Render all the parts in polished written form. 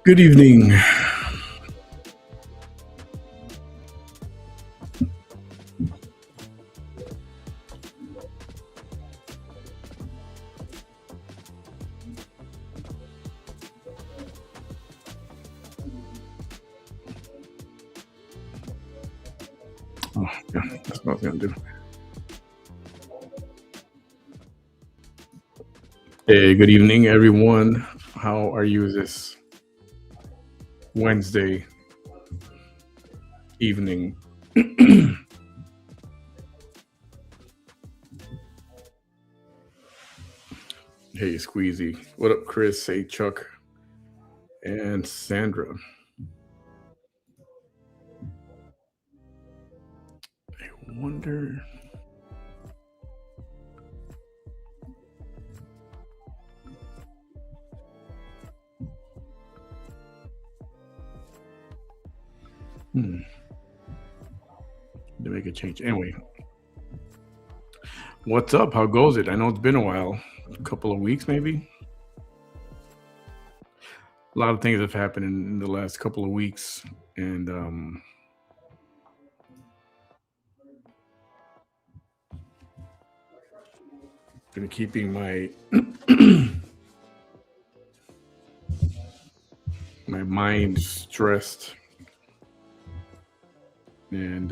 Good evening. Oh, yeah, that's what I was gonna do. Hey, good evening, everyone. How are you this Wednesday evening? Hey, Squeezy. What up, Chris? Hey, Chuck and Sandra. I wonder. Hmm, to make a change. Anyway, what's up? How goes it? I know it's been a while, a couple of weeks maybe. A lot of things have happened in the last couple of weeks, and been keeping my my mind stressed and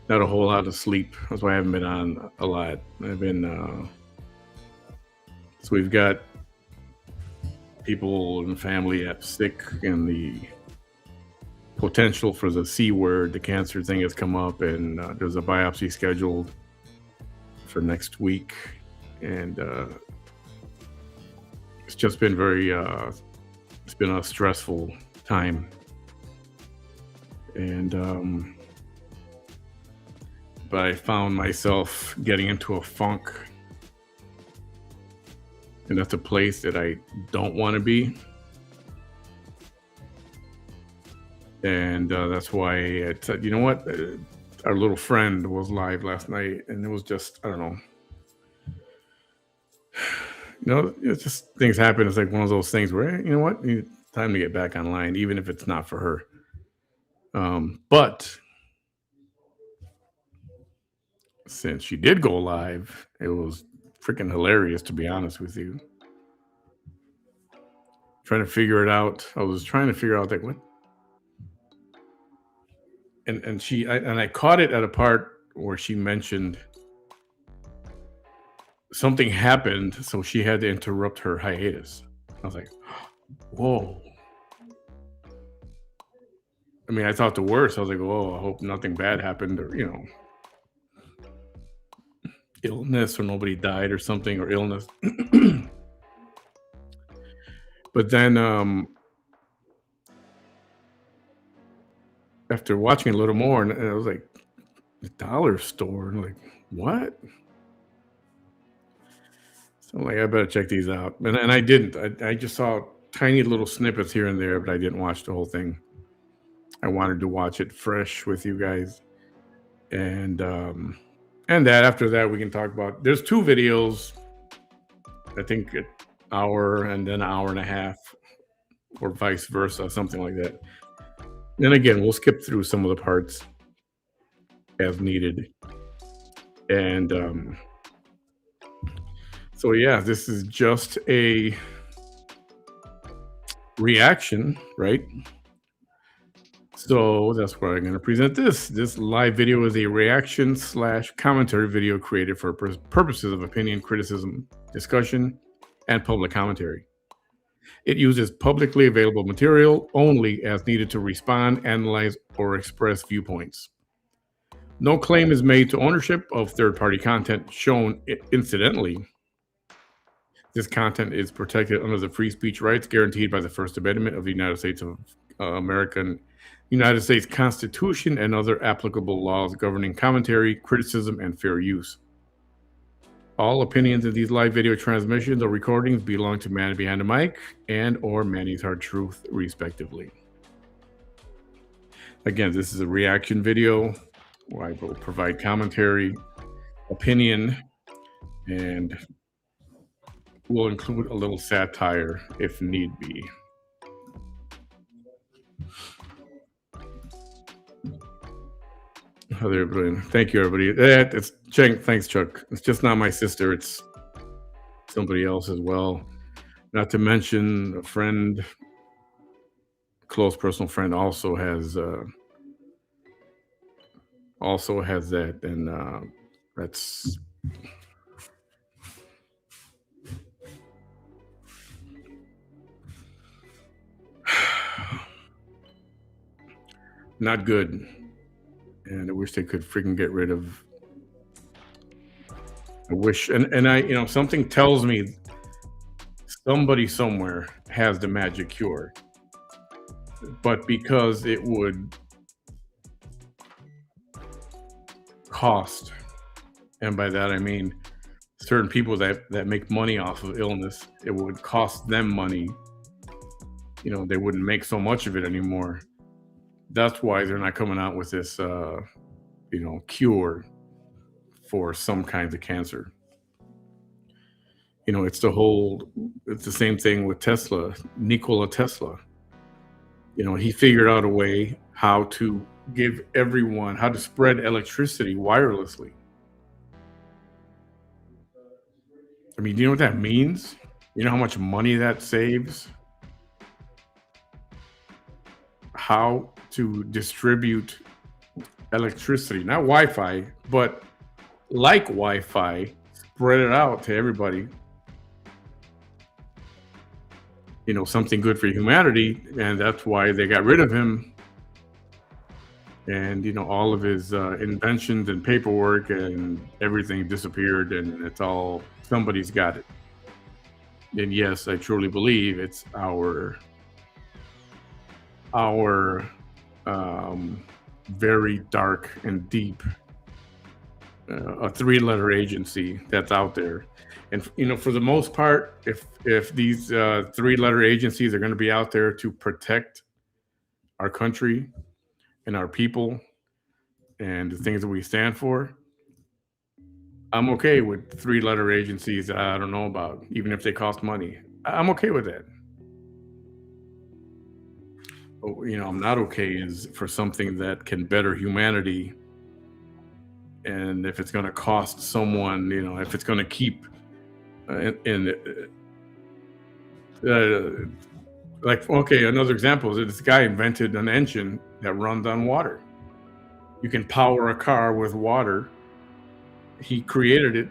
not a whole lot of sleep. That's why I haven't been on a lot. I've been so we've got people in the family that sick, and the potential for the C word, the cancer thing, has come up, and there's a biopsy scheduled for next week, and it's just been very. It's been a stressful time, and but I found myself getting into a funk, and that's a place that I don't want to be. And that's why I said, you know what? Our little friend was live last night, and it was just, I don't know. It's just things happen. It's like one of those things where, you know what? Time to get back online, even if it's not for her. But since she did go live, it was freaking hilarious, to be honest with you. Trying to figure it out. I was trying to figure out like what, and I caught it at a part where she mentioned something happened, so she had to interrupt her hiatus. I was like, whoa. I mean, I thought the worst. I was like, oh, I hope nothing bad happened, or illness, or nobody died or something, or illness. But then after watching a little more, and I was like, the dollar store, and like, what? So I'm like, I better check these out. And I didn't. I just saw tiny little snippets here and there, but I didn't watch the whole thing. I wanted to watch it fresh with you guys. And that after that we can talk about, there's two videos, I think an hour and then an hour and a half, or vice versa, something like that. And again, we'll skip through some of the parts as needed. And so yeah, this is just a reaction, right? So that's where I'm going to present this. This live video is a reaction slash commentary video created for purposes of opinion, criticism, discussion, and public commentary. It uses publicly available material only as needed to respond, analyze, or express viewpoints. No claim is made to ownership of third-party content shown incidentally. This content is protected under the free speech rights guaranteed by the First Amendment of the United States of American United States Constitution and other applicable laws governing commentary, criticism, and fair use. All opinions in these live video transmissions or recordings belong to Manny Behind the Mic and or Manny's Hard Truth, respectively. Again, this is a reaction video where I will provide commentary, opinion, and We'll include a little satire if need be. Oh, they're brilliant. Thank you, everybody. It's Cheng. Thanks, Chuck. It's just not my sister. It's somebody else as well. Not to mention a friend, close personal friend, also has that, and that's not good. And I wish they could freaking get rid of. I wish, and something tells me somebody somewhere has the magic cure, but because it would cost, and by that I mean certain people that make money off of illness, it would cost them money. They wouldn't make so much of it anymore. That's why they're not coming out with this, cure for some kinds of cancer. It's the same thing with Tesla, Nikola Tesla. He figured out a way how to how to spread electricity wirelessly. I mean, do you know what that means? You know how much money that saves? How to distribute electricity, not Wi-Fi, but like Wi-Fi, spread it out to everybody. Something good for humanity, and that's why they got rid of him. And all of his inventions and paperwork and everything disappeared, and it's all somebody's got it. And yes, I truly believe it's our very dark and deep a three-letter agency that's out there. And for the most part, if these three-letter agencies are going to be out there to protect our country and our people and the things that we stand for, I'm okay with three-letter agencies that I don't know about, even if they cost money. I'm okay with that. But, I'm not okay is for something that can better humanity, and if it's going to cost someone, if it's going to keep in like, okay, another example is this guy invented an engine that runs on water. You can power a car with water. He created it.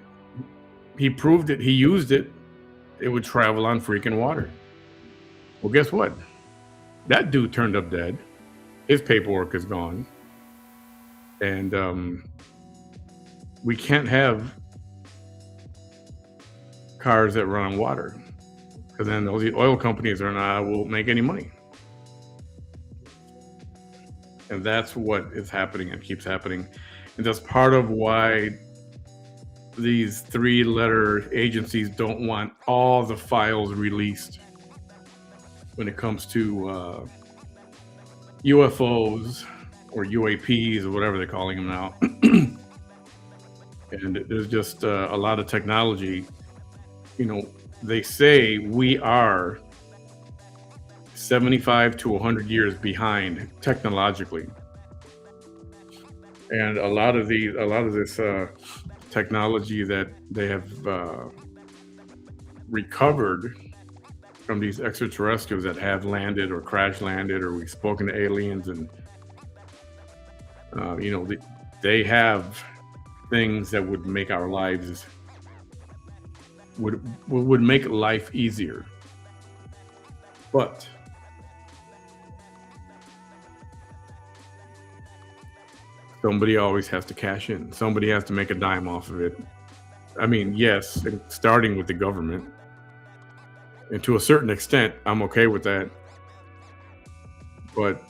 He proved it. He used it. It would travel on freaking water. Well, guess what? That dude turned up dead. His paperwork is gone. And we can't have cars that run on water, because then those oil companies won't make any money. And that's what is happening and keeps happening. And that's part of why these three-letter agencies don't want all the files released when it comes to UFOs or UAPs or whatever they're calling them now. And there's just a lot of technology. They say we are 75 to 100 years behind technologically. And a lot of this technology that they have recovered from these extraterrestrials that have landed or crash landed, or we've spoken to aliens, and they have things that would make our lives would make life easier. But somebody always has to cash in. Somebody has to make a dime off of it. I mean, yes, and starting with the government. And to a certain extent, I'm okay with that. But,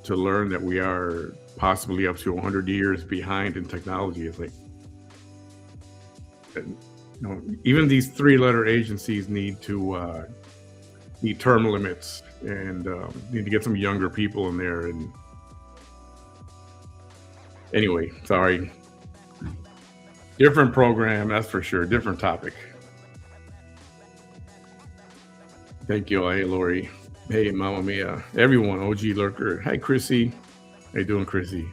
to learn that we are possibly up to 100 years behind in technology is like, even these three-letter agencies need term limits, and need to get some younger people in there. And anyway, sorry. Different program, that's for sure. Different topic. Thank you. Hey, Lori. Hey, Mama Mia. Everyone, OG Lurker. Hi, Chrissy. How you doing, Chrissy?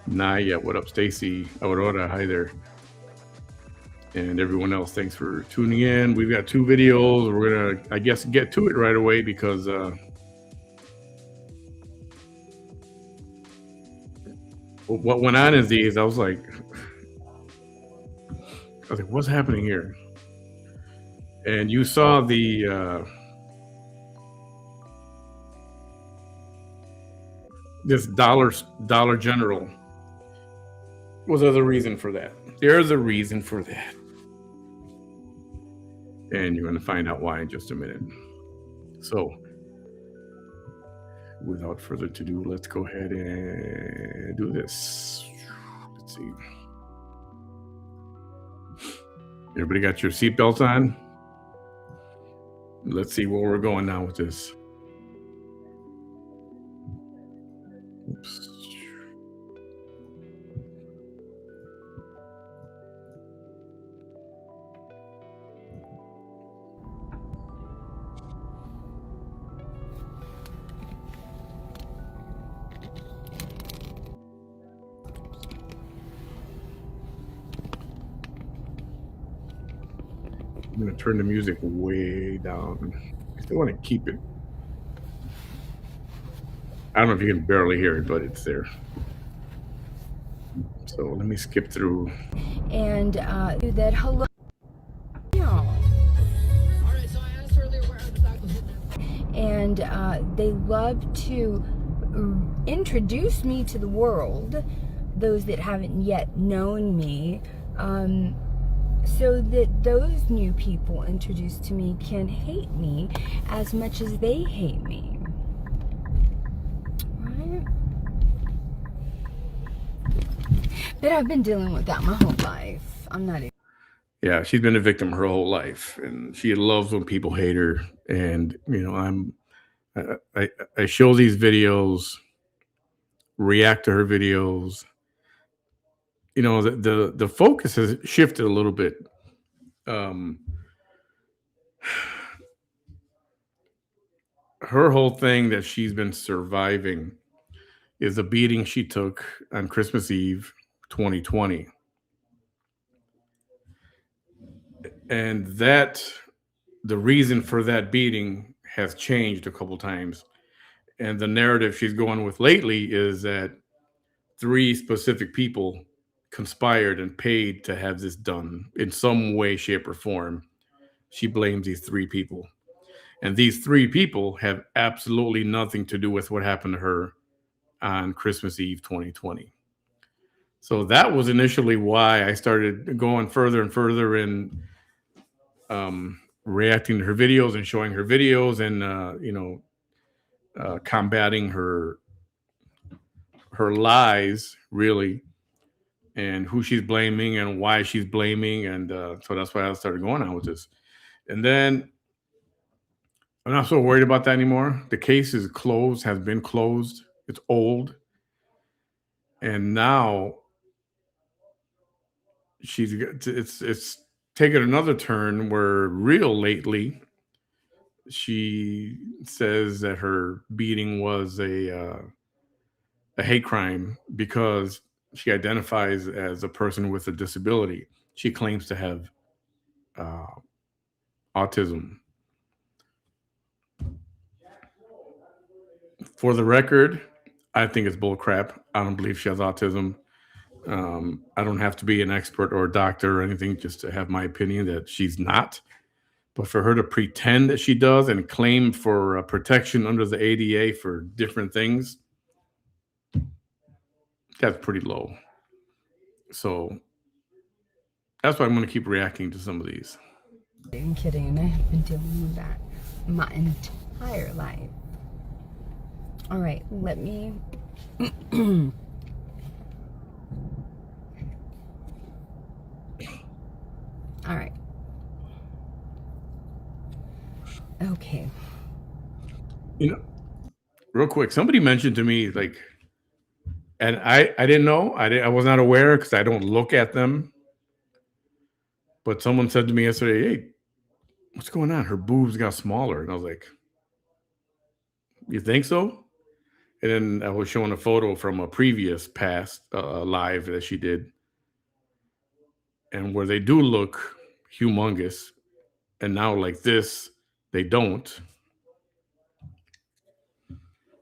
Naya, what up, Stacy? Aurora, hi there. And everyone else, thanks for tuning in. We've got 2 videos. We're gonna, I guess, get to it right away because what went on is these. I was like, what's happening here? And you saw the this Dollar General. Was there a reason for that? There's a reason for that. And you're going to find out why in just a minute. So, without further ado, let's go ahead and do this. Let's see. Everybody got your seatbelts on? Let's see where we're going now with this. Oops. I'm going to turn the music way down. I still want to keep it. I don't know if you can barely hear it, but it's there. So let me skip through. And that hello. And they love to introduce me to the world, those that haven't yet known me, so that those new people introduced to me can hate me as much as they hate me. Right? But I've been dealing with that my whole life. I'm not even. Yeah, she's been a victim her whole life, and she loves when people hate her. And I show these videos, react to her videos. The focus has shifted a little bit. Her whole thing that she's been surviving is a beating she took on Christmas Eve 2020. And the reason for that beating has changed a couple times. And the narrative she's going with lately is that 3 specific people conspired and paid to have this done in some way, shape, or form. She blames these 3 people. And these 3 people have absolutely nothing to do with what happened to her on Christmas Eve 2020. So that was initially why I started going further and further in reacting to her videos and showing her videos and, combating her lies, really, and who she's blaming and why she's blaming. And so that's why I started going on with this. And then I'm not so worried about that anymore. The case is closed, has been closed. It's old. And now it's taken another turn where real lately she says that her beating was a hate crime because she identifies as a person with a disability. She claims to have autism. For the record, I think it's bullcrap. I don't believe she has autism. I don't have to be an expert or a doctor or anything just to have my opinion that she's not. But for her to pretend that she does and claim for protection under the ADA for different things, that's pretty low. So that's why I'm going to keep reacting to some of these. I'm kidding. I have been dealing with that my entire life. All right, let me. All right. Okay. Real quick, somebody mentioned to me, like, And I didn't know. I was not aware because I don't look at them. But someone said to me yesterday, "Hey, what's going on? Her boobs got smaller." And I was like, "You think so?" And then I was showing a photo from a previous past live that she did, and where they do look humongous, and now like this, they don't.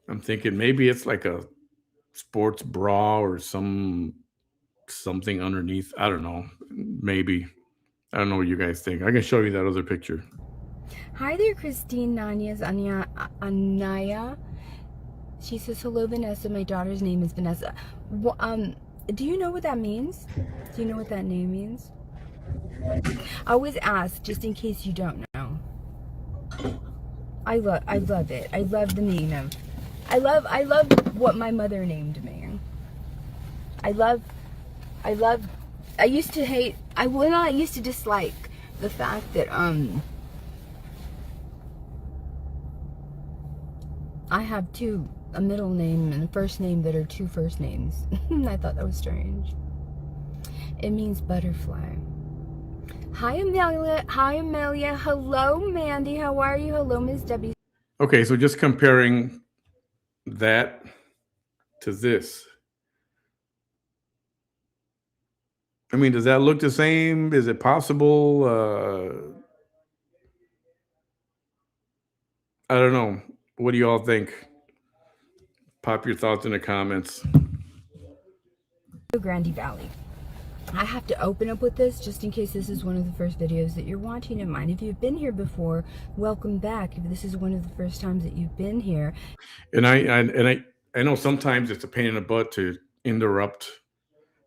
I'm thinking maybe it's like a sports bra or something underneath. I don't know. Maybe. I don't know what you guys think. I can show you that other picture. Hi there, Christine Nanyas Anaya. She says, hello, Vanessa. My daughter's name is Vanessa. Well, do you know what that means? Do you know what that name means? I always ask, just in case you don't know. I love it. I love the name of. I love what my mother named me. I used to hate. I used to dislike the fact that I have a middle name and a first name that are two first names. I thought that was strange. It means butterfly. Hi, Amelia. Hi, Amelia. Hello, Mandy. How are you? Hello, Miss Debbie. Okay, so just comparing that to this. I mean, does that look the same? Is it possible? I don't know. What do you all think? Pop your thoughts in the comments. Grande Valley. I have to open up with this just in case this is one of the first videos that you're watching of mine. If you've been here before, welcome back. If this is one of the first times that you've been here. And I know sometimes it's a pain in the butt to interrupt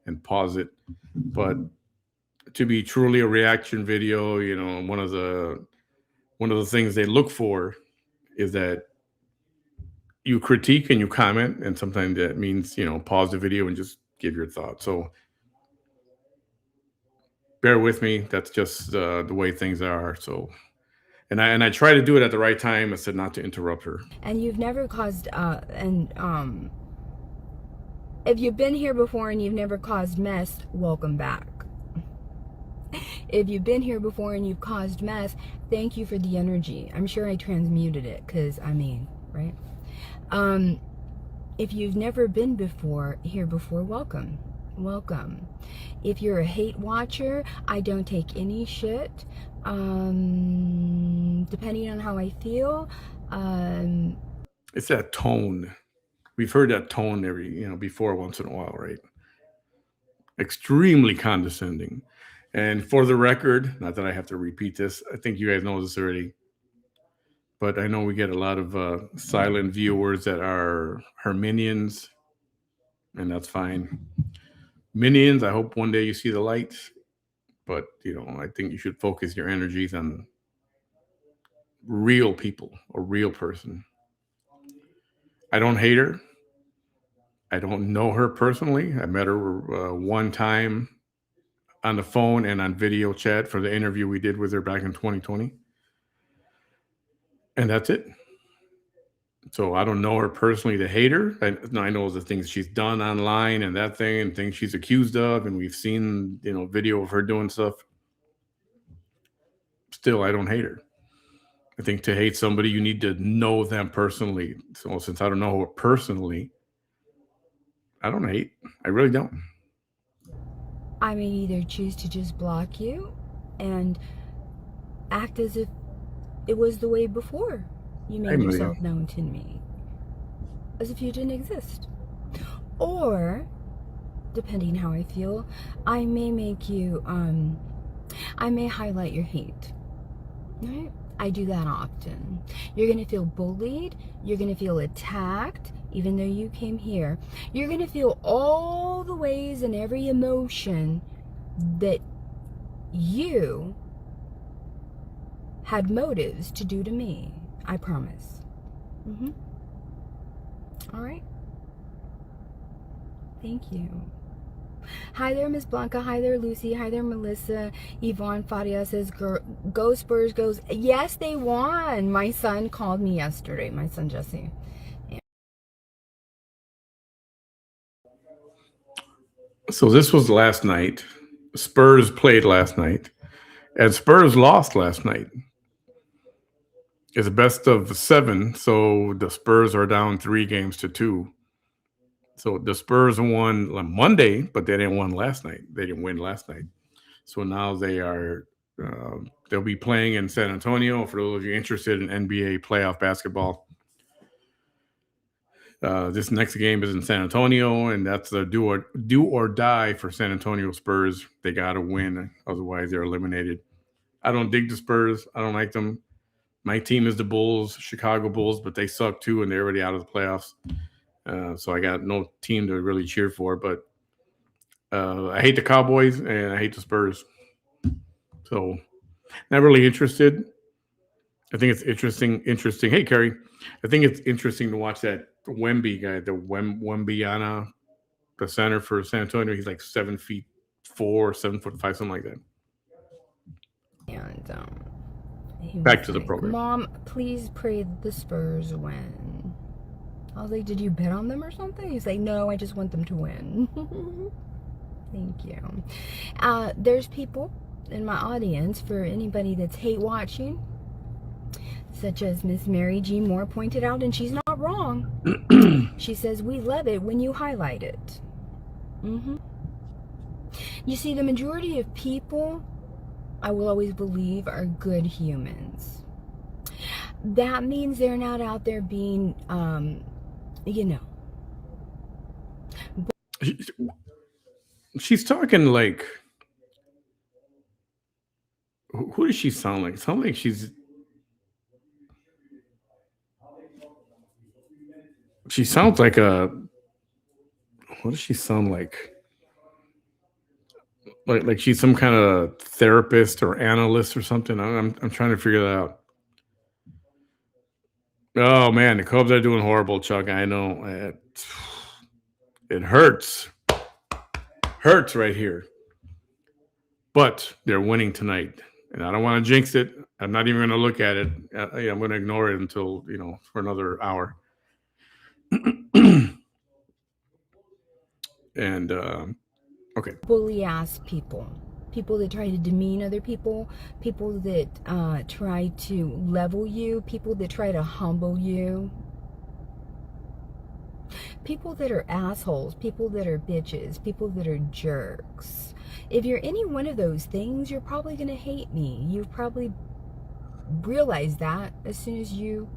and pause it, but to be truly a reaction video, you know, one of the things they look for is that you critique and you comment, and sometimes that means, you know, pause the video and just give your thoughts. So bear with me. That's just the way things are. So, and I try to do it at the right time. I said not to interrupt her. And you've never caused if you've been here before and you've never caused mess, welcome back. If you've been here before and you've caused mess, thank you for the energy. I'm sure I transmuted it because I mean, right? If you've never been here before, welcome. Welcome. If you're a hate watcher, I don't take any shit. Depending on how I feel. It's that tone. We've heard that tone before once in a while, right? Extremely condescending. And for the record, not that I have to repeat this, I think you guys know this already, but I know we get a lot of silent viewers that are her minions, and that's fine. Minions, I hope one day you see the light, but I think you should focus your energies on real people, a real person. I don't hate her. I don't know her personally. I met her one time on the phone and on video chat for the interview we did with her back in 2020. And that's it. So I don't know her personally to hate her. I know the things she's done online and that thing and things she's accused of. And we've seen, video of her doing stuff. Still, I don't hate her. I think to hate somebody, you need to know them personally. So since I don't know her personally, I don't hate. I really don't. I may either choose to just block you and act as if it was the way before you made yourself known to me, as if you didn't exist. Or, depending how I feel, I may make you, I may highlight your hate, right? I do that often. You're going to feel bullied. You're going to feel attacked, even though you came here. You're going to feel all the ways and every emotion that you had motives to do to me. I promise. All right. Thank you. Hi there, Miss Blanca. Hi there, Lucy. Hi there, Melissa. Yvonne Fadia says, go Spurs, goes. Yes, they won. My son called me yesterday, my son Jesse. So this was last night. Spurs played last night, and Spurs lost last night. It's a best of 7, so the Spurs are down 3-2. So the Spurs won on Monday, but they didn't win last night. They didn't win last night. So now they'll be playing in San Antonio. For those of you interested in NBA playoff basketball, this next game is in San Antonio, and that's the do or die for San Antonio Spurs. They got to win, otherwise they're eliminated. I don't dig the Spurs. I don't like them. My team is the Bulls, Chicago Bulls, but they suck too, and they're already out of the playoffs. So I got no team to really cheer for. But I hate the Cowboys and I hate the Spurs. So not really interested. I think it's interesting. Hey, Kerry, I think it's interesting to watch that Wemby guy, the Wembyana, the center for San Antonio. He's like 7'4", 7'5", something like that. And Back to the program. Mom, please pray that the Spurs win. I was like, did you bet on them or something? He's like, no, I just want them to win. Thank you. There's people in my audience, for anybody that's hate watching, such as Miss Mary G. Moore pointed out, and she's not wrong. She says, we love it when you highlight it. You see, the majority of people, I will always believe, are good humans. That means they're not out there being, She's talking like, who does she sound like? Sound like she's. She sounds like a. What does she sound like? Like she's some kind of therapist or analyst or something. I'm trying to figure that out. Oh man, the Cubs are doing horrible, Chuck. I know. It hurts. Hurts right here. But they're winning tonight, and I don't want to jinx it. I'm not even going to look at it. I'm going to ignore it until for another hour. And okay. Bully ass people that try to demean other people that try to level you, people that try to humble you, people that are assholes, people that are bitches, people that are jerks. If you're any one of those things, you're probably going to hate me. You've probably realized that as soon as you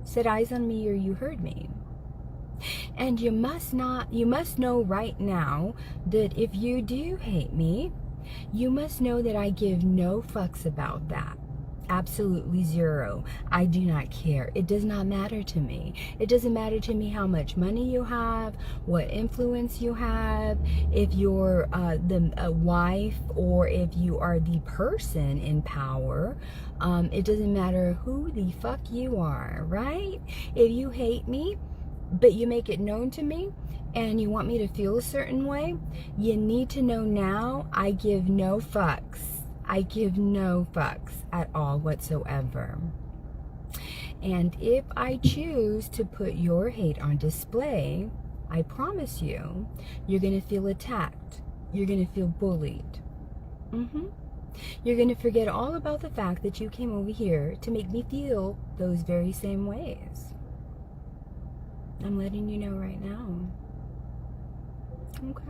set eyes on me or you heard me. And you must know right now that if you do hate me, you must know that I give no fucks about that. Absolutely zero. I do not care. It does not matter to me. It doesn't matter to me how much money you have, what influence you have, if you're the wife or if you are the person in power. It doesn't matter who the fuck you are, right? If you hate me, but you make it known to me and you want me to feel a certain way, you need to know now I give no fucks. I give no fucks at all whatsoever. And if I choose to put your hate on display, I promise you, you're going to feel attacked. You're going to feel bullied. You're going to forget all about the fact that you came over here to make me feel those very same ways. I'm letting you know right now. Okay.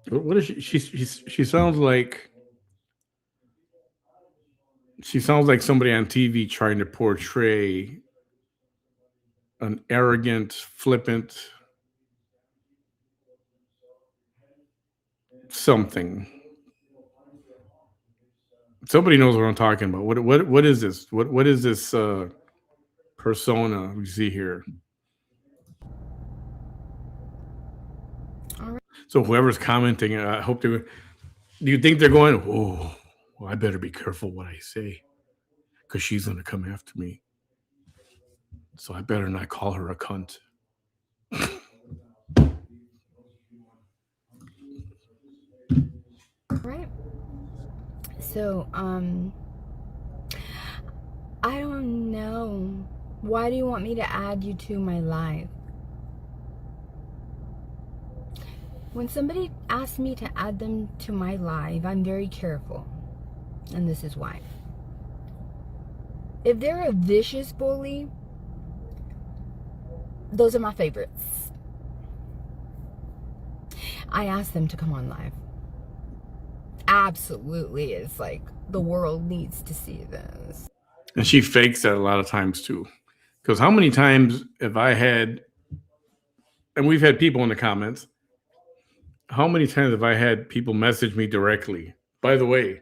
What is she sounds like. She sounds like somebody on TV trying to portray an arrogant, flippant something. Somebody knows what I'm talking about. What is this? What is this persona we see here? All right. So whoever's commenting, I hope they. Do you think they're going? Oh, well, I better be careful what I say, because she's going to come after me. So I better not call her a cunt. Right. So, I don't know. Why do you want me to add you to my life? When somebody asks me to add them to my live, I'm very careful. And this is why. If they're a vicious bully, those are my favorites. I ask them to come on live. Absolutely. It's like the world needs to see this. And she fakes that a lot of times too. Because how many times have I had, and we've had people in the comments, how many times have I had people message me directly? By the way,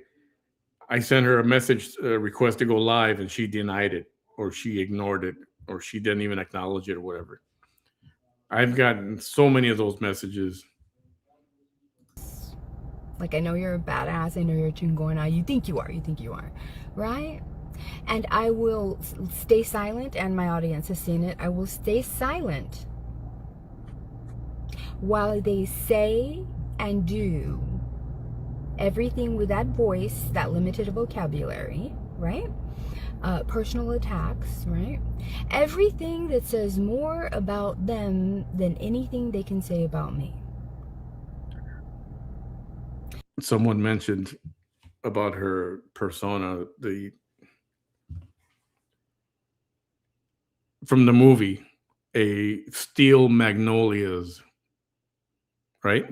I sent her a message request to go live and she denied it, or she ignored it, or she didn't even acknowledge it, or whatever. I've gotten so many of those messages. Like, I know you're a badass. I know you're a chingona. You think you are. You think you are. Right? And I will stay silent, and my audience has seen it. I will stay silent while they say and do everything with that voice, that limited vocabulary, right? Personal attacks, right? Everything that says more about them than anything they can say about me. Someone mentioned about her persona, from the movie, a Steel Magnolias, right?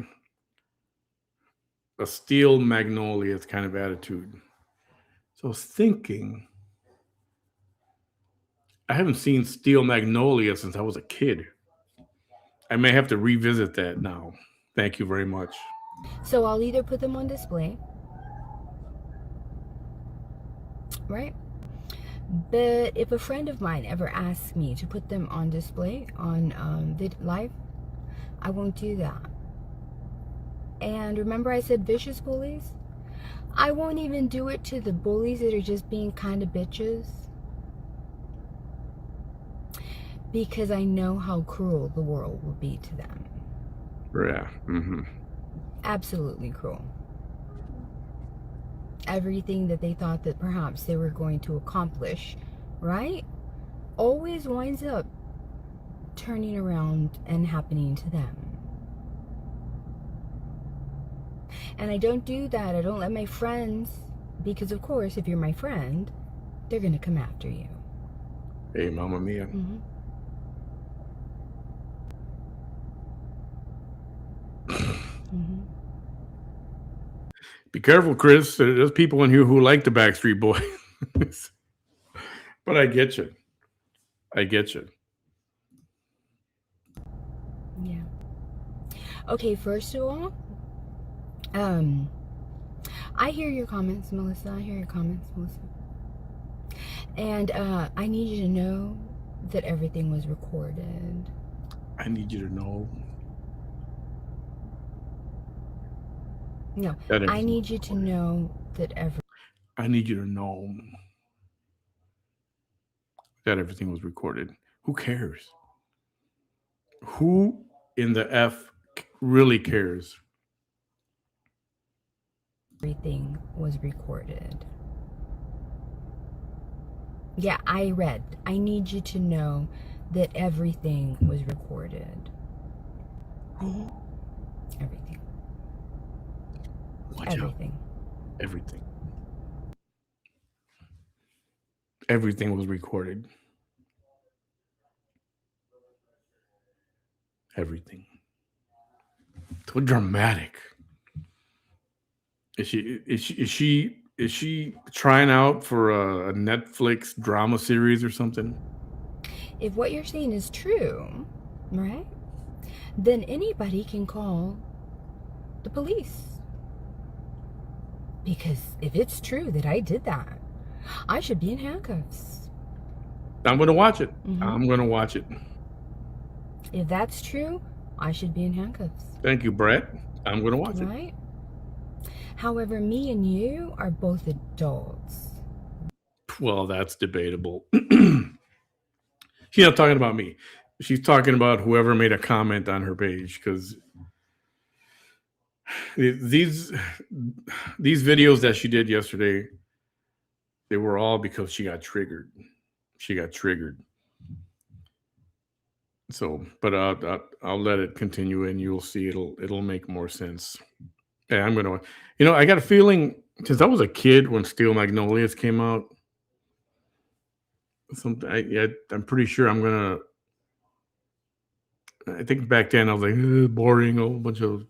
A Steel Magnolias kind of attitude. So I was thinking, I haven't seen Steel Magnolia since I was a kid. I may have to revisit that now. Thank you very much. So I'll either put them on display, right? But if a friend of mine ever asks me to put them on display on live, I won't do that. And remember I said vicious bullies? I won't even do it to the bullies that are just being kind of bitches, because I know how cruel the world will be to them. Yeah. Mm-hmm. Absolutely cruel. Everything that they thought that perhaps they were going to accomplish, right, always winds up turning around and happening to them. And I don't do that. I don't let my friends, because of course, if you're my friend, they're going to come after you. Hey, Mama Mia. Mm-hmm. Mm-hmm. Be careful, Chris. There's people in here who like the Backstreet Boys. But I get you. I get you. Yeah. Okay, first of all, I hear your comments, Melissa. I hear your comments, Melissa. And I need you to know that everything was recorded. I need you to know. No, I need you to know that I need you to know that everything was recorded. Who cares? Who in the F really cares? everything was recorded. Yeah, I read. I need you to know that everything was recorded. Everything. Watch everything. Out. Everything. Everything was recorded. Everything. So dramatic. Is she trying out for a Netflix drama series or something? If what you're saying is true, right, then anybody can call the police. Because if it's true that I did that, I should be in handcuffs. I'm going to watch it. Mm-hmm. I'm going to watch it. If that's true, I should be in handcuffs. Thank you, Brett. I'm going to watch it. Right? However, me and you are both adults. Well, that's debatable. She's not talking about me. She's talking about whoever made a comment on her page, because these videos that she did yesterday, they were all because she got triggered. She got triggered. So, but I'll let it continue, and you'll see it'll make more sense. Yeah, I'm gonna. I got a feeling since I was a kid when Steel Magnolias came out. Yeah, I'm pretty sure I'm gonna. I think back then I was like, boring, a whole bunch of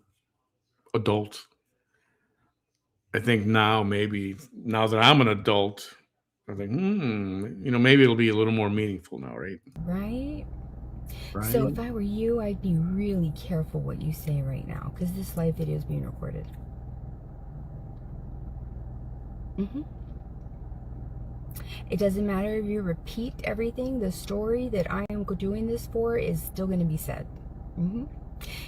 adults. I think now maybe now that I'm an adult, I think, maybe it'll be a little more meaningful now, right? Right? So Right. if I were you, I'd be really careful what you say right now, because this live video is being recorded. It doesn't matter if you repeat everything, the story that I am doing this for is still going to be said.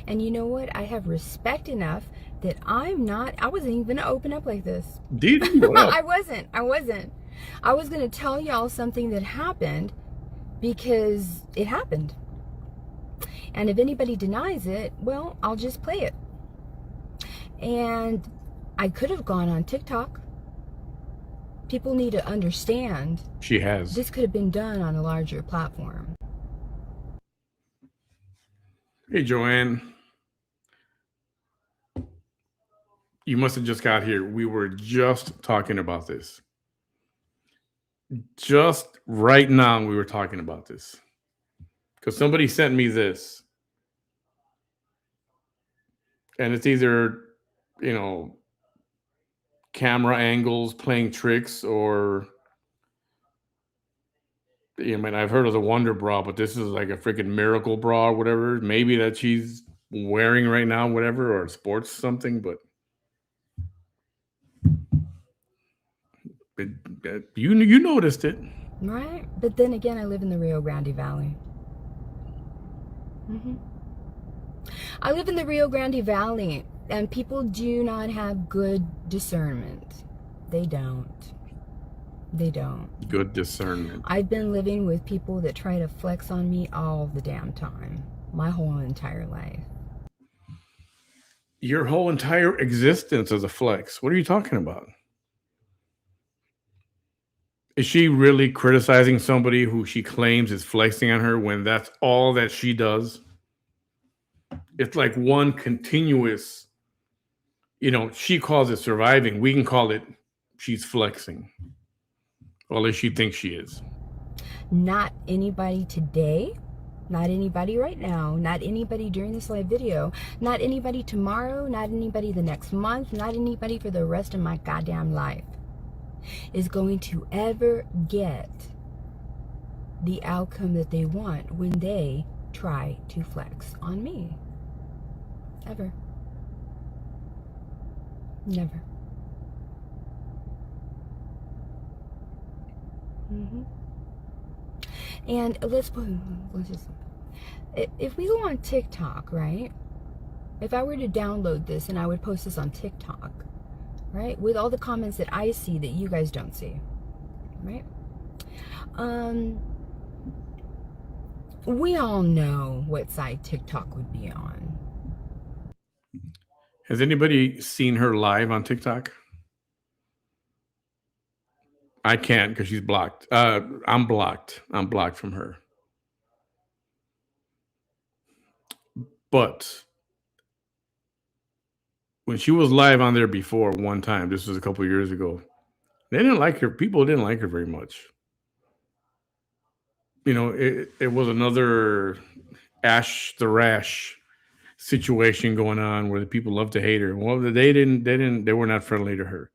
And you know what? I have respect enough that I wasn't even going to open up like this. Did you? What up? I wasn't. I was going to tell y'all something that happened because it happened. And if anybody denies it, well, I'll just play it. And I could have gone on TikTok. People need to understand She has. this could have been done on a larger platform. Hey, Joanne. You must have just got here. We were just talking about this. Just right now, we were talking about this. Because somebody sent me this. And it's either, camera angles playing tricks or, I've heard of the Wonder Bra, but this is like a freaking miracle bra or whatever. Maybe that she's wearing right now, whatever, or sports something, but you noticed it. Right? But then again, I live in the Rio Grande Valley. I live in the Rio Grande Valley, and people do not have good discernment. They don't. They don't. Good discernment. I've been living with people that try to flex on me all the damn time. My whole entire life. Your whole entire existence is a flex. What are you talking about? Is she really criticizing somebody who she claims is flexing on her when that's all that she does? It's like one continuous, she calls it surviving. We can call it she's flexing. Or at least she thinks she is. Not anybody today, not anybody right now, not anybody during this live video, not anybody tomorrow, not anybody the next month, not anybody for the rest of my goddamn life is going to ever get the outcome that they want when they try to flex on me. Ever. Never. And let's just, if we go on TikTok, right? If I were to download this and I would post this on TikTok, right? With all the comments that I see that you guys don't see, right? We all know what side TikTok would be on. Has anybody seen her live on TikTok? I can't because she's blocked. I'm blocked. I'm blocked from her. But when she was live on there before one time, this was a couple years ago, they didn't like her. People didn't like her very much. It was another Ash the Rash situation going on where the people love to hate her. Well, they were not friendly to her.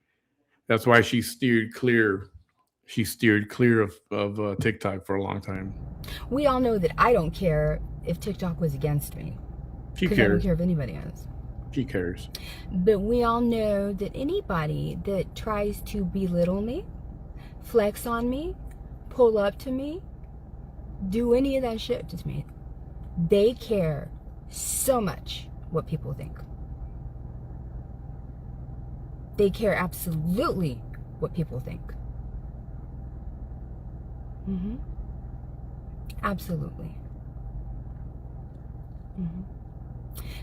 That's why she steered clear. She steered clear of TikTok for a long time. We all know that I don't care if TikTok was against me. She cares. I don't care if anybody else. She cares. But we all know that anybody that tries to belittle me, flex on me, pull up to me, do any of that shit to me, they care so much what people think. They care absolutely what people think. Absolutely.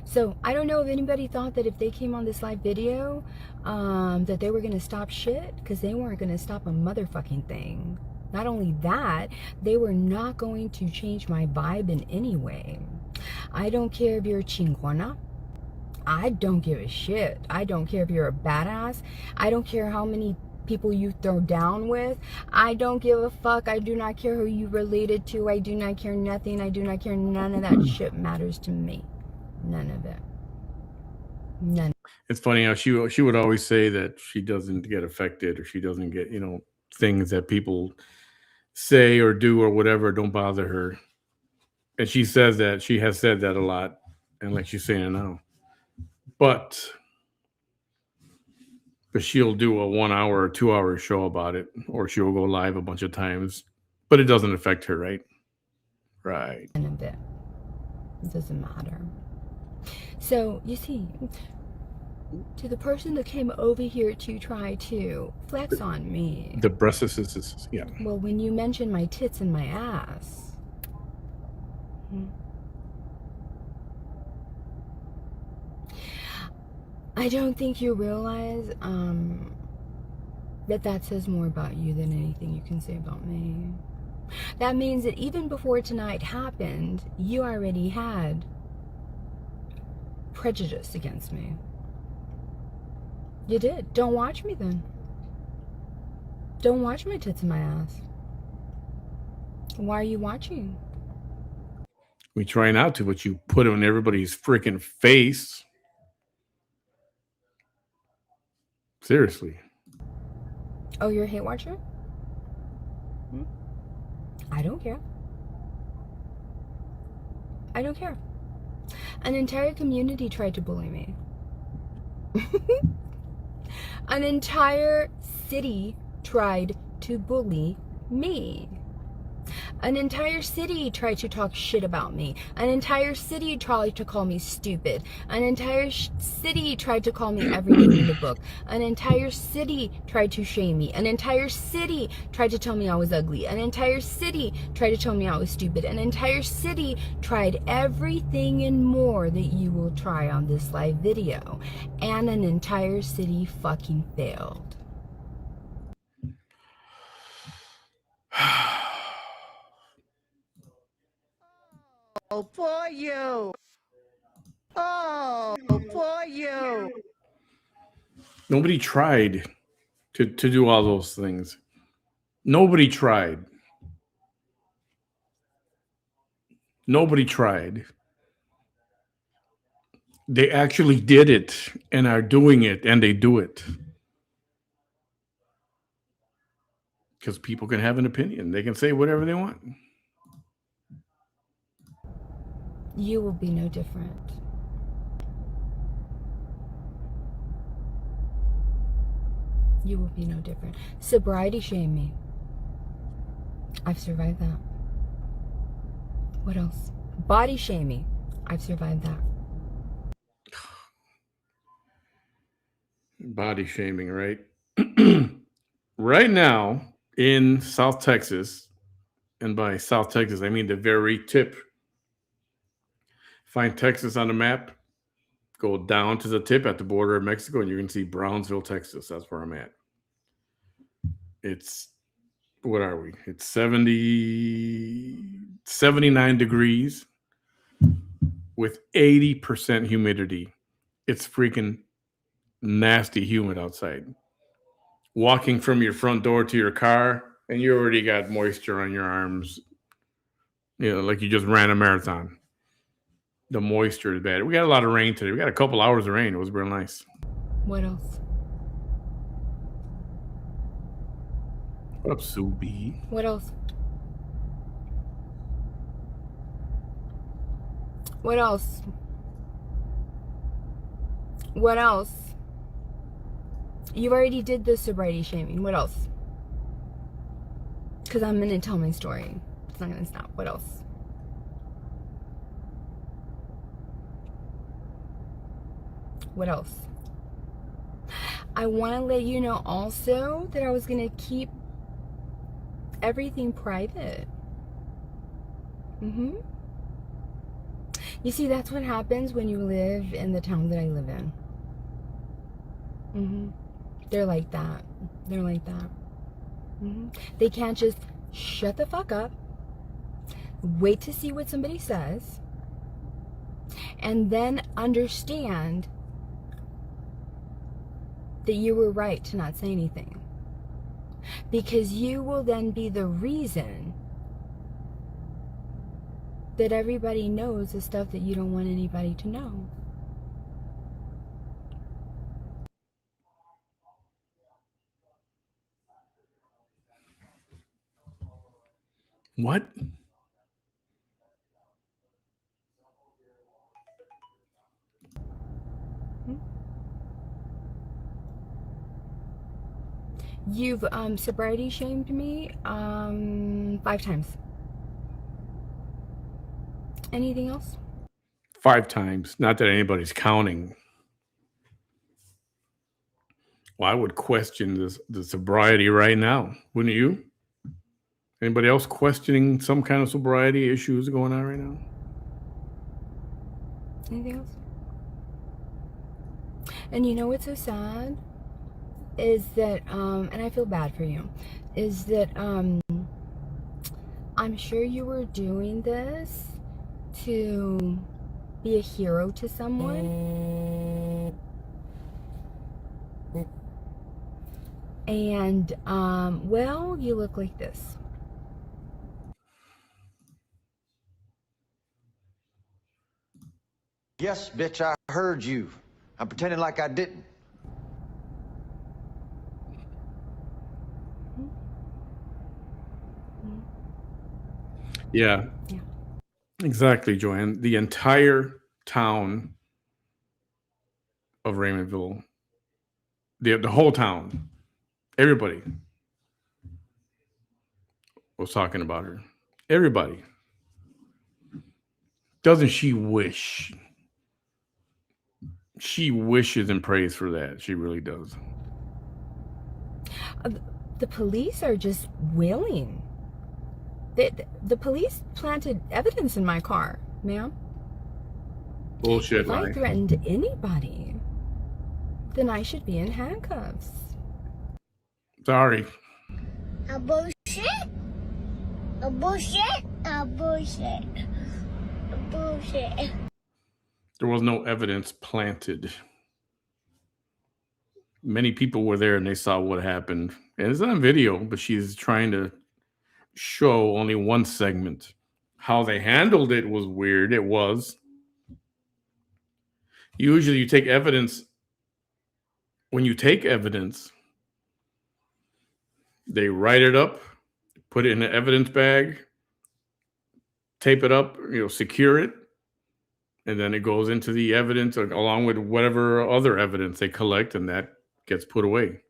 So I don't know if anybody thought that if they came on this live video that they were going to stop shit, because they weren't going to stop a motherfucking thing. Not only that, they were not going to change my vibe in any way. I don't care if you're a chingona. I don't give a shit. I don't care if you're a badass. I don't care how many people you throw down with. I don't give a fuck. I do not care who you related to. I do not care nothing. I do not care. None of that shit matters to me. None of it. None. It's funny how she would always say that she doesn't get affected, or she doesn't get, things that people say or do or whatever don't bother her. And she says that, she has said that a lot, and like she's saying it now. But she'll do a 1 hour or 2 hour show about it, or she'll go live a bunch of times. But it doesn't affect her, right? Right. None of it. It doesn't matter. So, you see, to the person that came over here to try to flex on me. The breast is yeah. Well, when you mention my tits and my ass. I don't think you realize that says more about you than anything you can say about me. That means that even before tonight happened, you already had prejudice against me. You did. Don't watch me then. Don't watch my tits and my ass. Why are you watching? We try not to, but you put it on everybody's freaking face. Seriously. Oh, you're a hate watcher? I don't care. I don't care. An entire community tried to bully me. An entire city tried to bully me. An entire city tried to talk shit about me. An entire city tried to call me stupid. An entire city tried to call me every name in the book. An entire city tried to shame me. An entire city tried to tell me I was ugly. An entire city tried to tell me I was stupid. An entire city tried everything and more that you will try on this live video. And an entire city fucking failed. Oh, for you. Oh, for you. Nobody tried to do all those things. Nobody tried. Nobody tried. They actually did it and are doing it, and they do it. Because people can have an opinion. They can say whatever they want. You will be no different. You will be no different. Sobriety shame me. I've survived that. What else? Body shame me. I've survived that. Body shaming, right? Right now in South Texas, and by South Texas, I mean the very tip. Find Texas on the map, go down to the tip at the border of Mexico, and you can see Brownsville, Texas. That's where I'm at. It's, what are we? It's 79 degrees with 80% humidity. It's freaking nasty humid outside. Walking from your front door to your car, and you already got moisture on your arms. Like you just ran a marathon. The moisture is bad. We got a lot of rain today. We got a couple hours of rain. It was real nice. What else? What up, Subi? What else? What else? What else? You already did the sobriety shaming. What else? Because I'm going to tell my story. It's not going to stop. What else? What else? I want to let you know also that I was going to keep everything private. You see, that's what happens when you live in the town that I live in. They're like that. They're like that. They can't just shut the fuck up, wait to see what somebody says, and then understand that you were right to not say anything. Because you will then be the reason that everybody knows the stuff that you don't want anybody to know. What? You've sobriety shamed me 5 times. Anything else? 5 times. Not that anybody's counting. Well, I would question the sobriety right now. Wouldn't you? Anybody else questioning some kind of sobriety issues going on right now? Anything else? And you know what's so sad? Is that, and I feel bad for you, is that I'm sure you were doing this to be a hero to someone. And, well, you look like this. Yes, bitch, I heard you. I'm pretending like I didn't. Yeah. Yeah. Exactly, Joanne. The entire town of Raymondville, the whole town, everybody was talking about her. Everybody. Doesn't she wish? She wishes and prays for that. She really does. The police are just willing. The police planted evidence in my car, ma'am. Bullshit If I lie. threatened anybody, then I should be in handcuffs. Sorry. A bullshit. A bullshit. A bullshit. A bullshit. There was no evidence planted. Many people were there and they saw what happened. And it's on video, but she's trying to show only one segment. How they handled it was weird. It was. Usually you take evidence. When you take evidence, they write it up, put it in an evidence bag, tape it up, secure it, and then it goes into the evidence along with whatever other evidence they collect, and that gets put away.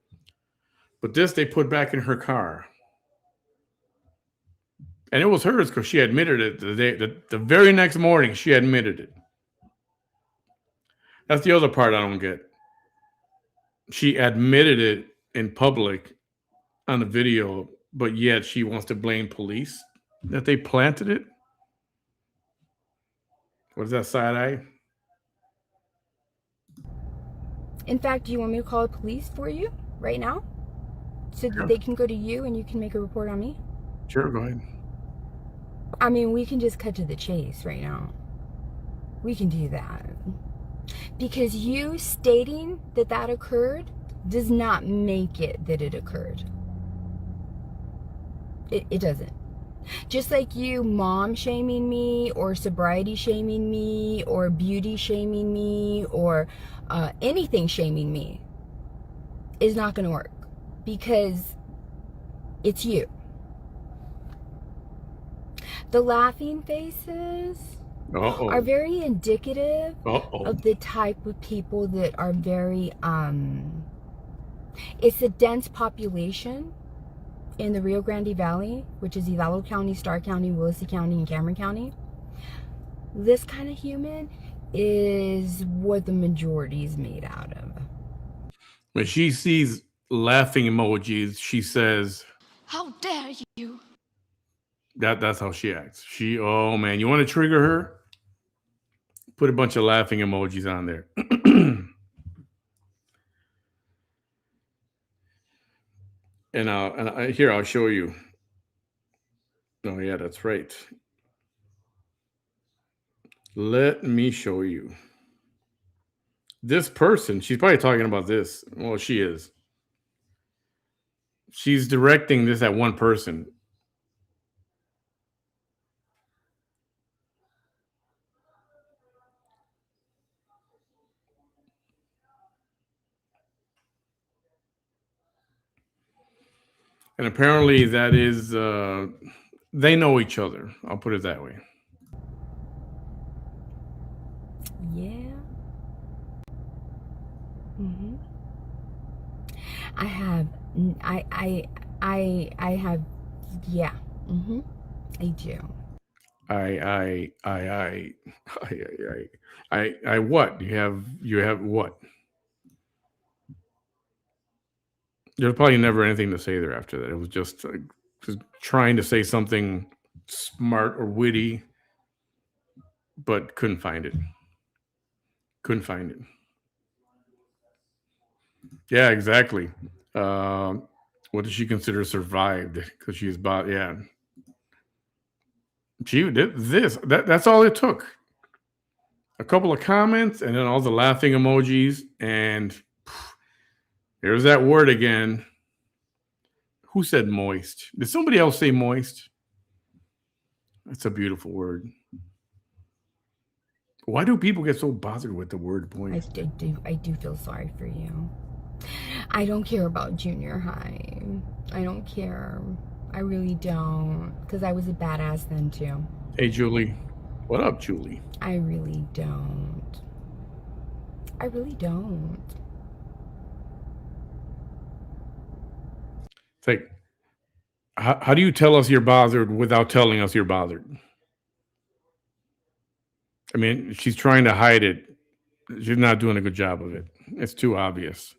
But this they put back in her car. And it was hers because she admitted it the very next morning. She admitted it. That's the other part I don't get. She admitted it in public on the video, but yet she wants to blame police that they planted it. What is that, side eye? In fact, do you want me to call the police for you right now? So that Sure. they can go to you and you can make a report on me? Sure, go ahead. I mean, we can just cut to the chase right now. We can do that. Because you stating that that occurred does not make it that it occurred. It doesn't. Just like you mom shaming me or sobriety shaming me or beauty shaming me or anything shaming me is not going to work because it's you. The laughing faces are very indicative of the type of people that are very, it's a dense population in the Rio Grande Valley, which is Hidalgo County, Starr County, Willacy County, and Cameron County. This kind of human is what the majority is made out of. When she sees laughing emojis, she says, "How dare you!" That's how she acts. Oh man, you want to trigger her? Put a bunch of laughing emojis on there. And here I'll show you. Oh, yeah, that's right. Let me show you. This person, she's probably talking about this. Well, she is. She's directing this at one person. And apparently that is, they know each other. I'll put it that way. Yeah. Mm-hmm. I have, I have, yeah. Mm-hmm. I do. I what? You have what? There's probably never anything to say there after that. It was just trying to say something smart or witty, but couldn't find it. Couldn't find it. Yeah, exactly. What does she consider survived? Because she's about, yeah. She did this. That's all it took. A couple of comments and then all the laughing emojis. And there's that word again. Who said moist? Did somebody else say moist? That's a beautiful word. Why do people get so bothered with the word moist? I do feel sorry for you. I don't care about junior high. I don't care. I really don't. Because I was a badass then too. Hey, Julie. What up, Julie? I really don't. I really don't. It's like, how do you tell us you're bothered without telling us you're bothered? I mean, she's trying to hide it. She's not doing a good job of it. It's too obvious.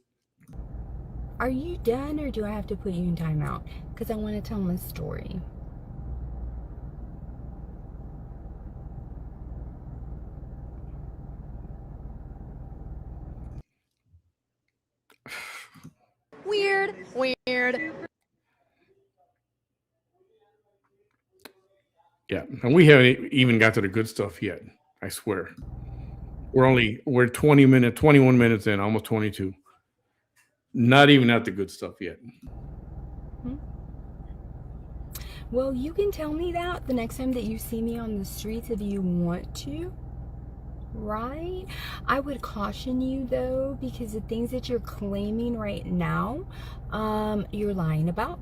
Are you done or do I have to put you in timeout? Because I want to tell my story. Weird. Yeah, and we haven't even got to the good stuff yet. I swear. We're 21 minutes in, almost 22. Not even at the good stuff yet. Well, you can tell me that the next time that you see me on the streets if you want to. Right? I would caution you though, because the things that you're claiming right now, you're lying about.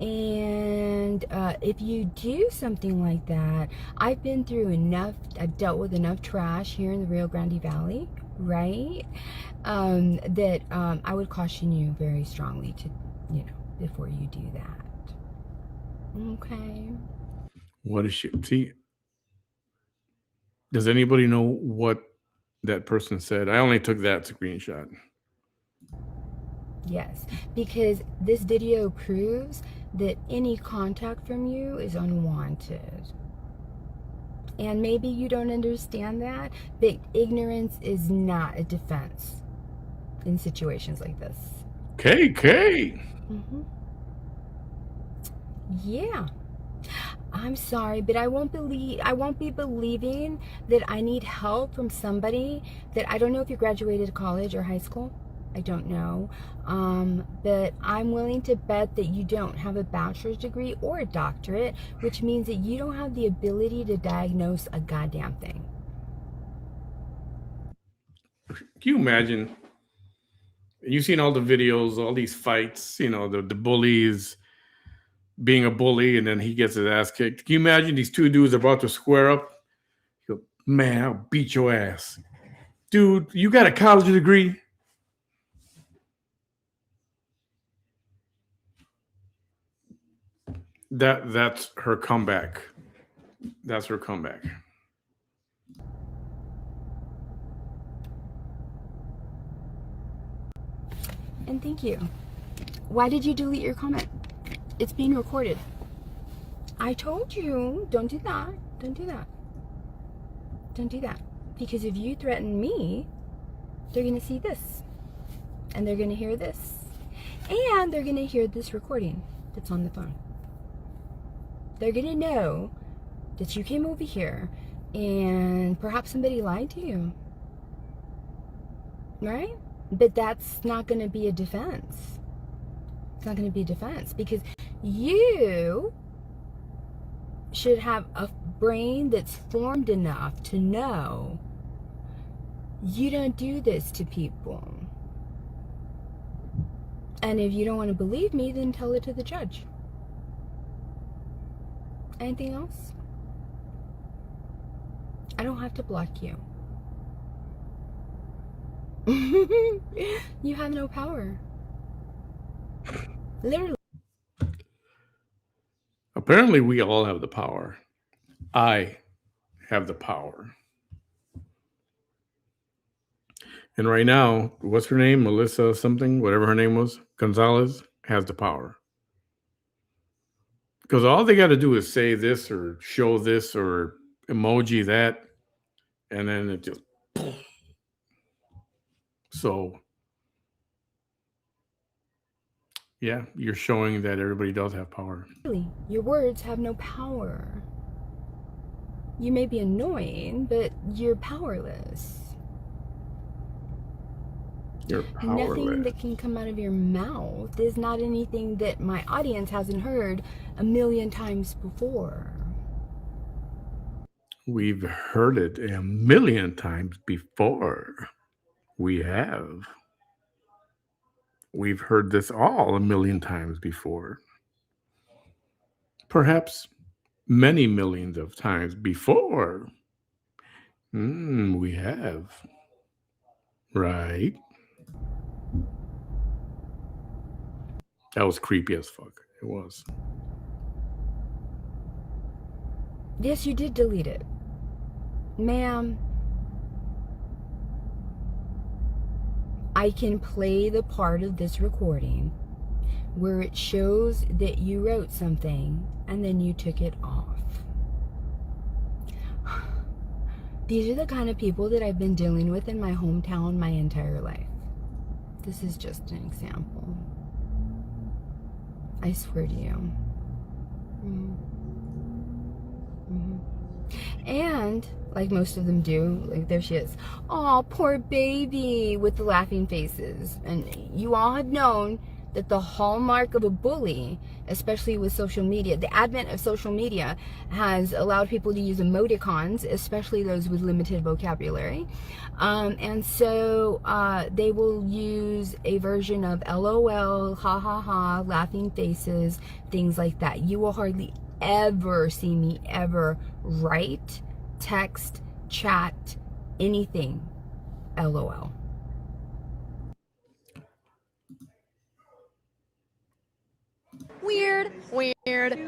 And if you do something like that, I've dealt with enough trash here in the Rio Grande Valley, right? That I would caution you very strongly to, before you do that. Okay. What is she? See, does anybody know what that person said? I only took that screenshot. Yes, because this video proves that any contact from you is unwanted. And maybe you don't understand that, but ignorance is not a defense in situations like this. KK. Mm-hmm. Yeah. I'm sorry, but I won't be believing that I need help from somebody that I don't know if you graduated college or high school. I don't know. But I'm willing to bet that you don't have a bachelor's degree or a doctorate, which means that you don't have the ability to diagnose a goddamn thing. Can you imagine? You've seen all the videos, all these fights, the bullies being a bully and then he gets his ass kicked. Can you imagine these two dudes about to square up? You go, man, I'll beat your ass. Dude, you got a college degree? That's her comeback. That's her comeback. And thank you. Why did you delete your comment? It's being recorded. I told you, don't do that. Don't do that. Don't do that. Because if you threaten me, they're going to see this. And they're going to hear this. And they're going to hear this recording that's on the phone. They're gonna know that you came over here and perhaps somebody lied to you, right? But that's not gonna be a defense. It's not gonna be a defense because you should have a brain that's formed enough to know you don't do this to people. And if you don't want to believe me, then tell it to the judge. Anything else? I don't have to block you. You have no power. Literally. Apparently, we all have the power. I have the power. And right now, what's her name? Melissa something, whatever her name was, Gonzalez, has the power. Because all they got to do is say this or show this or emoji that, and then it just... So, yeah, you're showing that everybody does have power. Your words have no power. You may be annoying, but you're powerless. You're powerless. Nothing that can come out of your mouth is not anything that my audience hasn't heard a million times before. We've heard it a million times before. We have. We've heard this all a million times before. Perhaps many millions of times before. We have. Right. That was creepy as fuck. It was. Yes, you did delete it. Ma'am, I can play the part of this recording where it shows that you wrote something and then you took it off. These are the kind of people that I've been dealing with in my hometown my entire life. This is just an example. I swear to you. And like most of them do, like there she is. Oh, poor baby, with the laughing faces. And you all have known that the hallmark of a bully, especially with social media, the advent of social media has allowed people to use emoticons, especially those with limited vocabulary. And so they will use a version of LOL, ha ha ha, laughing faces, things like that. You will hardly ever see me ever write, text, chat, anything LOL. Weird. Weird.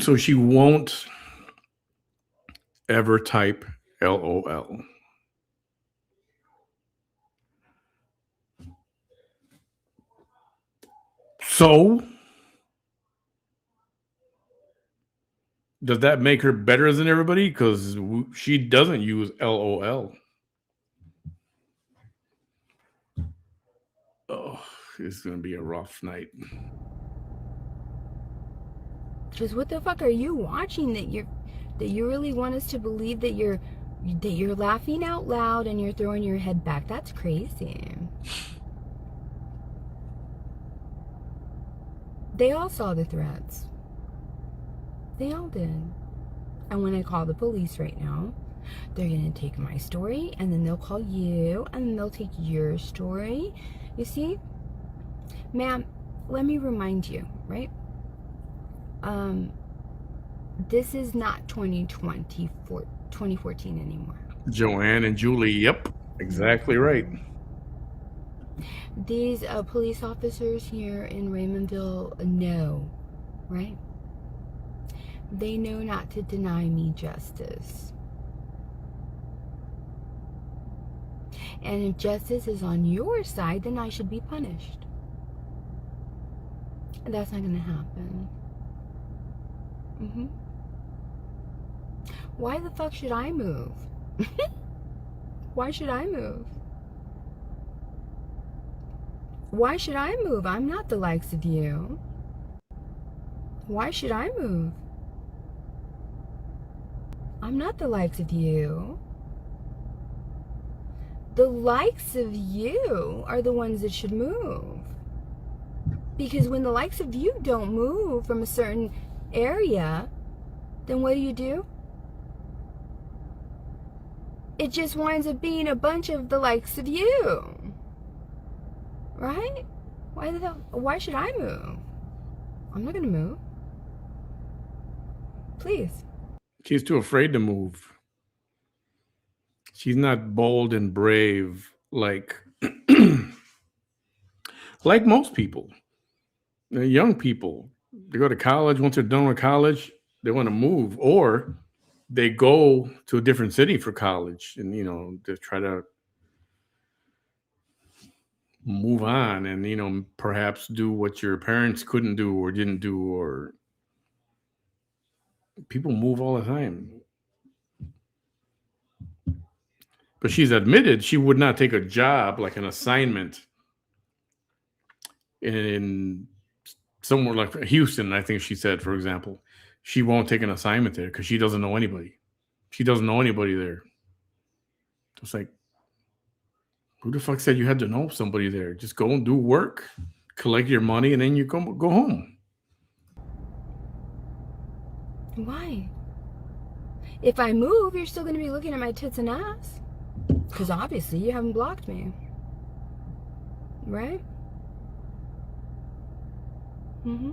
So she won't ever type LOL. So, does that make her better than everybody? Because she doesn't use LOL. Oh, it's going to be a rough night. Just what the fuck are you watching that you really want us to believe that you're laughing out loud and you're throwing your head back? That's crazy. They all saw the threats. They all did. And when I call the police right now, they're gonna take my story and then they'll call you and then they'll take your story. You see? Ma'am, let me remind you, right? This is not 2014 anymore. Joanne and Julie, yep, exactly right. These police officers here in Raymondville know, right? They know not to deny me justice. And if justice is on your side, then I should be punished. And that's not going to happen. Why the fuck should I move? Why should I move? Why should I move? I'm not the likes of you. Why should I move? I'm not the likes of you. The likes of you are the ones that should move. Because when the likes of you don't move from a certain area, then what do? It just winds up being a bunch of the likes of you. Right? Why should I move? I'm not gonna move. Please. She's too afraid to move. She's not bold and brave like like most people. Young people. They go to college. Once they're done with college, they want to move, or they go to a different city for college, and they try to move on, and perhaps do what your parents couldn't do or didn't do, or people move all the time. But she's admitted she would not take a job like an assignment in somewhere like Houston. I think she said, for example, she won't take an assignment there because she doesn't know anybody. She doesn't know anybody there. It's like, who the fuck said you had to know somebody there? Just go and do work, collect your money, and then you go home. Why? If I move, you're still going to be looking at my tits and ass. Because obviously you haven't blocked me. Right? Mm-hmm.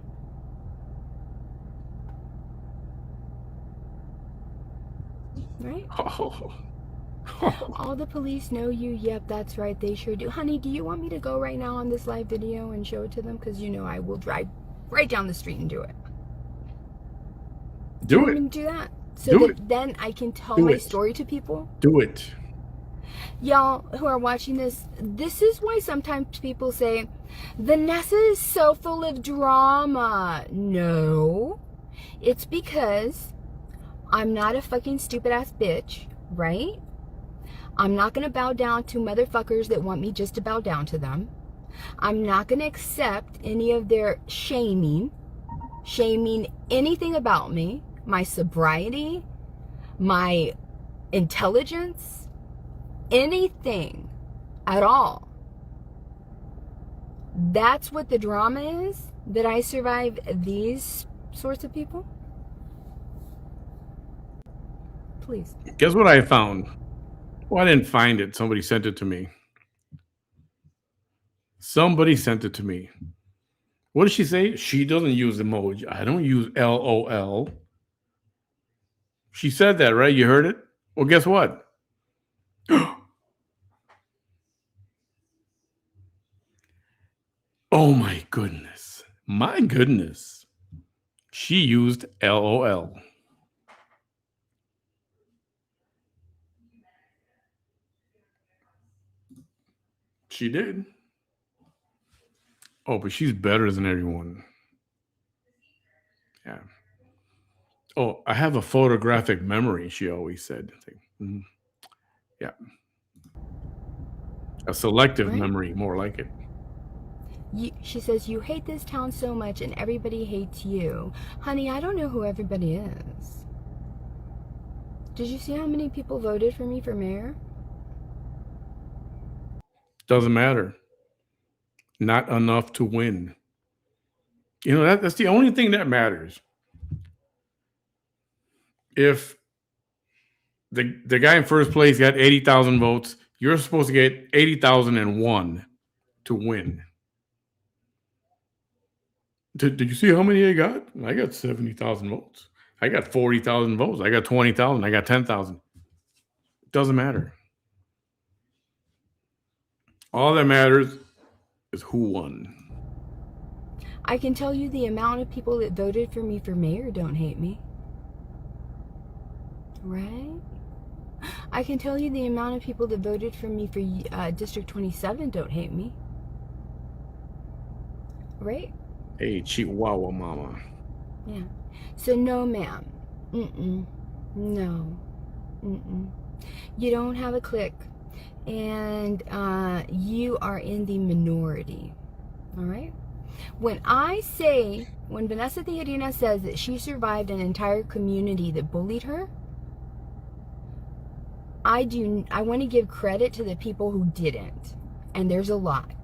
Right? Oh. All the police know you. Yep, that's right. They sure do. Honey, do you want me to go right now on this live video and show it to them? Because I will drive right down the street and do it. Do you it. Want me to do that? So then I can tell my story to people? Do it. Y'all who are watching this is why sometimes people say, Vanessa is so full of drama. No. It's because I'm not a fucking stupid ass bitch, right? I'm not going to bow down to motherfuckers that want me just to bow down to them. I'm not going to accept any of their shaming anything about me, my sobriety, my intelligence, anything at all. That's what the drama is, that I survive these sorts of people. Please. Guess what I found? Well, I didn't find it. Somebody sent it to me. What does she say? She doesn't use emoji. I don't use LOL. She said that, right? You heard it? Well, guess what? Oh my goodness. My goodness. She used LOL. She did. Oh, but she's better than everyone. Yeah. Oh, I have a photographic memory, she always said. Mm-hmm. Yeah. A selective memory, more like it. She says, you hate this town so much and everybody hates you. Honey, I don't know who everybody is. Did you see how many people voted for me for mayor? Doesn't matter. Not enough to win. That's the only thing that matters. If the guy in first place got 80,000 votes, you're supposed to get 80,001 to win. Did you see how many I got? I got 70,000 votes. I got 40,000 votes. I got 20,000. I got 10,000. Doesn't matter. All that matters is who won. I can tell you the amount of people that voted for me for mayor don't hate me. Right? I can tell you the amount of people that voted for me for District 27 don't hate me. Right? Hey, Chihuahua mama. Yeah. So no, ma'am. No. You don't have a clique. And you are in the minority. All right? When Vanessa Tijerina says that she survived an entire community that bullied her, I want to give credit to the people who didn't. And there's a lot.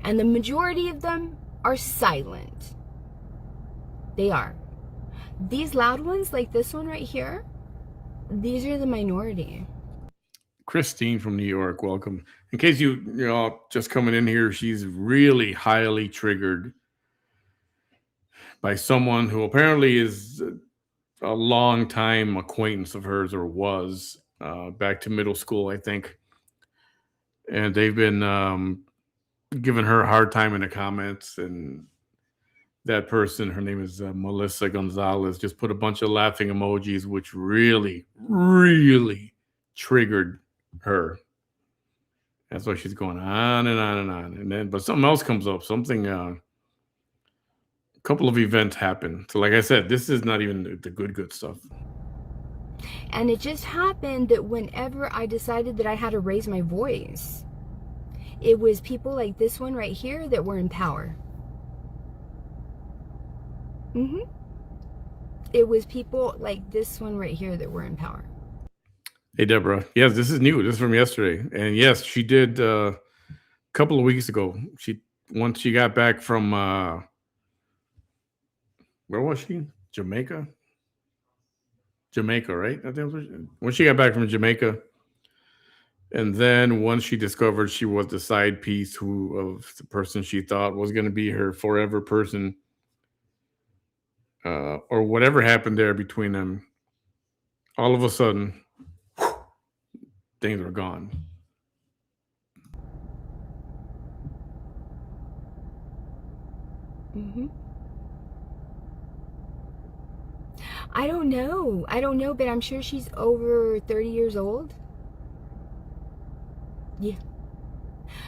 And the majority of them are silent. They are. These loud ones, like this one right here, these are the minority. Christine from New York, welcome. In case you're all just coming in here, she's really highly triggered by someone who apparently is a long-time acquaintance of hers, or was, back to middle school, I think. And they've been giving her a hard time in the comments. And that person, her name is Melissa Gonzalez, just put a bunch of laughing emojis, which really, really triggered her. That's why she's going on and on and on. And then, but something else comes up. A couple of events happen. So, like I said, this is not even the good stuff. And it just happened that whenever I decided that I had to raise my voice, it was people like this one right here that were in power. It was people like this one right here that were in power. Hey, Deborah. Yes, this is new. This is from yesterday. And yes, she did a couple of weeks ago. Once she got back from, where was she? Jamaica? Jamaica, right? I think when she got back from Jamaica. And then once she discovered she was the side piece of the person she thought was going to be her forever person, or whatever happened there between them, all of a sudden, things were gone. I don't know, but I'm sure she's over 30 years old. Yeah.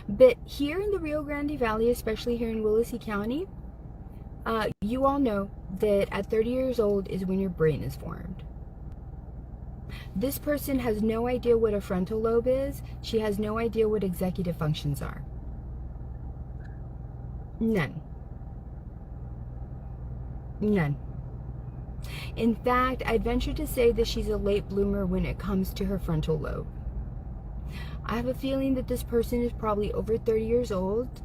But here in the Rio Grande Valley, especially here in Willacy County, you all know that at 30 years old is when your brain is formed. This person has no idea what a frontal lobe is. She has no idea what executive functions are. None. In fact, I'd venture to say that she's a late bloomer when it comes to her frontal lobe. I have a feeling that this person is probably over 30 years old.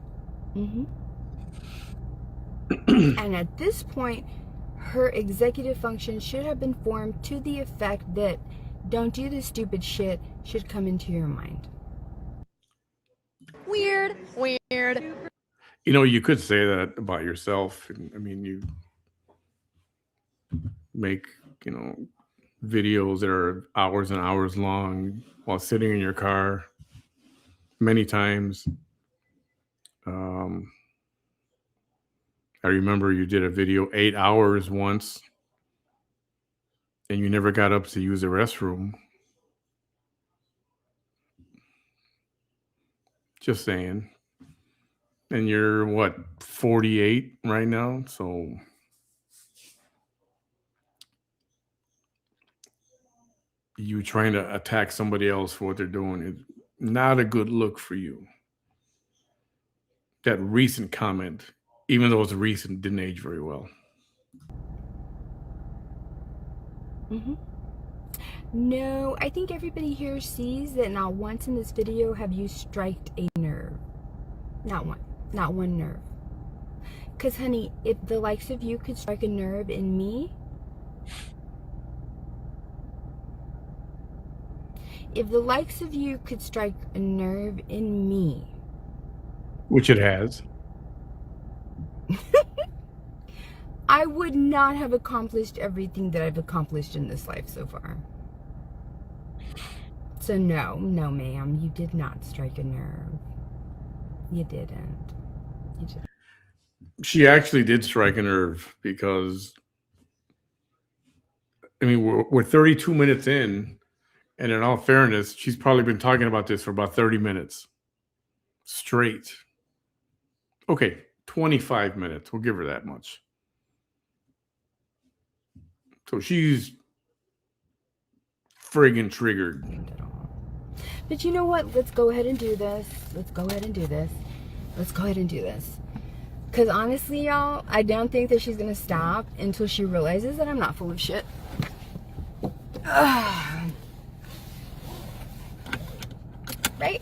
And at this point, her executive function should have been formed to the effect that don't do this stupid shit should come into your mind. Weird. You could say that about yourself. I mean, you make, videos that are hours and hours long while sitting in your car many times. I remember you did a video 8 hours once and you never got up to use the restroom. Just saying. And you're 48 right now? So you trying to attack somebody else for what they're doing is not a good look for you. That recent comment, even though it's recent, didn't age very well. No, I think everybody here sees that not once in this video have you striked a nerve. Not one nerve. Because, honey, if the likes of you could strike a nerve in me, Which it has. I would not have accomplished everything that I've accomplished in this life so far. So no, ma'am, you did not strike a nerve. You didn't. She actually did strike a nerve because, I mean, we're 32 minutes in, and in all fairness, she's probably been talking about this for about 30 minutes straight. Okay, 25 minutes. We'll give her that much. So she's friggin' triggered. But you know what? Let's go ahead and do this. Because honestly, y'all, I don't think that she's going to stop until she realizes that I'm not full of shit. Right?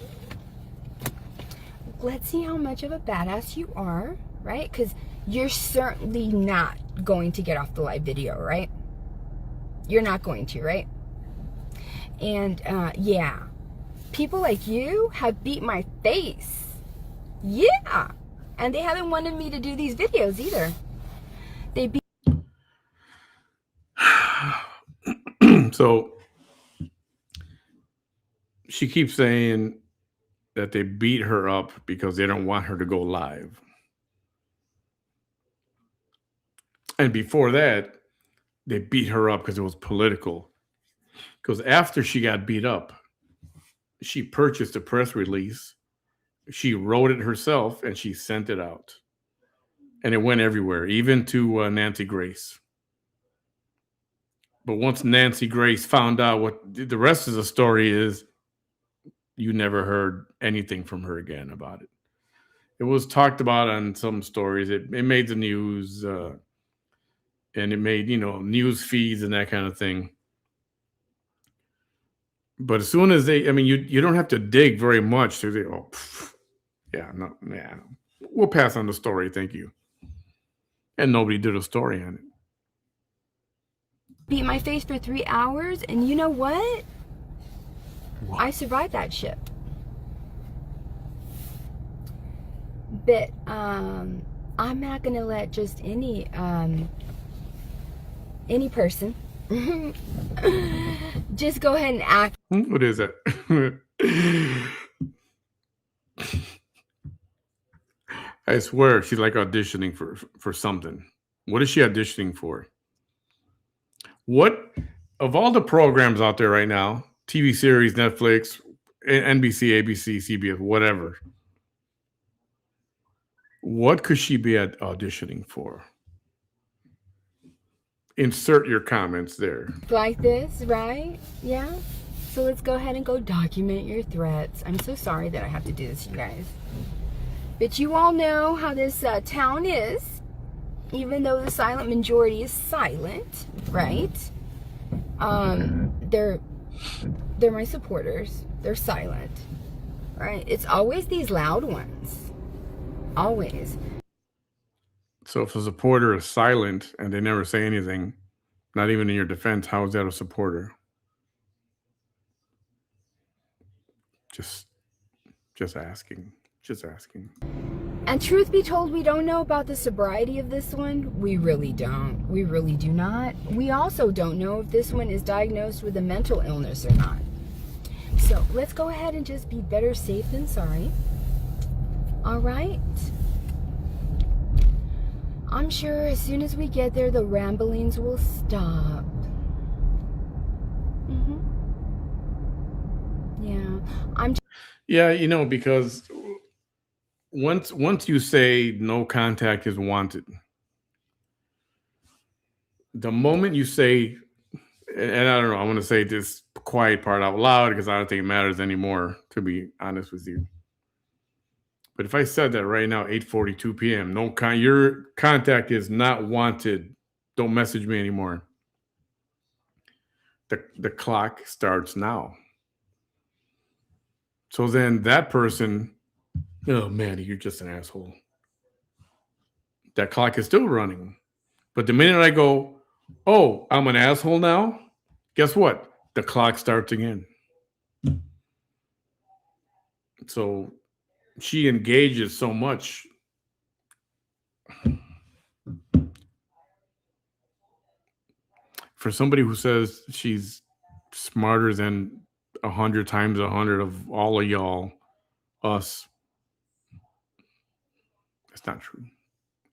Let's see how much of a badass you are, right? Because you're certainly not going to get off the live video, right? You're not going to, right? And yeah, people like you have beat my face. Yeah. And they haven't wanted me to do these videos either. They beat. So she keeps saying that they beat her up because they don't want her to go live. And before that, they beat her up because it was political. Because after she got beat up, she purchased a press release. She wrote it herself and she sent it out. And it went everywhere, even to Nancy Grace. But once Nancy Grace found out what the rest of the story is, you never heard anything from her again about it. It was talked about on some stories. It made the news, and it made, news feeds and that kind of thing. But as soon as you don't have to dig very much to say, we'll pass on the story, thank you. And nobody did a story on it. Beat my face for 3 hours, and you know what? I survived that shit. But I'm not gonna let just any person just go ahead and act. What is that? I swear she's like auditioning for something. What is she auditioning for? What, of all the programs out there right now, TV series, Netflix, NBC, ABC, CBS, whatever, what could she be auditioning for? Insert your comments there. Like this, right? Yeah. So let's go ahead and go document your threats. I'm so sorry that I have to do this, you guys. But you all know how this town is. Even though the silent majority is silent, right? They're my supporters. They're silent, right? It's always these loud ones. Always. So if a supporter is silent and they never say anything, not even in your defense, how is that a supporter? Just asking. Just asking. And truth be told, we don't know about the sobriety of this one. We really don't. We really do not. We also don't know if this one is diagnosed with a mental illness or not. So let's go ahead and just be better safe than sorry. All right? I'm sure as soon as we get there, the ramblings will stop. Yeah. Yeah, because once you say no contact is wanted, the moment you say, and I don't know, I want to say this quiet part out loud because I don't think it matters anymore, to be honest with you. But if I said that right now, 8:42 p.m., your contact is not wanted. Don't message me anymore. The clock starts now. So then that person, oh man, you're just an asshole. That clock is still running. But the minute I go, oh, I'm an asshole now, guess what? The clock starts again. So she engages so much. For somebody who says she's smarter than 100 times 100 of all of y'all, us, it's not true.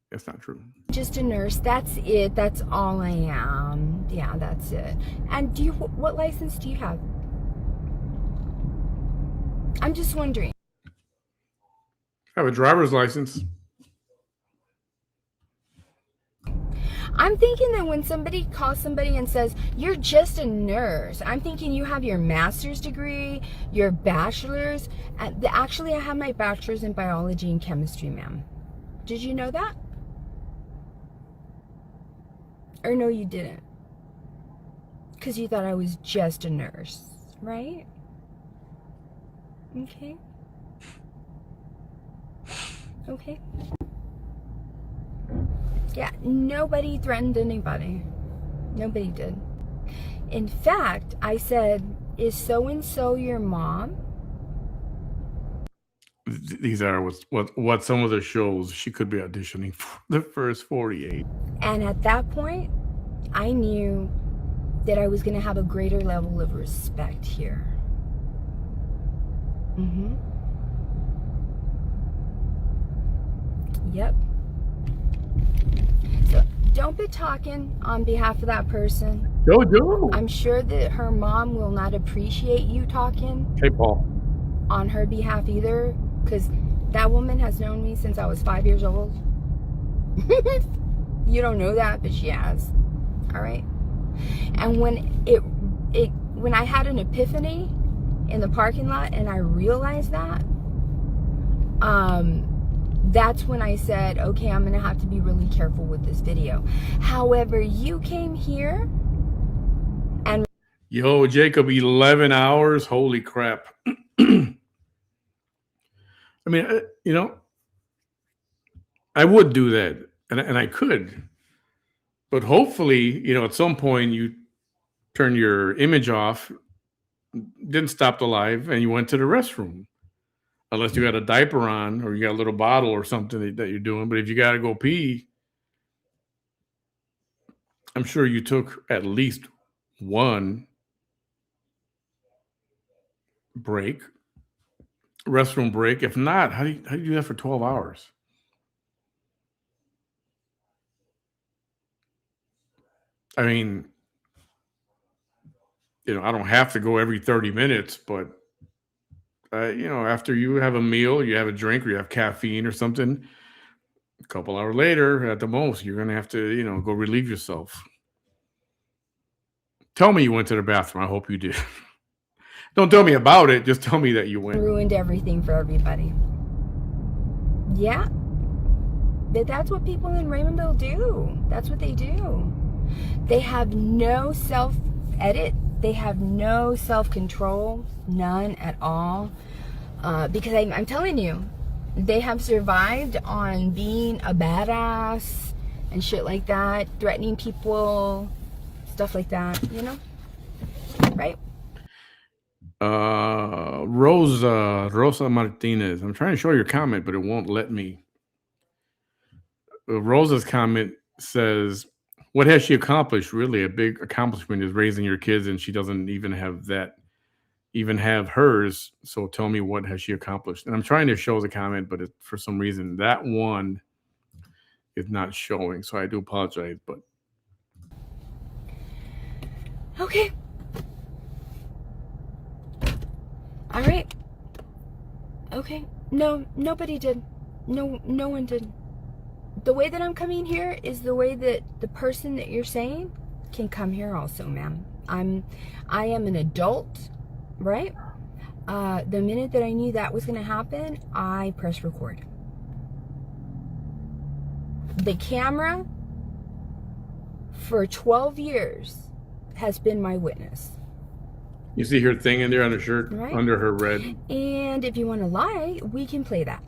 It's not true. Just a nurse. That's it. That's all I am. Yeah, that's it. And what license do you have? I'm just wondering. I have a driver's license. I'm thinking that when somebody calls somebody and says, you're just a nurse, I'm thinking you have your master's degree, your bachelor's. Actually, I have my bachelor's in biology and chemistry, ma'am. Did you know that? Or no, you didn't? Because you thought I was just a nurse, right? Okay. Okay. Yeah, nobody threatened anybody. Nobody did. In fact, I said, is so-and-so your mom? These are what some of the shows she could be auditioning for the first 48. And at that point, I knew that I was going to have a greater level of respect here. Mm-hmm. Yep. So don't be talking on behalf of that person. Jojo. I'm sure that her mom will not appreciate you talking Hey, Paul. on her behalf either, because that woman has known me since I was 5 years old. You don't know that, but she has. All right. And when I had an epiphany in the parking lot and I realized that, that's when I said, okay, I'm gonna have to be really careful with this video. However, you came here and Yo, Jacob, 11 hours. Holy crap. I mean, I would do that, and I could. But hopefully, at some point you turn your image off, didn't stop the live, and you went to the restroom. Unless you got a diaper on or you got a little bottle or something that you're doing. But if you got to go pee, I'm sure you took at least one break, restroom break. If not, how do you do that for 12 hours? I mean, I don't have to go every 30 minutes, but after you have a meal, you have a drink, or you have caffeine or something, a couple hours later, at the most, you're going to have to, go relieve yourself. Tell me you went to the bathroom. I hope you did. Don't tell me about it. Just tell me that you went. ruined everything for everybody. Yeah. But that's what people in Raymondville do. That's what they do. They have no self-edit. They have no self-control. None at all. Because I'm telling you, they have survived on being a badass and shit like that, threatening people, stuff like that, right? Rosa Martinez. I'm trying to show your comment, but it won't let me. Rosa's comment says, "What has she accomplished? Really, a big accomplishment is raising your kids, and she doesn't even have hers. So tell me, what has she accomplished?" And I'm trying to show the comment, but for some reason that one is not showing. So I do apologize, but okay. All right. Okay. No, nobody did. No one did. The way that I'm coming here is the way that the person that you're saying can come here also, ma'am. I am an adult, right? The minute that I knew that was going to happen, I pressed record. The camera for 12 years has been my witness. you see her thing in there on her shirt, right? Under her red. And if you want to lie, we can play that.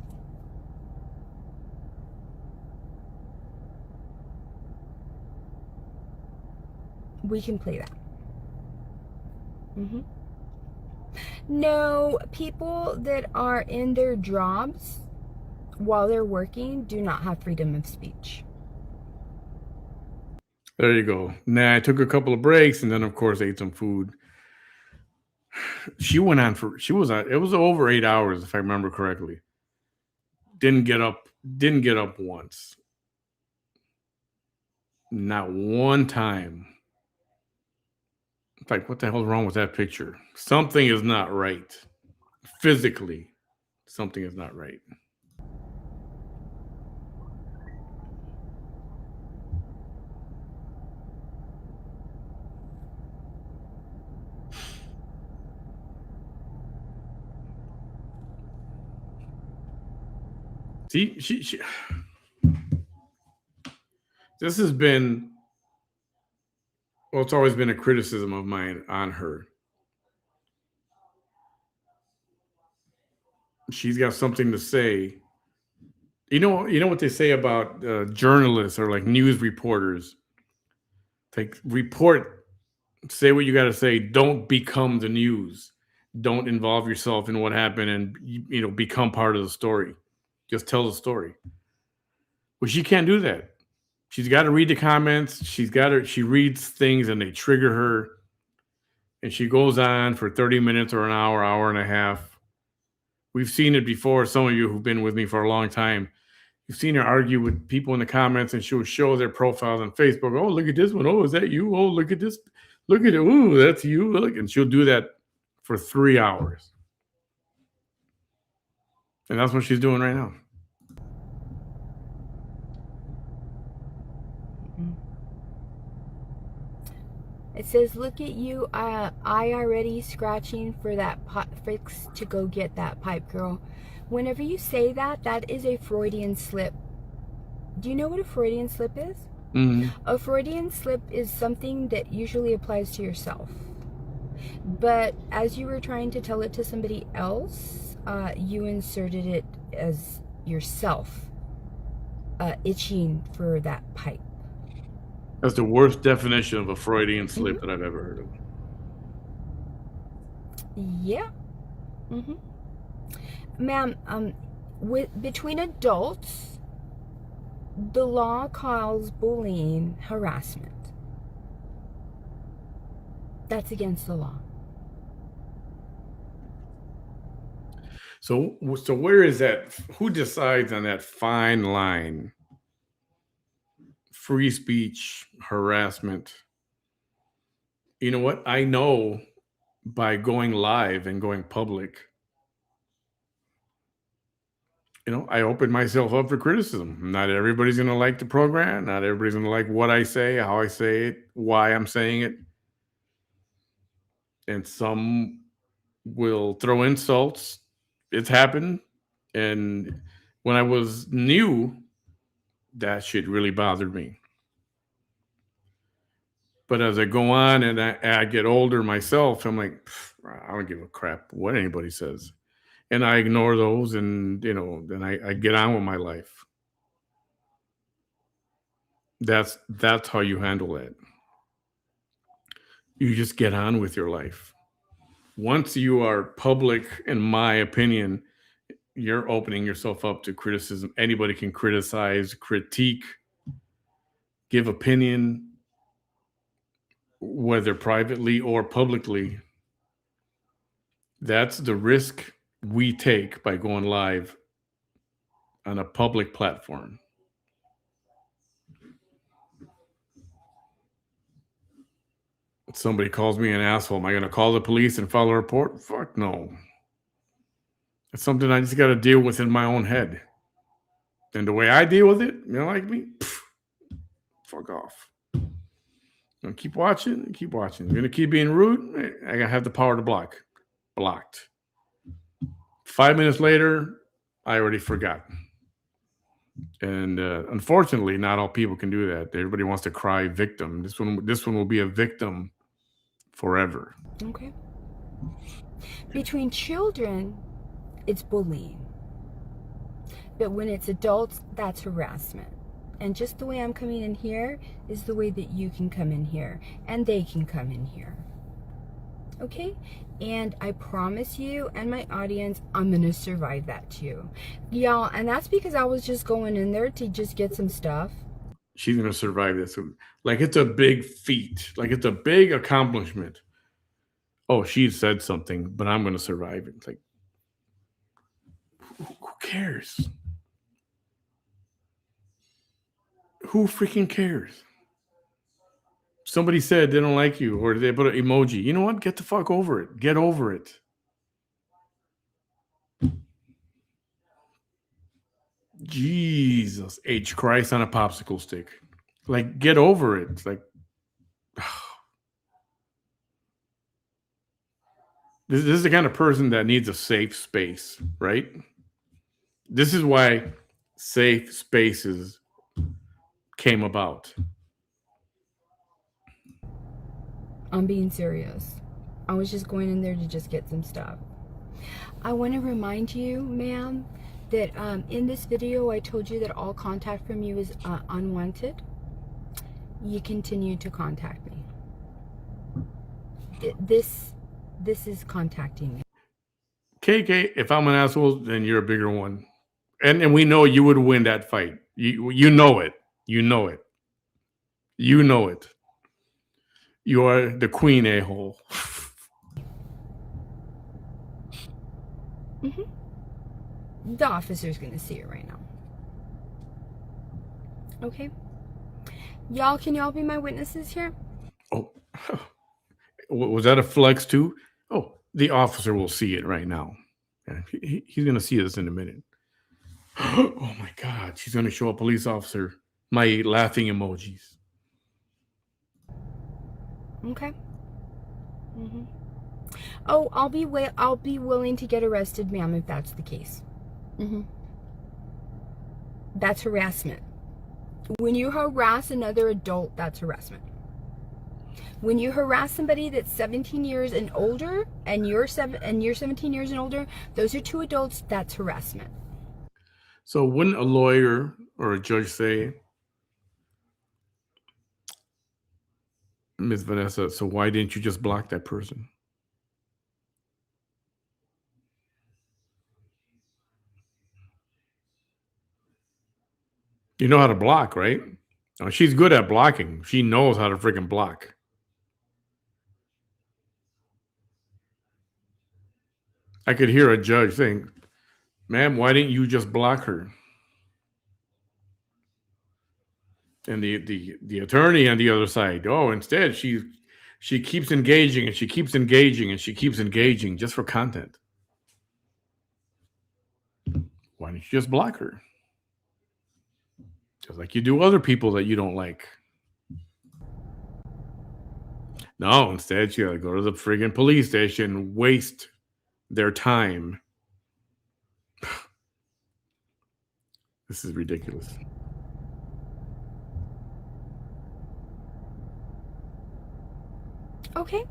We can play that. No, people that are in their jobs while they're working do not have freedom of speech. There you go. Nah, I took a couple of breaks and then, of course, ate some food. She went on it was over 8 hours, if I remember correctly. Didn't get up once. Not one time. It's like, what the hell's wrong with that picture? Something is not right. Physically, something is not right. See, she This has been, well, it's always been a criticism of mine on her. She's got something to say. You know what they say about journalists or like news reporters. Like report, say what you got to say. Don't become the news. Don't involve yourself in what happened, and become part of the story. Just tell the story. Well, she can't do that. She's got to read the comments. She reads things and they trigger her, and she goes on for 30 minutes or an hour, hour and a half. We've seen it before. Some of you who've been with me for a long time, you've seen her argue with people in the comments, and she'll show their profiles on Facebook. Oh, look at this one. Oh, is that you? Oh, look at this. Look at it. Ooh, that's you. Look, and she'll do that for 3 hours. And that's what she's doing right now. It says, look at you, I already scratching for that fix to go get that pipe, girl. Whenever you say that, that is a Freudian slip. Do you know what a Freudian slip is? Mm-hmm. A Freudian slip is something that usually applies to yourself. But as you were trying to tell it to somebody else, you inserted it as yourself, itching for that pipe. That's the worst definition of a Freudian slip that I've ever heard of. Yeah. Ma'am, between adults, the law calls bullying harassment. That's against the law. So where is that? Who decides on that fine line? Free speech, harassment. You know what? I know by going live and going public, I open myself up for criticism. Not everybody's going to like the program. Not everybody's going to like what I say, how I say it, why I'm saying it. And some will throw insults. It's happened. And when I was new, that shit really bothered me. But as I go on and I get older myself, I'm like, I don't give a crap what anybody says. And I ignore those, and then I get on with my life. That's how you handle it. You just get on with your life. Once you are public, in my opinion, you're opening yourself up to criticism. Anybody can criticize, critique, give opinion, whether privately or publicly. That's the risk we take by going live on a public platform. Somebody calls me an asshole. Am I going to call the police and file a report? Fuck no. It's something I just got to deal with in my own head. And the way I deal with it, like me, fuck off. I'm going to keep watching. You're going to keep being rude. I got to have the power to block. Blocked. 5 minutes later, I already forgot. And unfortunately, not all people can do that. Everybody wants to cry victim. This one will be a victim forever. Okay. Between children, it's bullying. But when it's adults, that's harassment. And just the way I'm coming in here is the way that you can come in here. And they can come in here. Okay? And I promise you and my audience, I'm going to survive that too. Y'all, and that's because I was just going in there to just get some stuff. She's going to survive this. Like it's a big feat. Like it's a big accomplishment. Oh, she said something, but I'm going to survive it. It's like, who cares? Who freaking cares? Somebody said they don't like you, or they put an emoji. You know what? Get the fuck over it. Get over it. Jesus H. Christ on a popsicle stick. Like, get over it. It's like, this is the kind of person that needs a safe space, right? This is why safe spaces came about. I'm being serious. I was just going in there to just get some stuff. I want to remind you, ma'am, that in this video I told you that all contact from you is unwanted. You continue to contact me. This is contacting me. KK, if I'm an asshole, then you're a bigger one. And we know you would win that fight. You know it. You know it. You know it. You are the queen a-hole. The officer's going to see it right now. Okay? Y'all, can y'all be my witnesses here? Oh, was that a flex too? Oh, the officer will see it right now. He's going to see this in a minute. Oh my God, she's going to show a police officer my laughing emojis. Okay. Oh, I'll be willing to get arrested, ma'am, if that's the case. That's harassment. When you harass another adult, that's harassment. When you harass somebody that's 17 years and older, and you're 17 years and older, those are two adults, that's harassment. So wouldn't a lawyer or a judge say, Ms. Vanessa, so why didn't you just block that person? You know how to block, right? Oh, she's good at blocking. She knows how to freaking block. I could hear a judge saying, ma'am, why didn't you just block her? And the attorney on the other side, oh, instead she keeps engaging and she keeps engaging and she keeps engaging just for content. Why don't you just block her? Just like you do other people that you don't like. No, instead you gotta go to the friggin' police station, waste their time. This is ridiculous. Okay.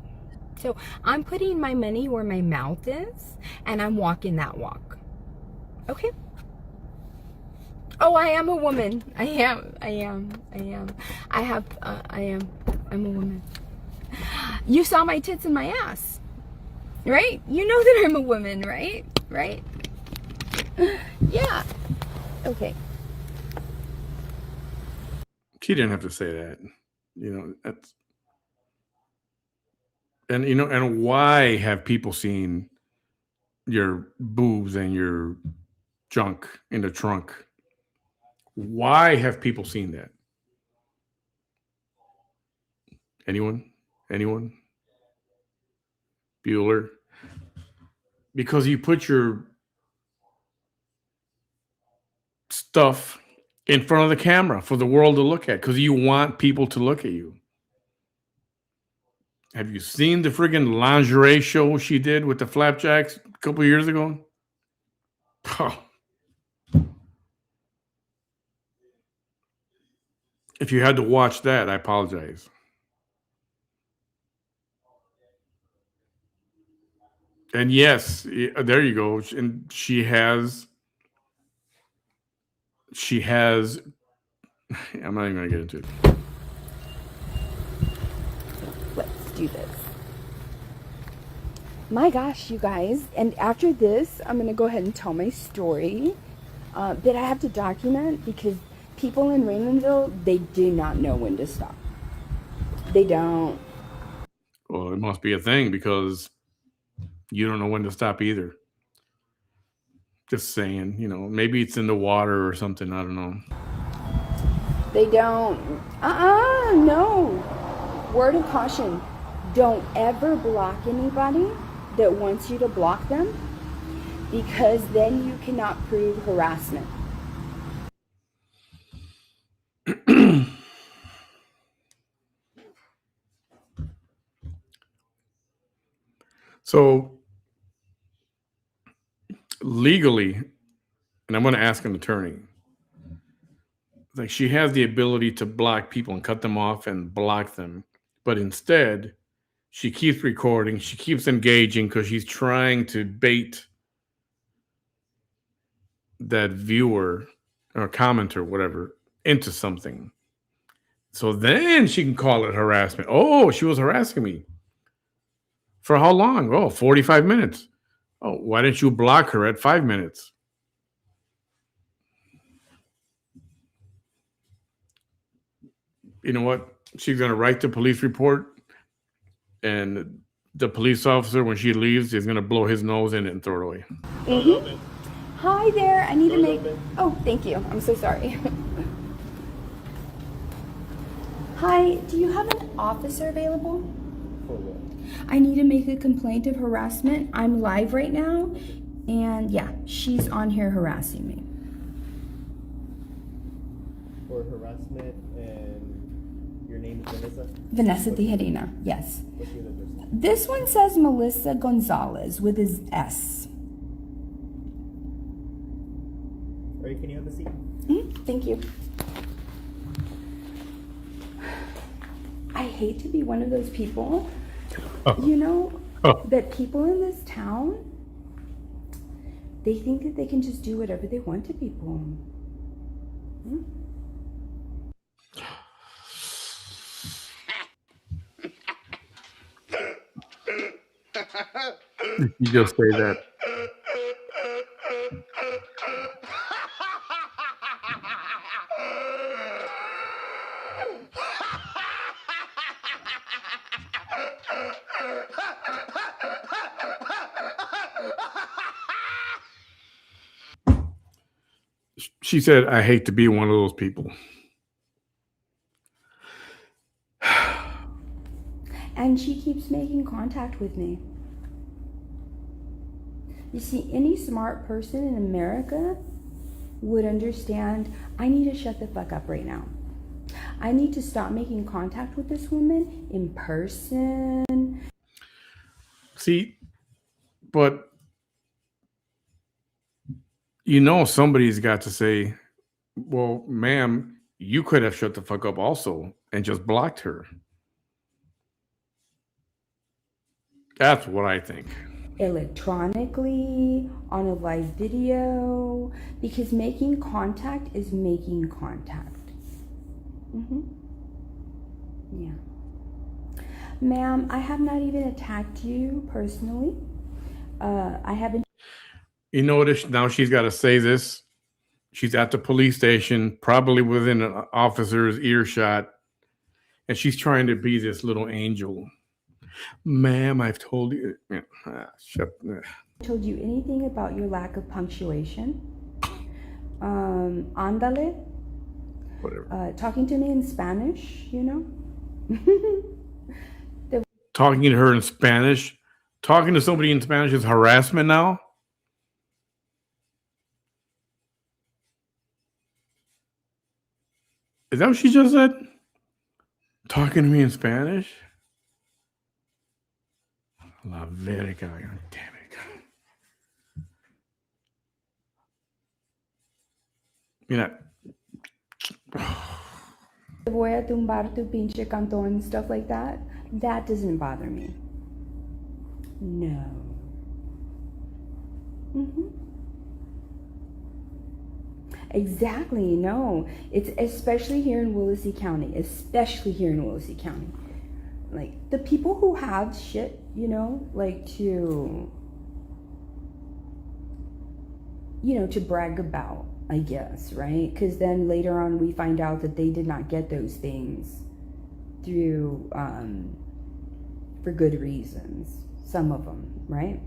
So I'm putting my money where my mouth is, and I'm walking that walk. Okay? Oh, I am a woman. I am. I'm a woman. You saw my tits and my ass, right? You know that I'm a woman, right? Right? Yeah. Okay. She didn't have to say that. You know, that's, and you know, and why have people seen your boobs and your junk in the trunk? Why have people seen that? Anyone? Anyone? Bueller? Because you put your stuff in front of the camera for the world to look at because you want people to look at you. Have you seen the friggin' lingerie show she did with the flapjacks a couple of years ago? Oh. If you had to watch that, I apologize. And yes, there you go. And she has, I'm not even going to get into it. Let's do this. My gosh, you guys. And after this, I'm going to go ahead and tell my story that I have to document because people in Raymondville, they do not know when to stop. They don't. Well, it must be a thing because you don't know when to stop either. Just saying, you know, maybe it's in the water or something. I don't know. They don't. No. Word of caution. Don't ever block anybody that wants you to block them because then you cannot prove harassment. So legally, and I'm going to ask an attorney, like she has the ability to block people and cut them off and block them, but instead she keeps recording, she keeps engaging because she's trying to bait that viewer or commenter, whatever, into something. So then she can call it harassment. Oh, she was harassing me. For how long? Oh, 45 minutes. Oh, why didn't you block her at 5 minutes? You know what? She's going to write the police report, and the police officer, when she leaves, is going to blow his nose in it and throw it away. Hi there. I need to make. Oh, thank you. I'm so sorry. Hi. Do you have an officer available? For what? I need to make a complaint of harassment. I'm live right now, and yeah, she's on here harassing me. For harassment, and your name is Vanessa? Vanessa Tijerina. Yes. What's your address? This one says Melissa Gonzalez with his S. Or can you have a seat? Thank you. I hate to be one of those people, you know, that people in this town, they think that they can just do whatever they want to people. You just say that. She said, I hate to be one of those people. And she keeps making contact with me. You see, any smart person in America would understand, I need to shut the fuck up right now. I need to stop making contact with this woman in person. See, but you know somebody's got to say, well, ma'am, you could have shut the fuck up also and just blocked her. That's what I think. Electronically, on a live video, because making contact is making contact. Yeah. Ma'am, I have not even attacked you personally. I haven't. You notice now she's got to say this. She's at the police station, probably within an officer's earshot, and she's trying to be this little angel. Ma'am, I've told you. Told you anything about your lack of punctuation. Ándale. Whatever. Talking to me in Spanish, you know? Talking to her in Spanish. Talking to somebody in Spanish is harassment now? Is that what she just said? Talking to me in Spanish? La verga. God damn it. Mira. Voy a tumbar tu pinche cantón, stuff like that. That doesn't bother me. No. Exactly, no. It's especially here in Willacy County. Like, the people who have shit, you know, like to brag about, I guess, right? Because then later on we find out that they did not get those things through, for good reasons. Some of them, right?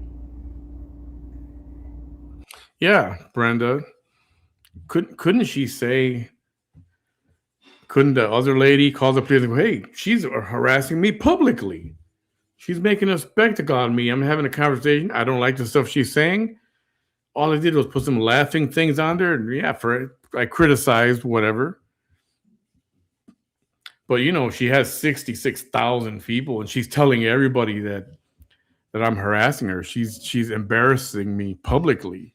Yeah, Brenda. Couldn't she say, couldn't the other lady call the police and go, hey, she's harassing me publicly. She's making a spectacle on me. I'm having a conversation. I don't like the stuff she's saying. All I did was put some laughing things on there. And yeah, I criticized whatever. But you know, she has 66,000 people, and she's telling everybody that I'm harassing her. She's embarrassing me publicly.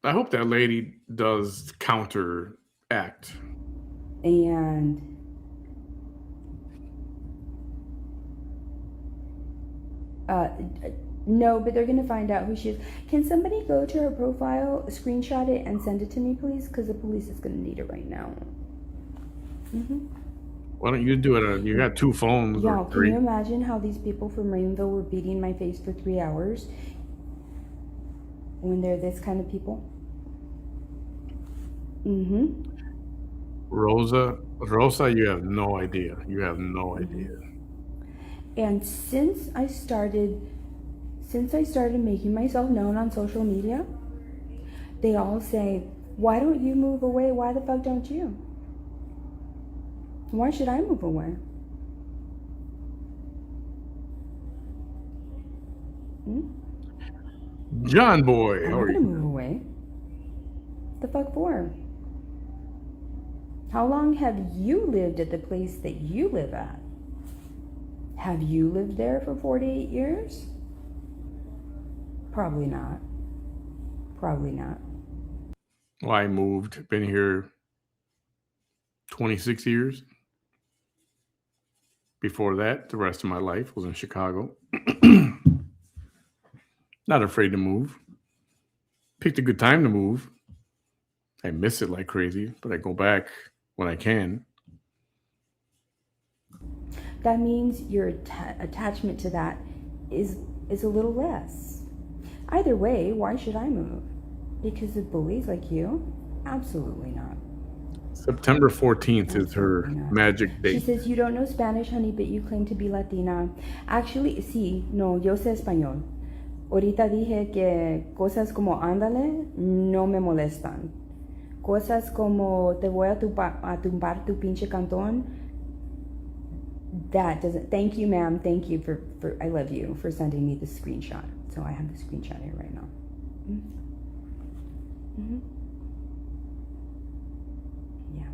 I hope that lady does counteract. And no, but they're gonna find out who she is. Can somebody go to her profile, screenshot it, and send it to me, please? Because the police is gonna need it right now. Why don't you do it? You got 2 phones Y'all, or can 3. you imagine how these people from Rainville were beating my face for 3 hours when they're this kind of people? Rosa, you have no idea. You have no idea. And since I started making myself known on social media, they all say, "Why don't you move away? Why the fuck don't you? Why should I move away?" John Boy, I'm how not are gonna you? move away. The fuck for? How long have you lived at the place that you live at? Have you lived there for 48 years? Probably not. Probably not. Well, I moved. Been here 26 years. Before that, the rest of my life was in Chicago. Not afraid to move. Picked a good time to move. I miss it like crazy, but I go back when I can. That means your attachment to that is a little less. Either way, why should I move? Because of bullies like you? Absolutely not. September 14th is her Absolutely not. magic She date. says, "You don't know Spanish, honey, but you claim to be Latina." Actually, sí, no, yo sé español. Ahorita dije que cosas como ándale no me molestan. Cosas como te voy a tumbar tu pinche cantón, that doesn't. Thank you, ma'am. Thank you for I love you for sending me the screenshot. So I have the screenshot here right now. Yeah.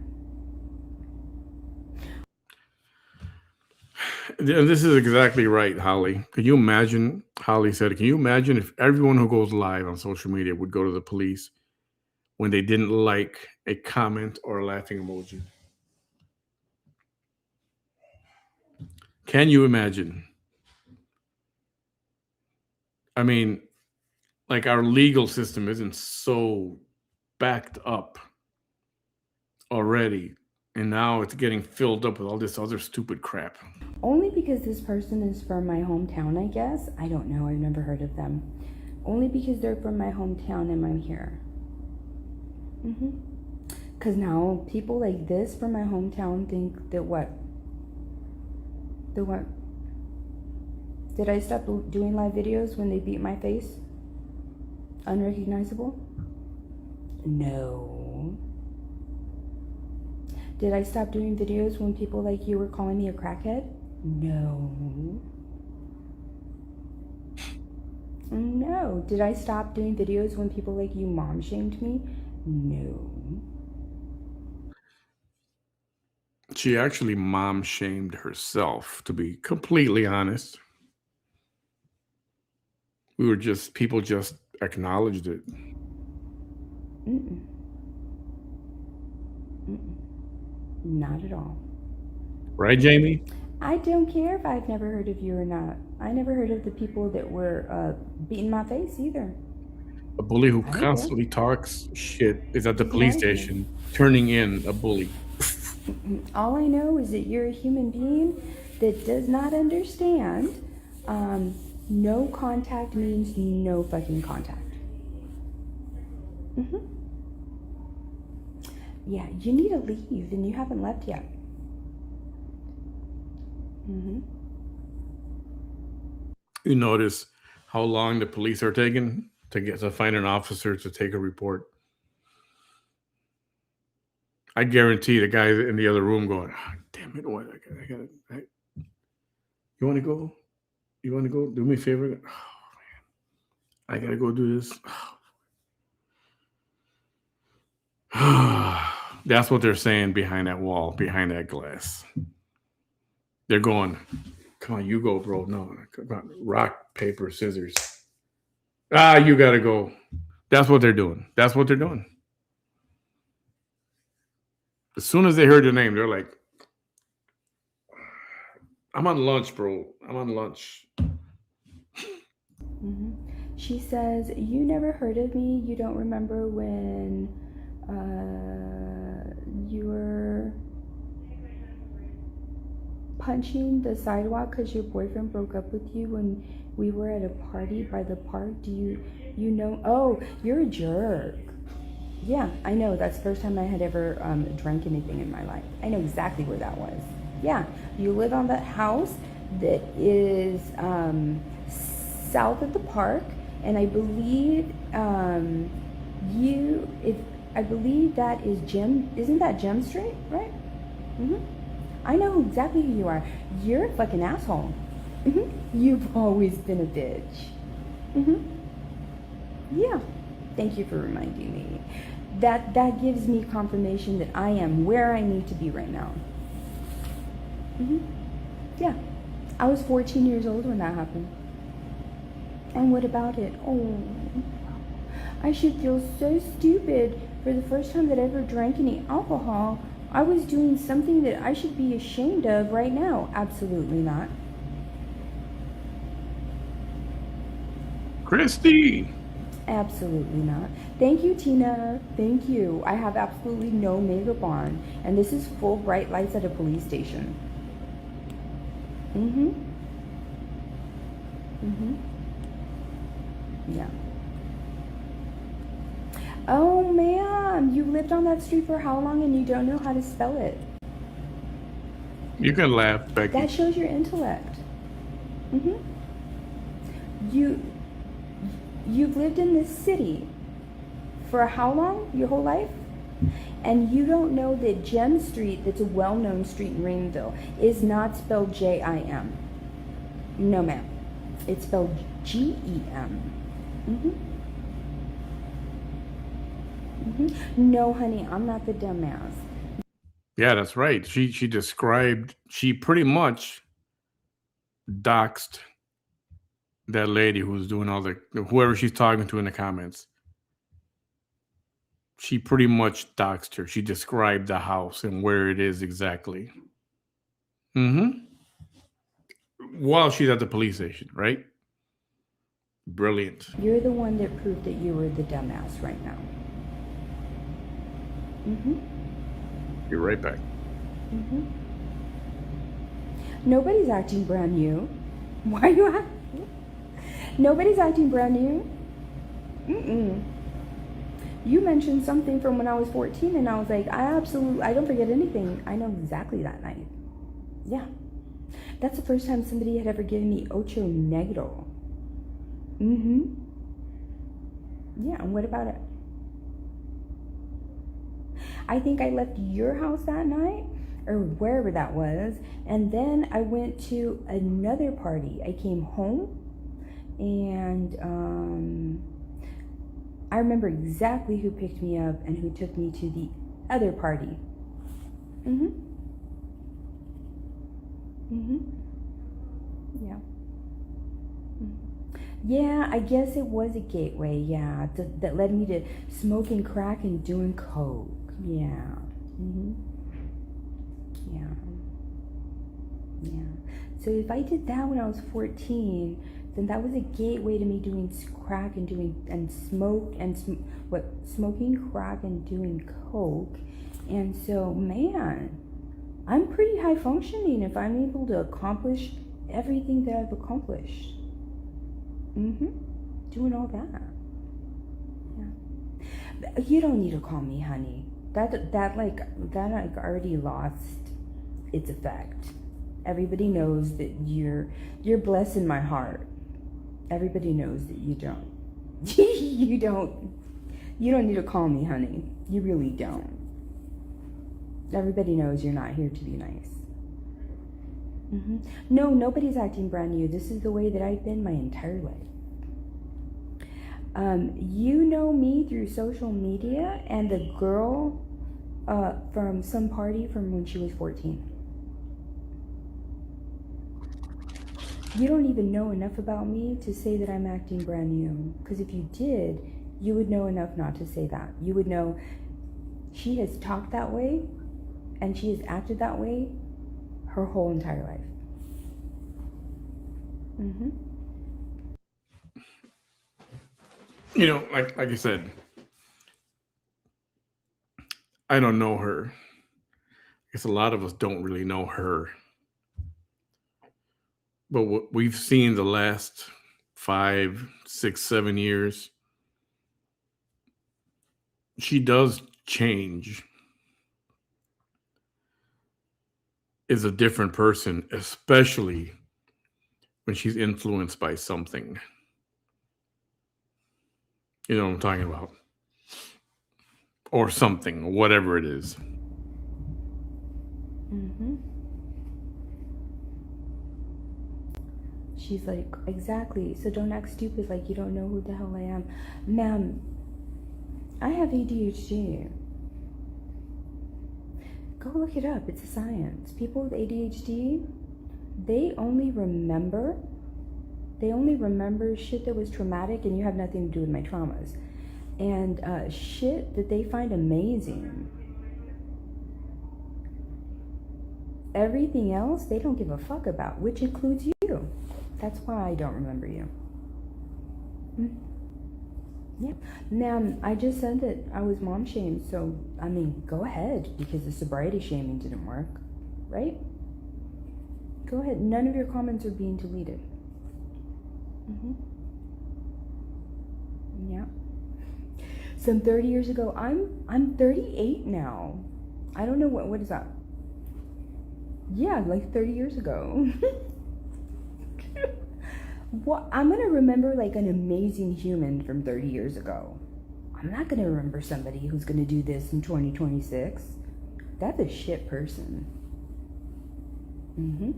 And this is exactly right, Holly. Can you imagine? Holly said, "Can you imagine if everyone who goes live on social media would go to the police when they didn't like a comment or a laughing emoji?" Can you imagine? I mean, like our legal system isn't so backed up already, and now it's getting filled up with all this other stupid crap. Only because this person is from my hometown, I guess. I don't know. I've never heard of them. Only because they're from my hometown am I here. Because now people like this from my hometown think that what? The what? Did I stop doing live videos when they beat my face? Unrecognizable? No. Did I stop doing videos when people like you were calling me a crackhead? No. No. Did I stop doing videos when people like you mom shamed me? No. She actually mom shamed herself, to be completely honest. People just acknowledged it. Not at all. Right, Jamie? I don't care if I've never heard of you or not. I never heard of the people that were beating my face either. A bully who I don't care. constantly talks shit is at the He's police an station turning in a bully. All I know is that you're a human being that does not understand no contact means no fucking contact. Yeah, you need to leave and you haven't left yet. You notice how long the police are taking to find an officer to take a report. I guarantee the guy in the other room going, "Oh, damn it, what? You want to go? You want to go? Do me a favor? Oh, man. I got to go do this." That's what they're saying behind that wall, behind that glass. They're going, "Come on, you go, bro. No, come on. Rock, paper, scissors. You got to go. That's what they're doing. That's what they're doing. As soon as they heard your name, they're like, I'm on lunch, bro. I'm on lunch. She says, you never heard of me. You don't remember when you were punching the sidewalk because your boyfriend broke up with you when we were at a party by the park. Do you know? Oh, you're a jerk. Yeah, I know. That's the first time I had ever drank anything in my life. I know exactly where that was. Yeah, you live on that house that is south of the park, and I believe I believe that is Gem. Isn't that Gem Street, right? I know exactly who you are. You're a fucking asshole. You've always been a bitch. Yeah. Thank you for reminding me. That gives me confirmation that I am where I need to be right now. Yeah. I was 14 years old when that happened. And what about it? Oh, I should feel so stupid. For the first time that I ever drank any alcohol, I was doing something that I should be ashamed of right now. Absolutely not. Christy. Absolutely not. Thank you, Tina. Thank you. I have absolutely no makeup on. And this is full bright lights at a police station. Yeah. Oh, ma'am. You lived on that street for how long and you don't know how to spell it? You can laugh, Becky. That shows your intellect. You've lived in this city for how long? Your whole life? And you don't know that Gem Street, that's a well-known street in Rainville, is not spelled J-I-M. No, ma'am. It's spelled G-E-M. No, honey, I'm not the dumbass. Yeah, that's right. She pretty much doxed that lady who's doing all whoever she's talking to in the comments. She pretty much doxed her. She described the house and where it is exactly. While she's at the police station, right? Brilliant. You're the one that proved that you were the dumbass right now. You're right back. Nobody's acting brand new. Why are you acting? Nobody's acting brand new. You mentioned something from when I was 14 and I was like, I don't forget anything. I know exactly that night. Yeah. That's the first time somebody had ever given me ocho negro. Yeah, and what about it? I think I left your house that night, or wherever that was, and then I went to another party. I came home, and I remember exactly who picked me up and who took me to the other party. Yeah. Yeah, I guess it was a gateway, yeah, that led me to smoking crack and doing coke. Yeah. Yeah. So if I did that when I was 14, then that was a gateway to me doing crack and smoking crack and doing coke. And so, man, I'm pretty high functioning if I'm able to accomplish everything that I've accomplished. Doing all that. Yeah. You don't need to call me honey. That already lost its effect. Everybody knows that you're blessed in my heart. Everybody knows that you don't. you don't need to call me honey. You really don't. Everybody knows you're not here to be nice. No, nobody's acting brand new. This is the way that I've been my entire life. You know me through social media and the girl from some party from when she was 14. You don't even know enough about me to say that I'm acting brand new. Because if you did, You would know enough not to say that. You would know she has talked that way and she has acted that way her whole entire life. Mm-hmm. You know, like I said, I don't know her. I guess a lot of us don't really know her. But what we've seen the last 5, 6, 7 years, she does change. Is a different person, especially when she's influenced by something. You know what I'm talking about? Or something, whatever it is. Mm-hmm. She's like, exactly. So don't act stupid like you don't know who the hell I am. Ma'am, I have ADHD. Go look it up. It's a science. People with ADHD, they only remember shit that was traumatic, and you have nothing to do with my traumas. And shit that they find amazing. Everything else, they don't give a fuck about, which includes you. That's why I don't remember you. Yeah. Ma'am, I just said that I was mom shamed, so, I mean, go ahead, because the sobriety shaming didn't work, right? Go ahead. None of your comments are being deleted. Yeah. Some 30 years ago, I'm 38 now. I don't know what is that? Yeah, like 30 years ago. Well, I'm gonna remember like an amazing human from 30 years ago. I'm not gonna remember somebody who's gonna do this in 2026. That's a shit person. Mm-hmm.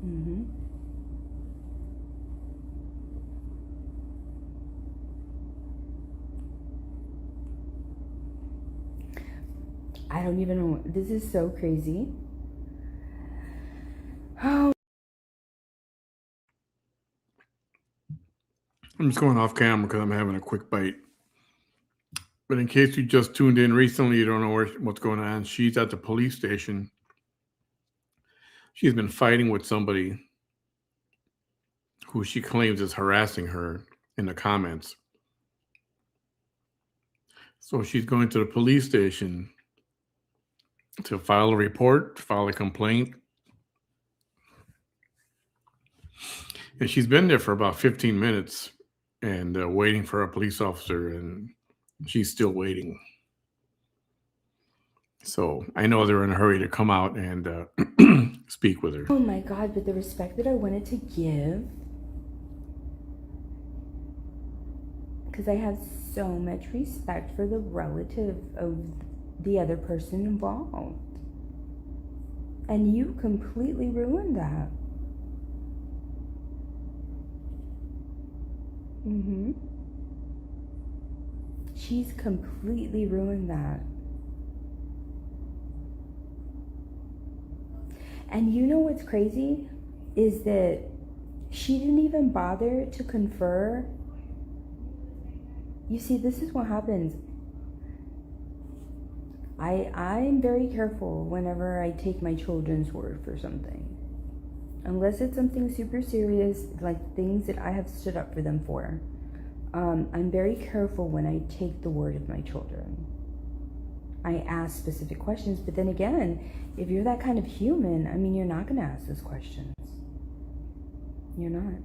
Mm-hmm. I don't even know. This is so crazy. Oh. I'm just going off camera because I'm having a quick bite. But in case you just tuned in recently, you don't know what's going on. She's at the police station. She's been fighting with somebody who she claims is harassing her in the comments. So she's going to the police station to file a report, file a complaint. And she's been there for about 15 minutes and waiting for a police officer, and she's still waiting. So I know they're in a hurry to come out and speak with her. Oh my God, but the respect that I wanted to give, because I have so much respect for the relative of the other person involved. And you completely ruined that. Mm-hmm. She's completely ruined that. And you know what's crazy? Is that she didn't even bother to confer. You see, this is what happens. I'm very careful whenever I take my children's word for something. Unless it's something super serious, like things that I have stood up for them for. I'm very careful when I take the word of my children. I ask specific questions, but then again, if you're that kind of human, I mean, you're not going to ask those questions. You're not.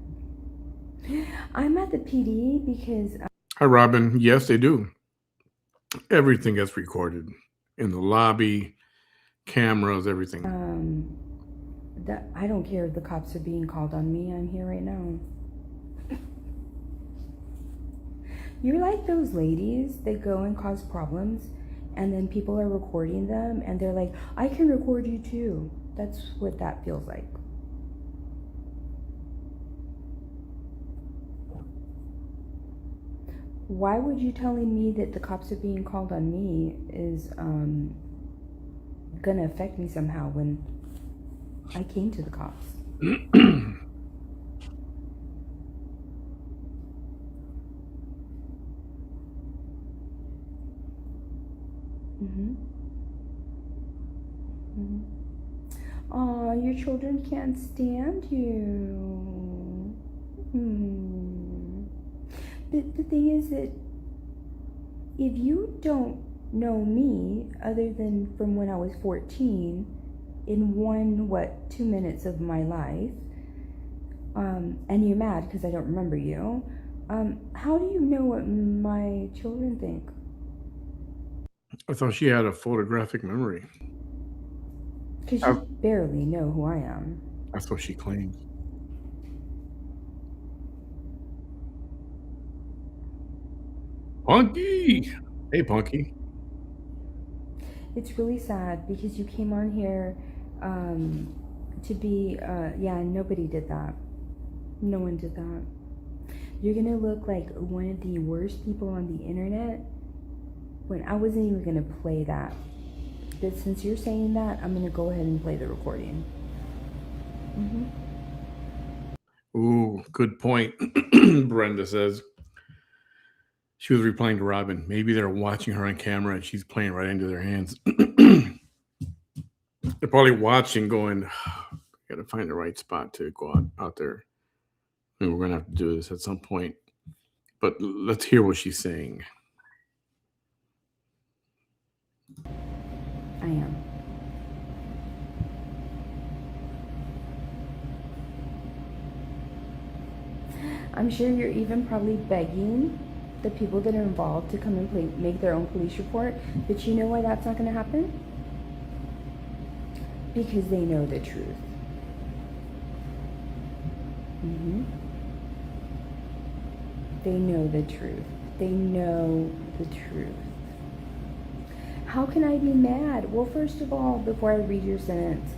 I'm at the PD because... Hi, Robin. Yes, they do. Everything gets recorded in the lobby, cameras, everything. I don't care if the cops are being called on me. I'm here right now. You're like those ladies that go and cause problems, and then people are recording them, and they're like, I can record you too. That's what that feels like. Why would you telling me that the cops are being called on me is gonna affect me somehow when I came to the cops. Mm-hmm. Mm-hmm. Aw, your children can't stand you. The thing is that if you don't know me other than from when I was 14, in 2 minutes of my life, and you're mad because I don't remember you, how do you know what my children think? I thought she had a photographic memory. Because you barely know who I am. That's what she claims. Punky! Hey, Punky. It's really sad because you came on here to be, yeah, nobody did that. No one did that. You're gonna look like one of the worst people on the internet when I wasn't even gonna play that. But since you're saying that, I'm gonna go ahead and play the recording. Ooh, good point. Brenda says. She was replying to Robin. Maybe they're watching her on camera and she's playing right into their hands. They're probably watching, going, got to find the right spot to go out there. I mean, we're going to have to do this at some point. But let's hear what she's saying. I am. I'm sure you're even probably begging the people that are involved to come and make their own police report. But you know why that's not going to happen? Because they know the truth. They know the truth. They know the truth. How can I be mad? Well, first of all, before I read your sentence,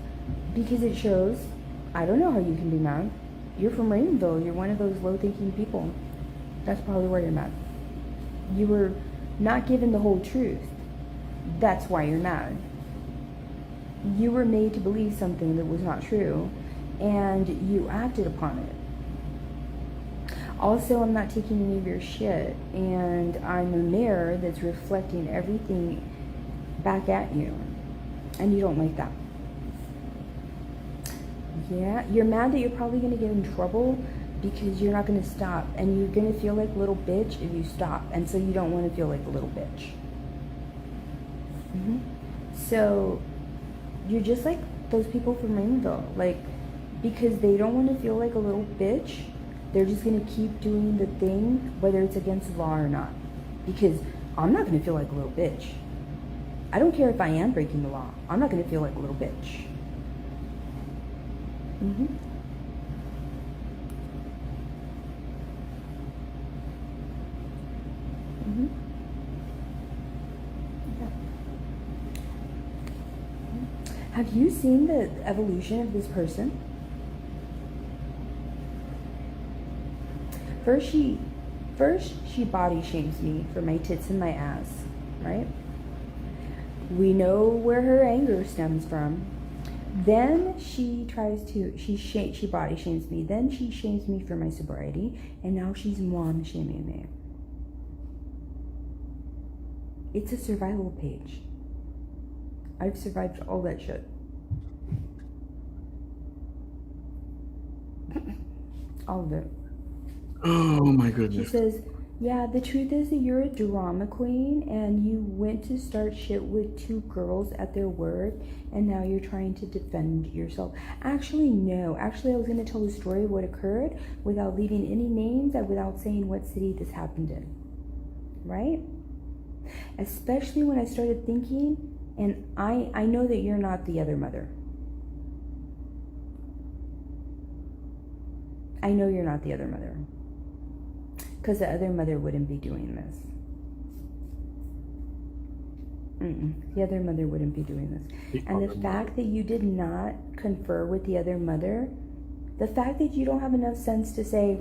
because it shows, I don't know how you can be mad. You're from Raymondville. You're one of those low-thinking people. That's probably why you're mad. You were not given the whole truth. That's why you're mad. You were made to believe something that was not true, and you acted upon it. Also, I'm not taking any of your shit, and I'm a mirror that's reflecting everything back at you, and you don't like that. Yeah, you're mad that you're probably going to get in trouble because you're not going to stop, and you're going to feel like a little bitch if you stop, and so you don't want to feel like a little bitch. So you're just like those people from Raymondville, like, because they don't want to feel like a little bitch, they're just going to keep doing the thing whether it's against the law or not, because I'm not going to feel like a little bitch. I don't care if I am breaking the law. I'm not going to feel like a little bitch. Have you seen the evolution of this person? First she body shames me for my tits and my ass, right? We know where her anger stems from. Then she she body shames me. Then she shames me for my sobriety, and now she's mom shaming me. It's a survival page. I've survived all that shit. All of it. Oh my goodness. She says, yeah, the truth is that you're a drama queen and you went to start shit with 2 girls at their work and now you're trying to defend yourself. Actually, no. Actually, I was going to tell the story of what occurred without leaving any names and without saying what city this happened in. Right? Especially when I started thinking, and I know that you're not the other mother. I know you're not the other mother. Because the other mother wouldn't be doing this. The other mother wouldn't be doing this. And the fact that you did not confer with the other mother, the fact that you don't have enough sense to say,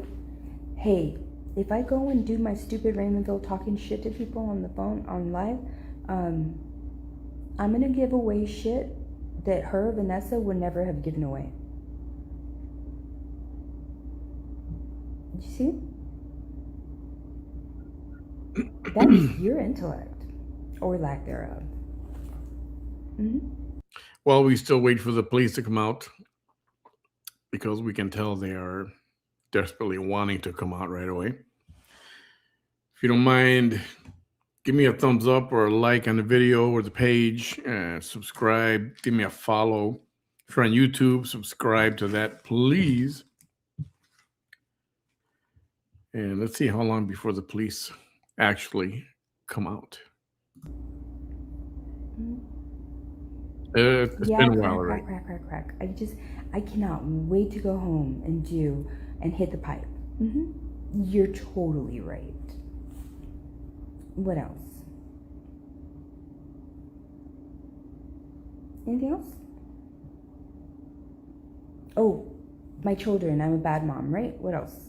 hey, if I go and do my stupid Raymondville talking shit to people on the phone, on live, I'm going to give away shit that her, Vanessa, would never have given away. Did you see? That's your intellect, or lack thereof. Well, we still wait for the police to come out because we can tell they are desperately wanting to come out right away. If you don't mind, give me a thumbs up or a like on the video or the page. Subscribe. Give me a follow. If you're on YouTube, subscribe to that, please. And let's see how long before the police actually come out. It's been a while already. Crack. I cannot wait to go home and hit the pipe. You're totally right. What else? Anything else? Oh, my children. I'm a bad mom, right? What else?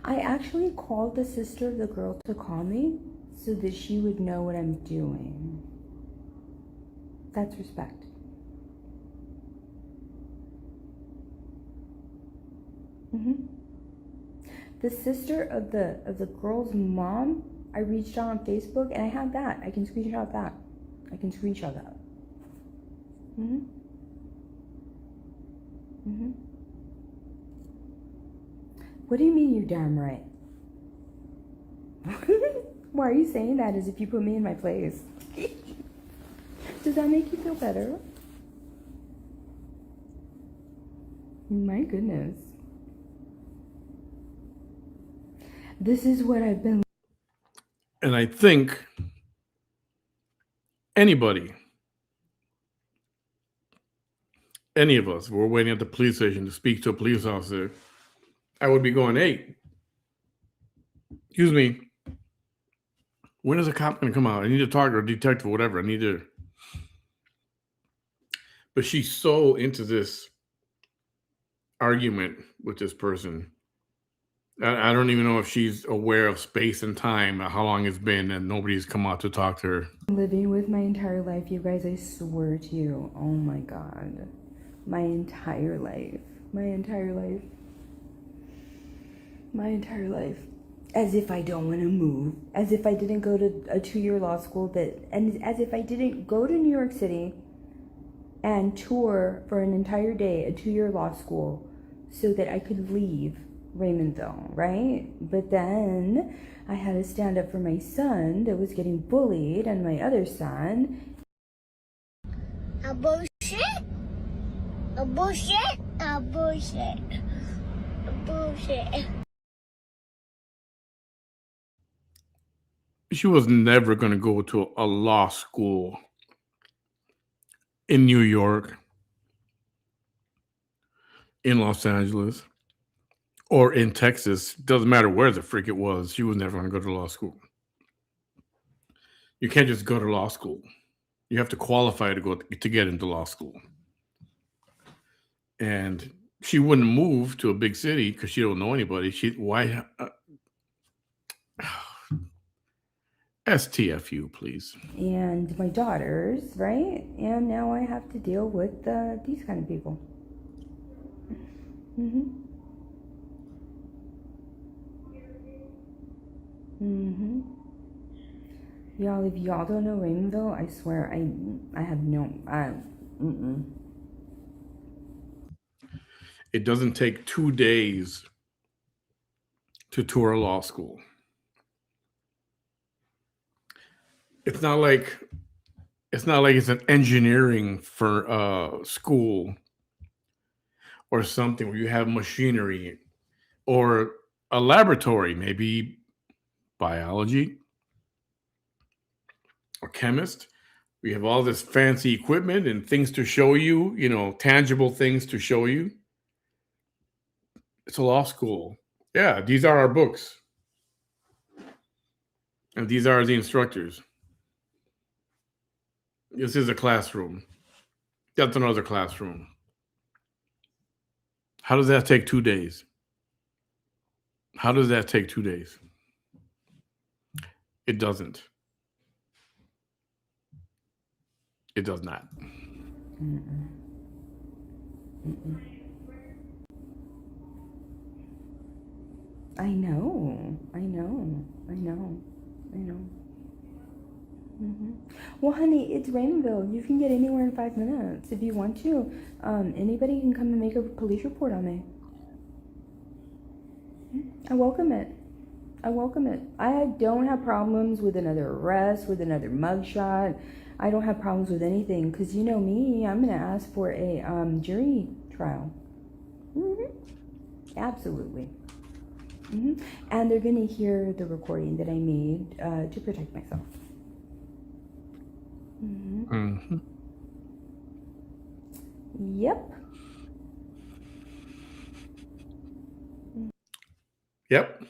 I actually called the sister of the girl to call me so that she would know what I'm doing. That's respect. The sister of the girl's mom, I reached out on Facebook and I have that. I can screenshot that. What do you mean you're damn right? Why are you saying that as if you put me in my place? Does that make you feel better? My goodness. This is what I've been. And I think any of us, we're waiting at the police station to speak to a police officer, I would be going, hey, excuse me, when is a cop going to come out? I need to talk to a detective or whatever. I need to. But she's so into this argument with this person. I don't even know if she's aware of space and time, how long it's been, and nobody's come out to talk to her. Living with my entire life, you guys, I swear to you. Oh my God. My entire life. As if I don't want to move. As if I didn't go to a 2-year law school and as if I didn't go to New York City and tour for an entire day, a 2-year law school, so that I could leave Raymondville, right? But then I had to stand up for my son that was getting bullied and my other son. A bullshit. She was never going to go to a law school in New York, in Los Angeles, or in Texas. Doesn't matter where the frick it was. She was never going to go to law school. You can't just go to law school. You have to qualify to get into law school. And she wouldn't move to a big city because she don't know anybody. STFU, please. And my daughters, right? And now I have to deal with these kind of people. Y'all, if y'all don't know Raymondville, I swear I have no. It doesn't take 2 days to tour a law school. It's not like it's an engineering for school or something where you have machinery or a laboratory, maybe biology or chemist. We have all this fancy equipment and things to show you, tangible things to show you. It's a law school. Yeah, these are our books. And these are the instructors. This is a classroom. That's another classroom. How does that take 2 days? How does that take 2 days? It doesn't. It does not. I know. Well, honey, it's Raymondville. You can get anywhere in 5 minutes if you want to. Anybody can come and make a police report on me. I welcome it. I don't have problems with another arrest, with another mugshot. I don't have problems with anything because you know me. I'm going to ask for a jury trial. Absolutely. And they're going to hear the recording that I made to protect myself. Yep. Yep.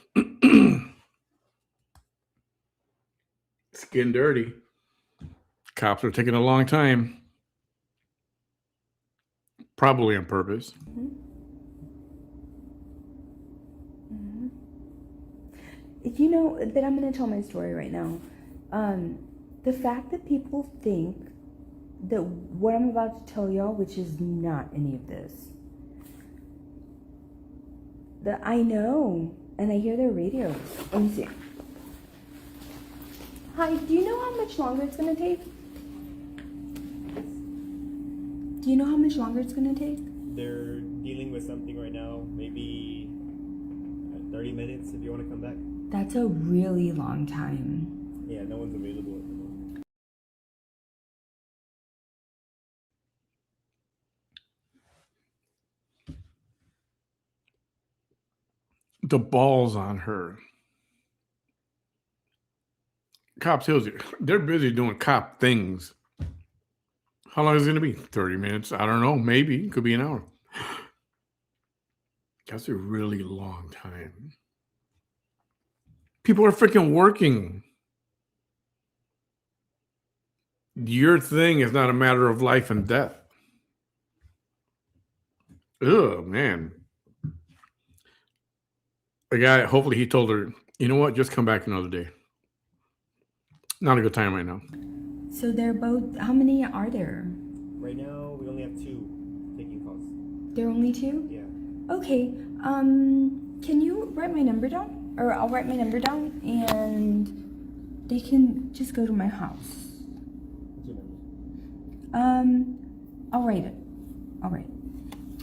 It's getting dirty. Cops are taking a long time. Probably on purpose. You know that I'm going to tell my story right now. The fact that people think that what I'm about to tell y'all, which is not any of this, that I know, and I hear their radios. Let me see. Hi, do you know how much longer it's going to take? Do you know how much longer it's going to take? They're dealing with something right now. Maybe 30 minutes if you want to come back. That's a really long time. Yeah, no one's available at the moment. The balls on her. Cops tells you they're busy doing cop things. How long is it going to be? 30 minutes? I don't know. Maybe. It could be an hour. That's a really long time. People are freaking working. Your thing is not a matter of life and death. Ugh, man. A guy, hopefully he told her, you know what? Just come back another day. Not a good time right now. So they're both, how many are there? Right now, we only have 2 taking calls. There are only 2? Yeah. Okay, can you write my number down? Or I'll write my number down and they can just go to my house. What's your number? I'll write it.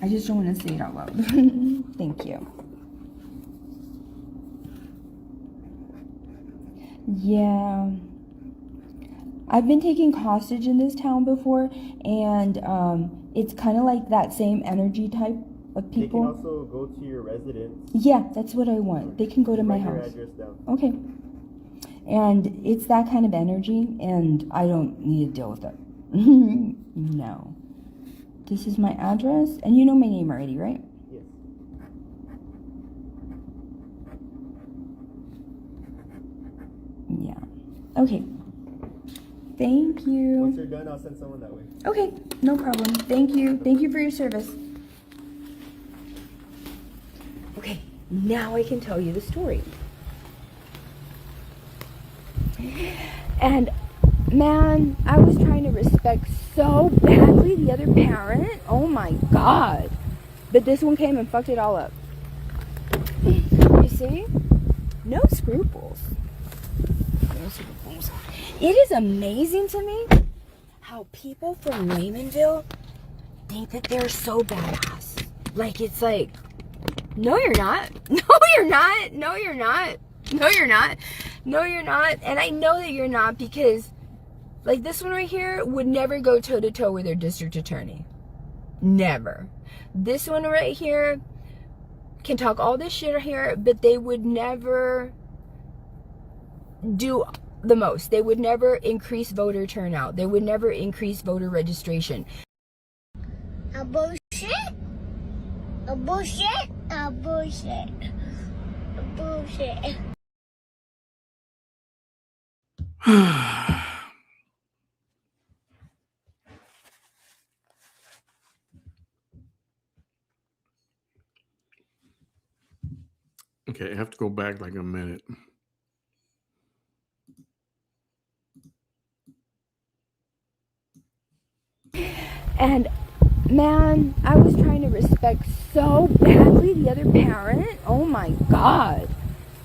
I just don't want to say it out loud. Thank you. Yeah. I've been taken hostage in this town before, and it's kind of like that same energy type of They can people. also go to your residence. Yeah, that's what I want. They can go to my Write your house. address down. Okay. And it's that kind of energy, and I don't need to deal with it. No. This is my address, and you know my name already, right? Yes. Yeah. Okay. Thank you. Once you're done, I'll send someone that way. Okay, no problem. Thank you. Thank you for your service. Okay, now I can tell you the story. And man, I was trying to respect so badly the other parent. Oh my God. But this one came and fucked it all up. You see? No scruples. No scruples. It is amazing to me how people from Raymondville think that they're so badass. Like, it's like, no, you're not. No, you're not. No, you're not. No, you're not. No, you're not. And I know that you're not because, like, this one right here would never go toe-to-toe with their district attorney. Never. This one right here can talk all this shit here, but they would never do the most. They would never increase voter turnout. They would never increase voter registration. A bullshit. A bullshit. A bullshit. A bullshit. Okay, I have to go back like a minute. And man, I was trying to respect so badly the other parent. Oh my God.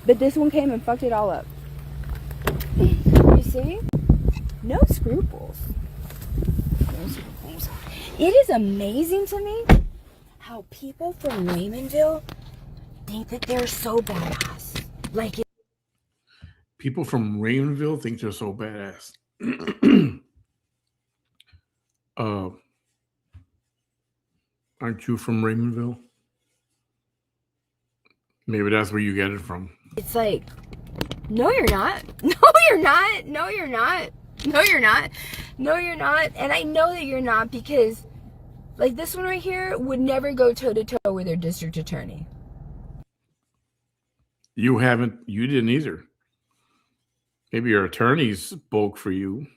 But this one came and fucked it all up. You see? No scruples. No scruples. It is amazing to me how people from Raymondville think that they're so badass. Like, People from Raymondville think they're so badass. Aren't you from Raymondville? Maybe that's where you get it from. it's like, no, you're not. No, you're not. No, you're not. No, you're not. No, you're not. And I know that you're not because, like, this one right here would never go toe-to-toe with their district attorney. You didn't either. Maybe your attorneys spoke for you.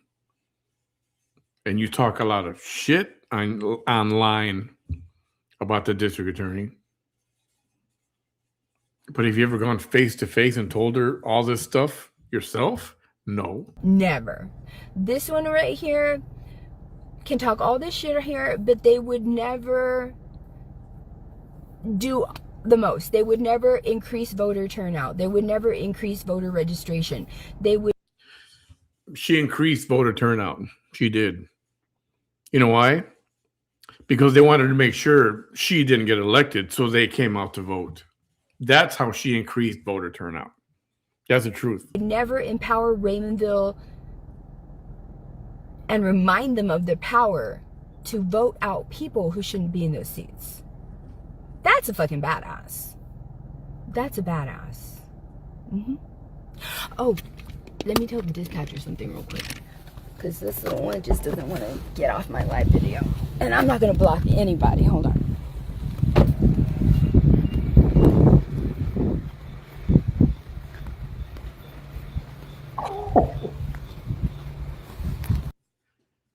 And you talk a lot of shit online about the district attorney. But have you ever gone face to face and told her all this stuff yourself? No. Never. This one right here can talk all this shit here, but they would never do the most. They would never increase voter turnout. They would never increase voter registration. They would. She increased voter turnout. She did. You know why? Because they wanted to make sure she didn't get elected, so they came out to vote. That's how she increased voter turnout. That's the truth. Never empower Raymondville and remind them of their power to vote out people who shouldn't be in those seats. That's a fucking badass. That's a badass. Oh, let me tell the dispatcher something real quick. Because this little one just doesn't want to get off my live video. And I'm not going to block anybody. Hold on.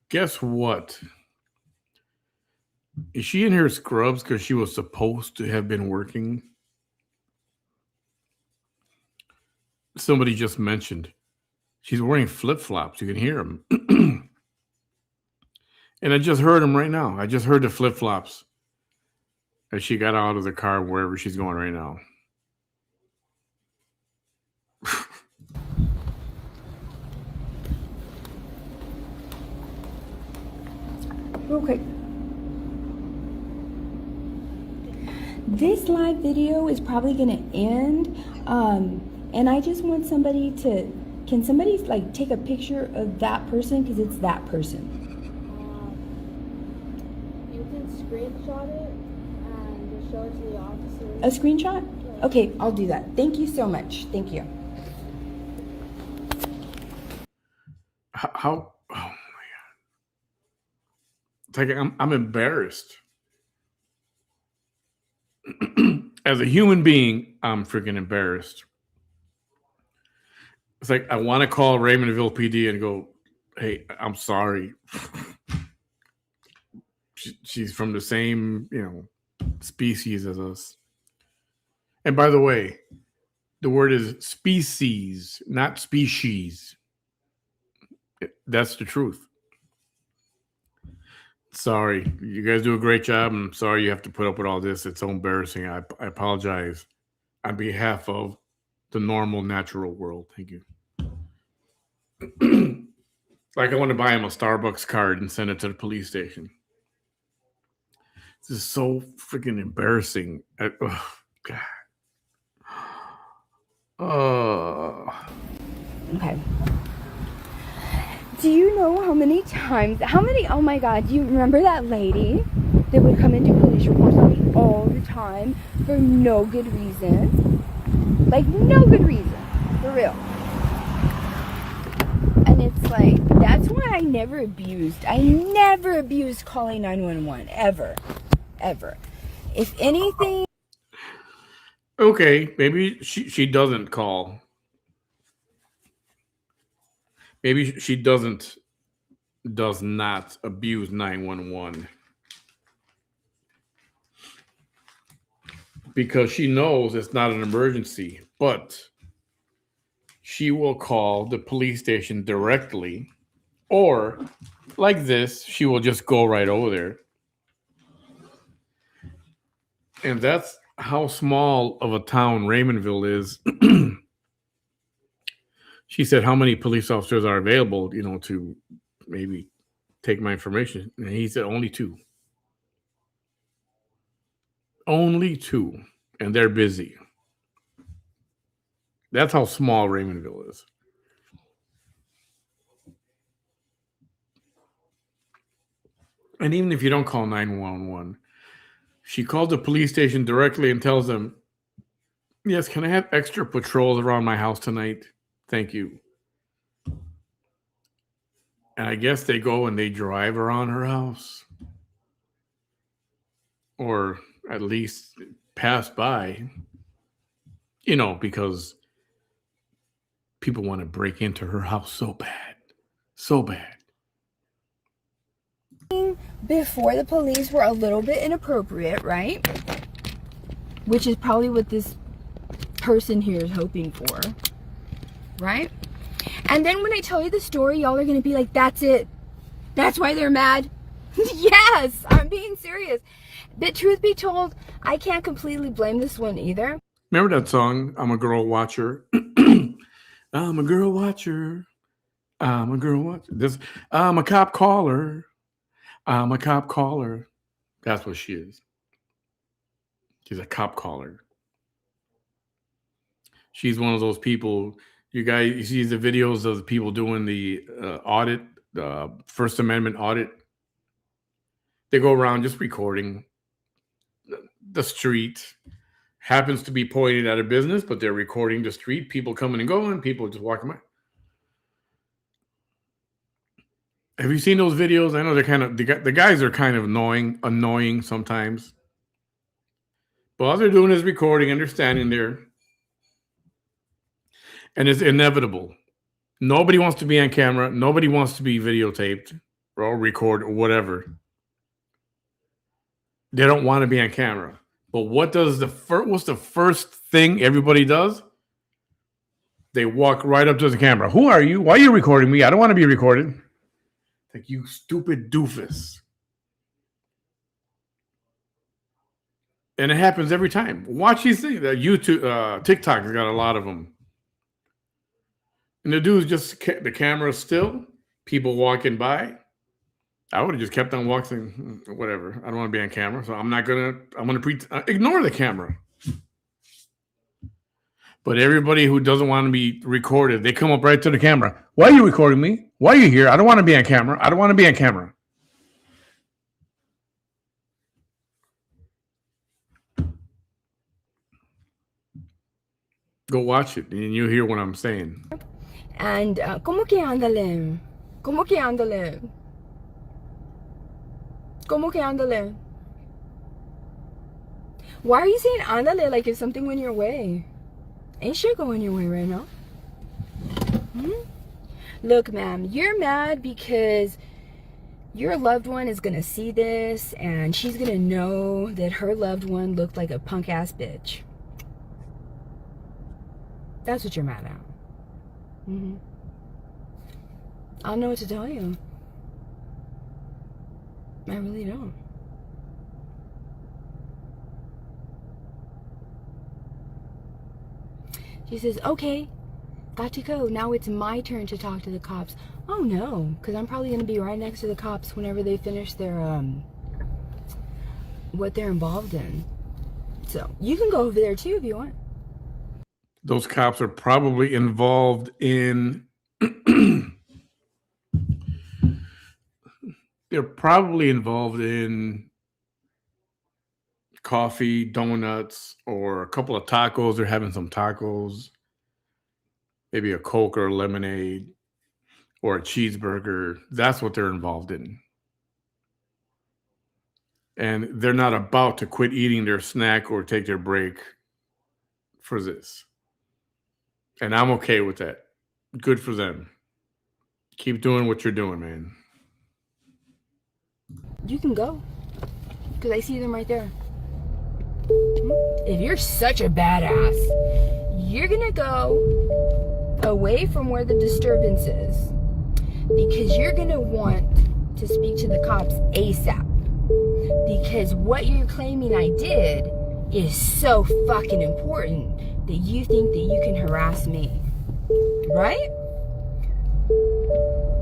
Guess what? Is she in her scrubs because she was supposed to have been working? Somebody just mentioned she's wearing flip-flops. You can hear them. And I just heard them right now. I just heard the flip-flops as she got out of the car wherever she's going right now. Real quick. This live video is probably going to end. And I just want somebody to... Can somebody, like, take a picture of that person? Because it's that person. You can screenshot it and just show it to the officer. A screenshot? Okay, I'll do that. Thank you so much. Thank you. How? Oh my God! It's like I'm embarrassed. As a human being, I'm freaking embarrassed. It's like I want to call Raymondville PD and go, "Hey, I'm sorry. She's from the same, species as us." And by the way, the word is species, not species. That's the truth. Sorry. You guys do a great job. I'm sorry you have to put up with all this. It's so embarrassing. I apologize on behalf of the normal, natural world. Thank you. Like I want to buy him a Starbucks card and send it to the police station. This is so freaking embarrassing. Oh, God. Okay. Do you know how many, oh my God, do you remember that lady that would come and do police reports on me all the time for no good reason? Like, no good reason. For real. And it's like, that's why I never abused calling 911, ever. Ever. If anything... Okay, maybe she doesn't call. Maybe she does not abuse 911. because she knows it's not an emergency, but she will call the police station directly, or like this, she will just go right over there. And that's how small of a town Raymondville is. She said, how many police officers are available, to maybe take my information? And he said, only 2. Only 2. And they're busy. That's how small Raymondville is. And even if you don't call 911, she called the police station directly and tells them, yes, can I have extra patrols around my house tonight? Thank you. And I guess they go and they drive around her house. Or at least pass by, because people want to break into her house so bad. So bad. Before the police were a little bit inappropriate, right? Which is probably what this person here is hoping for, right? And then when I tell you the story, y'all are going to be like, that's it. That's why they're mad. Yes, I'm being serious. But truth be told, I can't completely blame this one either. Remember that song, I'm a Girl Watcher? I'm a girl watcher. I'm a girl watcher. I'm a cop caller. I'm a cop caller. That's what she is. She's a cop caller. She's one of those people, you see the videos of the people doing the audit, the First Amendment audit. They go around just recording the street. Happens to be pointed at a business, but they're recording the street. People coming and going. People just walking by. Have you seen those videos? I know they're kind of the guys are kind of annoying sometimes. But all they're doing is recording, and they're standing there, and it's inevitable. Nobody wants to be on camera. Nobody wants to be videotaped or record or whatever. They don't want to be on camera. But what's the first thing everybody does? They walk right up to the camera. Who are you? Why are you recording me? I don't want to be recorded. Like, you stupid doofus. And it happens every time. Watch these things. YouTube, TikTok has got a lot of them. And the dude's just, the camera's still. People walking by. I would have just kept on walking. Whatever. I don't want to be on camera. So I'm going to ignore the camera. But everybody who doesn't want to be recorded, they come up right to the camera. Why are you recording me? Why are you here? I don't want to be on camera. I don't want to be on camera. Go watch it and you'll hear what I'm saying. And, ¿cómo que ándale? ¿Cómo que ándale? ¿Cómo que ándale? Why are you saying ándale like if something went your way? Ain't shit going your way right now. Look, ma'am, you're mad because your loved one is going to see this and she's going to know that her loved one looked like a punk ass bitch. That's what you're mad at. I don't know what to tell you. I really don't. She says, okay, got to go. Now it's my turn to talk to the cops. Oh no, because I'm probably going to be right next to the cops whenever they finish their, what they're involved in. So you can go over there too if you want. Those cops are probably involved in, they're probably involved in coffee, donuts, or a couple of tacos. They're having some tacos, maybe a Coke or a lemonade or a cheeseburger. That's what they're involved in. And they're not about to quit eating their snack or take their break for this. And I'm okay with that. Good for them. Keep doing what you're doing, man. You can go. Because I see them right there. If you're such a badass, you're gonna go away from where the disturbance is, because you're gonna want to speak to the cops ASAP. Because what you're claiming I did is so fucking important that you think that you can harass me, right?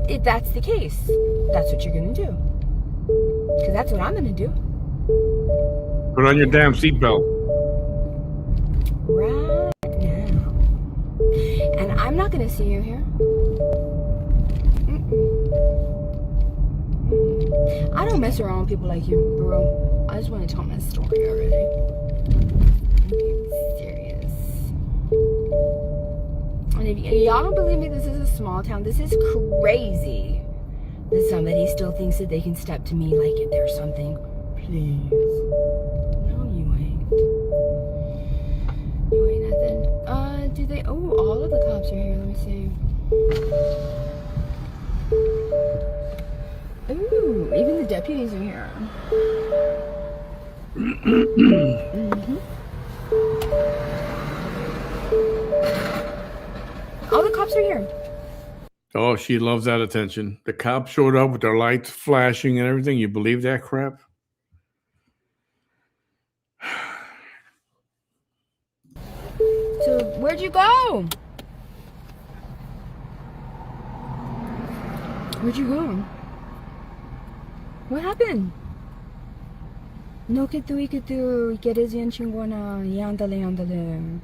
If that's the case, that's what you're gonna do. Because that's what I'm gonna do. Put on your damn seatbelt. Right now. And I'm not gonna see you here. I don't mess around with people like you, bro. I just want to tell my story already. I'm being serious. And if y'all don't believe me, this is a small town. This is crazy that somebody still thinks that they can step to me like if there's something. Please. No, you ain't. You ain't nothing. Do they? Oh, all of the cops are here. Let me see. Ooh, even the deputies are here. All the cops are here. Oh, she loves that attention. The cops showed up with their lights flashing and everything. You believe that crap? So, where'd you go? Where'd you go? What happened? No que tú y que tú, que eres bien chingona, y ándale, ándale.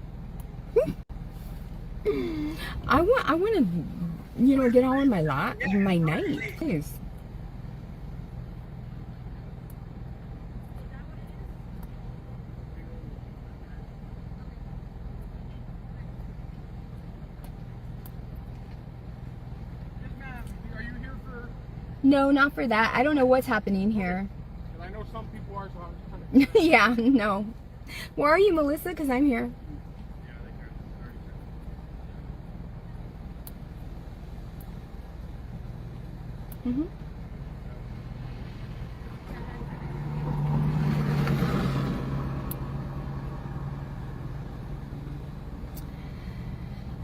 I want to, you know, get on with my night, please. No, not for that. I don't know what's happening here. I know some people are, so I was kind of... Yeah, no. Where are you, Melissa? Because I'm here. Mm-hmm.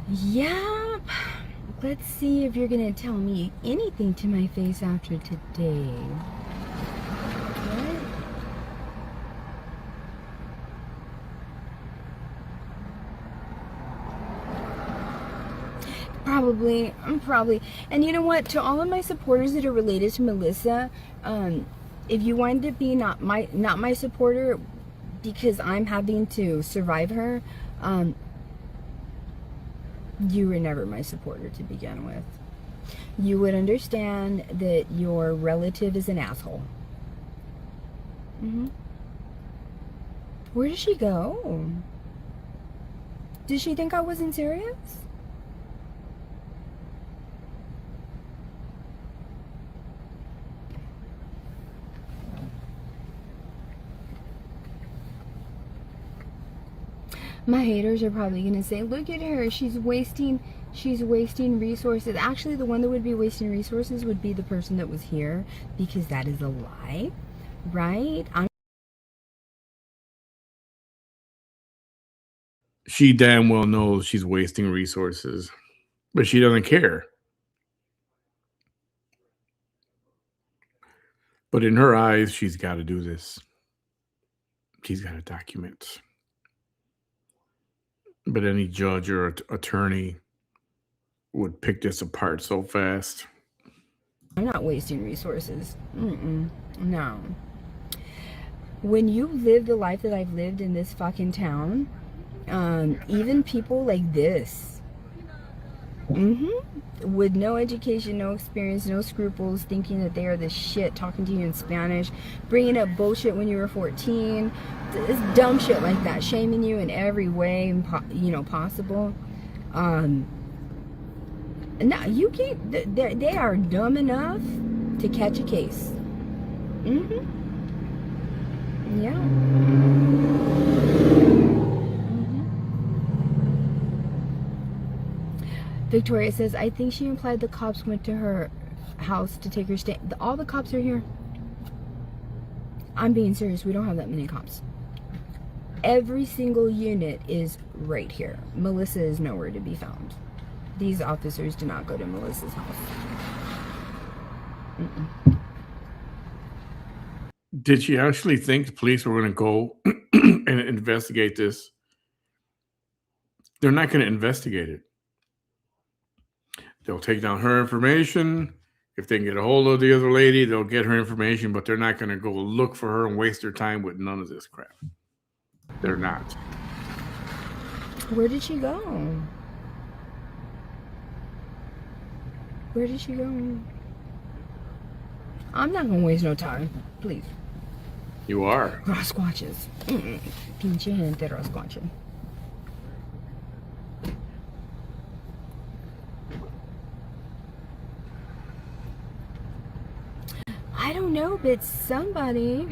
Yep. Let's see if you're gonna tell me anything to my face after today. What? Probably. And you know what? To all of my supporters that are related to Melissa, if you wind up being not my supporter because I'm having to survive her, you were never my supporter to begin with. You would understand that your relative is an asshole. Where did she go? Did she think I wasn't serious? My haters are probably gonna say, look at her, she's wasting resources. Actually, the one that would be wasting resources would be the person that was here, because that is a lie, right? She damn well knows she's wasting resources, but she doesn't care. But in her eyes, she's got to do this. She's got to document. But any judge or attorney would pick this apart so fast. I'm not wasting resources. No. When you live the life that I've lived in this fucking town, even people like this, with no education, no experience, no scruples, thinking that they are the shit, talking to you in Spanish, bringing up bullshit when you were 14, it's dumb shit like that, shaming you in every way, you know, possible. No, you can't. They are dumb enough to catch a case. Yeah. Victoria says, I think she implied the cops went to her house to take her stand. All the cops are here. I'm being serious. We don't have that many cops. Every single unit is right here. Melissa is nowhere to be found. These officers do not go to Melissa's house. Did she actually think the police were going to go and investigate this? They're not going to investigate it. They'll take down her information. If they can get a hold of the other lady, they'll get her information, but they're not going to go look for her and waste their time with none of this crap. They're not. Where did she go? Where did she go? I'm not gonna waste no time. Please. You are. Rosquatches. Pinche gente rosquache. I don't know, but somebody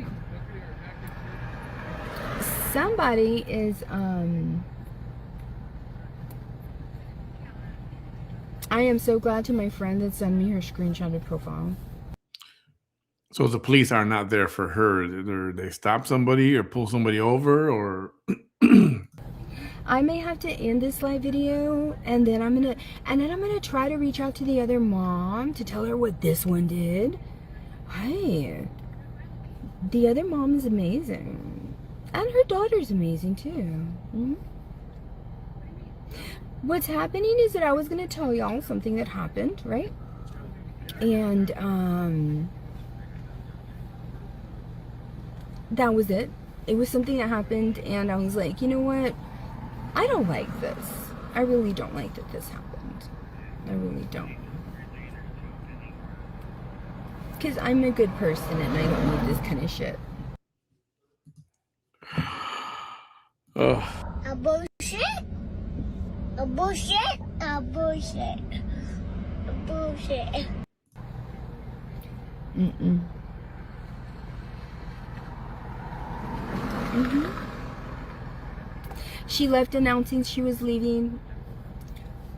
is I am so glad to my friend that sent me her screenshotted profile. So the police are not there for her. They stop somebody or pull somebody over, or I may have to end this live video, and then I'm gonna try to reach out to the other mom to tell her what this one did. Hey, the other mom is amazing, and her daughter's amazing too. What's happening is that I was gonna tell y'all something that happened, right? And that was it. It was something that happened, and I was like, you know what? I don't like this. I really don't like that this happened. I really don't. Because I'm a good person and I don't need this kind of shit. A bullshit. A bullshit. A bullshit. A bullshit. She left announcing she was leaving.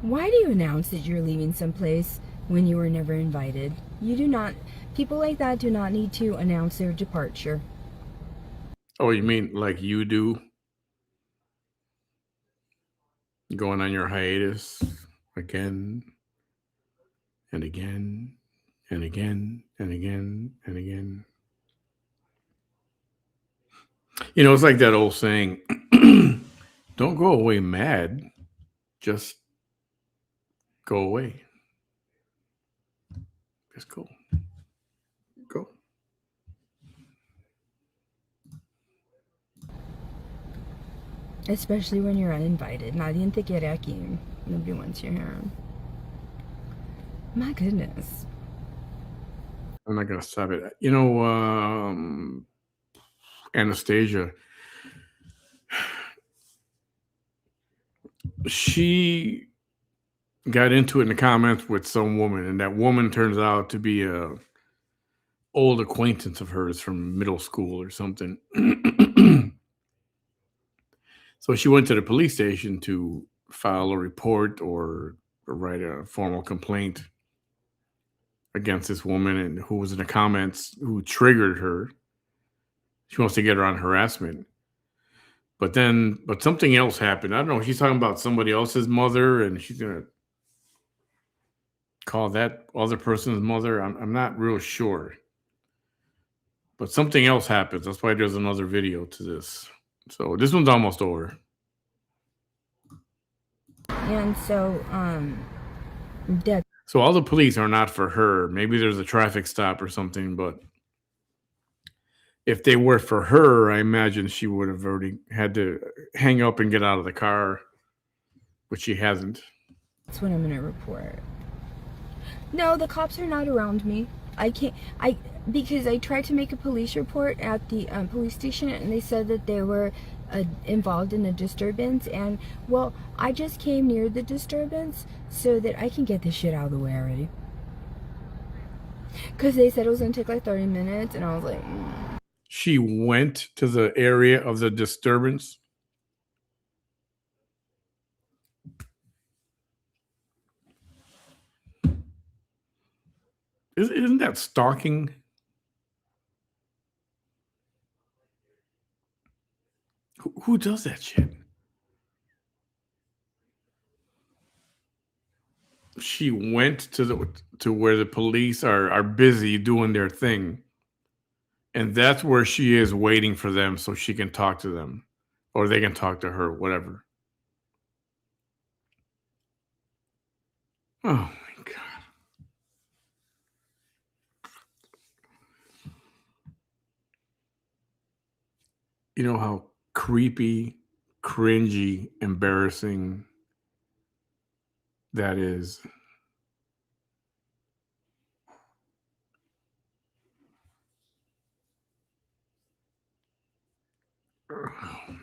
Why do you announce that you're leaving someplace when you were never invited? You do not, people like that do not need to announce their departure. oh, you mean like you do? Going on your hiatus again and again and again and again and again. You know, it's like that old saying, don't go away mad, just go away. Just go. Go. Especially when you're uninvited. Nadie te quiere aquí. Nobody wants you here. My goodness. I'm not going to stop it. You know, Anastasia, she got into it in the comments with some woman, and that woman turns out to be a old acquaintance of hers from middle school or something. So she went to the police station to file a report or write a formal complaint against this woman, and who was in the comments, who triggered her. She wants to get her on harassment. But something else happened. I don't know. She's talking about somebody else's mother, and she's going to call that other person's mother. I'm not real sure. But something else happens. That's why there's another video to this. So this one's almost over. And so, that. So all the police are not for her. Maybe there's a traffic stop or something, but if they were for her, I imagine she would have already had to hang up and get out of the car, but she hasn't. That's what I'm going to report. No, the cops are not around me. I can't, because I tried to make a police report at the police station, and they said that they were involved in a disturbance, and well, I just came near the disturbance so that I can get this shit out of the way already. Because they said it was going to take like 30 minutes, and I was like... She went to the area of the disturbance. Isn't that stalking? Who does that shit? She went to where the police are busy doing their thing, and that's where she is waiting for them so she can talk to them, or they can talk to her, whatever. Oh my god! You know how creepy, cringy, embarrassing that is. Oh man,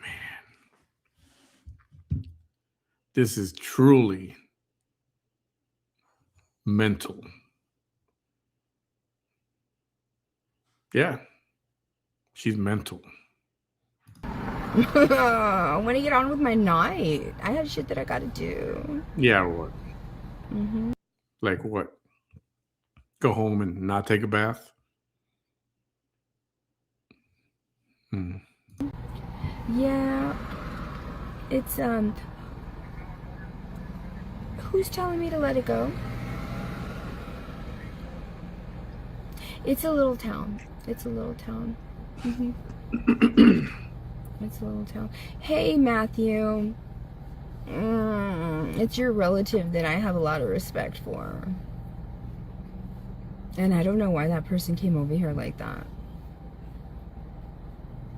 this is truly mental. Yeah, she's mental. I want to get on with my night. I have shit that I gotta do. Yeah, what? Mm-hmm. Like what? Go home and not take a bath? Hmm. Yeah. It's who's telling me to let it go? It's a little town. It's a little town. Mm-hmm. It's a little town. Hey, Matthew. It's your relative that I have a lot of respect for. And I don't know why that person came over here like that.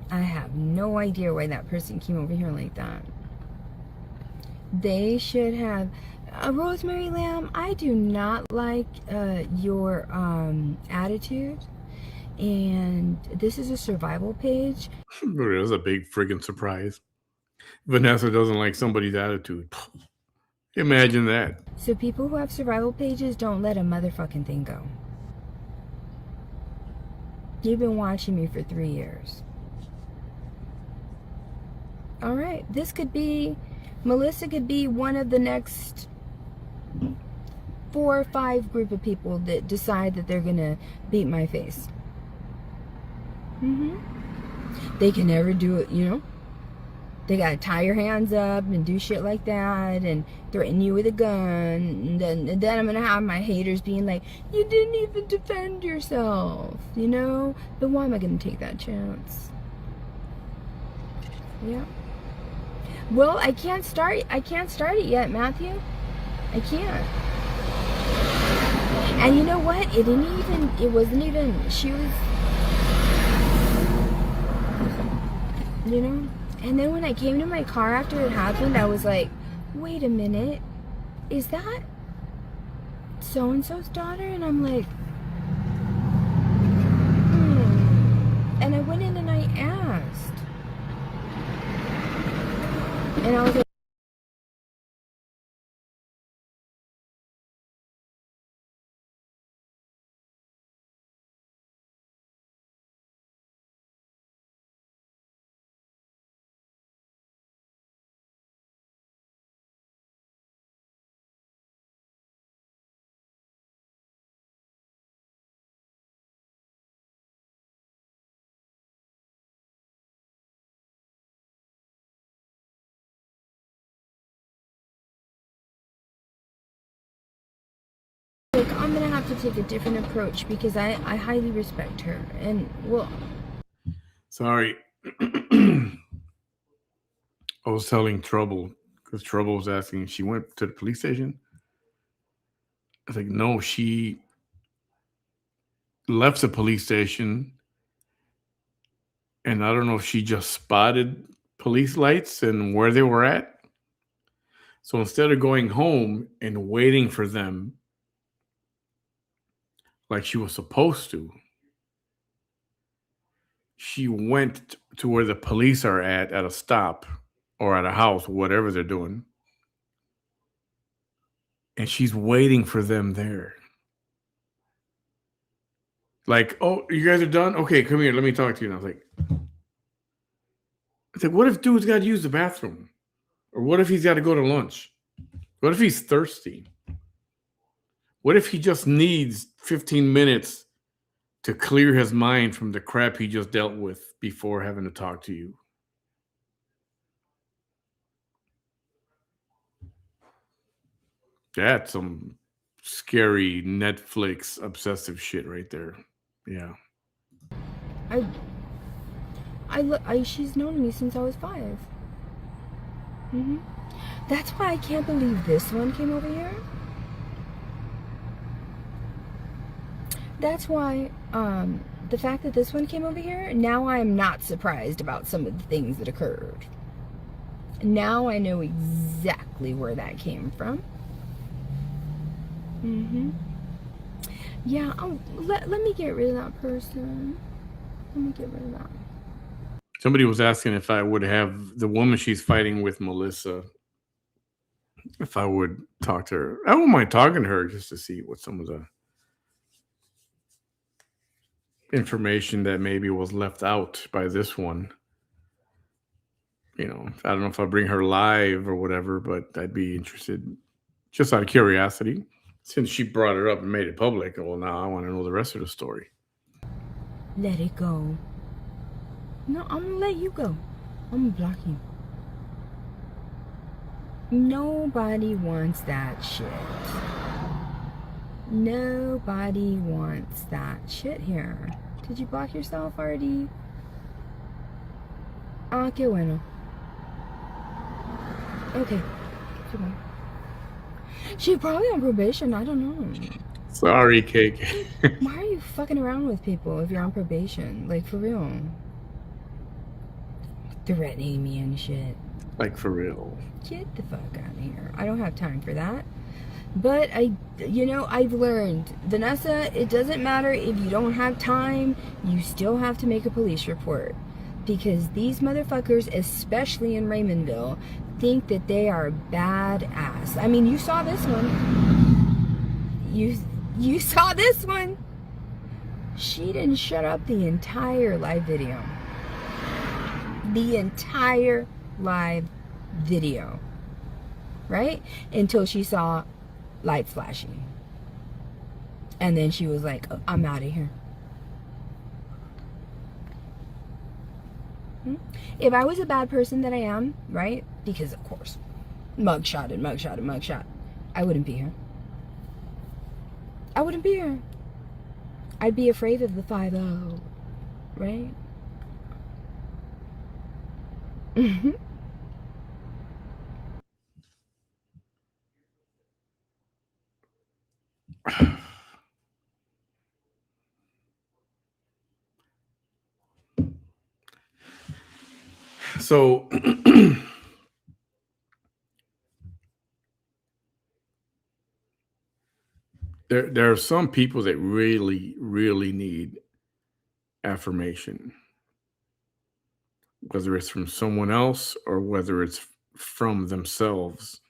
I have no idea why that person came over here like that. They should have... Rosemary Lamb, I do not like your attitude. And this is a survival page. It was a big friggin' surprise. Vanessa doesn't like somebody's attitude. Imagine that. So people who have survival pages don't let a motherfucking thing go. You've been watching me for 3 years. Alright, this could be... Melissa could be one of the next 4 or 5 group of people that decide that they're gonna beat my face. They can never do it, you know? They gotta tie your hands up and do shit like that and threaten you with a gun. And then I'm gonna have my haters being like, you didn't even defend yourself, you know? But why am I gonna take that chance? Yeah. Well, I can't start it yet, Matthew. I can't. And you know what? It wasn't even, she was, you know? And then when I came to my car after it happened, I was like, wait a minute, is that so-and-so's daughter? And I'm like, And I went in and I asked. And I was like, I'm gonna have to take a different approach because I highly respect her. And well, sorry. I was telling Trouble, because Trouble was asking if she went to the police station. I was like, no, she left the police station, and I don't know if she just spotted police lights and where they were at. So instead of going home and waiting for them like she was supposed to, she went to where the police are at a stop or at a house, whatever they're doing. And she's waiting for them there. Like, oh, you guys are done? Okay, come here. Let me talk to you. And I was like, what if dude's got to use the bathroom? Or what if he's got to go to lunch? What if he's thirsty? What if he just needs 15 minutes to clear his mind from the crap he just dealt with before having to talk to you? That's some scary Netflix obsessive shit right there. Yeah. She's known me since I was 5. That's why I can't believe this one came over here. That's why, the fact that this one came over here, now I am not surprised about some of the things that occurred. Now I know exactly where that came from. Yeah, let me get rid of that person. Let me get rid of that. Somebody was asking if I would have the woman she's fighting with, Melissa, if I would talk to her. I wouldn't mind talking to her just to see what some of the information that maybe was left out by this one. You know, I don't know if I'll bring her live or whatever, but I'd be interested just out of curiosity. Since she brought it up and made it public, well, now I want to know the rest of the story. Let it go. No, I'm gonna let you go. I'm gonna block you. Nobody wants that shit. Nobody wants that shit here. Did you block yourself already? Ah, qué bueno. Okay. She's probably on probation. I don't know. Sorry, Cake. Why are you fucking around with people if you're on probation? Like, for real. Threatening me and shit. Like, for real. Get the fuck out of here. I don't have time for that. But I've learned, Vanessa, it doesn't matter if you don't have time, you still have to make a police report. Because these motherfuckers, especially in Raymondville, think that they are badass. I mean, you saw this one. You saw this one. She didn't shut up the entire live video. The entire live video. Right? Until she saw lights flashing. And then she was like, oh, I'm out of here. If I was a bad person that I am, right? Because of course, mugshot and mugshot and mugshot, I wouldn't be here. I wouldn't be here. I'd be afraid of the 5-0, right? So there are some people that really, really need affirmation, whether it's from someone else or whether it's from themselves.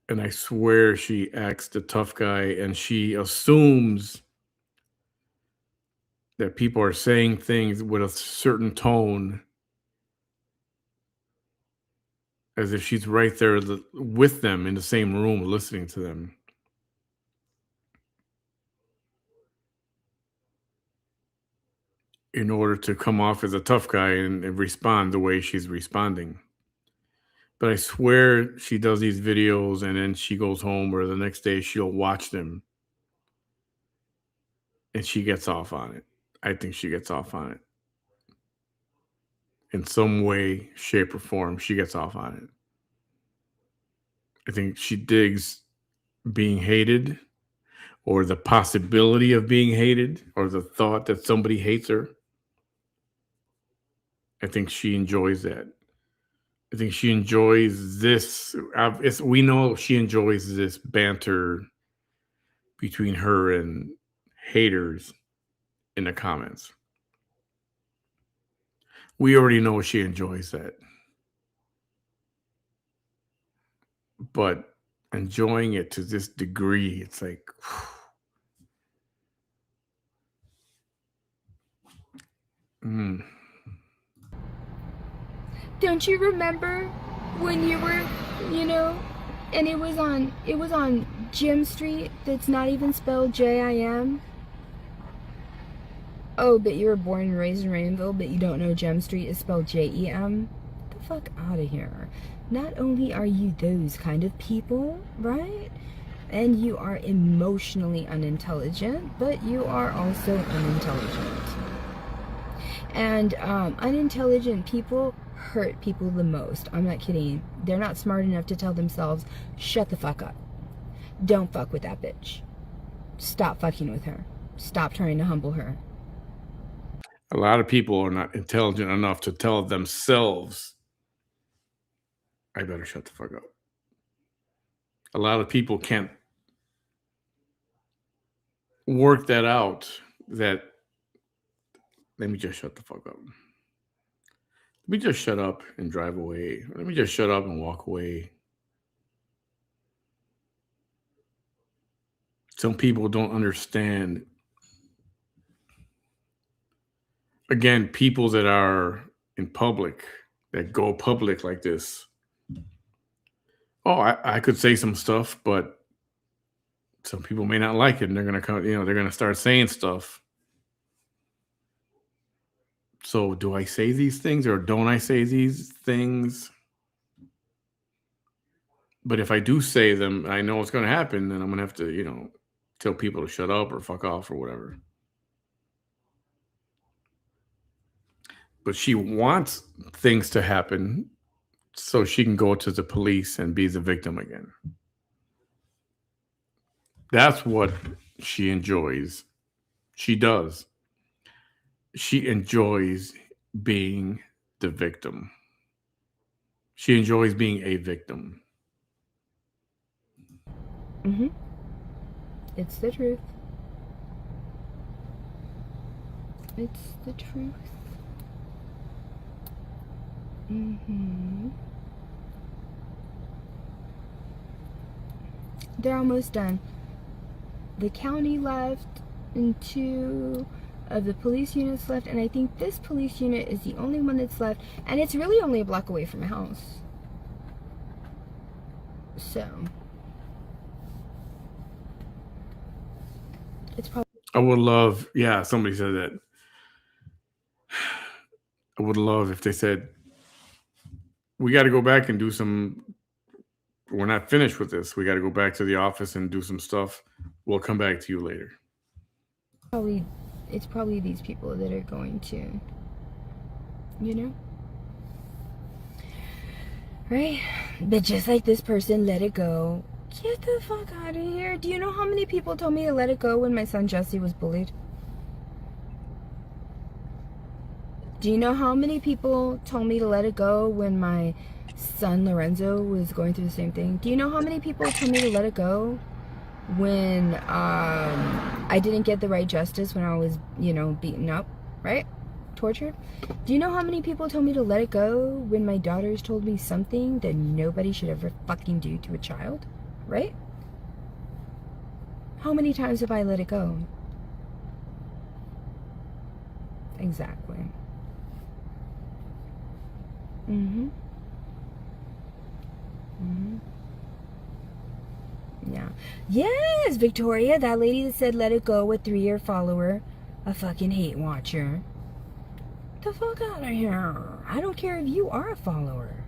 And I swear she acts the tough guy and she assumes that people are saying things with a certain tone as if she's right there with them in the same room listening to them. In order to come off as a tough guy and respond the way she's responding. But I swear she does these videos and then she goes home or the next day she'll watch them and she gets off on it. I think she gets off on it. In some way, shape, or form, she gets off on it. I think she digs being hated or the possibility of being hated or the thought that somebody hates her. I think she enjoys that. I think she enjoys this. We know she enjoys this banter between her and haters in the comments. We already know she enjoys that. But enjoying it to this degree, it's like, Don't you remember when you were, and it was on Jim Street that's not even spelled J-I-M? Oh, but you were born and raised in Raymondville, but you don't know Gem Street is spelled J-E-M? The fuck out of here. Not only are you those kind of people, right? And you are emotionally unintelligent, but you are also unintelligent. And unintelligent people hurt people the most. I'm not kidding. They're not smart enough to tell themselves, shut the fuck up. Don't fuck with that bitch. Stop fucking with her. Stop trying to humble her. A lot of people are not intelligent enough to tell themselves, I better shut the fuck up. A lot of people can't work that out, that let me just shut the fuck up. Let me just shut up and drive away. Let me just shut up and walk away. Some people don't understand. Again, people that are in public, that go public like this. Oh, I could say some stuff, but some people may not like it, and they're gonna come, they're gonna start saying stuff. So do I say these things or don't I say these things? But if I do say them, I know what's gonna happen, then I'm gonna have to, tell people to shut up or fuck off or whatever. But she wants things to happen so she can go to the police and be the victim again. That's what she enjoys. She does. She enjoys being the victim. She enjoys being a victim. Mm-hmm. It's the truth. It's the truth. Mm-hmm. They're almost done. The county left and 2 of the police units left, and I think this police unit is the only one that's left, and it's really only a block away from my house. So it's probably, I would love, somebody said that. I would love if they said, we got to go back and do we're not finished with this. We got to go back to the office and do some stuff. We'll come back to you later. it's probably these people that are going to, right? But just like this person, let it go. Get the fuck out of here. Do you know how many people told me to let it go when my son Jesse was bullied? Do you know how many people told me to let it go when my son Lorenzo was going through the same thing? Do you know how many people told me to let it go when I didn't get the right justice when I was, beaten up, right? Tortured? Do you know how many people told me to let it go when my daughters told me something that nobody should ever fucking do to a child, right? How many times have I let it go? Exactly. Yeah. Yes, Victoria, that lady that said let it go, a 3-year follower, a fucking hate watcher. The fuck out of here. I don't care if you are a follower.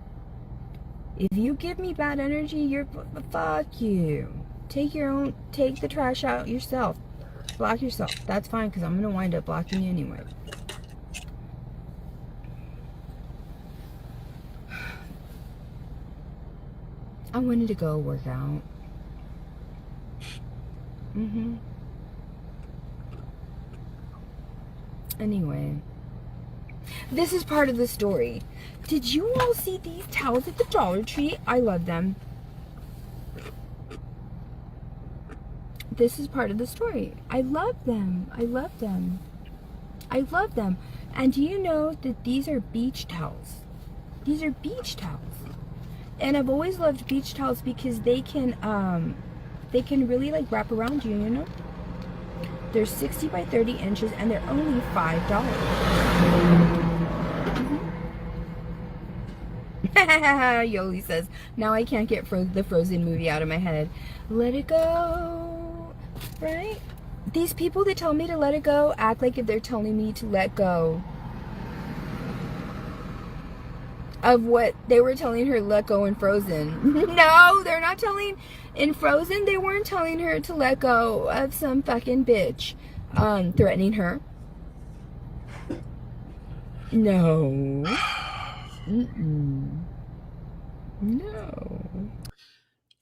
If you give me bad energy, you're fuck you. Take the trash out yourself. Block yourself. That's fine, because I'm gonna wind up blocking you anyway. I wanted to go work out. Anyway, this is part of the story. Did you all see these towels at the Dollar Tree? I love them. This is part of the story. I love them. I love them. I love them. And do you know that these are beach towels? These are beach towels. And I've always loved beach towels because they can really like wrap around you, you know? They're 60 by 30 inches and they're only $5. Yoli says, now I can't get the Frozen movie out of my head. Let it go, right? These people that tell me to let it go act like if they're telling me to let go. of what they were telling her to let go in Frozen. No, they're not telling... In Frozen, they weren't telling her to let go of some fucking bitch threatening her. No. No.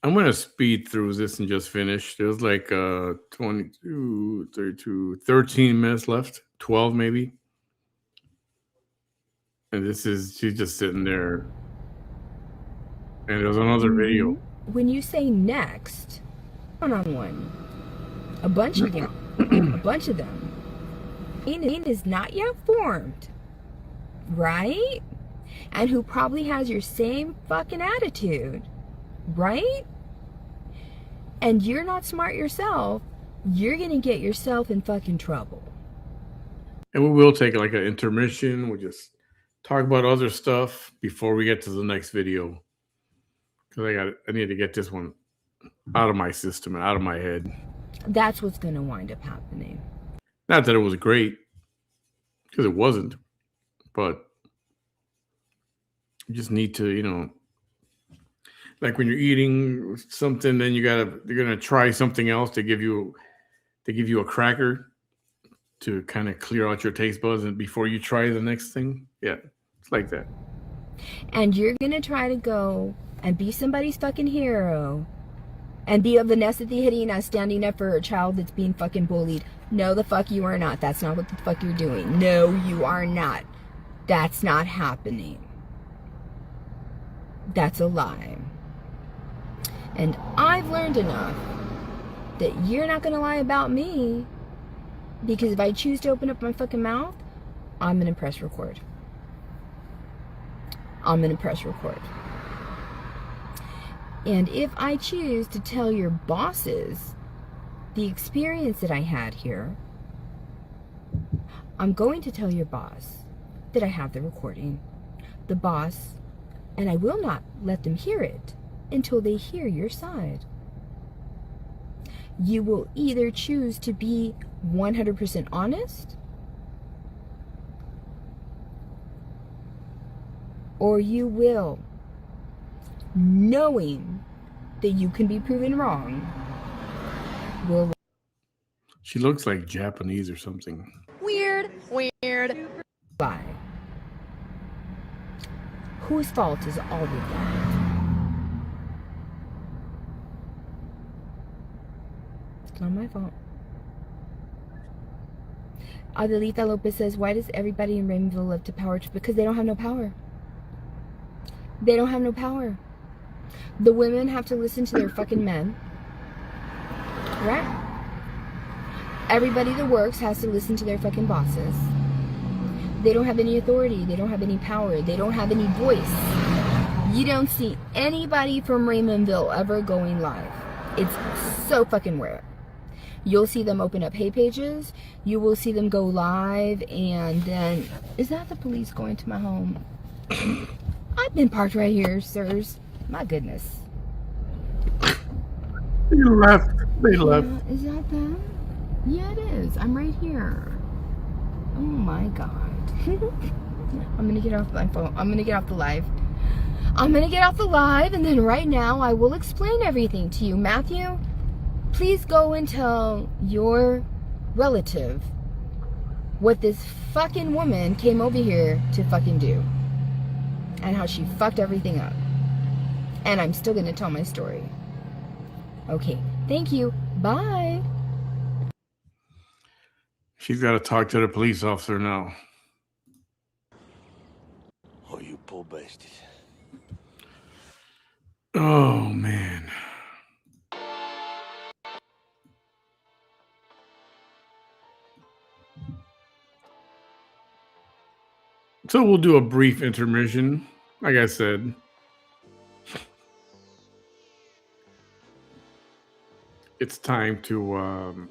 I'm going to speed through this and just finish. There's like 22, 32, 13 minutes left. 12 maybe. And this is, she's just sitting there. And there's another video. When you say next, one-on-one, a bunch of them, a bunch of them, it is not yet formed, right? And who probably has your same fucking attitude, right? And you're not smart yourself, you're gonna get yourself in fucking trouble. And we will take like an intermission. We'll just talk about other stuff before we get to the next video. Because I need to get this one out of my system and out of my head. That's what's gonna wind up happening. Not that it was great, because it wasn't, but you just need to, you know, like when you're eating something, then you're gonna try something else to give you a cracker to kind of clear out your taste buds and before you try the next thing. Yeah, it's like that. And you're gonna try to go and be somebody's fucking hero and be of Vanessa the Hideous standing up for a child that's being fucking bullied. No, the fuck you are not. That's not what the fuck you're doing. No, you are not. That's not happening. That's a lie. And I've learned enough that you're not gonna lie about me, because if I choose to open up my fucking mouth, I'm gonna press record. I'm gonna press record. And if I choose to tell your bosses the experience that I had here, I'm going to tell your boss that I have the recording. The boss, and I will not let them hear it until they hear your side. You will either choose to be 100% honest, or you will, knowing that you can be proven wrong, will She looks like Japanese or something. Weird. lie. Whose fault is all of that? It's not my fault. Adelita Lopez says, why does everybody in Raymondville love to power trip? Because they don't have no power. They don't have no power. The women have to listen to their fucking men. Right? Everybody that works has to listen to their fucking bosses. They don't have any authority. They don't have any power. They don't have any voice. You don't see anybody from Raymondville ever going live. It's so fucking rare. You'll see them open up Hey pages. You will see them go live, and then... Is that the police going to my home? I've been parked right here, sirs. My goodness. They left. They left. Is that them? Yeah, it is. I'm right here. Oh my god. I'm gonna get off my phone. I'm gonna get off the live. I'm gonna get off the live, and then right now I will explain everything to you. Matthew, please go and tell your relative what this fucking woman came over here to fucking do. And how she fucked everything up. And I'm still gonna tell my story. Okay, thank you. Bye. She's got to talk to the police officer now. Oh, you poor bastards. Oh, man. So we'll do a brief intermission. Like I said, it's time to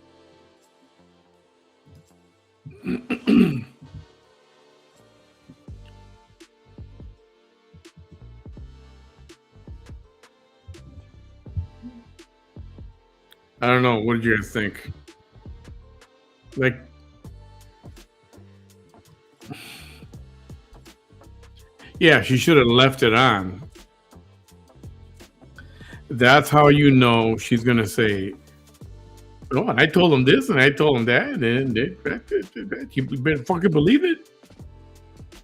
I don't know. What did you guys think? Like, Yeah, she should have left it on. That's how you know she's gonna say, "Oh, I told him this and I told him that," and you better fucking believe it.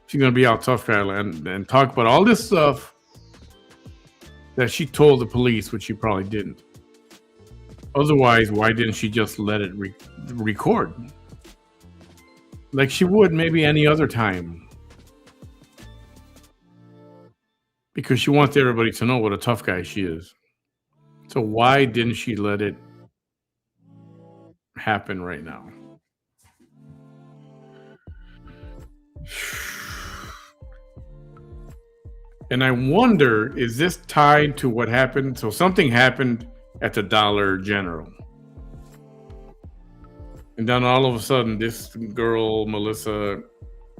She's gonna be all tough guy and talk about all this stuff that she told the police, which she probably didn't. Otherwise, why didn't she just let it record? Like she would maybe any other time. Because she wants everybody to know what a tough guy she is. So why didn't she let it happen right now? And I wonder, is this tied to what happened? So something happened at the Dollar General. And then all of a sudden, this girl, Melissa,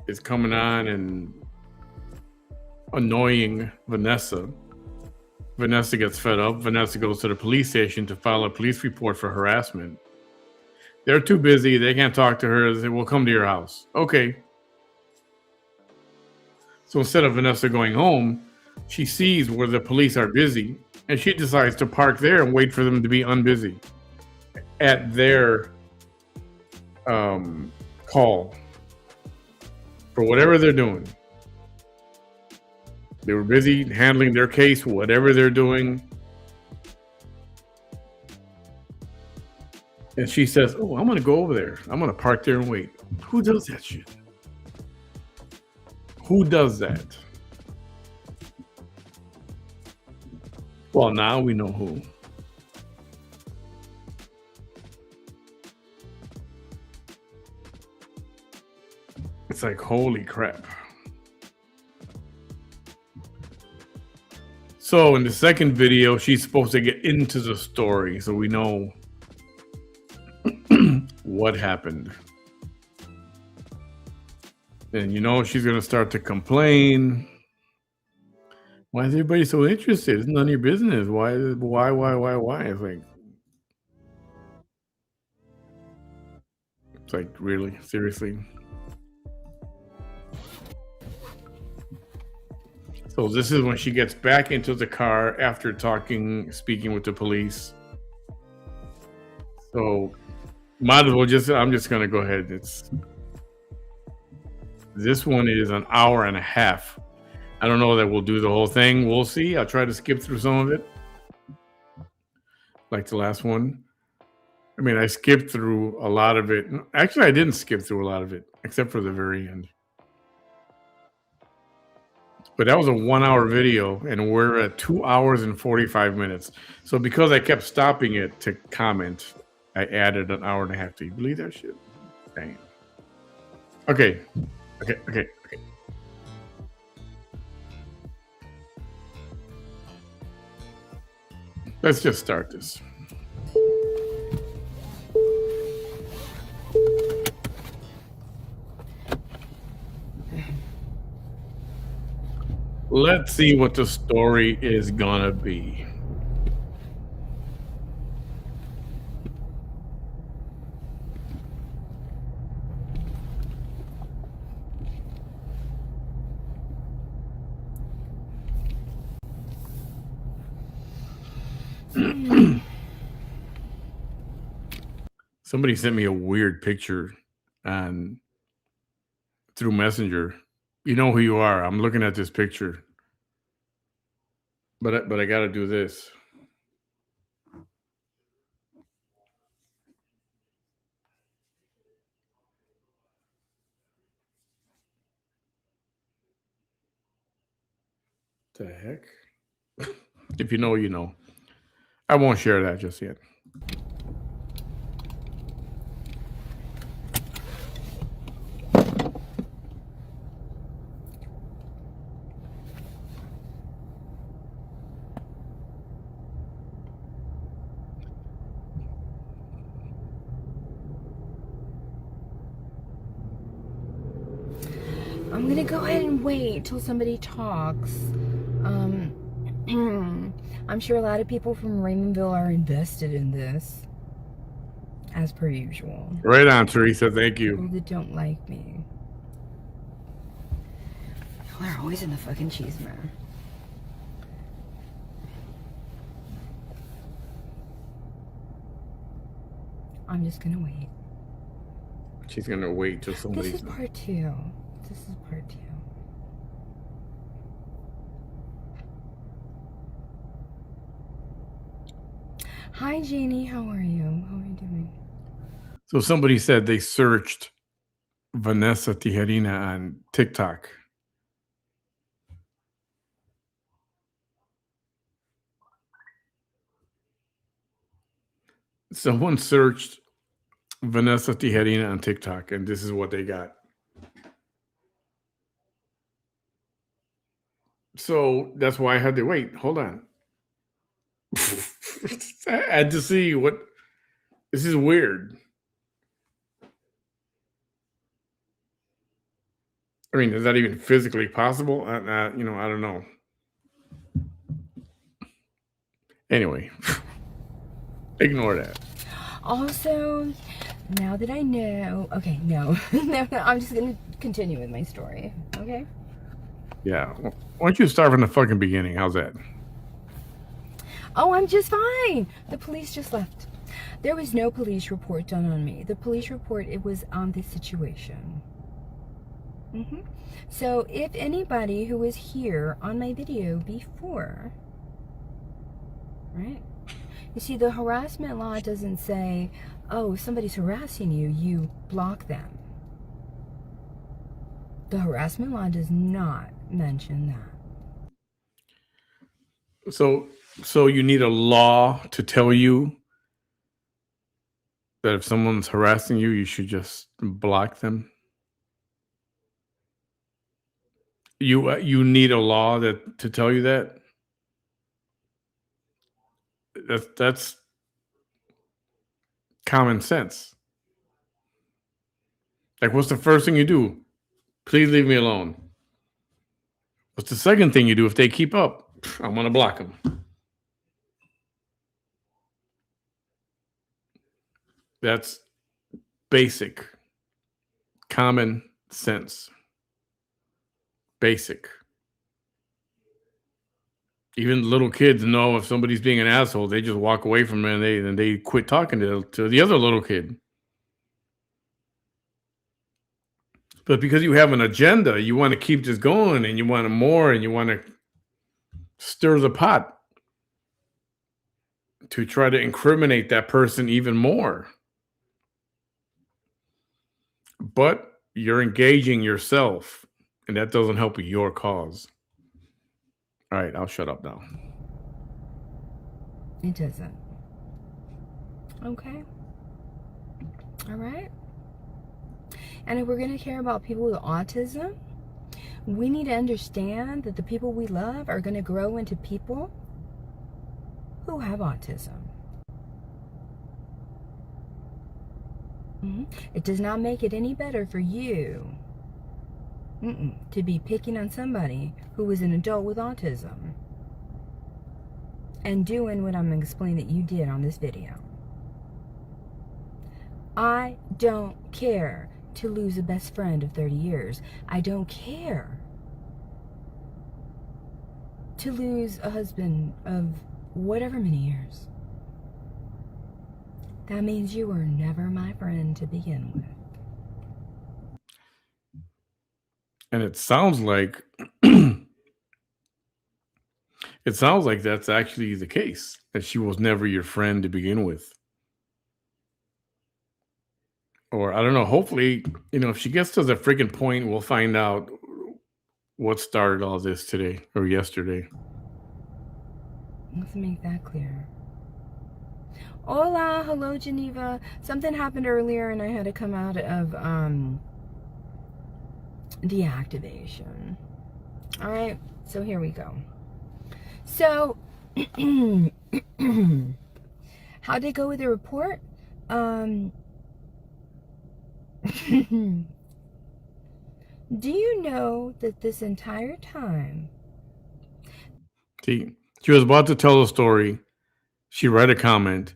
is coming on and annoying Vanessa. Vanessa gets fed up. Vanessa goes to the police station to file a police report for harassment. They're too busy. They can't talk to her. They say, we'll come to your house. Okay. So instead of Vanessa going home, she sees where the police are busy, and she decides to park there and wait for them to be unbusy at their call for whatever they're doing. They were busy handling their case, whatever they're doing. And she says, oh, I'm going to go over there. I'm going to park there and wait. Who does that shit? Who does that? Well, now we know who. It's like, holy crap. So in the second video, she's supposed to get into the story so we know what happened. And you know she's going to start to complain. Why is everybody so interested? It's none of your business. Why? It's like really, seriously. So this is when she gets back into the car after speaking with the police. So might as well I'm just gonna go ahead. This one is an hour and a half. I don't know that we'll do the whole thing. We'll see. I'll try to skip through some of it. Like the last one. I mean, I skipped through a lot of it. Actually, I didn't skip through a lot of it, except for the very end. But that was a 1 hour video, and we're at 2 hours and 45 minutes. So because I kept stopping it to comment, I added an hour and a half. Do you believe that shit? Dang. Okay. Let's just start this. Let's see what the story is gonna be. Somebody sent me a weird picture through Messenger. You know who you are. I'm looking at this picture. But I got to do this. The heck? If you know, you know. I won't share that just yet. I'm gonna go ahead and wait till somebody talks. I'm sure a lot of people from Raymondville are invested in this, as per usual. Right on, Teresa. Thank you. People that don't like me. People are always in the fucking cheese man. I'm just gonna wait. She's gonna wait till somebody. This is part 2. This is part 2. Hi, Jeannie. How are you? How are you doing? So somebody said they searched Vanessa Tijerina on TikTok. Someone searched Vanessa Tijerina on TikTok, and this is what they got. So that's why I had to wait. Hold on. I had to see what. This is weird. I mean, is that even physically possible? I don't know. Anyway, ignore that. Also, now that I know, okay, no, no, I'm just gonna continue with my story. Okay. Yeah. Why don't you start from the fucking beginning? How's that? Oh, I'm just fine. The police just left. There was no police report done on me. The police report, it was on the situation. So if anybody who was here on my video before, right? You see, the harassment law doesn't say, oh, if somebody's harassing you, you block them. The harassment law does not mention that. So you need a law to tell you that if someone's harassing you, you should just block them. You need a law to tell you that. That's common sense. Like, what's the first thing you do? Please leave me alone. What's the second thing you do if they keep up? I'm gonna block them. That's basic, common sense. Basic. Even little kids know if somebody's being an asshole, they just walk away from it and they quit talking to the other little kid. But because you have an agenda, you want to keep this going and you want more and you want to stir the pot to try to incriminate that person even more. But you're engaging yourself, and that doesn't help your cause. All right, I'll shut up now. It doesn't. Okay. All right. And if we're going to care about people with autism, we need to understand that the people we love are going to grow into people who have autism. It does not make it any better for you to be picking on somebody who is an adult with autism and doing what I'm going to explain that you did on this video. I don't care to lose a best friend of 30 years. I don't care to lose a husband of whatever many years. That means you were never my friend to begin with. And it sounds like that's actually the case, that she was never your friend to begin with. Or I don't know, hopefully, if she gets to the freaking point, we'll find out what started all this today or yesterday. Let's make that clear. Hola, hello Geneva. Something happened earlier and I had to come out of deactivation. All right, so here we go. So, how'd it go with the report? Do you know that this entire time... See, she was about to tell a story. She read a comment.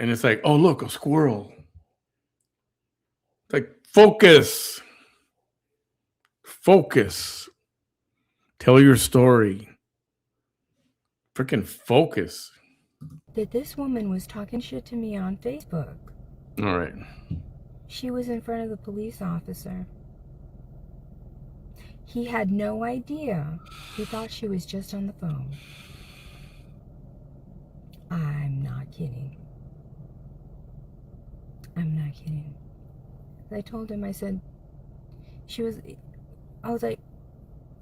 And it's like, oh, look, a squirrel. It's like, focus. Focus. Tell your story. Freaking focus. That this woman was talking shit to me on Facebook. All right. She was in front of the police officer. He had no idea. He thought she was just on the phone. I'm not kidding. I'm not kidding. I told him, I said, I was like,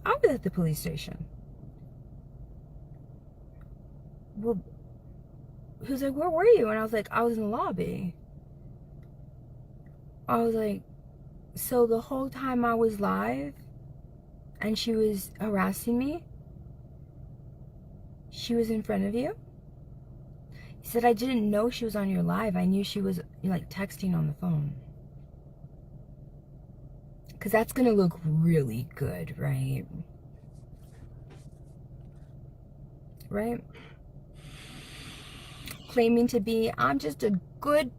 I was at the police station. Well, he was like, where were you? And I was like, I was in the lobby. I was like, so the whole time I was live and she was harassing me, she was in front of you? He said, I didn't know she was on your live. I knew she was like texting on the phone. Because that's going to look really good, right? Right? Claiming to be, I'm just a good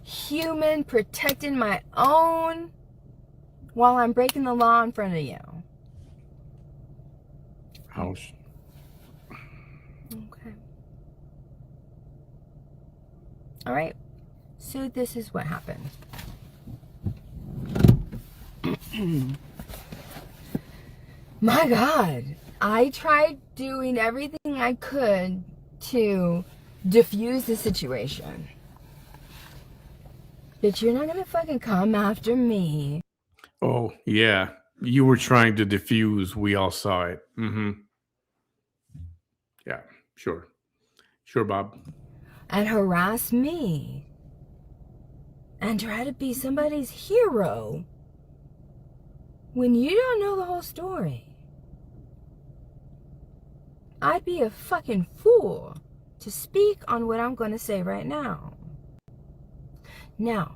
human protecting my own while I'm breaking the law in front of you. Ouch. Okay. All right. So this is what happened. My God. I tried doing everything I could to diffuse the situation. But you're not gonna fucking come after me. Oh, yeah. You were trying to diffuse. We all saw it. Mm-hmm. Yeah, sure. Sure, Bob. And harass me. And try to be somebody's hero when you don't know the whole story. I'd be a fucking fool to speak on what I'm going to say right now. Now,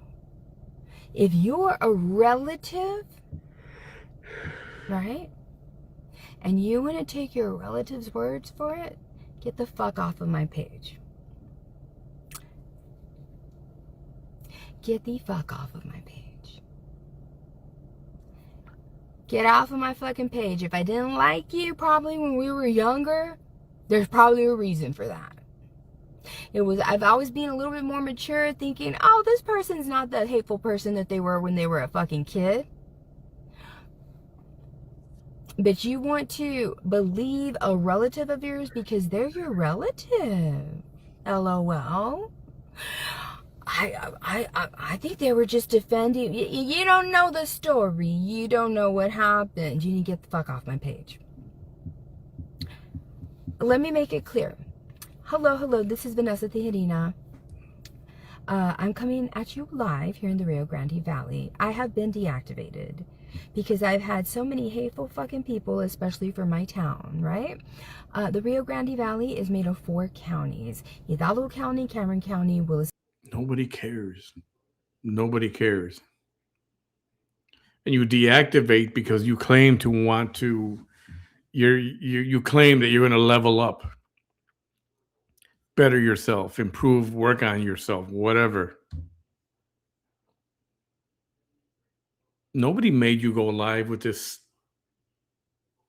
if you're a relative, right, and you want to take your relative's words for it, get the fuck off of my page. Get the fuck off of my page. Get off of my fucking page. If I didn't like you probably when we were younger, there's probably a reason for that. I've always been a little bit more mature, thinking, oh, this person's not the hateful person that they were when they were a fucking kid. But you want to believe a relative of yours because they're your relative. LOL. I think they were just defending. You don't know the story. You don't know what happened. You need to get the fuck off my page. Let me make it clear. Hello, this is Vanessa Tijerina. I'm coming at you live here in the Rio Grande Valley. I have been deactivated because I've had so many hateful fucking people, especially for my town, right? The Rio Grande Valley is made of 4 counties. Hidalgo County, Cameron County, Willis. Nobody cares. Nobody cares. And you deactivate because you claim to want to, you claim that you're going to level up, better yourself, improve, work on yourself, whatever. Nobody made you go live with this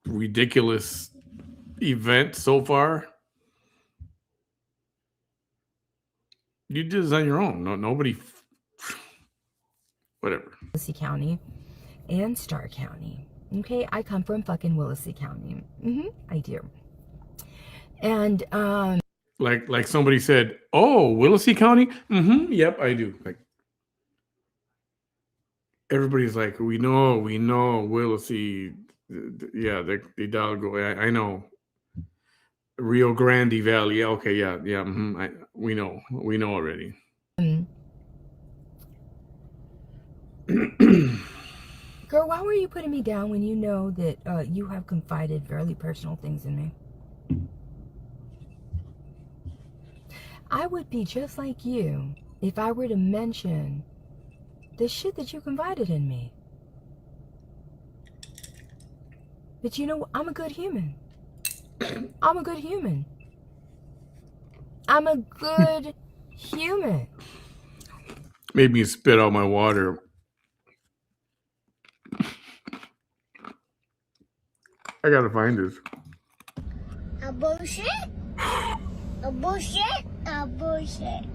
ridiculous event so far. You did this on your own. Nobody, whatever. Willacy County and Starr County. Okay, I come from fucking Willacy County. I do. And like somebody said, oh, Willacy County? Yep, I do. Like everybody's like, we know, Willacy, yeah, the Hidalgo, I know. Rio Grande Valley, yeah, okay, yeah, we know already. girl, why were you putting me down when you know that you have confided very personal things in me? I would be just like you if I were to mention the shit that you confided in me. But you know, I'm a good human. I'm a good human. I'm a good human. Made me spit out my water. I gotta find this. A bullshit. A bullshit. A bullshit.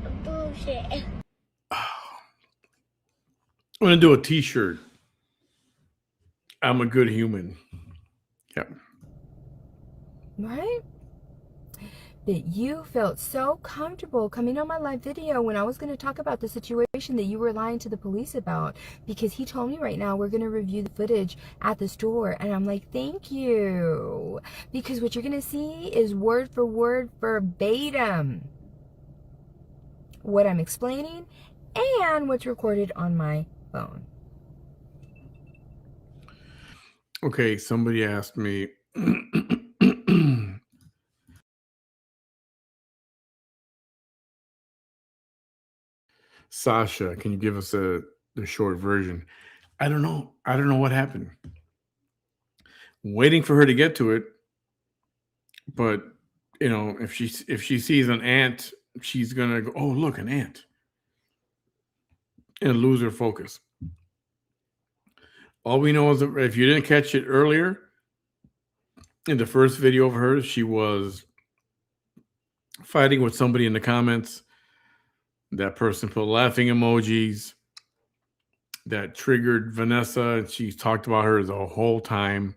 A bullshit. I'm gonna do a t-shirt. I'm a good human. Yep. Right? That you felt so comfortable coming on my live video when I was going to talk about the situation that you were lying to the police about, because he told me right now we're going to review the footage at the store, and I'm like, thank you, because what you're going to see is word for word verbatim what I'm explaining and what's recorded on my phone. Okay, somebody asked me Sasha, can you give us the short version? I don't know. I don't know what happened. Waiting for her to get to it, but you know, if she sees an ant, she's gonna go, "Oh, look, an ant," and lose her focus. All we know is that if you didn't catch it earlier, in the first video of hers, she was fighting with somebody in the comments. That person put laughing emojis. That triggered Vanessa, and she talked about her the whole time.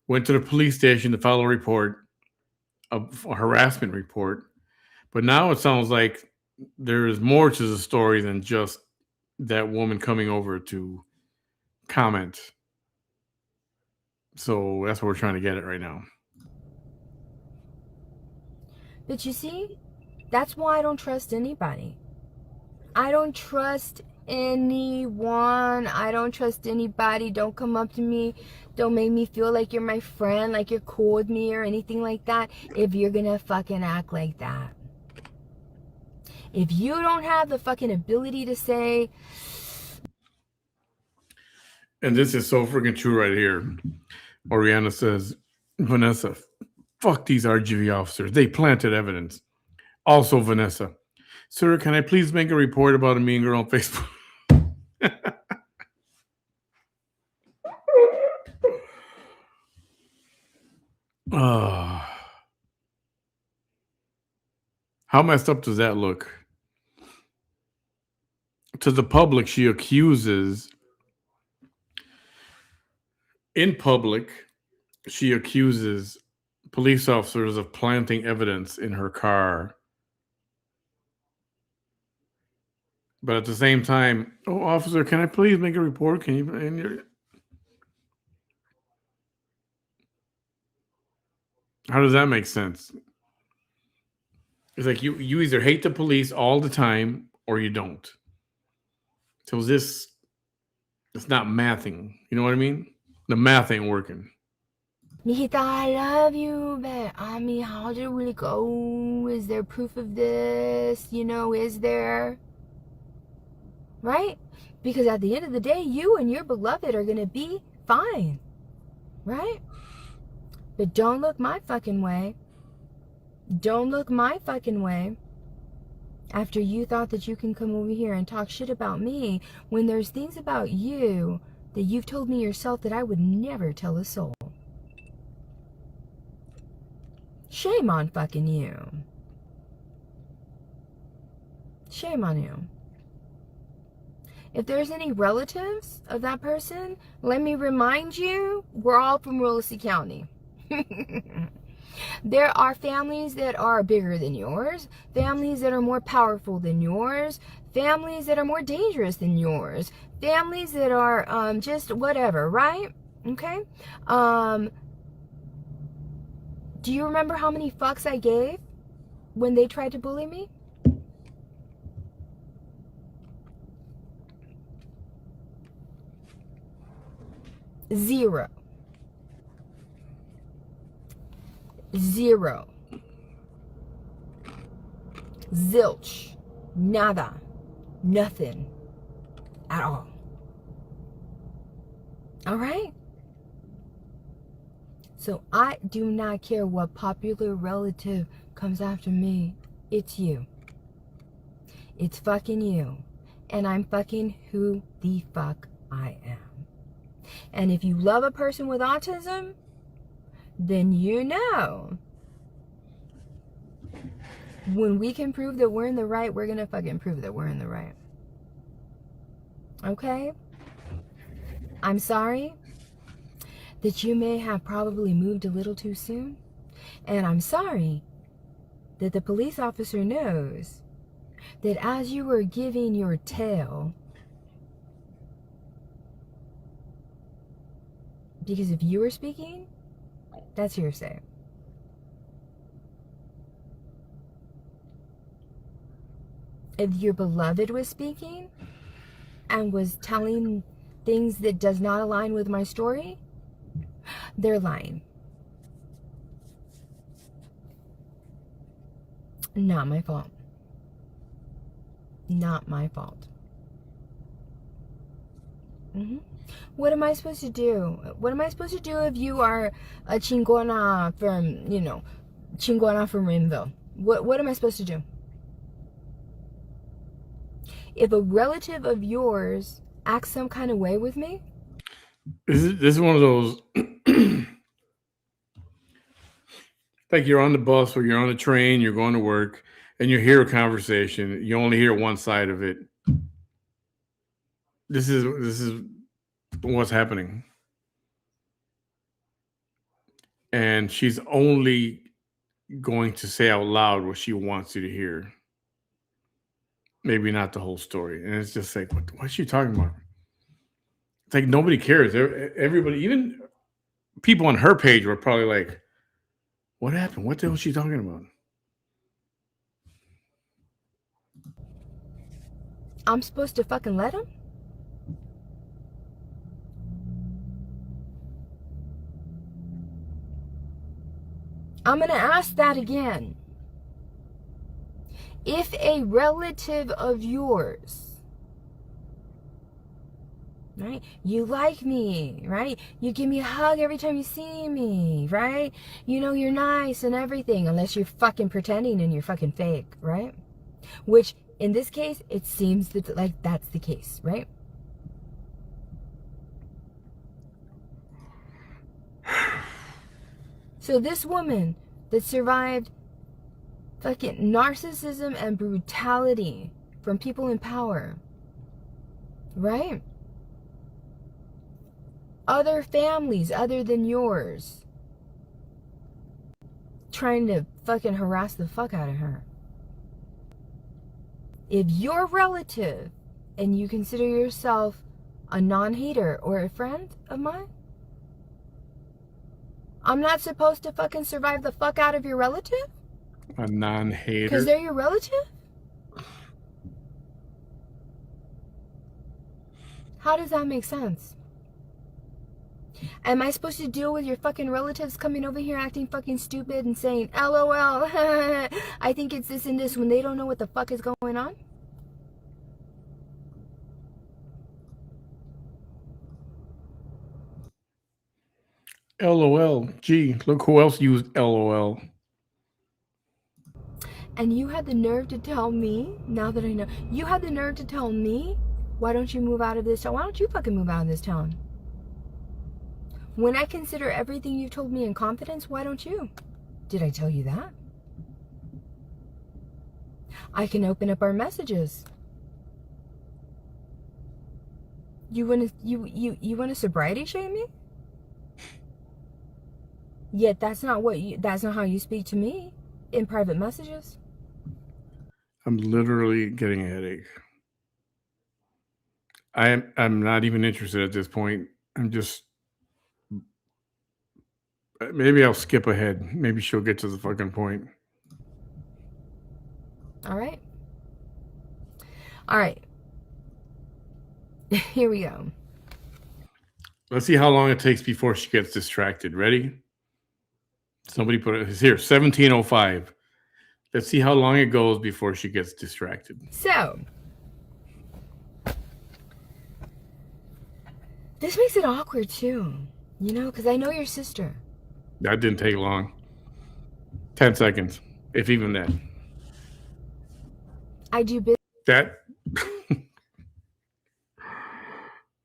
Went to the police station to file a report, a harassment report. But now it sounds like there is more to the story than just that woman coming over to comment. So that's what we're trying to get at right now. But you see, that's why I don't trust anybody. I don't trust anyone. I don't trust anybody. Don't come up to me. Don't make me feel like you're my friend, like you're cool with me or anything like that, if you're gonna fucking act like that. If you don't have the fucking ability to say... And this is so freaking true right here. Oriana says, Vanessa, fuck these RGV officers. They planted evidence. Also, Vanessa, sir, can I please make a report about a mean girl on Facebook? How messed up does that look? To the public, she accuses, in public, she accuses police officers of planting evidence in her car. But at the same time, oh, officer, can I please make a report? Can you? And how does that make sense? It's like you either hate the police all the time or you don't. So it's not mathing. You know what I mean? The math ain't working. Mijita, I love you, but I mean, how did it really go? Is there proof of this? You know, is there? Right? Because at the end of the day, you and your beloved are going to be fine. Right? But don't look my fucking way. Don't look my fucking way. After you thought that you can come over here and talk shit about me, when there's things about you that you've told me yourself that I would never tell a soul. Shame on fucking you. Shame on you. If there's any relatives of that person, let me remind you, we're all from Willacy County. There are families that are bigger than yours, families that are more powerful than yours, families that are more dangerous than yours, families that are just whatever, right? Okay? Do you remember how many fucks I gave when they tried to bully me? Zero. Zero. Zilch. Nada. Nothing. At all. All right? So I do not care what popular relative comes after me. It's you. It's fucking you. And I'm fucking who the fuck I am. And if you love a person with autism, then you know. When we can prove that we're in the right, we're gonna fucking prove that we're in the right. Okay? I'm sorry that you may have probably moved a little too soon. And I'm sorry that the police officer knows that as you were giving your tale, because if you were speaking, that's hearsay. If your beloved was speaking and was telling things that does not align with my story, they're lying. Not my fault. Not my fault. What am I supposed to do? What am I supposed to do if you are a chingona from, chingona from Rainville? What am I supposed to do? If a relative of yours acts some kind of way with me? This is one of those, like you're on the bus or you're on the train, you're going to work, and you hear a conversation. You only hear one side of it. This is what's happening. And she's only going to say out loud what she wants you to hear. Maybe not the whole story. And it's just like, what's she talking about? It's like nobody cares. Everybody, even people on her page were probably like, what happened? What the hell is she talking about? I'm supposed to fucking let him? I'm gonna ask that again. If a relative of yours, right, you like me, right, you give me a hug every time you see me, right, you're nice and everything, unless you're fucking pretending and you're fucking fake, right? Which, in this case, it seems like that's the case, right? So this woman that survived fucking narcissism and brutality from people in power, right? Other families other than yours trying to fucking harass the fuck out of her. If you're a relative and you consider yourself a non-hater or a friend of mine, I'm not supposed to fucking survive the fuck out of your relative? A non-hater? Because they're your relative? How does that make sense? Am I supposed to deal with your fucking relatives coming over here acting fucking stupid and saying, LOL, I think it's this and this, when they don't know what the fuck is going on? LOL. Gee, look who else used LOL. And you had the nerve to tell me, now that I know, you had the nerve to tell me, why don't you move out of this town? Why don't you fucking move out of this town? When I consider everything you've told me in confidence, why don't you? Did I tell you that? I can open up our messages. You wanna sobriety shame me? Yet that's not how you speak to me in private messages. I'm literally getting a headache. I'm not even interested at this point. I'm just, maybe I'll skip ahead. Maybe she'll get to the fucking point. All right. Here we go. Let's see how long it takes before she gets distracted. Ready? Somebody put it here, 17:05. Let's see how long it goes before she gets distracted. So, this makes it awkward too, because I know your sister. That didn't take long. 10 seconds, if even that. I do business. That.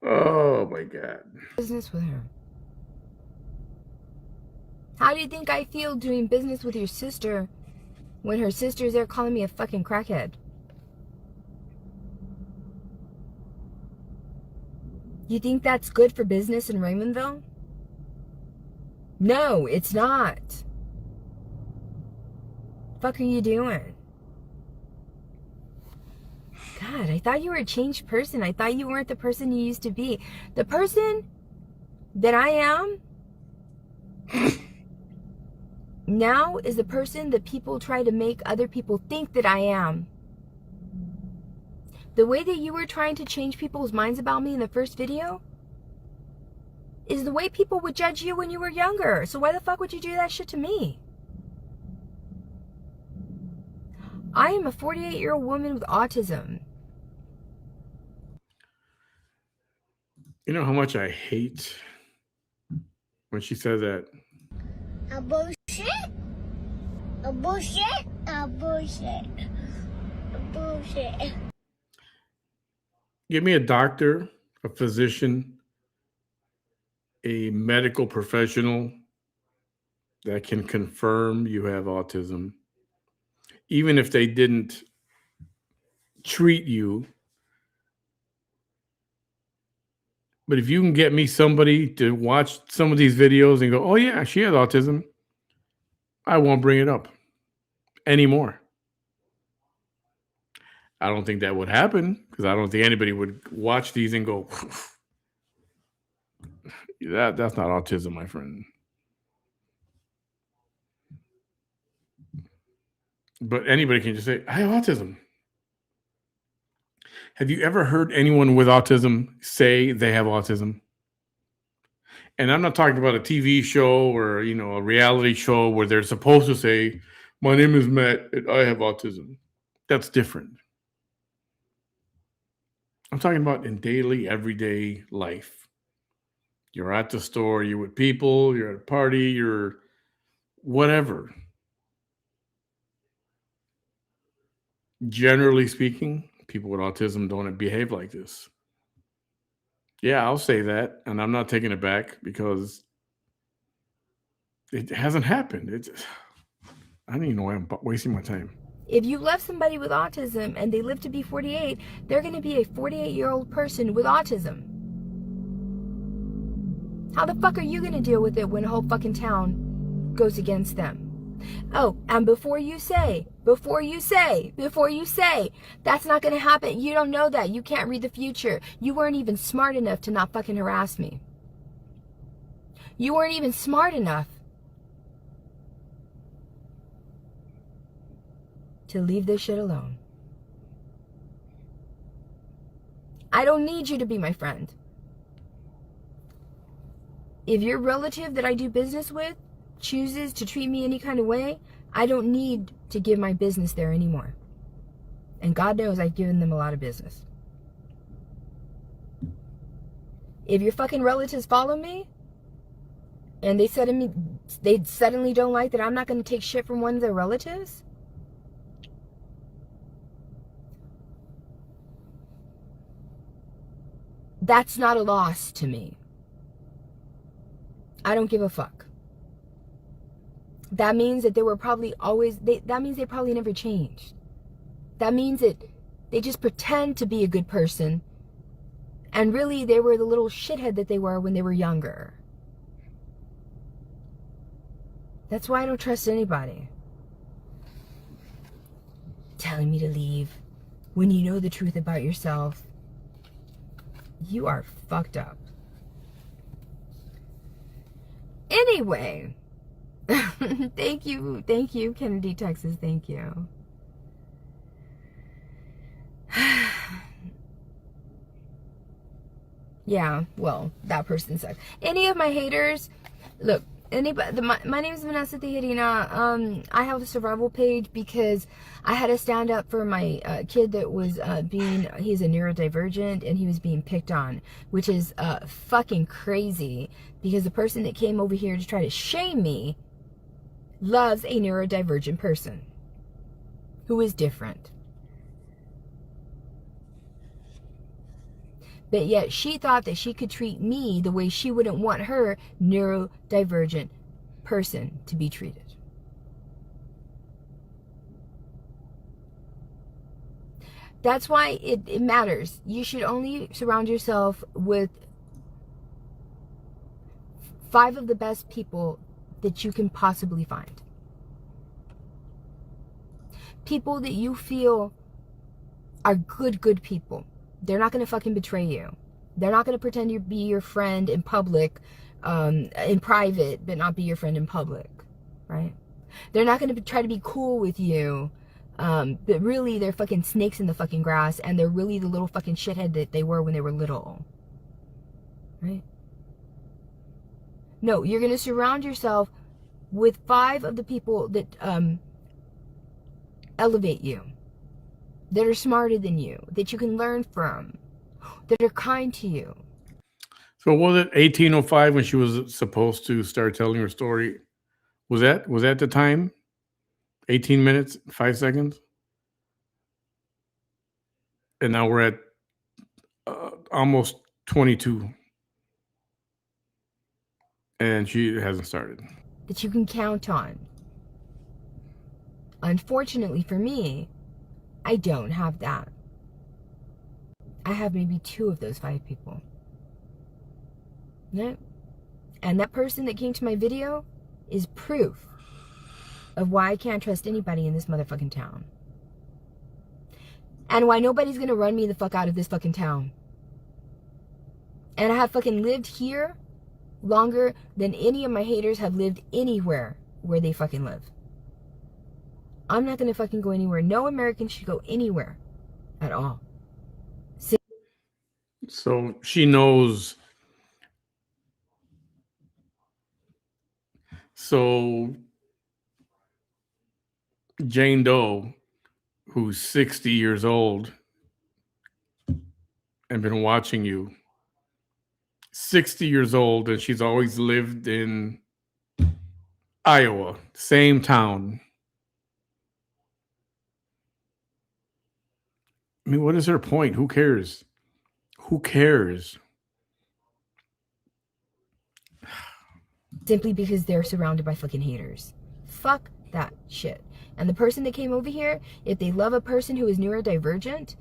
Oh my God. business with her? How do you think I feel doing business with your sister when her sister's there calling me a fucking crackhead? You think that's good for business in Raymondville? No, it's not. Fuck are you doing? God, I thought you were a changed person. I thought you weren't the person you used to be. The person that I am now is the person that people try to make other people think that I am. The way that you were trying to change people's minds about me in the first video is the way people would judge you when you were younger. So why the fuck would you do that shit to me? I am a 48-year-old woman with autism. You know how much I hate when she says that? A bullshit. A bullshit. A bullshit. A bullshit. Give me a doctor, a physician, a medical professional that can confirm you have autism, even if they didn't treat you. But if you can get me somebody to watch some of these videos and go, oh yeah, she has autism, I won't bring it up anymore. I don't think that would happen because I don't think anybody would watch these and go, that's not autism, my friend. But anybody can just say, I have autism. Have you ever heard anyone with autism say they have autism? And I'm not talking about a TV show or, you know, a reality show where they're supposed to say, my name is Matt and I have autism. That's different. I'm talking about in daily, everyday life. You're at the store, you're with people, you're at a party, you're whatever. Generally speaking, people with autism don't behave like this. Yeah, I'll say that, and I'm not taking it back because it hasn't happened. I don't even know why I'm wasting my time. If you love somebody with autism and they live to be 48, they're going to be a 48-year-old person with autism. How the fuck are you going to deal with it when a whole fucking town goes against them? Oh, and before you say, that's not going to happen. You don't know that. You can't read the future. You weren't even smart enough to not fucking harass me. You weren't even smart enough to leave this shit alone. I don't need you to be my friend. If your relative that I do business with chooses to treat me any kind of way, I don't need to give my business there anymore. And God knows I've given them a lot of business. If your fucking relatives follow me and they suddenly don't like that I'm not going to take shit from one of their relatives, that's not a loss to me. I don't give a fuck. That means that they were probably always, that means they probably never changed. That means that they just pretend to be a good person and really they were the little shithead that they were when they were younger. That's why I don't trust anybody. Telling me to leave when you know the truth about yourself. You are fucked up. Anyway, thank you, Kennedy, Texas, thank you. Yeah, well, that person sucks. Any of my haters, look, anybody, my name is Vanessa Tejerina. I have a survival page because I had to stand up for my kid that was he's a neurodivergent and he was being picked on, which is fucking crazy because the person that came over here to try to shame me loves a neurodivergent person who is different. But yet she thought that she could treat me the way she wouldn't want her neurodivergent person to be treated. That's why it matters. You should only surround yourself with 5 of the best people that you can possibly find. People that you feel are good people. They're not going to fucking betray you. They're not going to pretend to be your friend in public, in private, but not be your friend in public, right? They're not going to try to be cool with you, but really they're fucking snakes in the fucking grass, and they're really the little fucking shithead that they were when they were little, right? No, you're going to surround yourself with 5 of the people that elevate you, that are smarter than you, that you can learn from, that are kind to you. So was it 1805 when she was supposed to start telling her story? Was that the time? 18 minutes, 5 seconds? And now we're at almost 22. And she hasn't started. That you can count on. Unfortunately for me, I don't have that. I have maybe 2 of those 5 people. Yeah. And that person that came to my video is proof of why I can't trust anybody in this motherfucking town. And why nobody's gonna run me the fuck out of this fucking town. And I have fucking lived here longer than any of my haters have lived anywhere where they fucking live. I'm not gonna fucking go anywhere. No American should go anywhere at all. So she knows. So Jane Doe, who's 60 years old and been watching you, 60 years old, and she's always lived in Iowa, same town. I mean, what is her point? Who cares? Who cares? Simply because they're surrounded by fucking haters. Fuck that shit. And the person that came over here, if they love a person who is neurodivergent,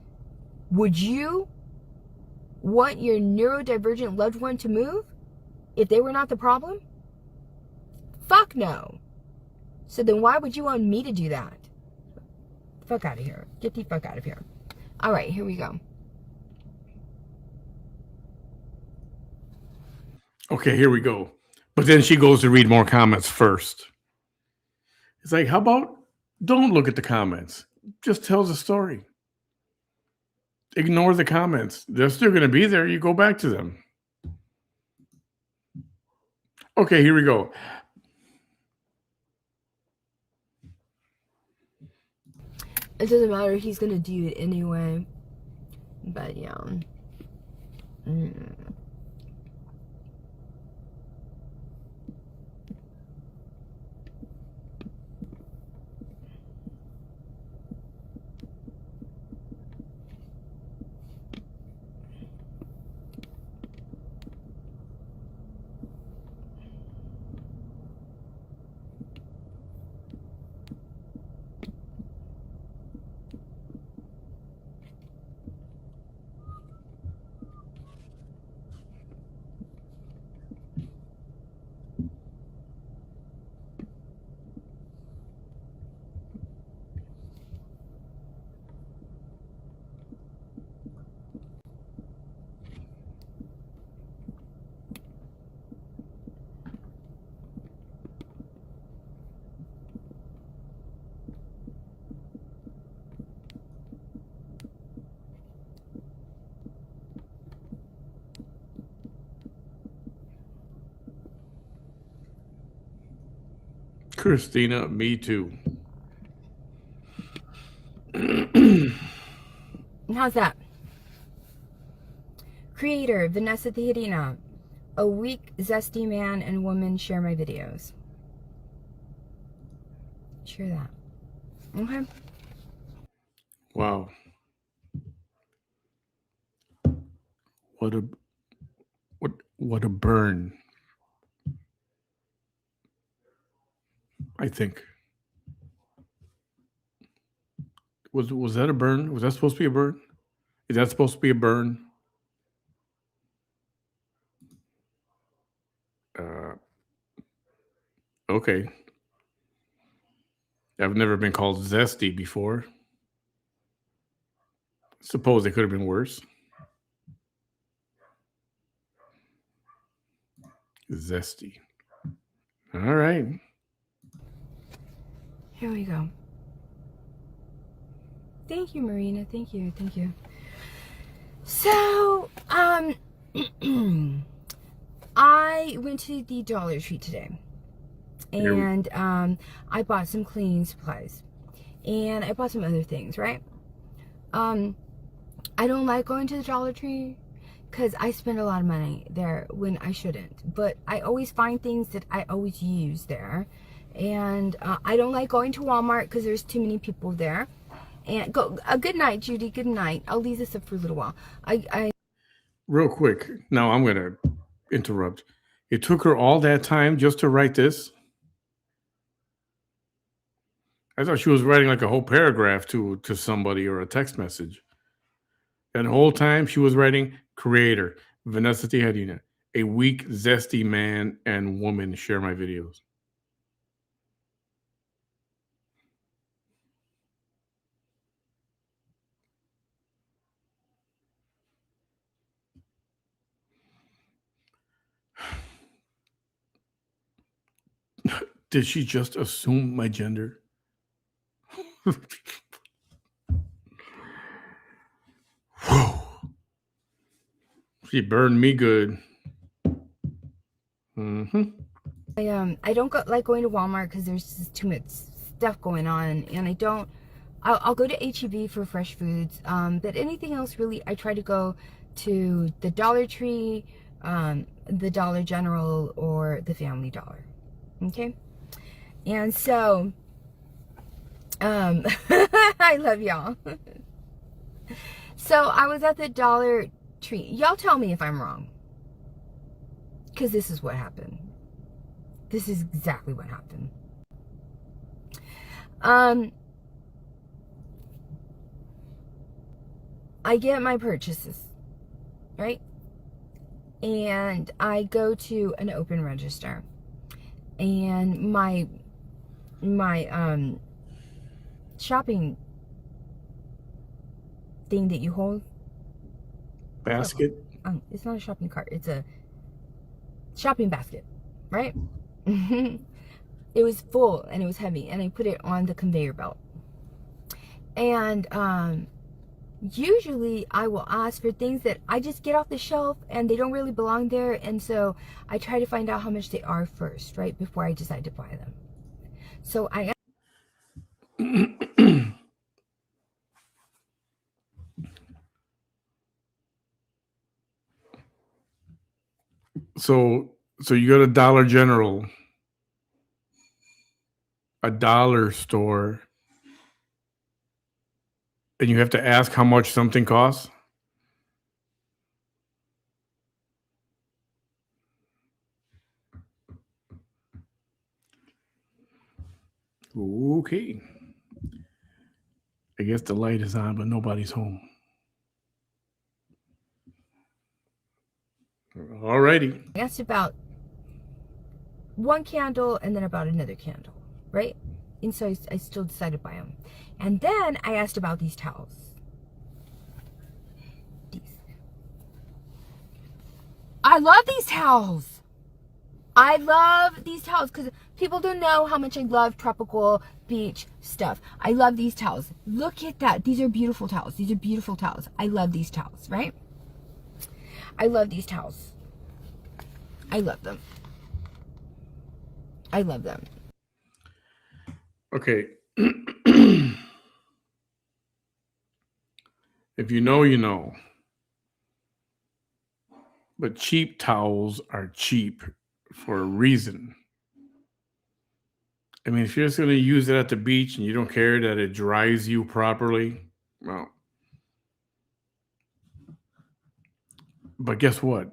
would you want your neurodivergent loved one to move if they were not the problem? Fuck no. So then why would you want me to do that? Fuck out of here. Get the fuck out of here. All right, here we go. Okay, here we go. But then she goes to read more comments first. It's like, how about don't look at the comments? Just tell the story. Ignore the comments. They're still going to be there. You go back to them. Okay, here we go. It doesn't matter. He's going to do it anyway. But yeah. Christina, me too. How's that? Creator, Vanessa Tijerina. A weak, zesty man and woman share my videos. Share that. Okay. Wow. What a what a burn. I think. Was that a burn? Was that supposed to be a burn? Is that supposed to be a burn? Uh, okay. I've never been called zesty before. Suppose it could have been worse. Zesty. All right. Here we go. Thank you, Marina. Thank you. Thank you. So, I went to the Dollar Tree today. And I bought some cleaning supplies. And I bought some other things, right? I don't like going to the Dollar Tree because I spend a lot of money there when I shouldn't. But I always find things that I always use there. And I don't like going to Walmart because there's too many people there. And good night, Judy. Good night. I'll leave this up for a little while. Real quick. Now I'm going to interrupt. It took her all that time just to write this? I thought she was writing like a whole paragraph to somebody or a text message. And the whole time she was writing, creator, Vanessa Tijerina, a weak, zesty man and woman share my videos. Did she just assume my gender? Whoa. She burned me good. I don't like going to Walmart because there's just too much stuff going on, and I'll go to H-E-B for fresh foods, but anything else really, I try to go to the Dollar Tree, the Dollar General, or the Family Dollar. Okay? And so, I love y'all. So I was at the Dollar Tree. Y'all tell me if I'm wrong, because this is what happened. This is exactly what happened. I get my purchases, right? And I go to an open register. And my shopping thing that you hold. Basket? It's not a shopping cart. It's a shopping basket, right? It was full and it was heavy, and I put it on the conveyor belt. And usually I will ask for things that I just get off the shelf and they don't really belong there, and so I try to find out how much they are first, right, before I decide to buy them. So I So you go to Dollar General, a dollar store, and you have to ask how much something costs? Okay. I guess the light is on, but nobody's home. All righty. asked about one candle and then about another candle, right? And so I still decided to buy them. And then I asked about these towels. I love these towels. I love these towels because people don't know how much I love tropical beach stuff. I love these towels. Look at that. These are beautiful towels. These are beautiful towels. I love these towels, right? I love these towels. I love them. I love them. Okay. If you know, you know. But cheap towels are cheap for a reason. I mean, if you're just going to use it at the beach and you don't care that it dries you properly, well, But guess what?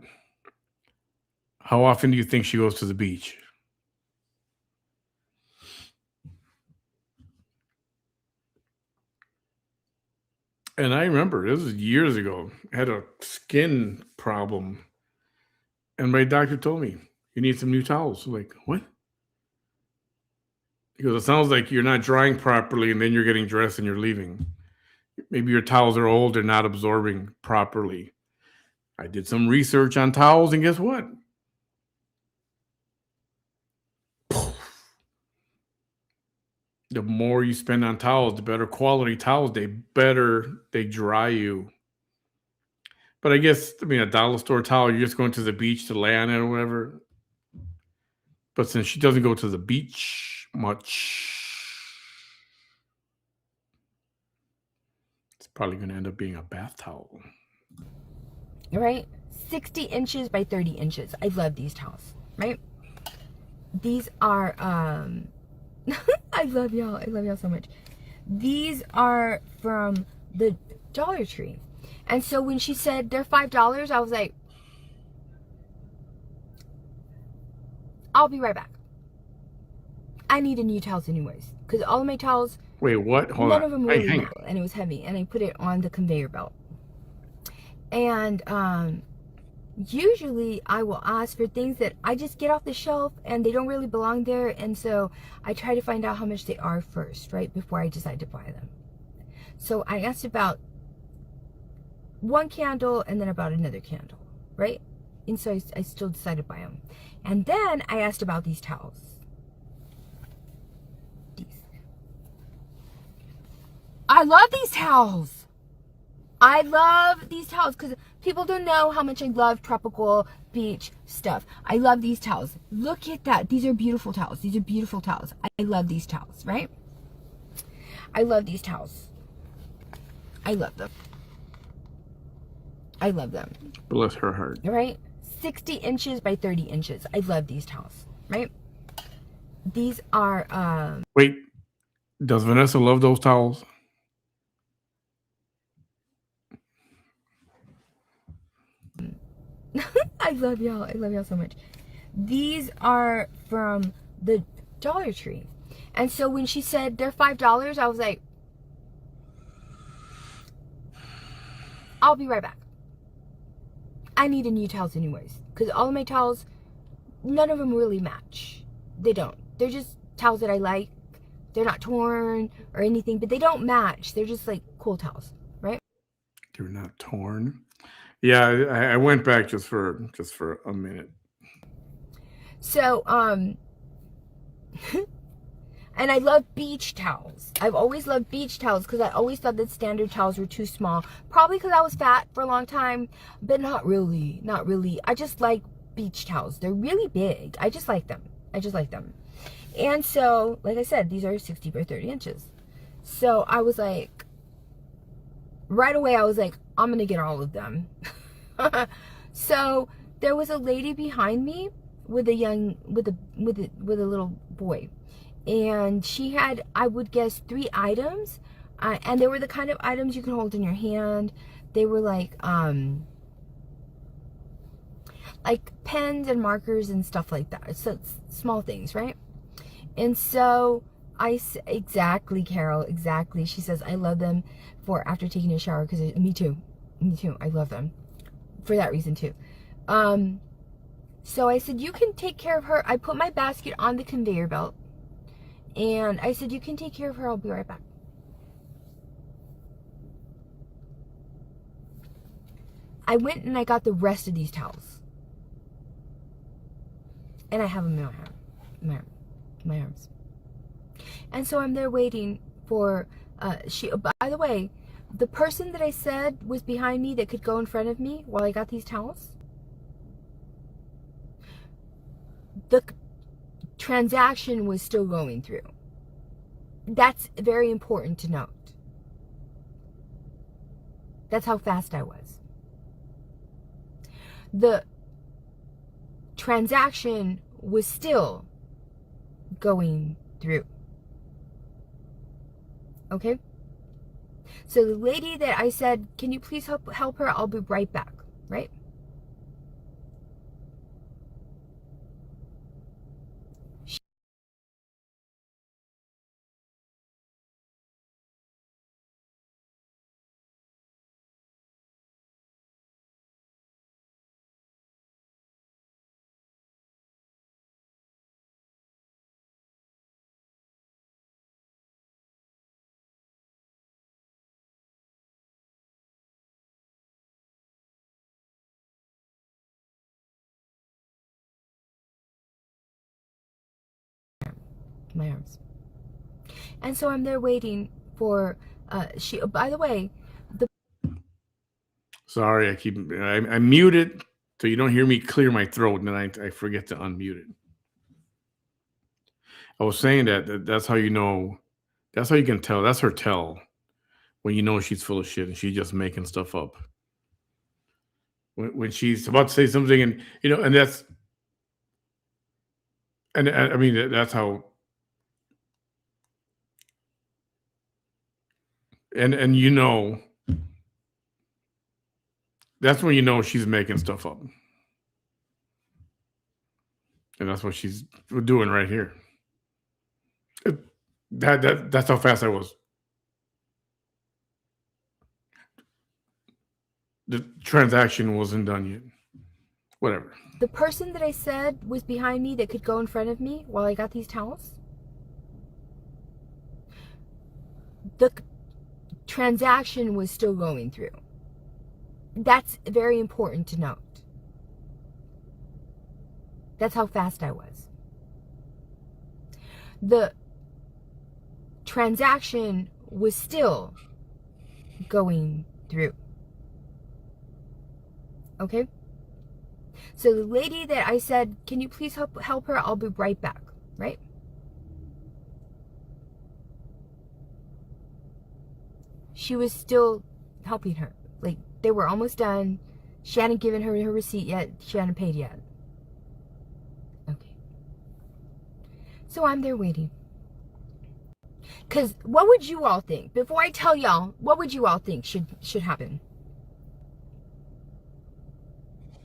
How often do you think she goes to the beach? And I remember this was years ago. I had a skin problem, and my doctor told me, "You need some new towels." I'm like, what? He goes, "It sounds like you're not drying properly, and then you're getting dressed and you're leaving. Maybe your towels are old, they're not absorbing properly." I did some research on towels, and guess what? The more you spend on towels, the better quality towels, they dry you. But I guess, I mean, a dollar store towel, you're just going to the beach to lay on it or whatever. But since she doesn't go to the beach much, it's probably going to end up being a bath towel. Right? 60 inches by 30 inches. I love these towels, right? These are, I love y'all. I love y'all so much. These are from the Dollar Tree. And so when she said they're $5, I was like, I'll be right back. I need a new towels anyways. Because all of my towels, Wait, what? Hold none on. of them Hey, really hang metal, and it was heavy. And I put it on the conveyor belt. And usually I will ask for things that I just get off the shelf and they don't really belong there. And so I try to find out how much they are first, right? Before I decide to buy them. So I asked about one candle and then about another candle, right? And so I still decided to buy them. And then I asked about these towels. I love these towels. I love these towels because people don't know how much I love tropical beach stuff. I love these towels. Look at that. These are beautiful towels. These are beautiful towels. I love these towels, right? I love these towels. I love them. I love them. Bless her heart. Right? 60 inches by 30 inches. I love these towels, right? These are, Wait, does Vanessa love those towels? I love y'all. I love y'all so much. These are from the Dollar Tree. And so when she said they're $5, I was like, I'll be right back. I need a new towels anyways. Because all of my towels, none of them really match. They don't. They're just towels that I like. They're not torn or anything, but they don't match. They're just like cool towels, right? They're not torn. Yeah, I went back just for a minute. So, and I love beach towels. I've always loved beach towels because I always thought that standard towels were too small. Probably because I was fat for a long time, but not really. Not really. I just like beach towels. They're really big. I just like them. I just like them. And so, like I said, these are 60 by 30 inches. So I was like, right away, I was like, I'm going to get all of them. So there was a lady behind me with a little boy. And she had, I would guess, 3 items. And they were the kind of items you can hold in your hand. They were like pens and markers and stuff like that. So it's small things, right? And so exactly, Carol, exactly. She says, I love them for after taking a shower because me too. I love them for that reason too. So I said, you can take care of her. I put my basket on the conveyor belt. And I said, you can take care of her. I'll be right back. I went and I got the rest of these towels. And I have them in my arms. And so I'm there waiting for, by the way, the person that I said was behind me that could go in front of me while I got these towels, the transaction was still going through. That's very important to note. That's how fast I was. The transaction was still going through. Okay? So the lady that I said, can you please help her? I'll be right back, right? into my arms. And so I'm there waiting for, by the way, Sorry, I mute it so you don't hear me clear my throat, and then I forget to unmute it. I was saying that's how you know, that's how you can tell. That's her tell when you know she's full of shit and she's just making stuff up. When she's about to say something, and and that's, and I mean that's how, and that's when you know she's making stuff up, and that's what she's doing right here. That's how fast I was. The transaction wasn't done yet. Whatever. The person that I said was behind me that could go in front of me while I got these towels, the transaction was still going through. That's very important to note. That's how fast I was. The transaction was still going through. Okay? So the lady that I said, can you please help her? I'll be right back, right? She was still helping her. Like, they were almost done. She hadn't given her her receipt yet. She hadn't paid yet. Okay. So I'm there waiting. Because what would you all think? Before I tell y'all, what would you all think should happen?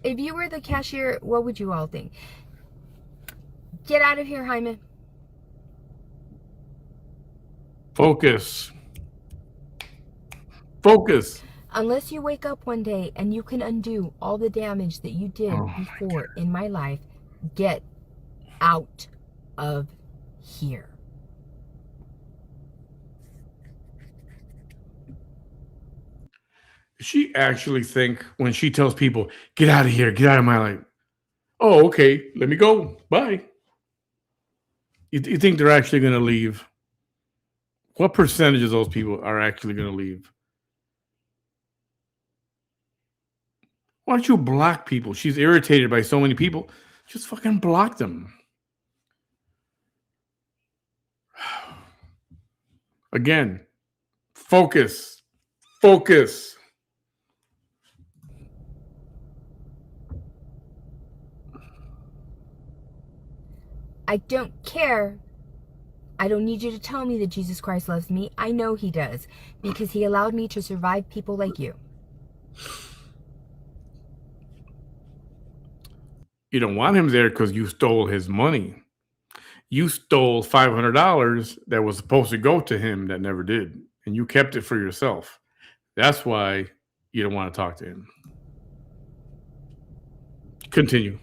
If you were the cashier, what would you all think? Get out of here, Jaime. Focus. Focus. Unless you wake up one day and you can undo all the damage that you did before in my life, get out of here. She actually think when she tells people, get out of here, get out of my life. Oh, okay, let me go. Bye. You think they're actually going to leave? What percentage of those people are actually going to leave? Why don't you block people? She's irritated by so many people. Just fucking block them. Again, focus. Focus. I don't care. I don't need you to tell me that Jesus Christ loves me. I know he does, because he allowed me to survive people like you. You don't want him there because you stole his money. You stole $500 that was supposed to go to him that never did, and you kept it for yourself. That's why you don't want to talk to him. Continue.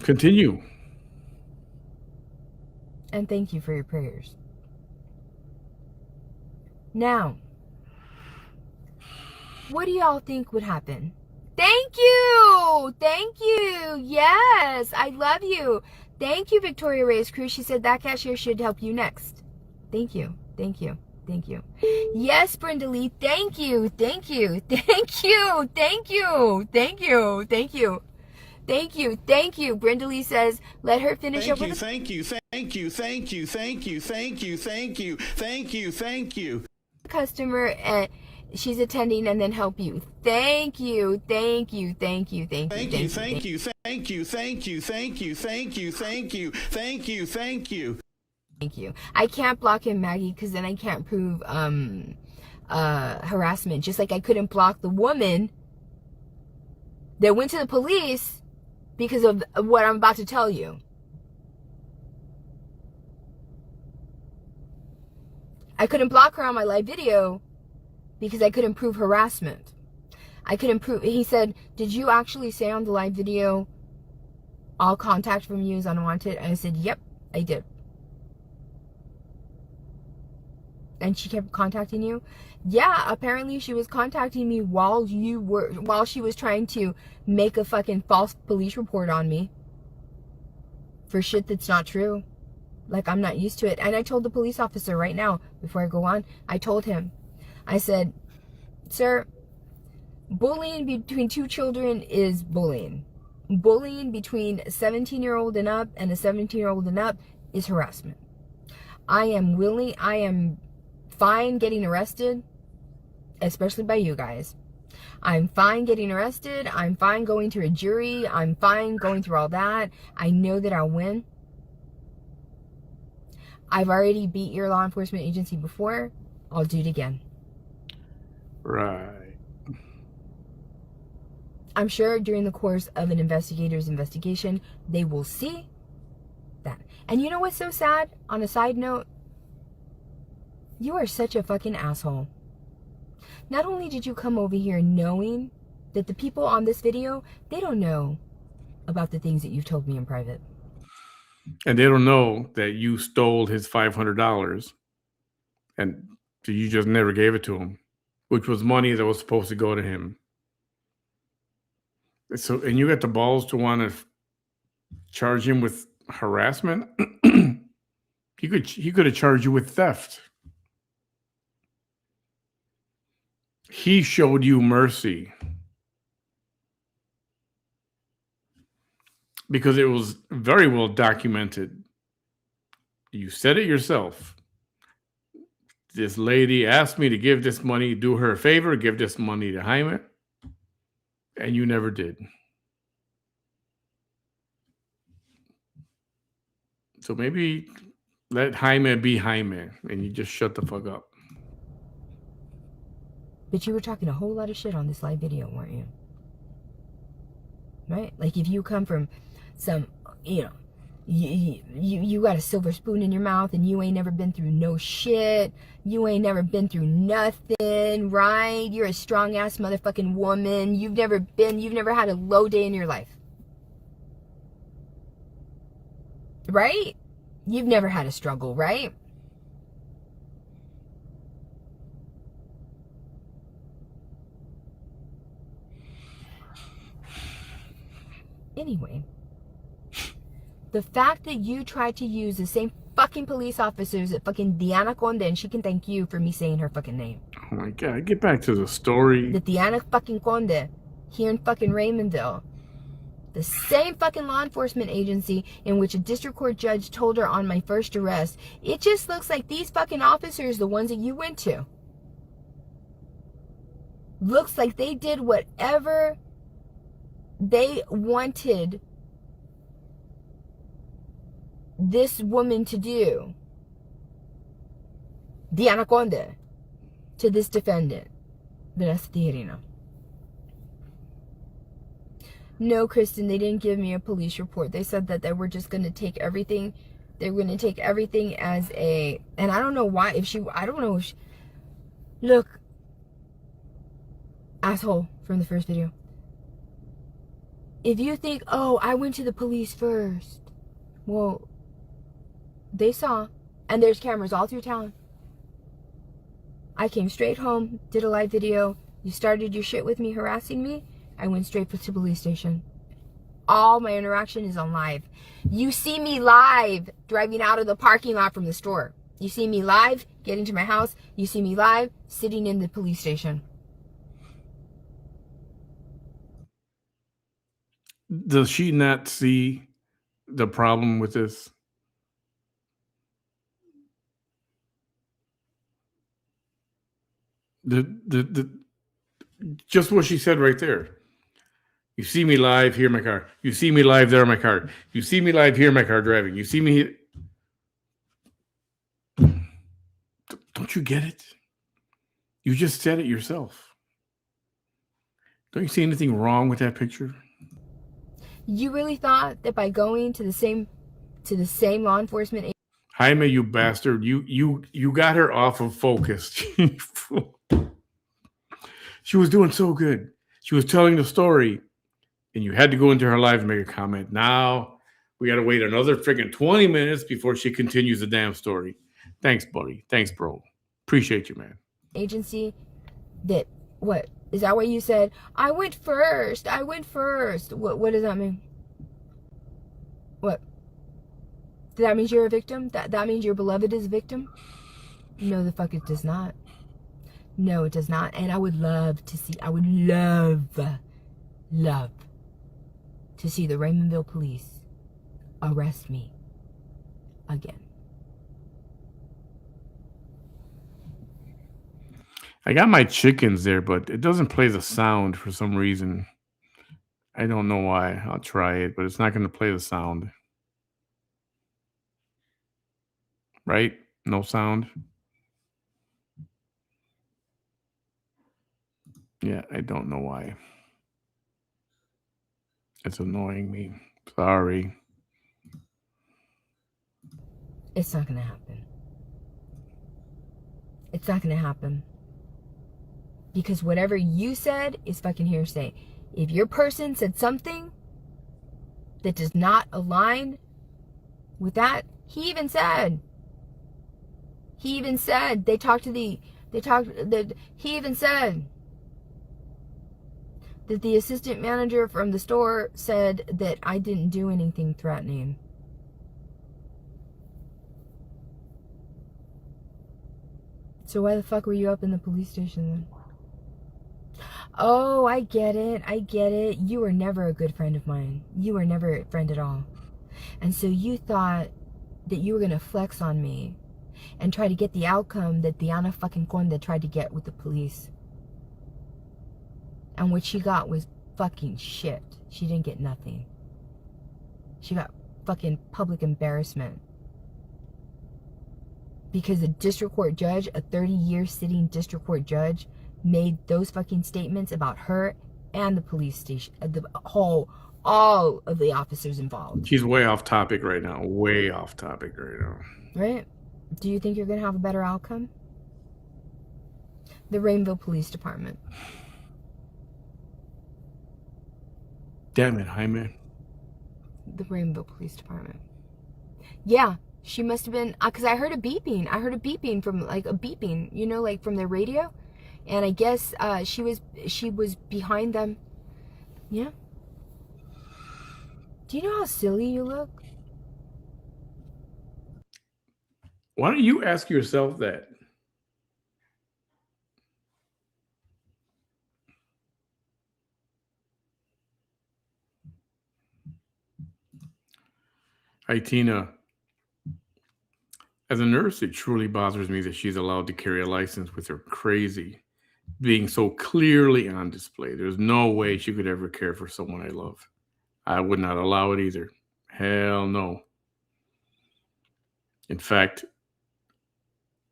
Continue. And thank you for your prayers. Now, what do y'all think would happen? Thank you! Thank you! Yes! I love you! Thank you, Victoria Reyes Cruz. She said that cashier should help you next. Thank you. Thank you. Thank you. Yes, Brenda Lee. Thank you. Thank you. Thank you. Thank you. Thank you. Thank you. Thank you. Thank you. Brenda Lee says, let her finish up with Thank you. Thank you. Thank you. Thank you. Thank you. Thank you. Thank you. Thank you. Customer and she's attending and then help you. Thank you. Thank you. Thank you. Thank you. Thank you. Thank you. Thank you. Thank you. Thank you. Thank you. Thank you. Thank you. Thank you. Thank you. I can't block him, Maggie, because then I can't prove harassment. Just like I couldn't block the woman that went to the police because of what I'm about to tell you. I couldn't block her on my live video because I couldn't prove harassment. I couldn't prove. He said, did you actually say on the live video, all contact from you is unwanted? And I said, yep, I did. And she kept contacting you? Yeah, apparently she was contacting me while she was trying to make a fucking false police report on me. for shit that's not true. Like, I'm not used to it. And I told the police officer right now, before I go on, I told him, I said, sir, bullying between two children is bullying. Bullying between a 17-year-old and up and a 17-year-old and up is harassment. I am fine getting arrested, especially by you guys. I'm fine getting arrested. I'm fine going to a jury. I'm fine going through all that. I know that I'll win. I've already beat your law enforcement agency before. I'll do it again. Right. I'm sure during the course of an investigator's investigation, they will see that. And you know what's so sad? On a side note, you are such a fucking asshole. Not only did you come over here knowing that the people on this video, they don't know about the things that you've told me in private. And they don't know that you stole his $500 and you just never gave it to him, which was money that was supposed to go to him. So, and you got the balls to want to charge him with harassment? He could have charged you with theft. He showed you mercy because it was very well documented. You said it yourself. This lady asked me to give this money, do her a favor, give this money to Jaime, and you never did. So maybe let Jaime be Jaime and you just shut the fuck up. But you were talking a whole lot of shit on this live video, weren't you? Right? Like, if you come from some, you know, you got a silver spoon in your mouth and you ain't never been through no shit. You ain't never been through nothing, right? You're a strong ass motherfucking woman. You've never had a low day in your life. Right? You've never had a struggle, right? Anyway, the fact that you tried to use the same fucking police officers at fucking Diana Conde, and she can thank you for me saying her fucking name. Oh my God, get back to the story. The Diana fucking Conde here in fucking Raymondville. The same fucking law enforcement agency in which a district court judge told her on my first arrest. It just looks like these fucking officers, the ones that you went to, looks like they did whatever they wanted this woman to do, Diana Conde, to this defendant, Vanessa Tijerino. No, Kristen, they didn't give me a police report. They said that they were just going to take everything. They were going to take everything as a, and I don't know why, I don't know if she, look, asshole from the first video. If you think, oh, I went to the police first. Well, they saw, and there's cameras all through town. I came straight home, did a live video. You started your shit with me, harassing me. I went straight to the police station. All my interaction is on live. You see me live driving out of the parking lot from the store. You see me live getting to my house. You see me live sitting in the police station. Does she not see the problem with this? Just what she said right there. You see me live, here in my car. You see me live, there in my car. You see me live, here in my car driving. You see me here. Don't you get it? You just said it yourself. Don't you see anything wrong with that picture? You really thought that by going to the same law enforcement agency? Jaime, you bastard. You got her off of focus. She was doing so good. She was telling the story, and you had to go into her live and make a comment. Now we got to wait another freaking 20 minutes before she continues the damn story. Thanks, buddy. Thanks, bro. Appreciate you, man. Agency that, what? Is that what you said? I went first. I went first. What does that mean? What? That means you're a victim? That means your beloved is a victim? No, the fuck it does not. No, it does not. And I would love to see, love to see the Raymondville police arrest me again. I got my chickens there, but it doesn't play the sound for some reason. I don't know why. I'll try it, but it's not going to play the sound. Right? No sound. Yeah, I don't know why. It's annoying me. Sorry. It's not going to happen. It's not going to happen. Because whatever you said is fucking hearsay. If your person said something that does not align with that, he even said he even said that the assistant manager from the store said that I didn't do anything threatening. So why the fuck were you up in the police station then? Oh, I get it. You were never a good friend of mine. You were never a friend at all. And so you thought that you were going to flex on me and try to get the outcome that Diana fucking Conde tried to get with the police. And what she got was fucking shit. She didn't get nothing. She got fucking public embarrassment. Because a district court judge, a 30-year sitting district court judge, made those fucking statements about her and the police station, all of the officers involved. She's way off topic right now. Way off topic right now. Right? Do you think you're going to have a better outcome? The Rainbow Police Department. Damn it, Jaime. The Rainbow Police Department. Yeah, she must have been, because I heard a beeping. I heard a beeping from, like, a beeping, you know, like from their radio. And I guess she was behind them. Yeah. Do you know how silly you look? Why don't you ask yourself that? Hi, Tina. As a nurse, it truly bothers me that she's allowed to carry a license with her crazy being so clearly on display. There's no way she could ever care for someone I love. I would not allow it either. Hell no. In fact,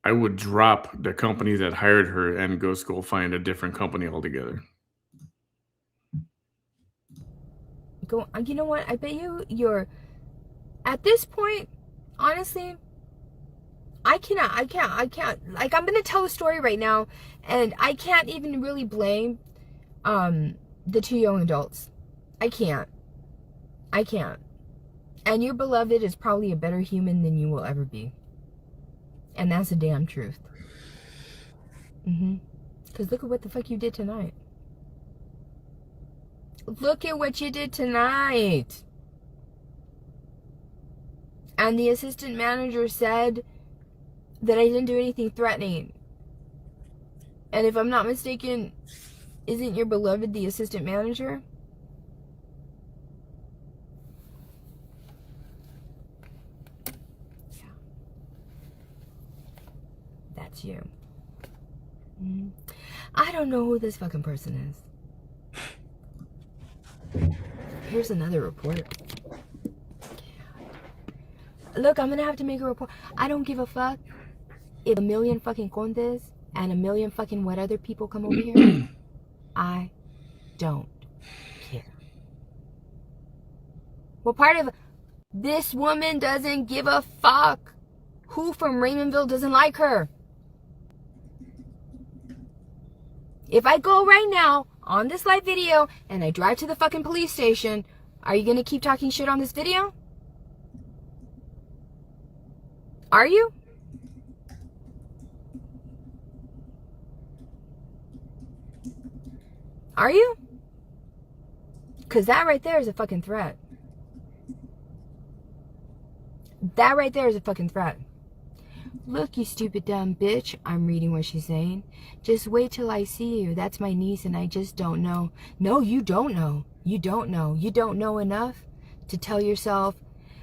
I would drop the company that hired her and go find a different company altogether. You know what? I bet you're at this point, honestly, I can't. Like, I'm going to tell a story right now, and I can't even really blame the two young adults. I can't. And your beloved is probably a better human than you will ever be. And that's the damn truth. Because look at what the fuck you did tonight. Look at what you did tonight. And the assistant manager said that I didn't do anything threatening. And if I'm not mistaken, isn't your beloved the assistant manager? Yeah. That's you. I don't know who this fucking person is. Here's another report. Look, I'm gonna have to make a report. I don't give a fuck if a million fucking condes and a million fucking what other people come over here. I don't care. Well, part of this woman doesn't give a fuck who from Raymondville doesn't like her. If I go right now on this live video and I drive to the fucking police station, are you gonna keep talking shit on this video? Are you? Are you? Because that right there is a fucking threat. That right there is a fucking threat. Look, you stupid dumb bitch. I'm reading what she's saying. Just wait till I see you. That's my niece and I just don't know. No, you don't know. You don't know. You don't know enough to tell yourself,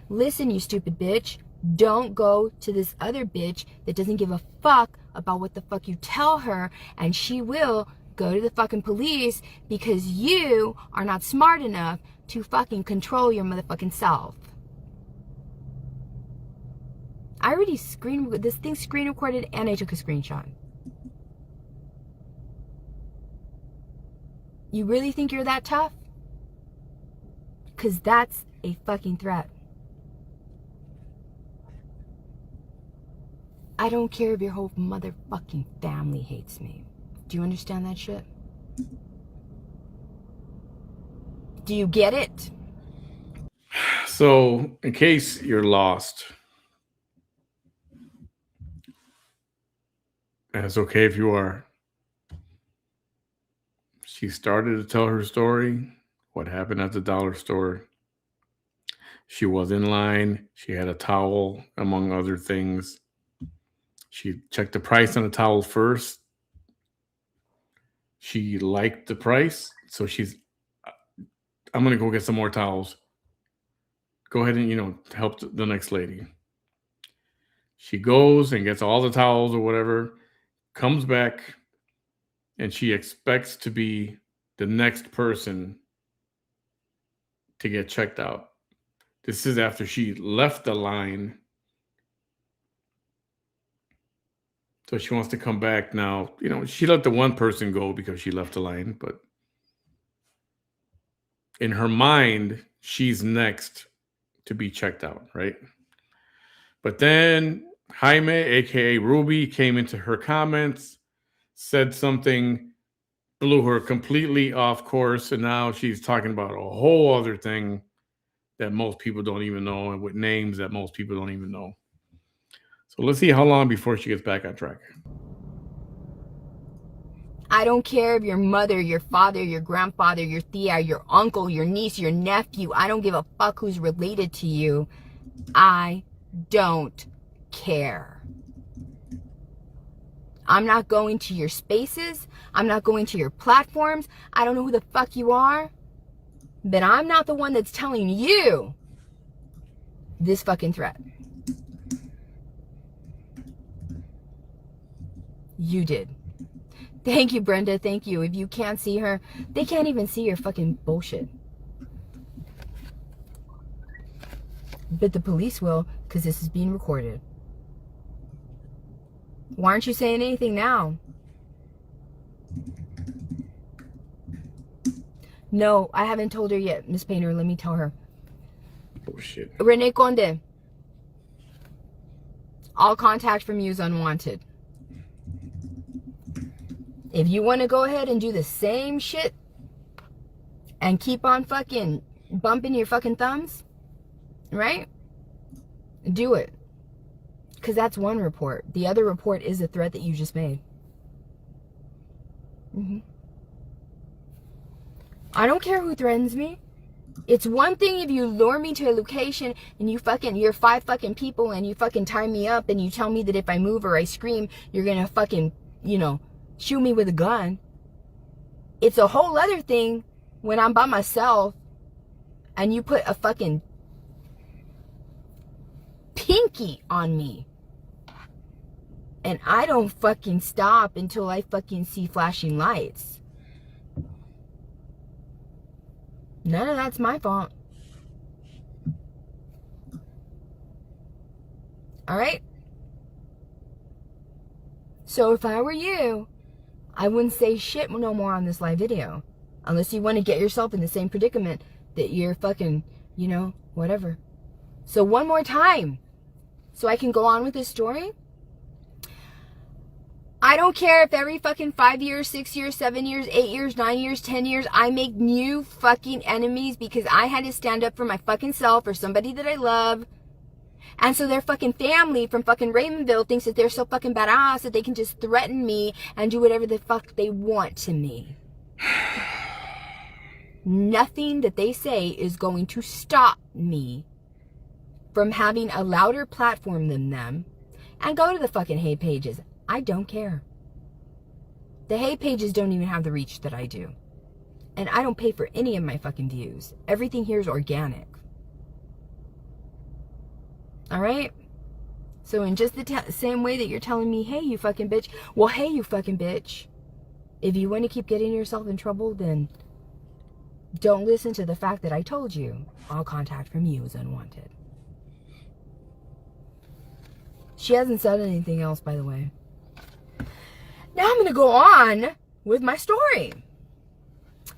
listen, you stupid bitch. Don't go to this other bitch that doesn't give a fuck about what the fuck you tell her, and she will go to the fucking police because you are not smart enough to fucking control your motherfucking self. I already this thing screen recorded and I took a screenshot. You really think you're that tough? Because that's a fucking threat. I don't care if your whole motherfucking family hates me. Do you understand that shit? Do you get it? So, in case you're lost, and it's okay if you are, she started to tell her story, what happened at the dollar store. She was in line. She had a towel, among other things. She checked the price on the towel first. She liked the price, so I'm going to go get some more towels. Go ahead and, help the next lady. She goes and gets all the towels or whatever, comes back, and she expects to be the next person to get checked out. This is after she left the line. So she wants to come back now. She let the one person go because she left the line, but in her mind, she's next to be checked out, right? But then Jaime, aka Ruby, came into her comments, said something, blew her completely off course, and now she's talking about a whole other thing that most people don't even know, and with names that most people don't even know. So let's see how long before she gets back on track. I don't care if your mother, your father, your grandfather, your tia, your uncle, your niece, your nephew, I don't give a fuck who's related to you. I don't care. I'm not going to your spaces. I'm not going to your platforms. I don't know who the fuck you are. But I'm not the one that's telling you this fucking threat. You did. Thank you, Brenda. Thank you. If you can't see her, they can't even see your fucking bullshit. But the police will, because this is being recorded. Why aren't you saying anything now? No, I haven't told her yet, Miss Painter. Let me tell her. Oh, shit. Rene Conde. All contact from you is unwanted. If you want to go ahead and do the same shit and keep on fucking bumping your fucking thumbs, right? Do it. Because that's one report. The other report is a threat that you just made. I don't care who threatens me. It's one thing if you lure me to a location and you're 5 fucking people and you fucking tie me up and you tell me that if I move or I scream, you're gonna fucking, shoot me with a gun. It's a whole other thing when I'm by myself and you put a fucking pinky on me. And I don't fucking stop until I fucking see flashing lights. None of that's my fault. Alright? So if I were you, I wouldn't say shit no more on this live video. Unless you want to get yourself in the same predicament that you're fucking, whatever. So one more time, so I can go on with this story. I don't care if every fucking 5 years, 6 years, 7 years, 8 years, 9 years, 10 years, I make new fucking enemies because I had to stand up for my fucking self or somebody that I love. And so their fucking family from fucking Raymondville thinks that they're so fucking badass that they can just threaten me and do whatever the fuck they want to me. Nothing that they say is going to stop me from having a louder platform than them and go to the fucking hate pages. I don't care. The hate pages don't even have the reach that I do. And I don't pay for any of my fucking views. Everything here is organic. All right? So in just the same way that you're telling me, hey, you fucking bitch. Well, hey, you fucking bitch. If you want to keep getting yourself in trouble, then don't listen to the fact that I told you all contact from you is unwanted. She hasn't said anything else, by the way. Now I'm going to go on with my story.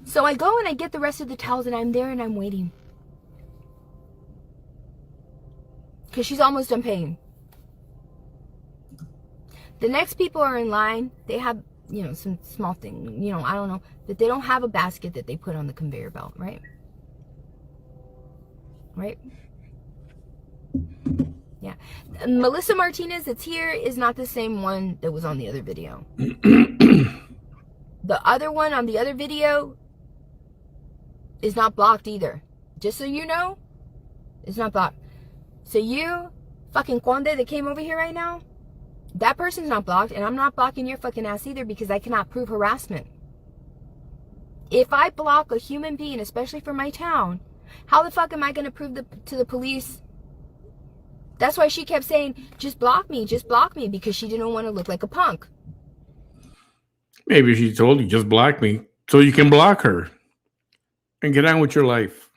So I go and I get the rest of the towels and I'm there and I'm waiting. Because she's almost done paying. The next people are in line. They have, you know, some small thing, you know, I don't know. But they don't have a basket that they put on the conveyor belt, right? Right? Yeah. Melissa Martinez that's here is not the same one that was on the other video. The other one on the other video is not blocked either. Just so you know, it's not blocked. So you, fucking Conde that came over here right now, that person's not blocked, and I'm not blocking your fucking ass either because I cannot prove harassment. If I block a human being, especially from my town, how the fuck am I going to prove to the police? That's why she kept saying, just block me, because she didn't want to look like a punk. Maybe she told you, just block me, so you can block her and get on with your life.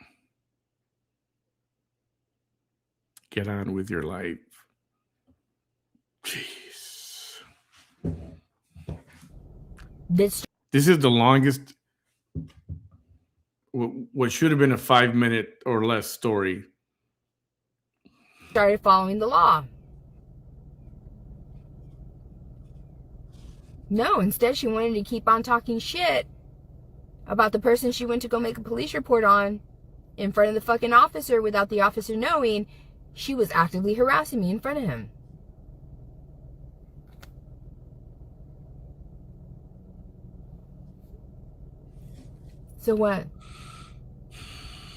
Get on with your life. Jeez. This is the longest, what should have been a 5-minute or less story. Started following the law. No, instead she wanted to keep on talking shit about the person she went to go make a police report on in front of the fucking officer without the officer knowing she was actively harassing me in front of him. So what?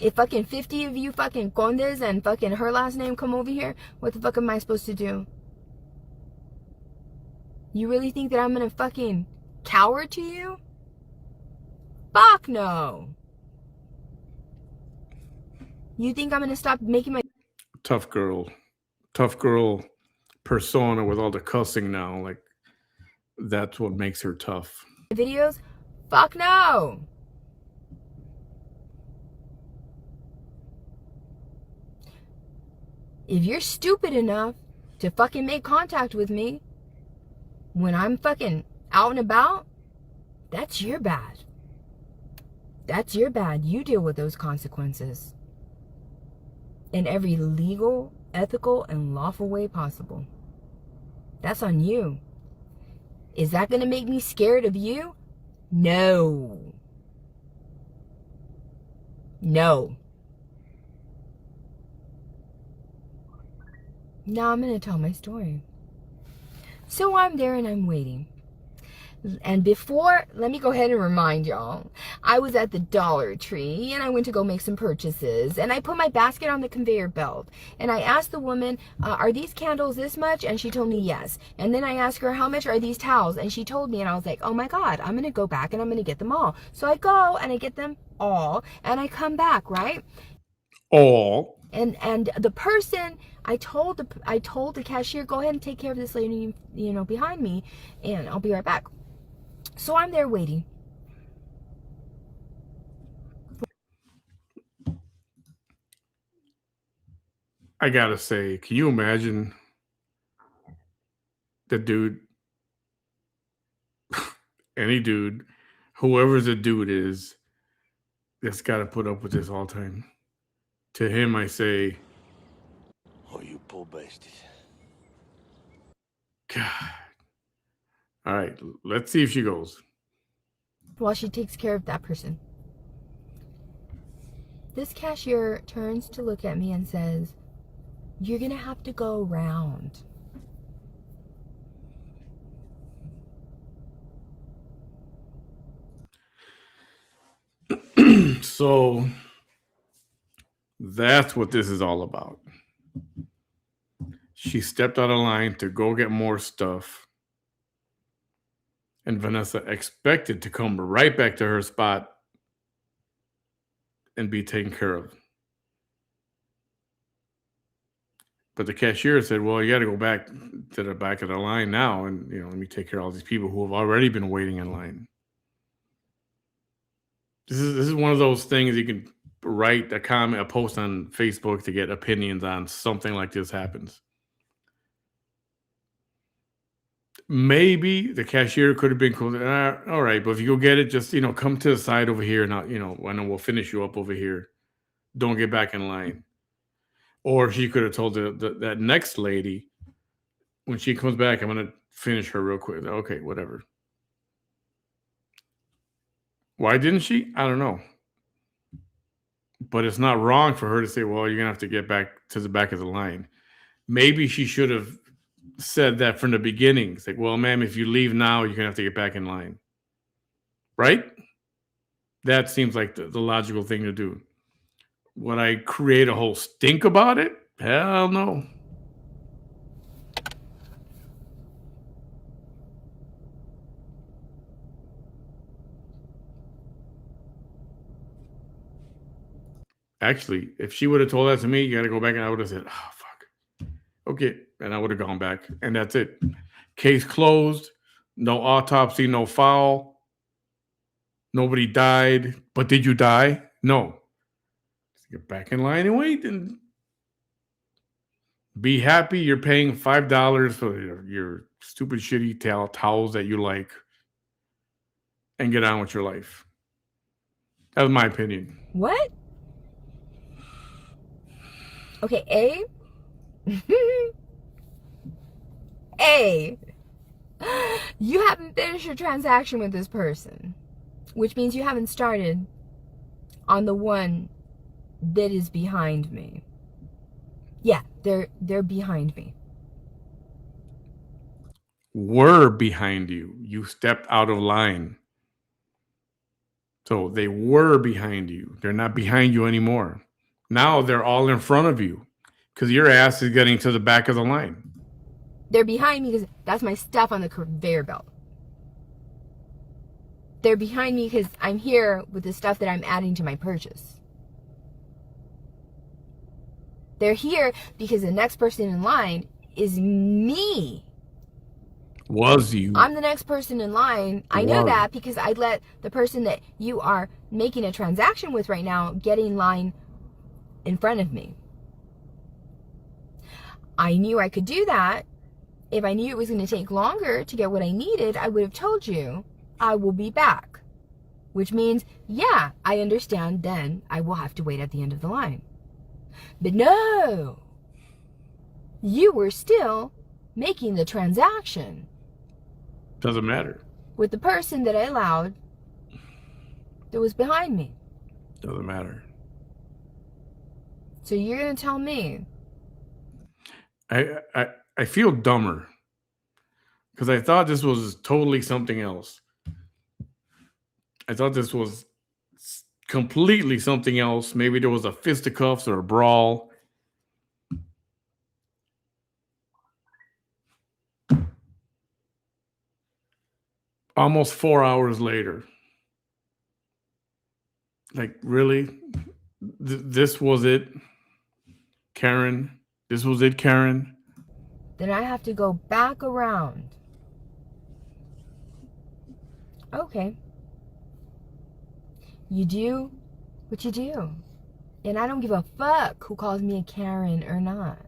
If fucking 50 of you fucking Condes and fucking her last name come over here, what the fuck am I supposed to do? You really think that I'm gonna fucking cower to you? Fuck no. You think I'm gonna stop making my tough girl persona with all the cussing now? Like, that's what makes her tough. videos? Fuck no. If you're stupid enough to fucking make contact with me when I'm fucking out and about, that's your bad. That's your bad. You deal with those consequences in every legal, ethical, and lawful way possible. That's on you. Is that going to make me scared of you? No. No. Now I'm going to tell my story. So I'm there and I'm waiting. And before, let me go ahead and remind y'all, I was at the Dollar Tree and I went to go make some purchases and I put my basket on the conveyor belt and I asked the woman, are these candles this much? And she told me yes. And then I asked her, how much are these towels? And she told me, and I was like, oh my God, I'm going to go back and I'm going to get them all. So I go and I get them all and I come back, right? All. And the person, I told the cashier, go ahead and take care of this lady, you know, behind me, and I'll be right back. So I'm there waiting. I gotta say, can you imagine the dude, any dude, whoever the dude is, that's gotta put up with this all the time? To him, I say, oh, you poor bastard. God. All right, let's see if she goes. While she takes care of that person. This cashier turns to look at me and says, you're gonna have to go around. So that's what this is all about. She stepped out of line to go get more stuff. And Vanessa expected to come right back to her spot and be taken care of. But the cashier said, well, you got to go back to the back of the line now. And, let me take care of all these people who have already been waiting in line. This is one of those things you can write a comment, a post on Facebook to get opinions on something like this happens. Maybe the cashier could have been cool. All right, but if you go get it, just come to the side over here. Not I know we'll finish you up over here. Don't get back in line. Or she could have told that next lady, when she comes back, I'm gonna finish her real quick. Okay, whatever. Why didn't she? I don't know. But it's not wrong for her to say, well, you're gonna have to get back to the back of the line. Maybe she should have said that from the beginning. It's like, well, ma'am, if you leave now, you're gonna have to get back in line. Right? That seems like the logical thing to do. Would I create a whole stink about it? Hell no. Actually, if she would have told that to me, you got to go back, and I would have said, oh, fuck. Okay. And I would have gone back. And that's it. Case closed. No autopsy, no foul. Nobody died. But did you die? No. Get back in line and wait and be happy you're paying $5 for your stupid, shitty towels that you like and get on with your life. That's my opinion. What? Okay, A, you haven't finished your transaction with this person, which means you haven't started on the one that is behind me. Yeah, they're behind me. Were behind you. You stepped out of line. So they were behind you. They're not behind you anymore. Now they're all in front of you because your ass is getting to the back of the line. They're behind me because that's my stuff on the conveyor belt. They're behind me because I'm here with the stuff that I'm adding to my purchase. They're here because the next person in line is me. Was you. I'm the next person in line. I know that because I let the person that you are making a transaction with right now get in line in front of me. I knew I could do that. If I knew it was going to take longer to get what I needed, I would have told you I will be back. Which means, yeah, I understand then I will have to wait at the end of the line. But no, you were still making the transaction. Doesn't matter. With the person that I allowed that was behind me. Doesn't matter. So you're going to tell me. I feel dumber because I thought this was totally something else. I thought this was completely something else. Maybe there was a fisticuffs or a brawl. Almost 4 hours later. Like, really? This was it, Karen? This was it, Karen? Then I have to go back around. Okay. You do what you do. And I don't give a fuck who calls me a Karen or not.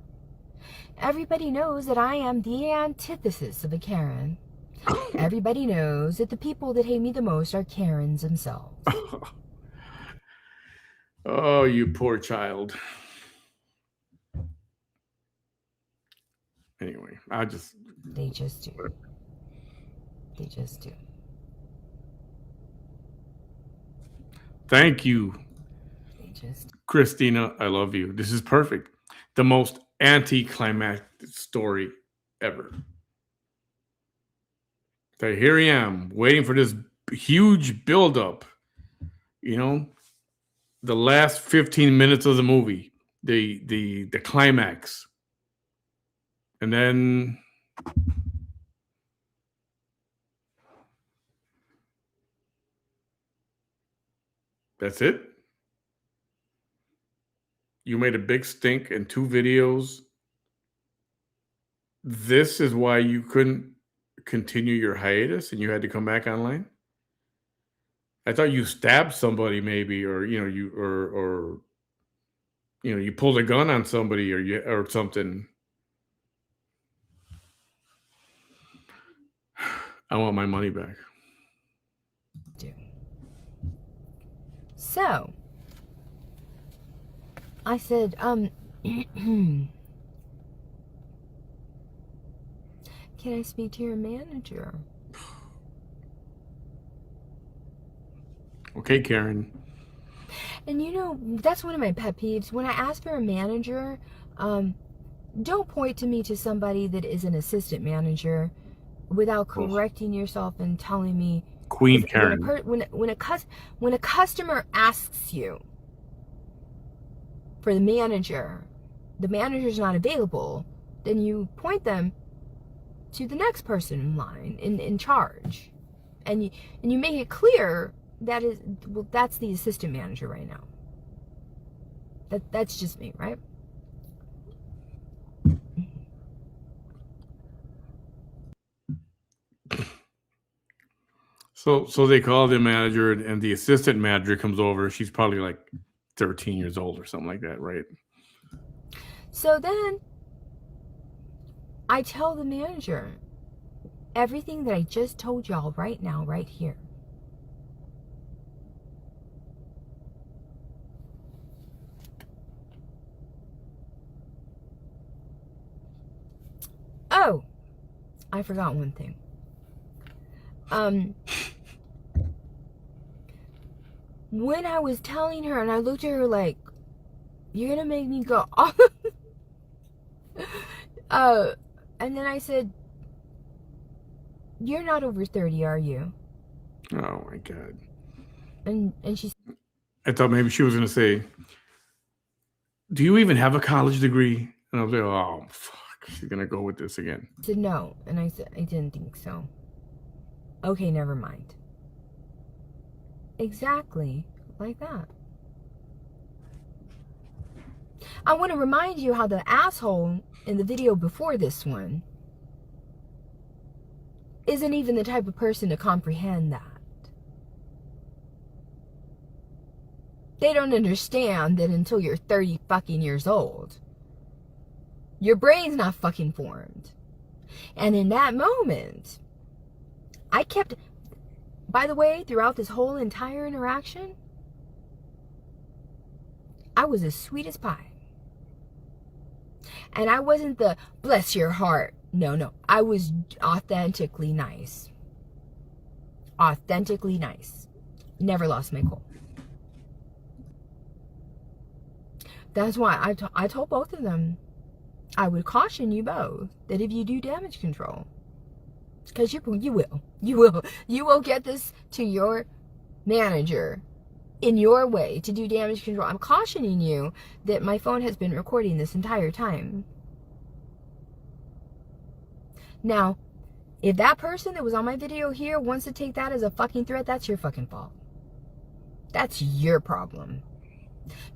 Everybody knows that I am the antithesis of a Karen. Everybody knows that the people that hate me the most are Karens themselves. Oh, you poor child. Anyway, They just do. They just do. Thank you, They just. Christina. I love you. This is perfect. The most anticlimactic story ever. So here I am, waiting for this huge buildup. The last 15 minutes of the movie. the climax, and then that's it. You made a big stink in 2 videos. This is why you couldn't continue your hiatus and you had to come back online? I thought you stabbed somebody maybe, or you pulled a gun on somebody or something. I want my money back. So I said, can I speak to your manager? Okay, Karen. And you know, that's one of my pet peeves. When I ask for a manager, don't point to me to somebody that is an assistant manager without correcting yourself and telling me. Queen Karen. When a customer asks you for the manager's not available, then you point them to the next person in line, in charge, and you make it clear that is, well, that's the assistant manager right now. That's just me, right? So they call the manager, and the assistant manager comes over. She's probably like 13 years old or something like that, right? So then I tell the manager everything that I just told y'all right now, right here. Oh, I forgot one thing. When I was telling her, and I looked at her like, you're gonna make me go off. And then I said, you're not over 30, are you? Oh my God. And she, I thought maybe she was gonna say, do you even have a college degree? And I was like, oh fuck, she's gonna go with this again. said no. And I said, I didn't think so. Okay, never mind. Exactly like that. I want to remind you how the asshole in the video before this one isn't even the type of person to comprehend that. They don't understand that until you're 30 fucking years old, your brain's not fucking formed. And in that moment, I kept, by the way, throughout this whole entire interaction, I was as sweet as pie. And I wasn't the bless your heart. No. I was authentically nice. Authentically nice. Never lost my cool. That's why I told both of them, I would caution you both that if you do damage control, because you will get this to your manager in your way to do damage control. I'm cautioning you that my phone has been recording this entire time. Now, if that person that was on my video here wants to take that as a fucking threat, that's your fucking fault. That's your problem.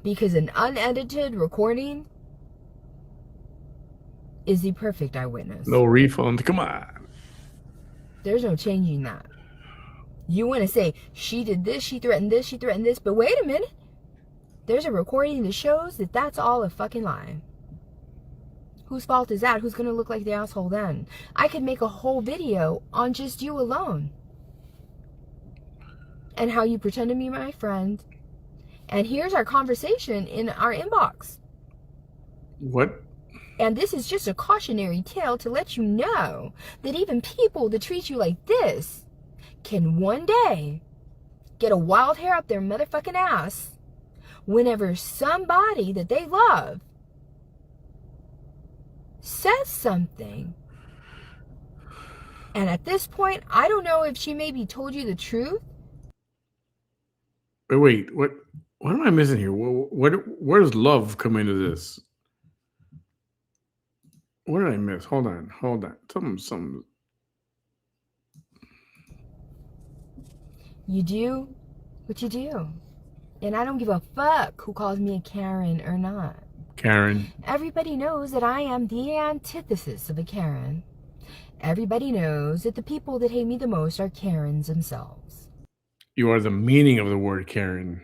Because an unedited recording is the perfect eyewitness. No refund. Come on. There's no changing that. You want to say, she did this, she threatened this, but wait a minute. There's a recording that shows that that's all a fucking lie. Whose fault is that? Who's going to look like the asshole then? I could make a whole video on just you alone. And how you pretend to be my friend. And here's our conversation in our inbox. What? And this is just a cautionary tale to let you know that even people that treat you like this can one day get a wild hair up their motherfucking ass whenever somebody that they love says something. And at this point, I don't know if she maybe told you the truth. Wait, what? What am I missing here? Where does love come into this? What did I miss? Hold on. Something. You do what you do. And I don't give a fuck who calls me a Karen or not. Karen. Everybody knows that I am the antithesis of a Karen. Everybody knows that the people that hate me the most are Karens themselves. You are the meaning of the word Karen.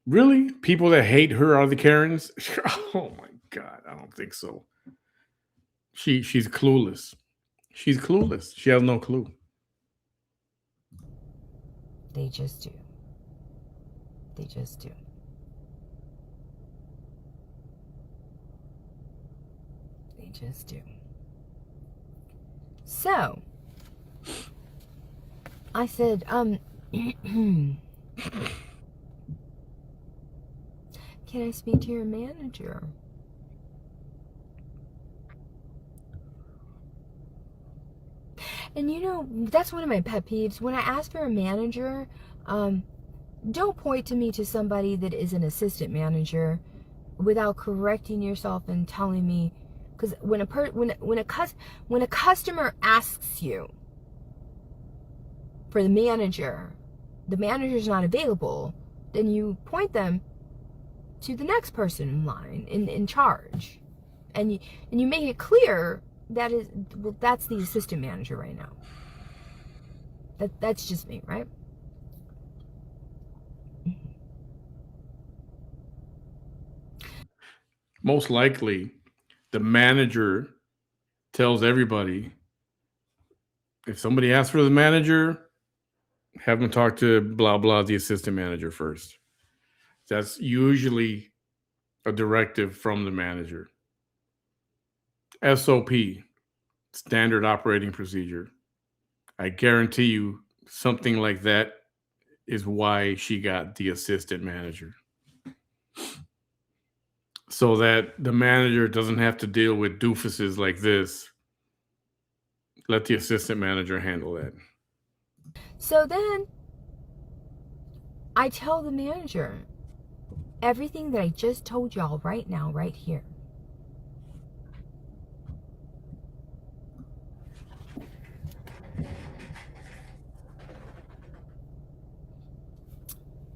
Really? People that hate her are the Karens? Oh my God, I don't think so. She's clueless. She's clueless. She has no clue. They just do. They just do. They just do. So, I said, can I speak to your manager? And you know, that's one of my pet peeves. When I ask for a manager, don't point to me to somebody that is an assistant manager without correcting yourself and telling me, because when a customer asks you for the manager's not available, then you point them to the next person in line in charge, and you make it clear that's the assistant manager right now. That's just me, right? Most likely, the manager tells everybody, if somebody asks for the manager, have them talk to blah, blah, the assistant manager first. That's usually a directive from the manager. SOP, standard operating procedure. I guarantee you something like that is why she got the assistant manager. So that the manager doesn't have to deal with doofuses like this. Let the assistant manager handle that. So then I tell the manager everything that I just told y'all right now, right here.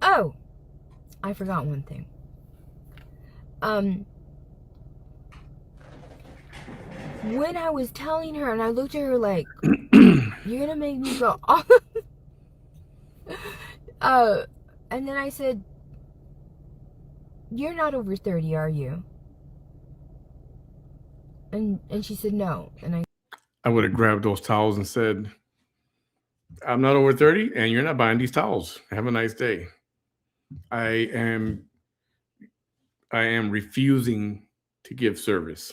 Oh, I forgot one thing. When I was telling her, and I looked at her like, you're gonna make me go off. And then I said, you're not over 30, are you? And she said no. And I would have grabbed those towels and said, I'm not over 30 and you're not buying these towels. Have a nice day. I am refusing to give service.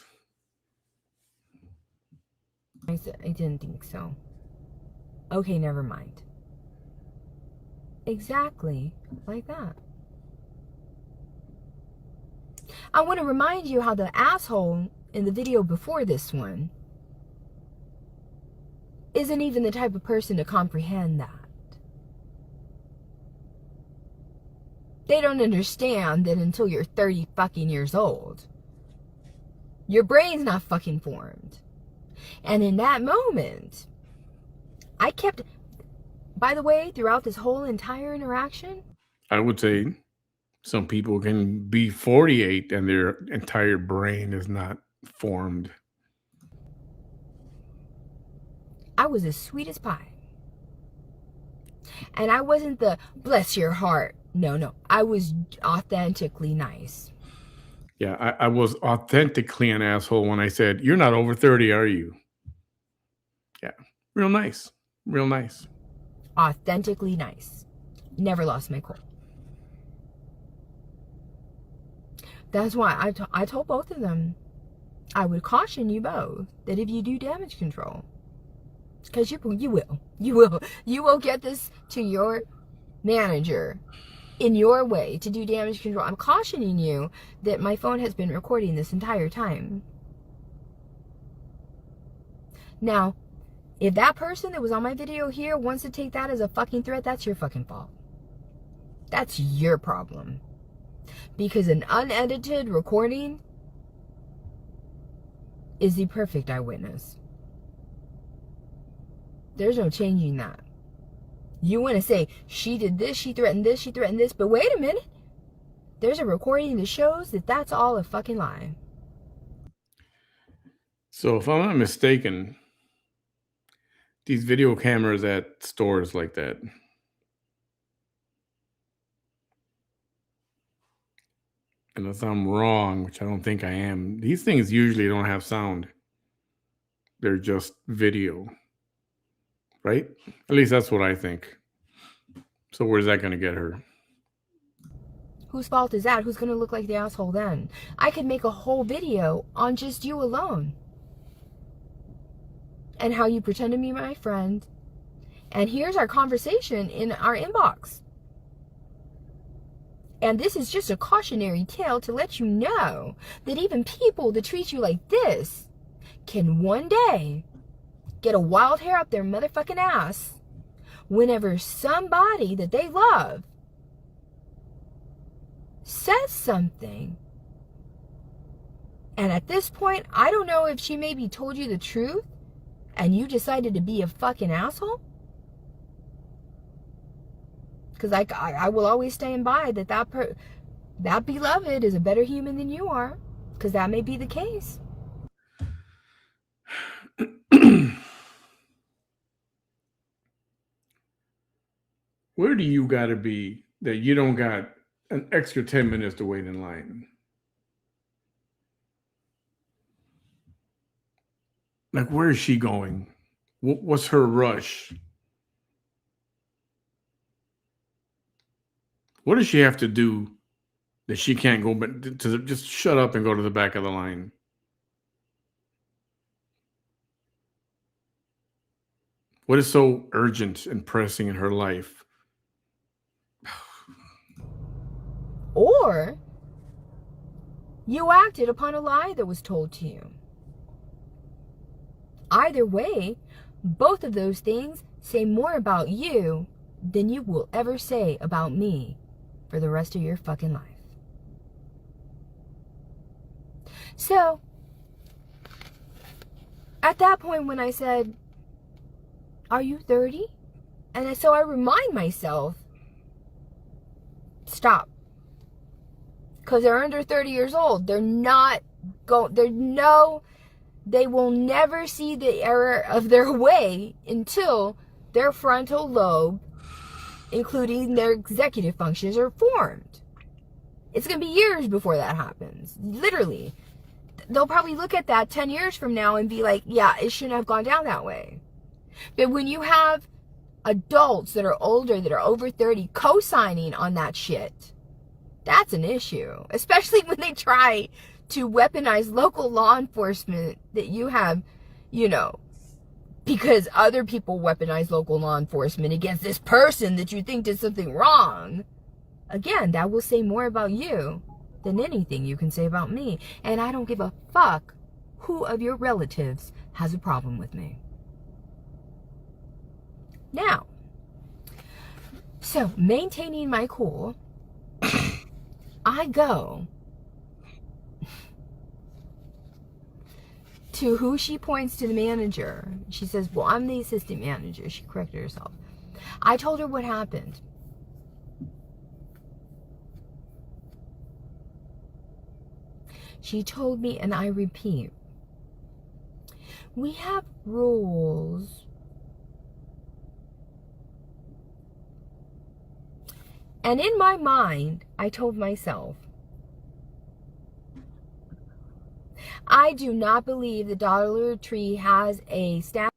I said, I didn't think so. Okay, never mind. Exactly like that. I want to remind you how the asshole in the video before this one isn't even the type of person to comprehend that. They don't understand that until you're 30 fucking years old, your brain's not fucking formed. And in that moment, I kept, by the way, throughout this whole entire interaction, I would say some people can be 48 and their entire brain is not formed. I was as sweet as pie. And I wasn't the bless your heart. No. I was authentically nice. Yeah, I was authentically an asshole when I said, you're not over 30, are you? Yeah, real nice. Real nice. Authentically nice. Never lost my cool. That's why I told both of them, I would caution you both that if you do damage control, because you will get this to your manager in your way to do damage control. I'm cautioning you that my phone has been recording this entire time. Now, if that person that was on my video here wants to take that as a fucking threat, that's your fucking fault. That's your problem. Because an unedited recording is the perfect eyewitness. There's no changing that. You want to say, she did this, she threatened this, but wait a minute. There's a recording that shows that that's all a fucking lie. So if I'm not mistaken, these video cameras at stores like that, unless I'm wrong, which I don't think I am, these things usually don't have sound. They're just video, right? At least that's what I think. So where's that going to get her? Whose fault is that? Who's going to look like the asshole then? I could make a whole video on just you alone. And how you pretend to be my friend. And here's our conversation in our inbox. And this is just a cautionary tale to let you know that even people that treat you like this can one day get a wild hair up their motherfucking ass whenever somebody that they love says something. And at this point, I don't know if she maybe told you the truth and you decided to be a fucking asshole. Because I will always stand by that beloved is a better human than you are. Because that may be the case. Where do you got to be that you don't got an extra 10 minutes to wait in line? Like, where is she going? What's her rush? What does she have to do that she can't go back to just shut up and go to the back of the line? What is so urgent and pressing in her life? Or you acted upon a lie that was told to you. Either way, both of those things say more about you than you will ever say about me for the rest of your fucking life. So, at that point when I said, are you 30? And so I remind myself, stop. Because they're under 30 years old. They will never see the error of their way until their frontal lobe, including their executive functions, are formed. It's going to be years before that happens. Literally. They'll probably look at that 10 years from now and be like, yeah, it shouldn't have gone down that way. But when you have adults that are older, that are over 30, co-signing on that shit, that's an issue. Especially when they try to weaponize local law enforcement that you have, because other people weaponize local law enforcement against this person that you think did something wrong. Again, that will say more about you than anything you can say about me. And I don't give a fuck who of your relatives has a problem with me. Now, so maintaining my cool, I go to who she points to, the manager. She says, well, I'm the assistant manager. She corrected herself. I told her what happened. She told me, and I repeat, we have rules. And in my mind, I told myself, I do not believe the Dollar Tree has a staff.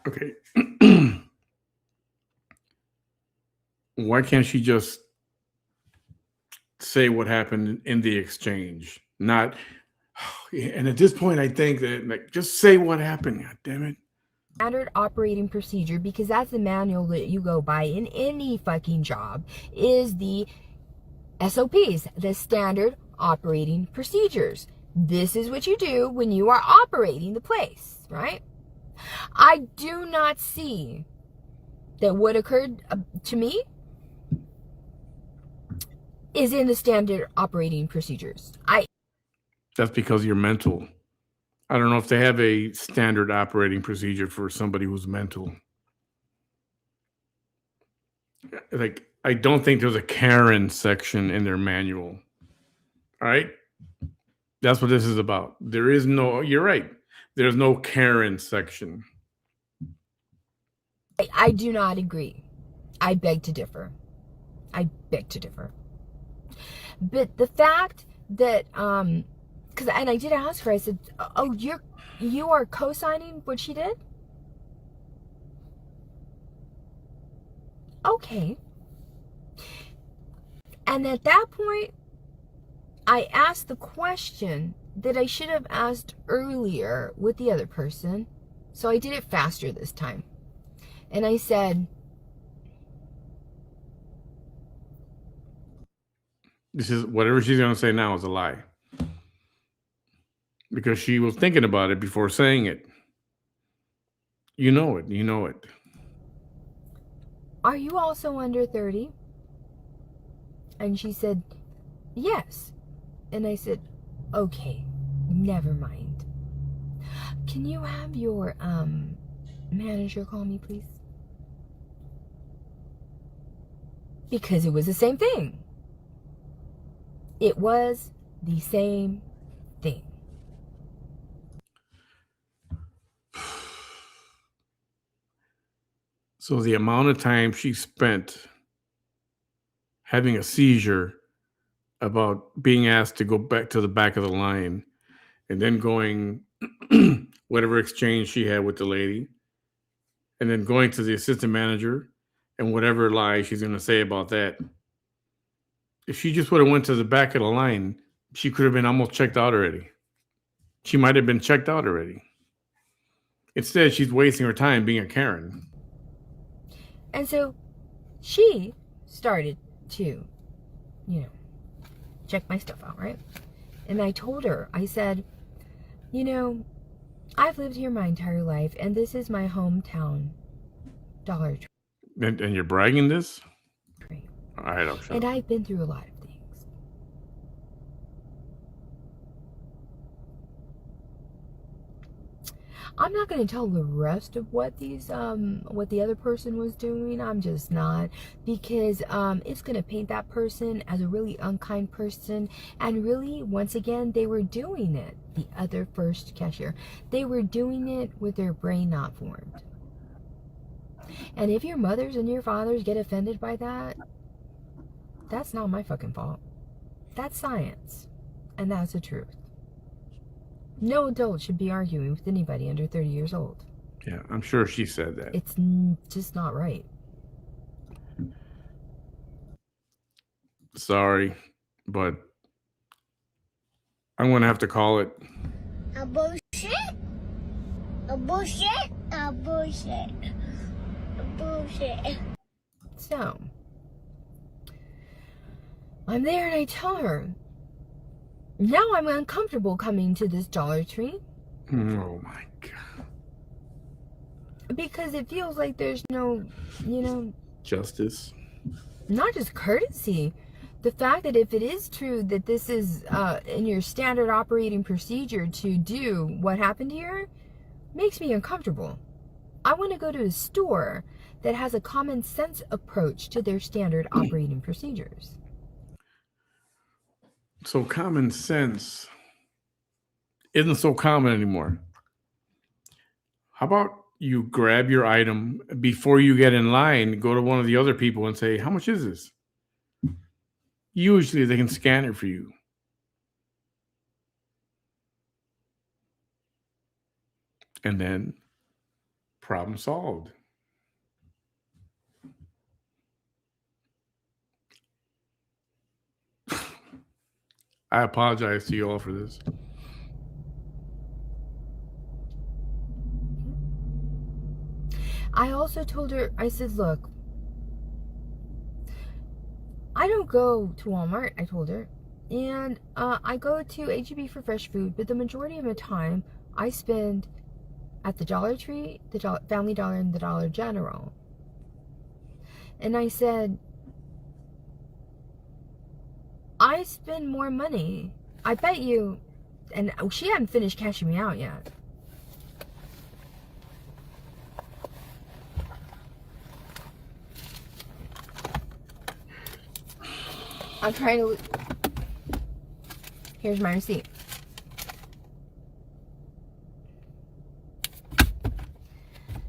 Okay. Why can't she just say what happened in the exchange? Not, and at this point, I think that just say what happened. God damn it. Standard operating procedure, because that's the manual that you go by in any fucking job, is the SOPs, the standard operating procedures. This is what you do when you are operating the place, right? I do not see that what occurred to me is in the standard operating procedures. That's because you're mental. I don't know if they have a standard operating procedure for somebody who's mental. Like, I don't think there's a Karen section in their manual. All right? That's what this is about. There is no, you're right. There's no Karen section. I do not agree. I beg to differ. I beg to differ. But the fact that, and I did ask her, I said, oh, you are co-signing what she did? Okay. And at that point, I asked the question that I should have asked earlier with the other person. So I did it faster this time. And I said, this is whatever she's going to say now is a lie. Because she was thinking about it before saying it. You know it. You know it. are you also under 30? And she said, yes. And I said, okay, never mind. Can you have your manager call me, please? Because it was the same thing. It was the same thing. So the amount of time she spent having a seizure about being asked to go back to the back of the line and then going whatever exchange she had with the lady and then going to the assistant manager and whatever lie she's going to say about that. If she just would have went to the back of the line, she could have been almost checked out already. She might have been checked out already. Instead, she's wasting her time being a Karen. And so she started to, check my stuff out, right? And I told her, I said, I've lived here my entire life, and this is my hometown Dollar Tree. And you're bragging this? I don't know. And I've been through a lot of things. I'm not going to tell the rest of what what the other person was doing. I'm just not, because it's going to paint that person as a really unkind person. And really, once again, they were doing it. The other first cashier, they were doing it with their brain not formed. And if your mothers and your fathers get offended by that, that's not my fucking fault. That's science, and that's the truth. No adult should be arguing with anybody under 30 years old. Yeah, I'm sure she said that. It's just not right. Sorry, but I'm going to have to call it. A bullshit. A bullshit. A bullshit. A bullshit. So, I'm there and I tell her, now I'm uncomfortable coming to this Dollar Tree. Oh my God. Because it feels like there's no, Justice. Not just courtesy. The fact that if it is true that this is in your standard operating procedure to do what happened here, makes me uncomfortable. I want to go to a store that has a common sense approach to their standard operating procedures. So common sense isn't so common anymore. How about you grab your item before you get in line, go to one of the other people and say, how much is this? Usually they can scan it for you. And then problem solved. I apologize to you all for this. I also told her, I said, look, I don't go to Walmart, I told her, and I go to H-E-B for fresh food, but the majority of my time I spend at the Dollar Tree, the Family Dollar, and the Dollar General. And I said, I spend more money. I bet you, and she hadn't finished cashing me out yet. I'm trying to, here's my receipt.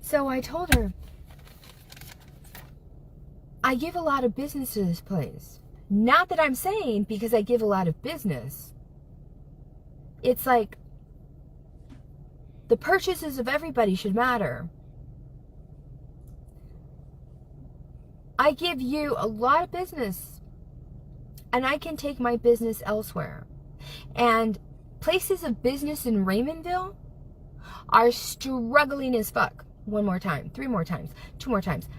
So I told her, I give a lot of business to this place. Not that I'm saying because I give a lot of business. It's like the purchases of everybody should matter. I give you a lot of business and I can take my business elsewhere. And places of business in Raymondville are struggling as fuck. One more time, 3 more times, 2 more times.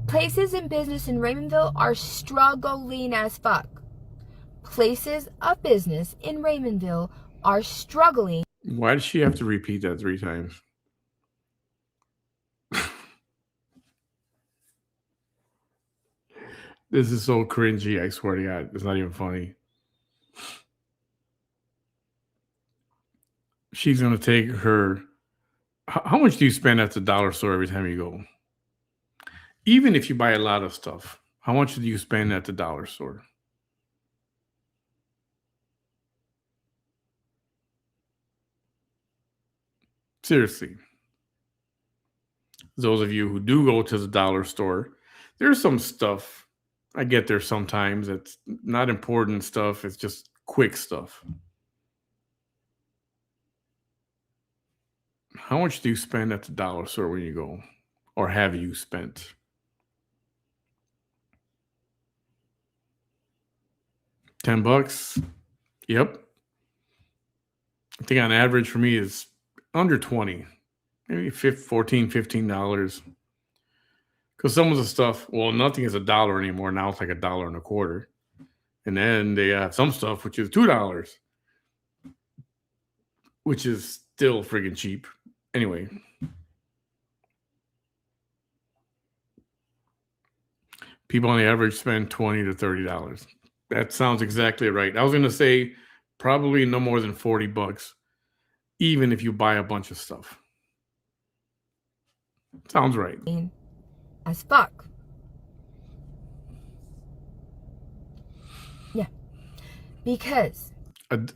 Places in business in Raymondville are struggling as fuck. Places of business in Raymondville are struggling. Why does she have to repeat that 3 times? This is so cringy, I swear to God. It's not even funny. She's going to take her... How much do you spend at the dollar store every time you go? Even if you buy a lot of stuff, how much do you spend at the dollar store? Seriously. Those of you who do go to the dollar store, there's some stuff I get there sometimes. It's not important stuff. It's just quick stuff. How much do you spend at the dollar store when you go? Or have you spent? $10? Yep. I think on average for me is under 20. Maybe $14, $15. Because some of the stuff, well, nothing is $1 anymore. Now it's like $1.25. And then they have some stuff which is $2, which is still friggin' cheap. Anyway. People on the average spend $20 to $30. That sounds exactly right. I was going to say probably no more than $40, even if you buy a bunch of stuff. Sounds right. As fuck. Yeah. Because.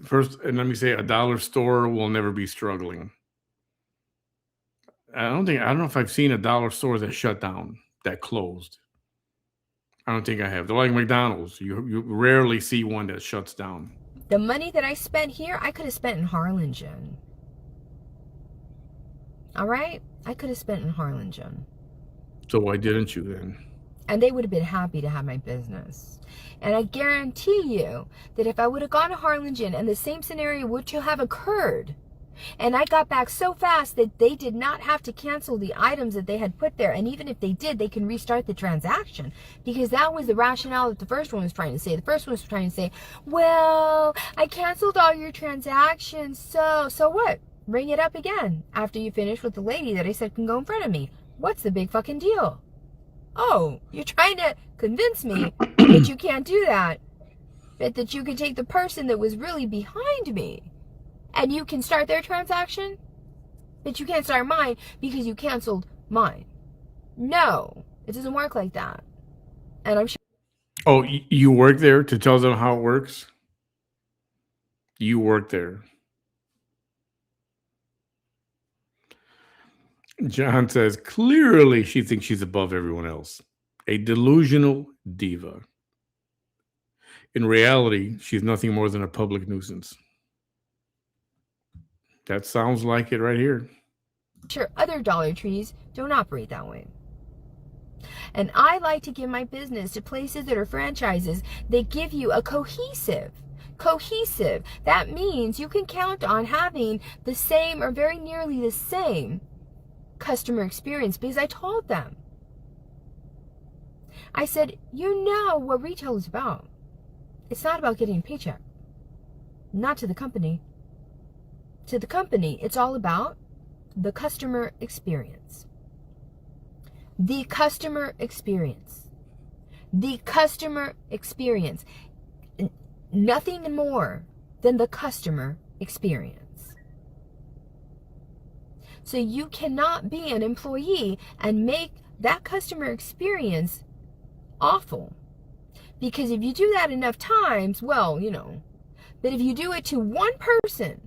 First, and let me say, a dollar store will never be struggling. I don't know if I've seen a dollar store that shut down, that closed. I don't think I have. They're like McDonald's. You rarely see one that shuts down. The money that I spent here, I could have spent in Harlingen. All right? I could have spent in Harlingen. So why didn't you then? And they would have been happy to have my business. And I guarantee you that if I would have gone to Harlingen and the same scenario would have occurred, and I got back so fast that they did not have to cancel the items that they had put there. And even if they did, they can restart the transaction. Because that was the rationale that the first one was trying to say. The first one was trying to say, well, I canceled all your transactions. So what? Bring it up again after you finish with the lady that I said can go in front of me. What's the big fucking deal? Oh, you're trying to convince me that you can't do that. But that you can take the person that was really behind me and you can start their transaction, but you can't start mine because you canceled mine. No, it doesn't work like that. And I'm sure. Oh, you work there to tell them how it works? You work there. John says, clearly she thinks she's above everyone else. A delusional diva. In reality, she's nothing more than a public nuisance. That sounds like it right here. Sure, other Dollar Trees don't operate that way. And I like to give my business to places that are franchises. They give you a cohesive. That means you can count on having the same or very nearly the same customer experience, because I told them. I said, you know what retail is about. It's not about getting a paycheck. Not to the company. To the company, it's all about the customer experience. The customer experience. The customer experience. nothing more than the customer experience. So you cannot be an employee and make that customer experience awful. Because if you do that enough times, well, you know, but if you do it to one person,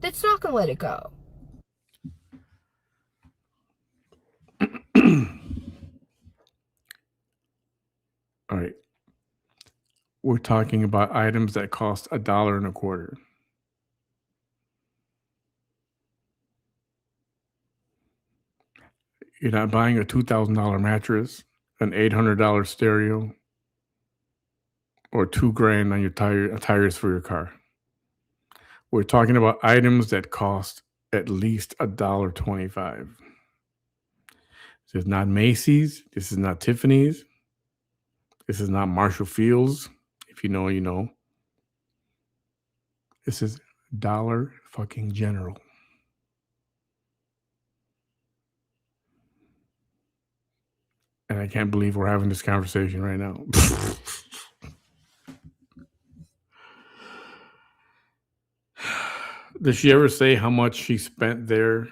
that's not going to let it go. All right. We're talking about items that cost $1.25. You're not buying a $2,000 mattress, an $800 stereo, or $2,000 on your tires for your car. We're talking about items that cost at least $1.25. This is not Macy's. This is not Tiffany's. This is not Marshall Fields. If you know, you know. This is Dollar fucking General. And I can't believe we're having this conversation right now. Did she ever say how much she spent there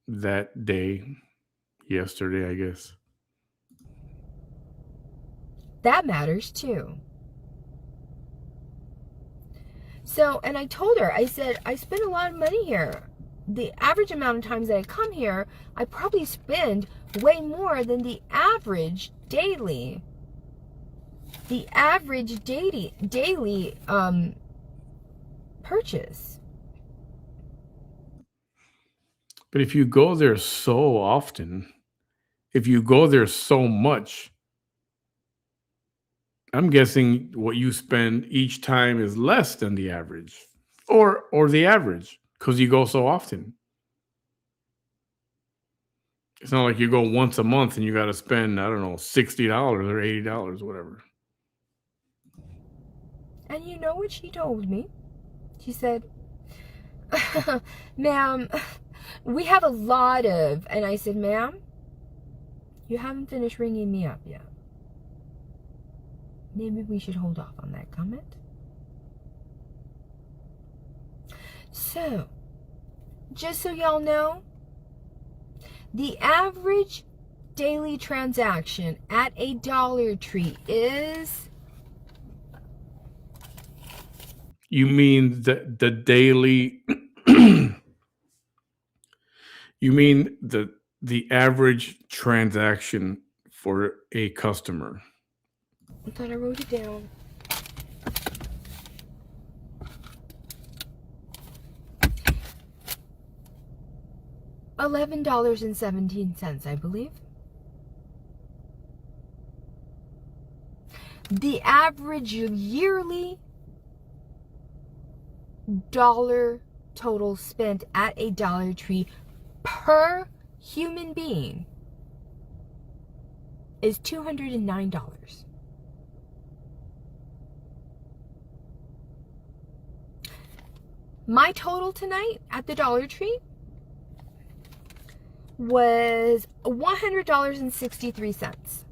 that day? Yesterday, I guess. That matters too. So, and I told her, I said, I spend a lot of money here. The average amount of times that I come here, I probably spend way more than the average daily. The average daily purchase. But if you go there so often, if you go there so much, I'm guessing what you spend each time is less than the average, or the average, because you go so often. It's not like you go once a month and you got to spend, I don't know, $60 or $80, whatever. And you know what she told me? She said, ma'am, we have a lot of, and I said, ma'am, you haven't finished ringing me up yet. Maybe we should hold off on that comment. So, just so y'all know, the average daily transaction at a Dollar Tree is... You mean the daily... You mean the average transaction for a customer? I thought I wrote it down. $11.17, I believe. The average yearly dollar total spent at a Dollar Tree per human being is $209. My total tonight at the Dollar Tree was $100.63.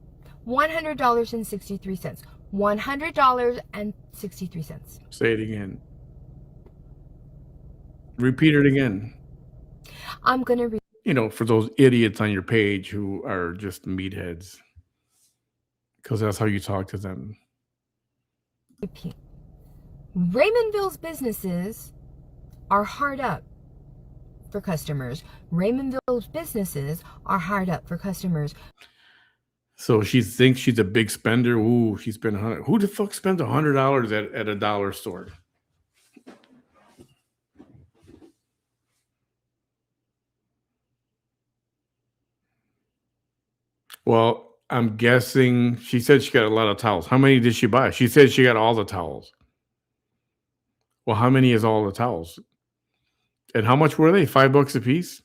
$100.63. $100.63. Say it again. Repeat it again. I'm going to read. You know, for those idiots on your page who are just meatheads. Because that's how you talk to them. Repeat. Raymondville's businesses are hard up for customers. Raymondville's businesses are hard up for customers. So she thinks she's a big spender. Ooh, she spent $100. Who the fuck spends $100 at a dollar store? Well, I'm guessing she said she got a lot of towels. How many did she buy? She said she got all the towels. Well, how many is all the towels? And how much were they? $5 a piece?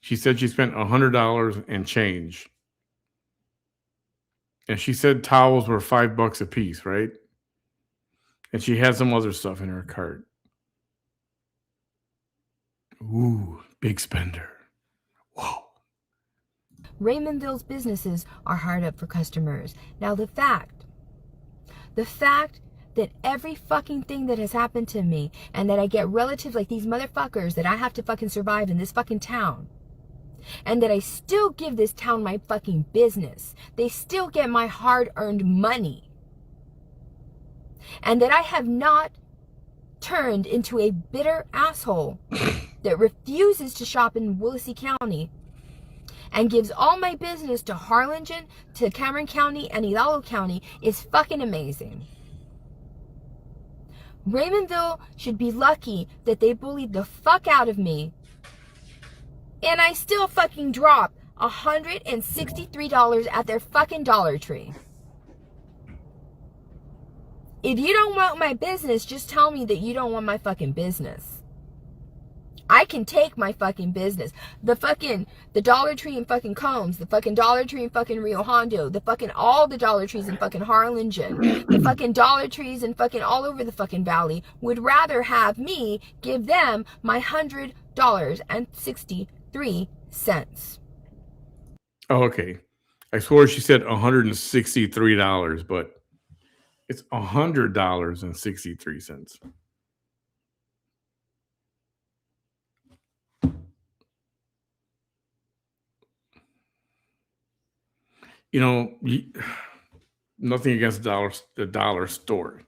She said she spent $100 and change. And she said towels were $5 a piece, right? And she had some other stuff in her cart. Ooh, big spender. Whoa. Raymondville's businesses are hard up for customers. Now the fact that every fucking thing that has happened to me and that I get relatives like these motherfuckers that I have to fucking survive in this fucking town, and that I still give this town my fucking business, they still get my hard-earned money, and that I have not turned into a bitter asshole that refuses to shop in Willacy County and gives all my business to Harlingen, to Cameron County, and Hidalgo County is fucking amazing. Raymondville should be lucky that they bullied the fuck out of me, and I still fucking drop $163 at their fucking Dollar Tree. If you don't want my business, just tell me that you don't want my fucking business. I can take my fucking business. The Dollar Tree in fucking Combs, the fucking Dollar Tree in fucking Rio Hondo, all the Dollar Trees in fucking Harlingen, the fucking Dollar Trees in fucking all over the fucking valley would rather have me give them my $100.63. Oh, okay. I swore she said $163, but it's $100.63. You know, nothing against the dollar store,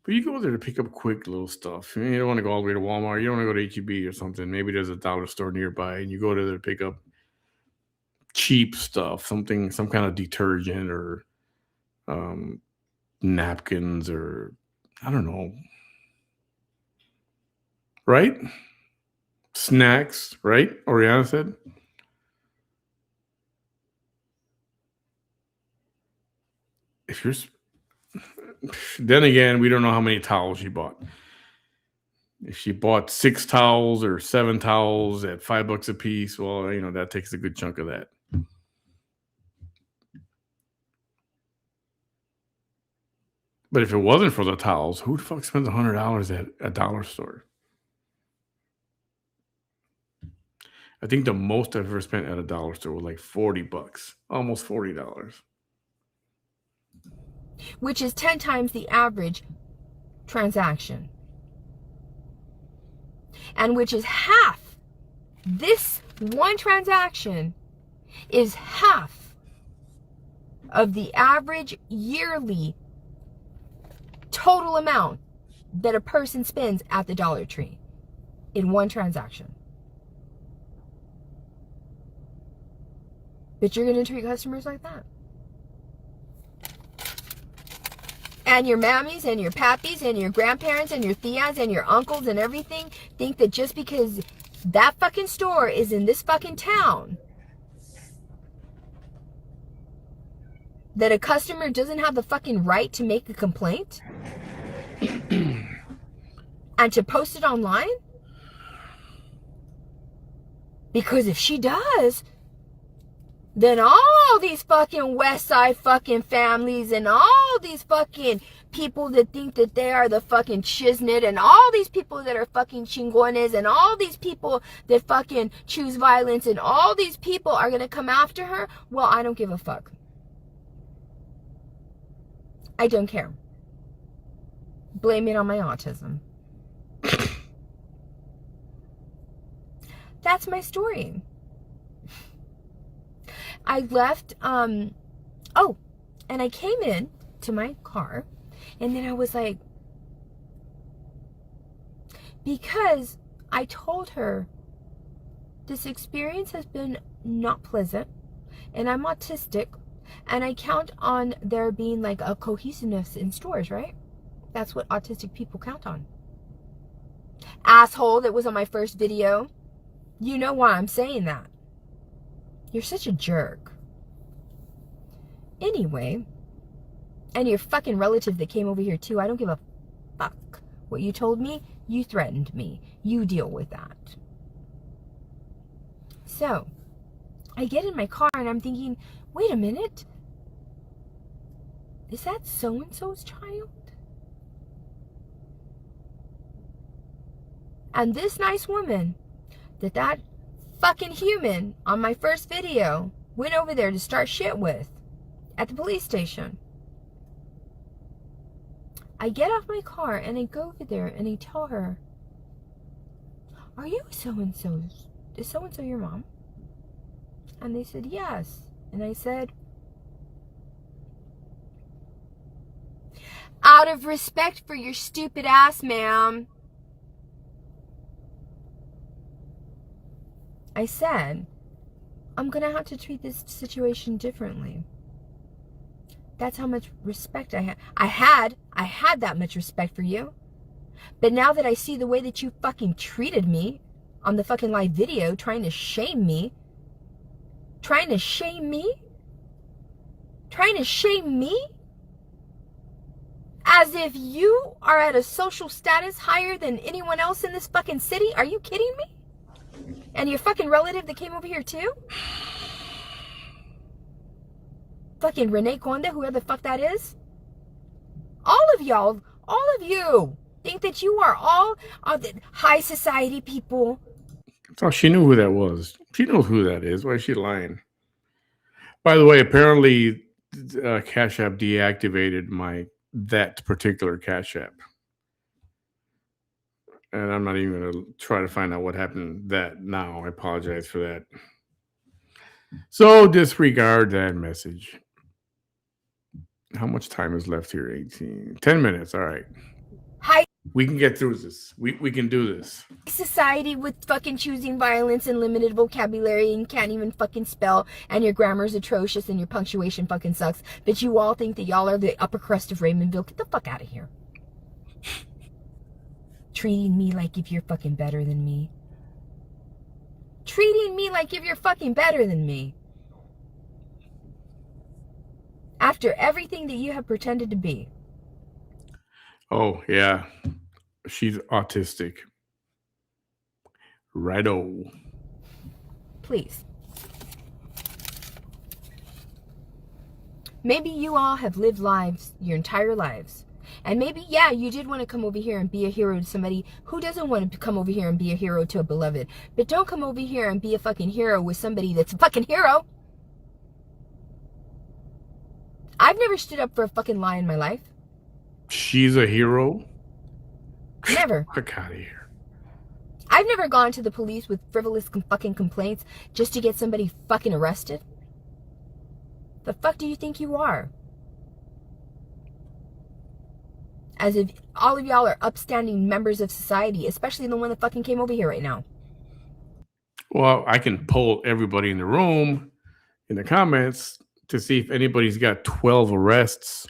but you go there to pick up quick little stuff. You don't want to go all the way to Walmart. You don't want to go to HEB or something. Maybe there's a dollar store nearby, and you go there to pick up cheap stuff, some kind of detergent or napkins or I don't know, right? Snacks, right? Oriana said. If you're, then again, we don't know how many towels she bought. If she bought 6 towels or 7 towels at $5 a piece, well, that takes a good chunk of that. But if it wasn't for the towels, who the fuck spends $100 at a dollar store? I think the most I've ever spent at a dollar store was like $40, almost $40. Which is 10 times the average transaction. And which is half. This one transaction is half of the average yearly total amount that a person spends at the Dollar Tree in one transaction. But you're going to treat customers like that. And your mammies and your pappies and your grandparents and your tias and your uncles and everything think that just because that fucking store is in this fucking town, that a customer doesn't have the fucking right to make a complaint and to post it online? Because if she does, then all these fucking West Side fucking families and all these fucking people that think that they are the fucking shiznit and all these people that are fucking chingones and all these people that fucking choose violence and all these people are going to come after her, well, I don't give a fuck. I don't care. Blame it on my autism. That's my story. I left, and I came in to my car, and then I was like, because I told her this experience has been not pleasant, and I'm autistic, and I count on there being like a cohesiveness in stores, right? That's what autistic people count on. Asshole that was on my first video. You know why I'm saying that. You're such a jerk. Anyway, and your fucking relative that came over here too, I don't give a fuck what you told me. You threatened me. You deal with that. So, I get in my car and I'm thinking, wait a minute. Is that so-and-so's child? And this nice woman that fucking human on my first video went over there to start shit with at the police station. I get off my car and I go over there and I tell her, are you so-and-so? Is so-and-so your mom? And they said, yes. And I said, out of respect for your stupid ass, ma'am, I said, I'm gonna have to treat this situation differently. That's how much respect I had. I had that much respect for you. But now that I see the way that you fucking treated me on the fucking live video, trying to shame me, as if you are at a social status higher than anyone else in this fucking city. Are you kidding me? And your fucking relative that came over here too? Fucking Renee Conda, whoever the fuck that is. All of y'all, all of you think that you are all the high society people. Oh, she knew who that was. She knows who that is. Why is she lying? By the way, apparently Cash App deactivated that particular Cash App. And I'm not even going to try to find out what happened that now. I apologize for that. So disregard that message. How much time is left here? 10 minutes. All right. High We can get through this. We can do this. society with fucking choosing violence and limited vocabulary and can't even fucking spell, and your grammar's atrocious and your punctuation fucking sucks. But you all think that y'all are the upper crust of Raymondville. Get the fuck out of here. Treating me like if you're fucking better than me. Treating me like if you're fucking better than me. After everything that you have pretended to be. Oh, yeah. She's autistic. Righto. Please. Maybe you all have lived lives, your entire lives. And maybe, yeah, you did want to come over here and be a hero to somebody who doesn't want to come over here and be a hero to a beloved. But don't come over here and be a fucking hero with somebody that's a fucking hero. I've never stood up for a fucking lie in my life. She's a hero? Never. Fuck out of here. I've never gone to the police with frivolous fucking complaints just to get somebody fucking arrested. The fuck do you think you are? As if all of y'all are upstanding members of society, especially the one that fucking came over here right now. Well, I can poll everybody in the room in the comments to see if anybody's got 12 arrests.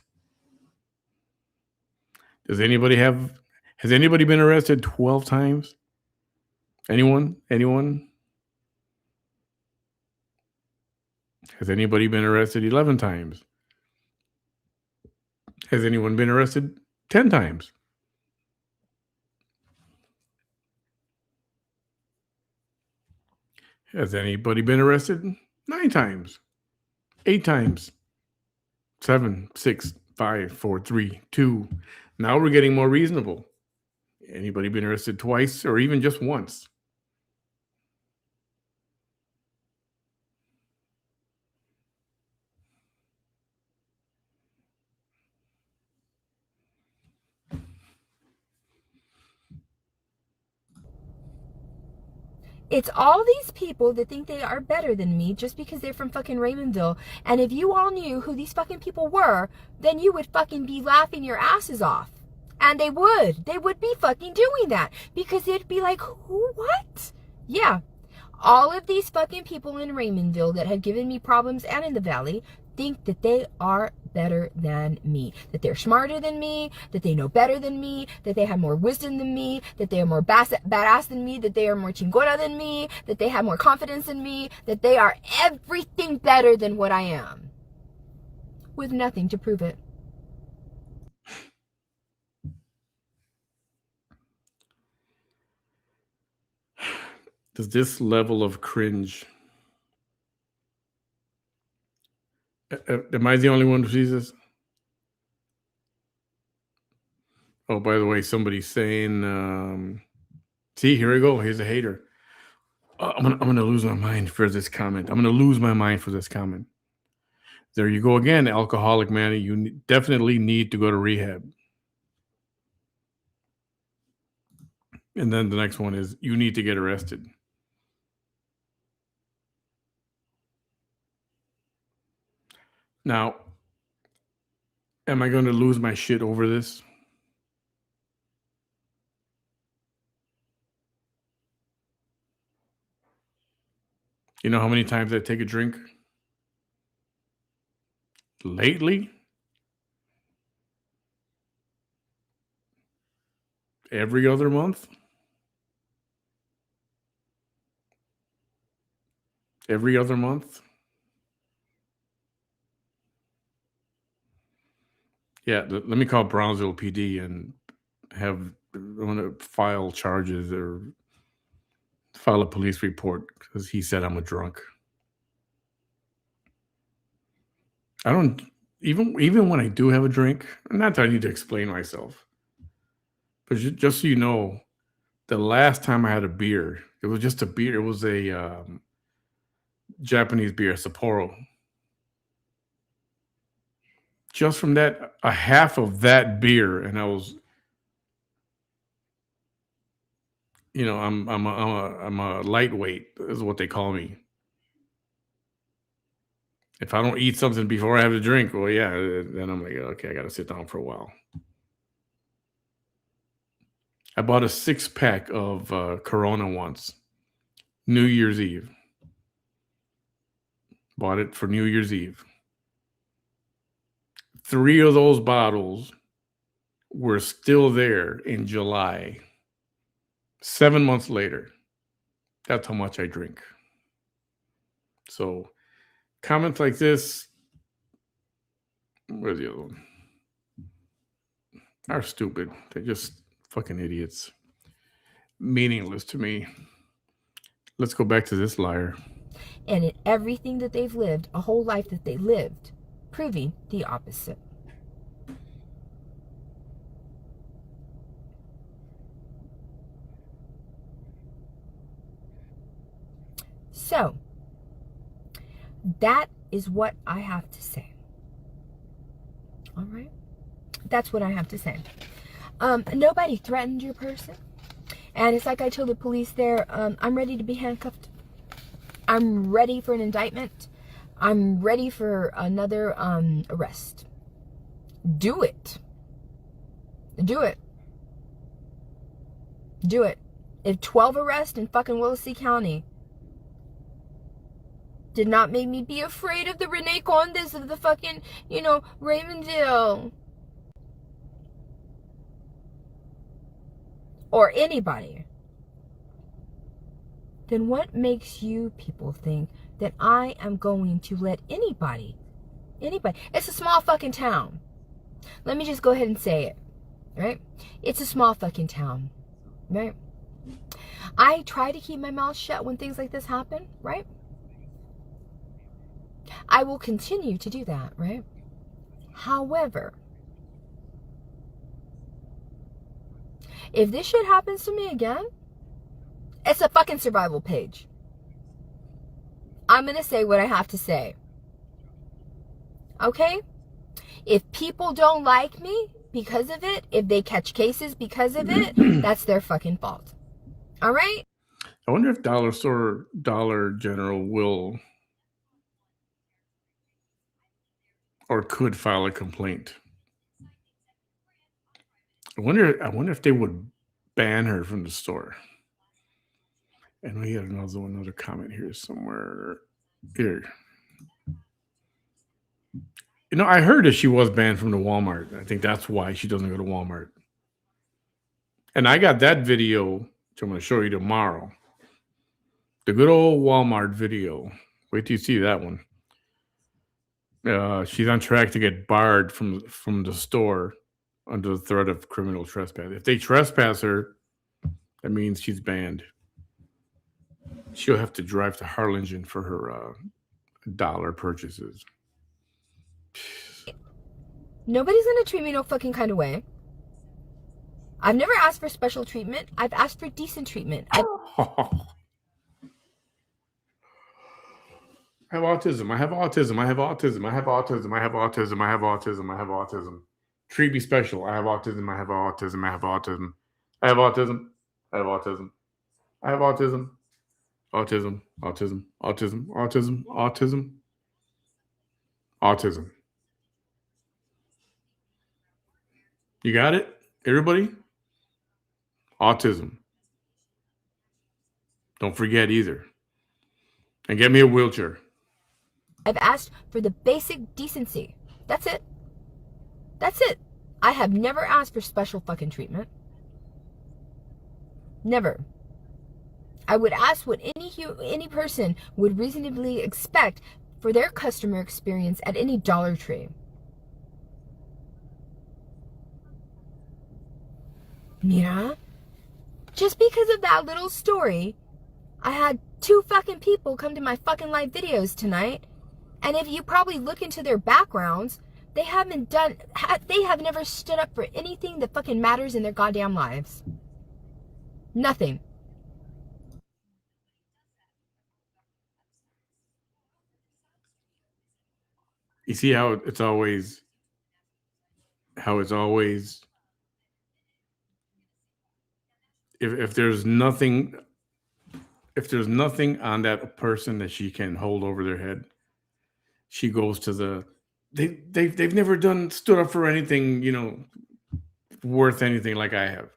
Has anybody been arrested 12 times? Anyone? Has anybody been arrested 11 times? Has anyone been arrested 10 times? Has anybody been arrested 9 times? 8 times? 7, 6, 5, 4, 3, 2. Now we're getting more reasonable. Anybody been arrested twice or even just once? It's all these people that think they are better than me just because they're from fucking Raymondville. And if you all knew who these fucking people were, then you would fucking be laughing your asses off. And they would. They would be fucking doing that. Because it'd be like, who, what? Yeah. All of these fucking people in Raymondville that have given me problems and in the valley think that they are better than me, that they're smarter than me, that they know better than me, that they have more wisdom than me, that they are more badass than me, that they are more chingona than me, that they have more confidence than me, that they are everything better than what I am, with nothing to prove it. Does this level of cringe... Am I the only one who sees this? Oh, by the way, somebody's saying, see, here we go. Here's a hater. I'm gonna lose my mind for this comment. I'm gonna lose my mind for this comment. There you go again, alcoholic Manny. You definitely need to go to rehab. And then the next one is you need to get arrested. Now, am I going to lose my shit over this? You know how many times I take a drink? Lately? Every other month? Every other month? Yeah, let me call Brownsville PD and have I'm gonna file charges or file a police report because he said I'm a drunk. I don't even when I do have a drink, not that I need to explain myself, but just so you know, the last time I had a beer, it was just a beer. It was a Japanese beer, Sapporo. Just from that, a half of that beer, and I was, I'm a lightweight, is what they call me. If I don't eat something before I have a drink, well, yeah, then I'm like, okay, I got to sit down for a while. I bought a 6-pack of Corona once, New Year's Eve. Bought it for New Year's Eve. 3 of those bottles were still there in July. 7 months later. That's how much I drink. So comments like this, where's the other one? Are stupid. They're just fucking idiots. Meaningless to me. Let's go back to this liar. And in everything that they've lived, a whole life that they lived, proving the opposite. So, that is what I have to say. All right? That's what I have to say. Nobody threatened your person. And it's like I told the police there, I'm ready to be handcuffed. I'm ready for an indictment. I'm ready for another arrest. Do it. Do it. Do it. If 12 arrests in fucking Willacy County did not make me be afraid of the Rene Condes of the fucking, Raymondville. Or anybody. Then what makes you people think that I am going to let anybody, it's a small fucking town. Let me just go ahead and say it, right? It's a small fucking town, right? I try to keep my mouth shut when things like this happen, right? I will continue to do that, right? However, if this shit happens to me again, it's a fucking survival page. I'm going to say what I have to say. Okay? If people don't like me because of it, if they catch cases because of it, that's their fucking fault. All right? I wonder if Dollar General will or could file a complaint. I wonder if they would ban her from the store. And we had another comment here somewhere. Here. I heard that she was banned from the Walmart. I think that's why she doesn't go to Walmart. And I got that video, which I'm going to show you tomorrow. The good old Walmart video. Wait till you see that one. She's on track to get barred from the store under the threat of criminal trespass. If they trespass her, that means she's banned. She'll have to drive to Harlingen for her dollar purchases. Nobody's gonna treat me no fucking kind of way. I've never asked for special treatment. I've asked for decent treatment. I have autism. I have autism. I have autism. I have autism. I have autism. I have autism. I have autism. Treat me special. I have autism. I have autism. I have autism. I have autism. I have autism. I have autism. Autism. Autism. Autism. Autism. Autism. Autism. You got it? Everybody? Autism. Don't forget either. And get me a wheelchair. I've asked for the basic decency. That's it. That's it. I have never asked for special fucking treatment. Never. I would ask what any person would reasonably expect for their customer experience at any Dollar Tree. Mira, just because of that little story, I had 2 fucking people come to my fucking live videos tonight, and if you probably look into their backgrounds, they have never stood up for anything that fucking matters in their goddamn lives. Nothing. You see how it's always if there's nothing on that person that she can hold over their head, she goes to the they've never stood up for anything, worth anything like I have.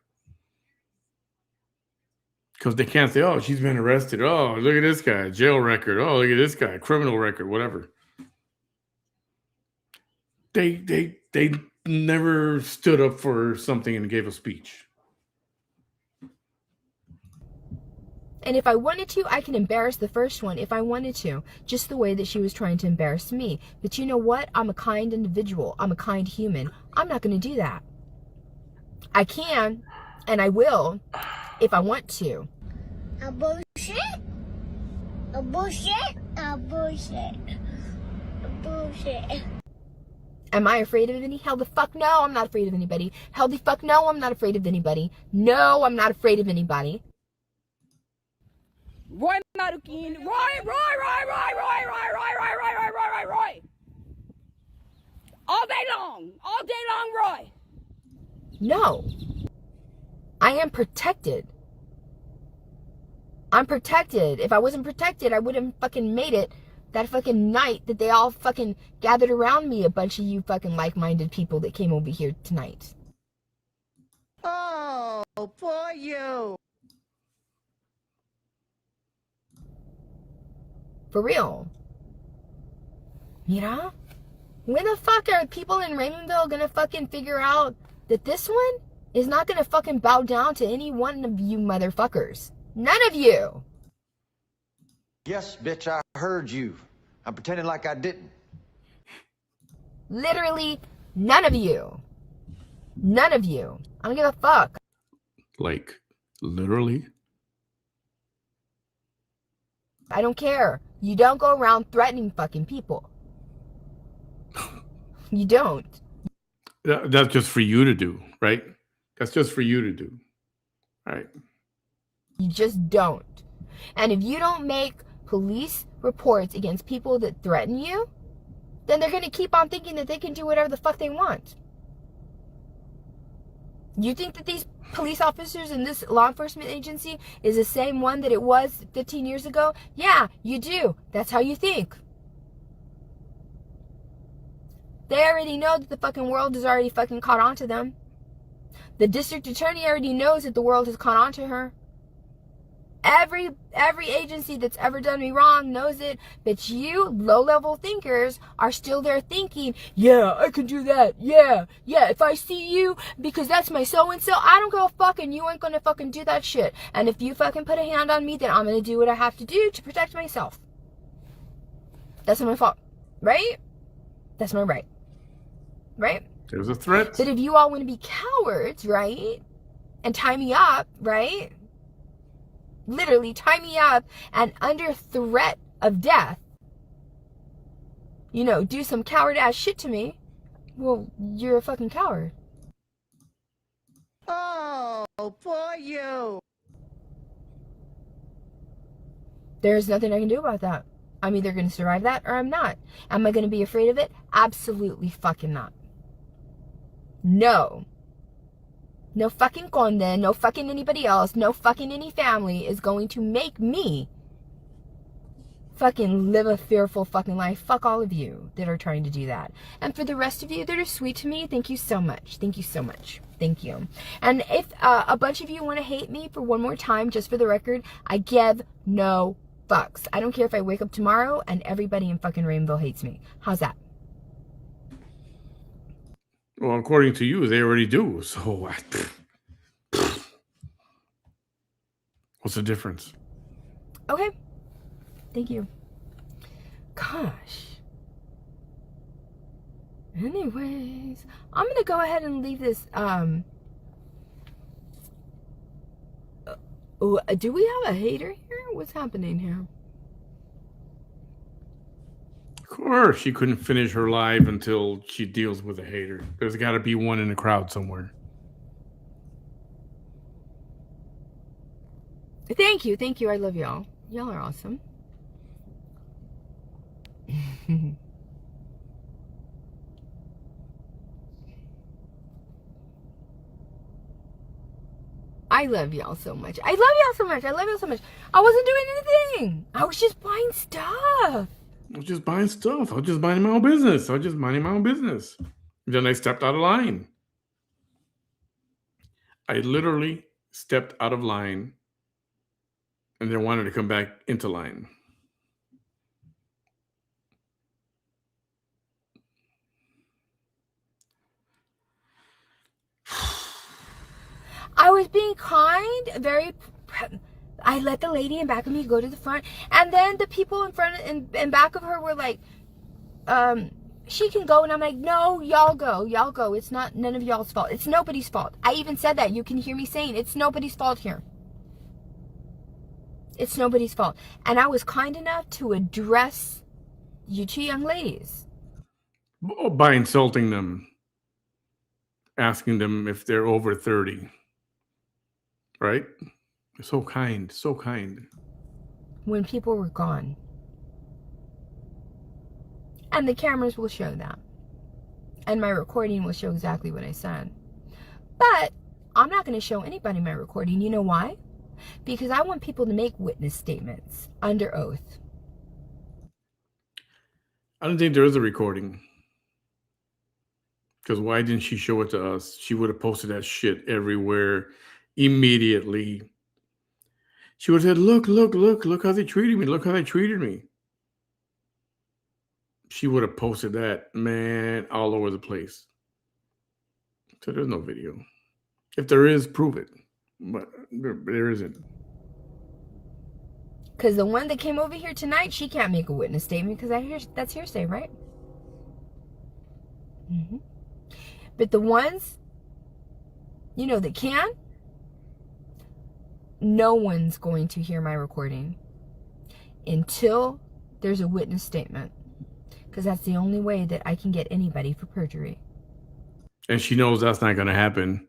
Because they can't say, oh, she's been arrested. Oh, look at this guy, jail record. Oh, look at this guy, criminal record, whatever. They never stood up for something and gave a speech. And if I wanted to, I can embarrass the first one if I wanted to, just the way that she was trying to embarrass me. But you know what? I'm a kind individual. I'm a kind human. I'm not going to do that. I can, and I will, if I want to. A bullshit. A bullshit. A bullshit. A bullshit. Am I afraid of any? Hell the fuck no, I'm not afraid of anybody. Hell the fuck no, I'm not afraid of anybody. No, I'm not afraid of anybody. Roy Marukin, Roy. All day long, Roy. No. I am protected. I'm protected. If I wasn't protected, I wouldn't fucking made it that fucking night that they all fucking gathered around me, a bunch of you fucking like-minded people that came over here tonight. Oh, for you. For real. Mira? When the fuck are people in Raymondville gonna fucking figure out that this one is not gonna fucking bow down to any one of you motherfuckers? None of you! Yes, bitch, I heard you. I'm pretending like I didn't. Literally, none of you. None of you. I don't give a fuck. Like, literally? I don't care. You don't go around threatening fucking people. You don't. That's just for you to do, right? That's just for you to do, right? You just don't. And if you don't make police reports against people that threaten you, then they're going to keep on thinking that they can do whatever the fuck they want. You think that these police officers in this law enforcement agency is the same one that it was 15 years ago? Yeah, you do. That's how you think. They already know that the fucking world has already fucking caught on to them. The district attorney already knows that the world has caught on to her. Every agency that's ever done me wrong knows it, but you low-level thinkers are still there thinking, yeah, I can do that, yeah, if I see you, because that's my so-and-so, I don't go fucking, you ain't gonna fucking do that shit, and if you fucking put a hand on me, then I'm gonna do what I have to do to protect myself. That's not my fault, right? That's my right, right? There's a threat. But if you all want to be cowards, right, and tie me up, right, literally tie me up and under threat of death, do some coward ass shit to me, well, you're a fucking coward. Oh, for you. There's nothing I can do about that. I'm either going to survive that or I'm not. Am I going to be afraid of it? Absolutely fucking not. No. No fucking conde, no fucking anybody else, no fucking any family is going to make me fucking live a fearful fucking life. Fuck all of you that are trying to do that. And for the rest of you that are sweet to me, thank you so much. Thank you so much. Thank you. And if a bunch of you want to hate me for one more time, just for the record, I give no fucks. I don't care if I wake up tomorrow and everybody in fucking Rainbow hates me. How's that? Well, according to you, they already do. So, what's the difference? Okay. Thank you. Gosh. Anyways, I'm going to go ahead and leave this. Do we have a hater here? What's happening here? Of course, she couldn't finish her live until she deals with a hater. There's got to be one in the crowd somewhere. Thank you. Thank you. I love y'all. Y'all are awesome. I love y'all so much. I love y'all so much. I love y'all so much. I wasn't doing anything. I was just buying stuff. I was just buying stuff. I was just minding my own business. I was just minding my own business. Then I stepped out of line. I literally stepped out of line and then wanted to come back into line. I was being kind, I let the lady in back of me go to the front, and then the people in front and back of her were like, she can go, and I'm like, no, y'all go. It's not none of y'all's fault. It's nobody's fault. I even said that. You can hear me saying it's nobody's fault here. It's nobody's fault. And I was kind enough to address you two young ladies. By insulting them, asking them if they're over 30. Right? So kind, so kind. When people were gone. And the cameras will show that. And my recording will show exactly what I said. But I'm not going to show anybody my recording. You know why? Because I want people to make witness statements under oath. I don't think there is a recording. Because why didn't she show it to us? She would have posted that shit everywhere immediately. She would have said, look how they treated me. Look how they treated me. She would have posted that, man, all over the place. So there's no video. If there is, prove it. But there isn't. Because the one that came over here tonight, she can't make a witness statement because that's hearsay, right? Mm-hmm. But the ones, that can, no one's going to hear my recording until there's a witness statement. Because that's the only way that I can get anybody for perjury. And she knows that's not going to happen.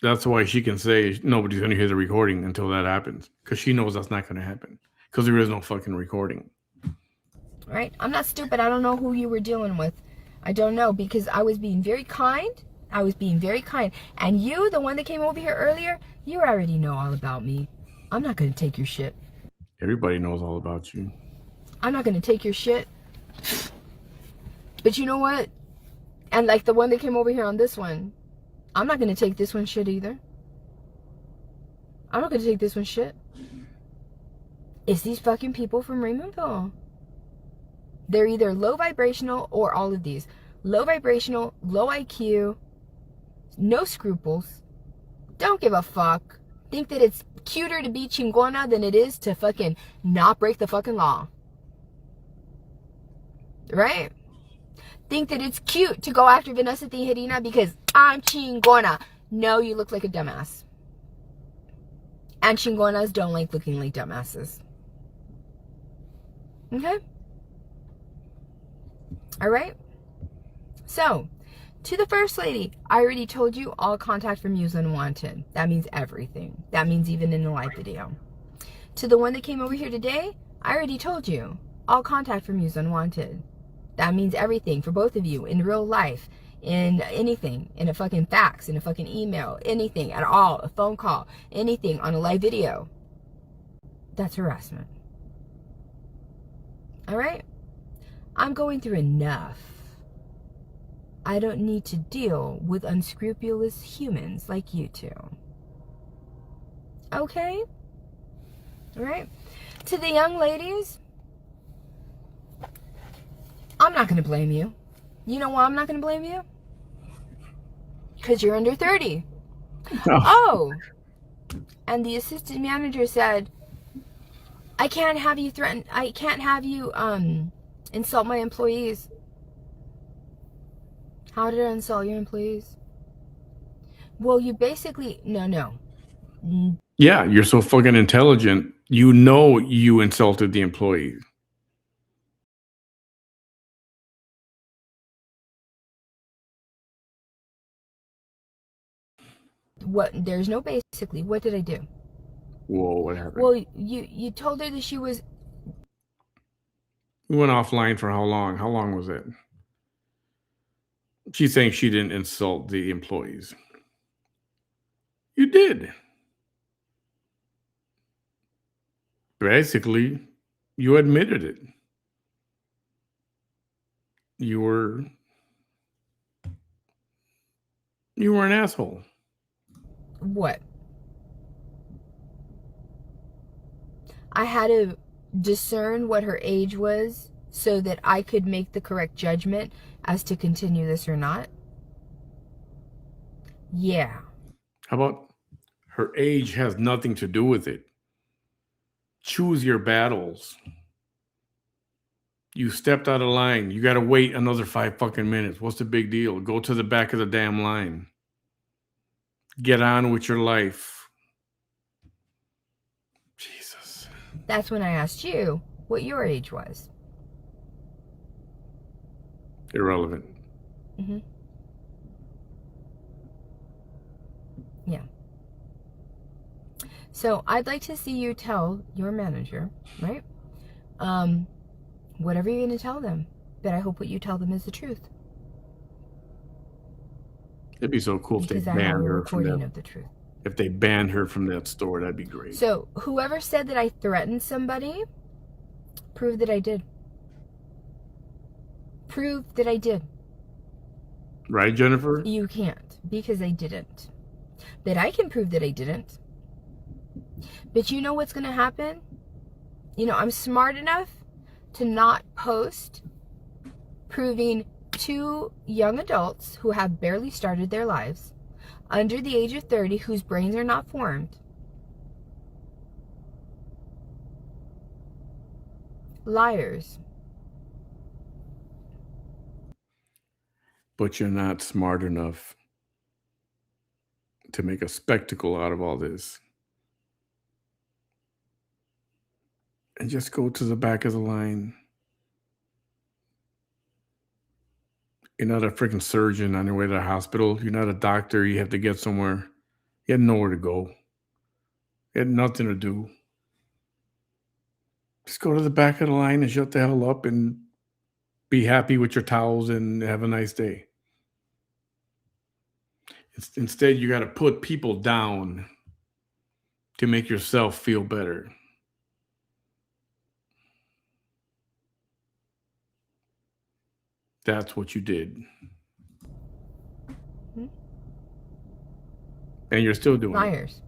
That's why she can say nobody's going to hear the recording until that happens. Because she knows that's not going to happen. Because there is no fucking recording. Right? I'm not stupid. I don't know who you were dealing with. I don't know. Because I was being very kind. And you, the one that came over here earlier, you already know all about me. I'm not going to take your shit. Everybody knows all about you. I'm not going to take your shit. But you know what? And like the one that came over here on this one, I'm not going to take this one shit either. I'm not going to take this one shit. It's these fucking people from Raymondville. They're either low vibrational or all of these. Low vibrational, low IQ, no scruples, don't give a fuck, think that it's cuter to be chingona than it is to fucking not break the fucking law. Right? Think that it's cute to go after Vanessa Tijerina because I'm chingona. No, you look like a dumbass. And chingonas don't like looking like dumbasses. Okay? Alright? So, to the first lady, I already told you all contact from you is unwanted. That means everything. That means even in the live video. To the one that came over here today, I already told you. All contact from you is unwanted. That means everything for both of you in real life, in anything, in a fucking fax, in a fucking email, anything at all, a phone call, anything on a live video. That's harassment. All right? I'm going through enough. I don't need to deal with unscrupulous humans like you two. Okay? All right? To the young ladies, I'm not going to blame you. You know why I'm not going to blame you? Because you're under 30. Oh, and the assistant manager said, I can't have you insult my employees. How did I insult your employees? Well, you basically, no. Yeah, you're so fucking intelligent. You know you insulted the employee. What? There's no basically. What did I do? Whoa, what happened? Well, you told her that she was... We went offline for how long? How long was it? She's saying she didn't insult the employees. You did. Basically, you admitted it. You were an asshole. What? I had to discern what her age was so that I could make the correct judgment as to continue this or not. Yeah. How about her age has nothing to do with it? Choose your battles. You stepped out of line. You got to wait another 5 fucking minutes. What's the big deal? Go to the back of the damn line. Get on with your life. Jesus. That's when I asked you what your age was. Irrelevant. Mm-hmm. Yeah. So I'd like to see you tell your manager, right? Whatever you're going to tell them. But I hope what you tell them is the truth. It'd be so cool if they Because I have a banned her from recording that. of the truth. If they banned her from that store, that'd be great. So whoever said that I threatened somebody, prove that I did. Prove that I did. Right, Jennifer? You can't, because I didn't. But I can prove that I didn't. But you know what's going to happen? You know, I'm smart enough to not post proving 2 young adults who have barely started their lives, under the age of 30, whose brains are not formed, liars. But you're not smart enough to make a spectacle out of all this. And just go to the back of the line. You're not a freaking surgeon on your way to the hospital. You're not a doctor. You have to get somewhere. You had nowhere to go. You had nothing to do. Just go to the back of the line and shut the hell up and be happy with your towels and have a nice day. Instead, you got to put people down to make yourself feel better. That's what you did. Hmm? And you're still doing liars.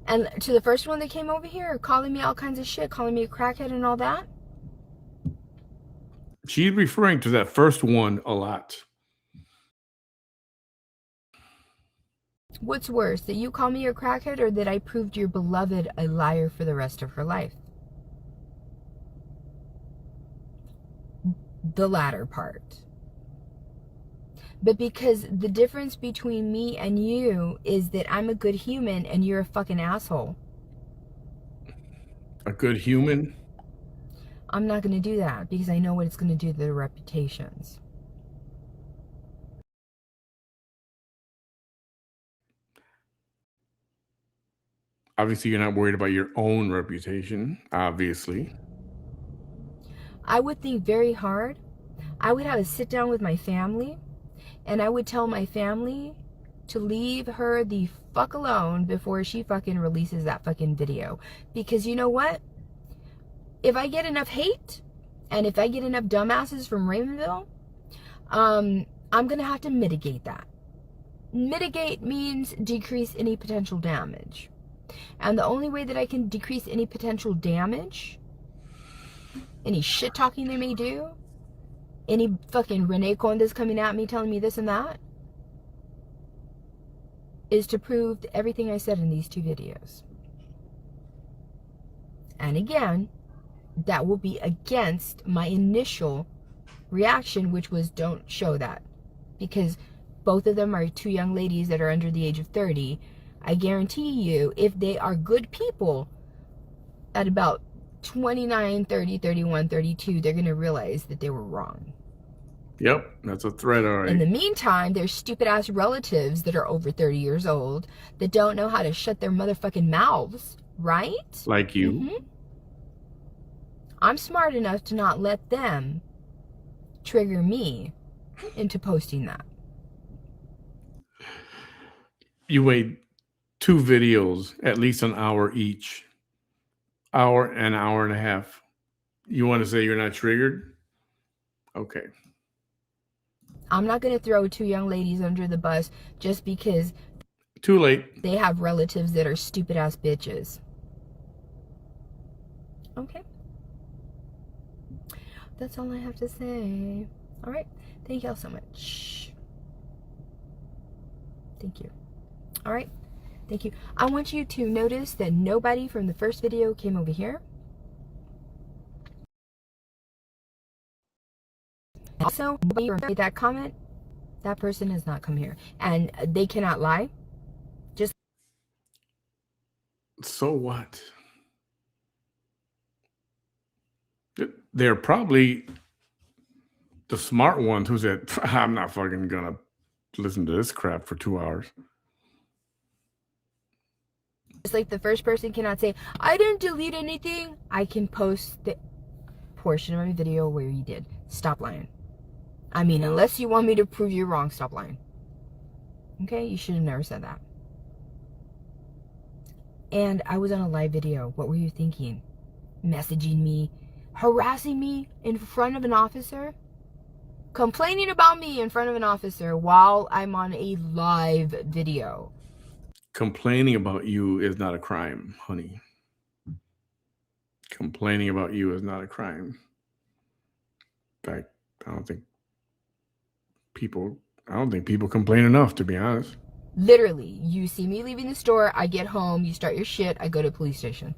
And to the first one that came over here, calling me all kinds of shit, calling me a crackhead and all that. She's referring to that first one a lot. What's worse, that you call me a crackhead or that I proved your beloved a liar for the rest of her life? The latter part. But because the difference between me and you is that I'm a good human and you're a fucking asshole. A good human? I'm not going to do that because I know what it's going to do to their reputations. Obviously, you're not worried about your own reputation, obviously. I would think very hard. I would have a sit down with my family, and I would tell my family to leave her the fuck alone before she fucking releases that fucking video. Because you know what? If I get enough hate, and if I get enough dumbasses from Ravenville, I'm gonna have to mitigate that. Mitigate means decrease any potential damage. And the only way that I can decrease any potential damage, any shit talking they may do, any fucking Renee Condas coming at me telling me this and that, is to prove everything I said in these 2 videos. And again, that will be against my initial reaction, which was don't show that. Because both of them are 2 young ladies that are under the age of 30. I guarantee you, if they are good people, at about 29, 30, 31, 32, they're going to realize that they were wrong. Yep, that's a threat, all right. In the meantime, there's stupid ass relatives that are over 30 years old that don't know how to shut their motherfucking mouths, right? Like you. Mm-hmm. I'm smart enough to not let them trigger me into posting that. You made 2 videos, at least an hour each. Hour and hour and a half. You want to say you're not triggered? Okay. I'm not going to throw 2 young ladies under the bus just because Too late. they have relatives that are stupid ass bitches. Okay. That's all I have to say. All right. Thank y'all so much. Thank you. All right. Thank you. I want you to notice that nobody from the first video came over here. Also, nobody made that comment. That person has not come here. And they cannot lie. Just So what? They're probably the smart ones who said, I'm not fucking gonna listen to this crap for 2 hours. It's like the first person cannot say, I didn't delete anything. I can post the portion of my video where you did. Stop lying. I mean, unless you want me to prove you're wrong, stop lying. Okay? You should have never said that. And I was on a live video. What were you thinking? Messaging me, harassing me in front of an officer, complaining about me in front of an officer while I'm on a live video. Complaining about you is not a crime, honey. Complaining about you is not a crime. In fact, I don't think people complain enough, to be honest. Literally, you see me leaving the store, I get home, you start your shit, I go to the police station.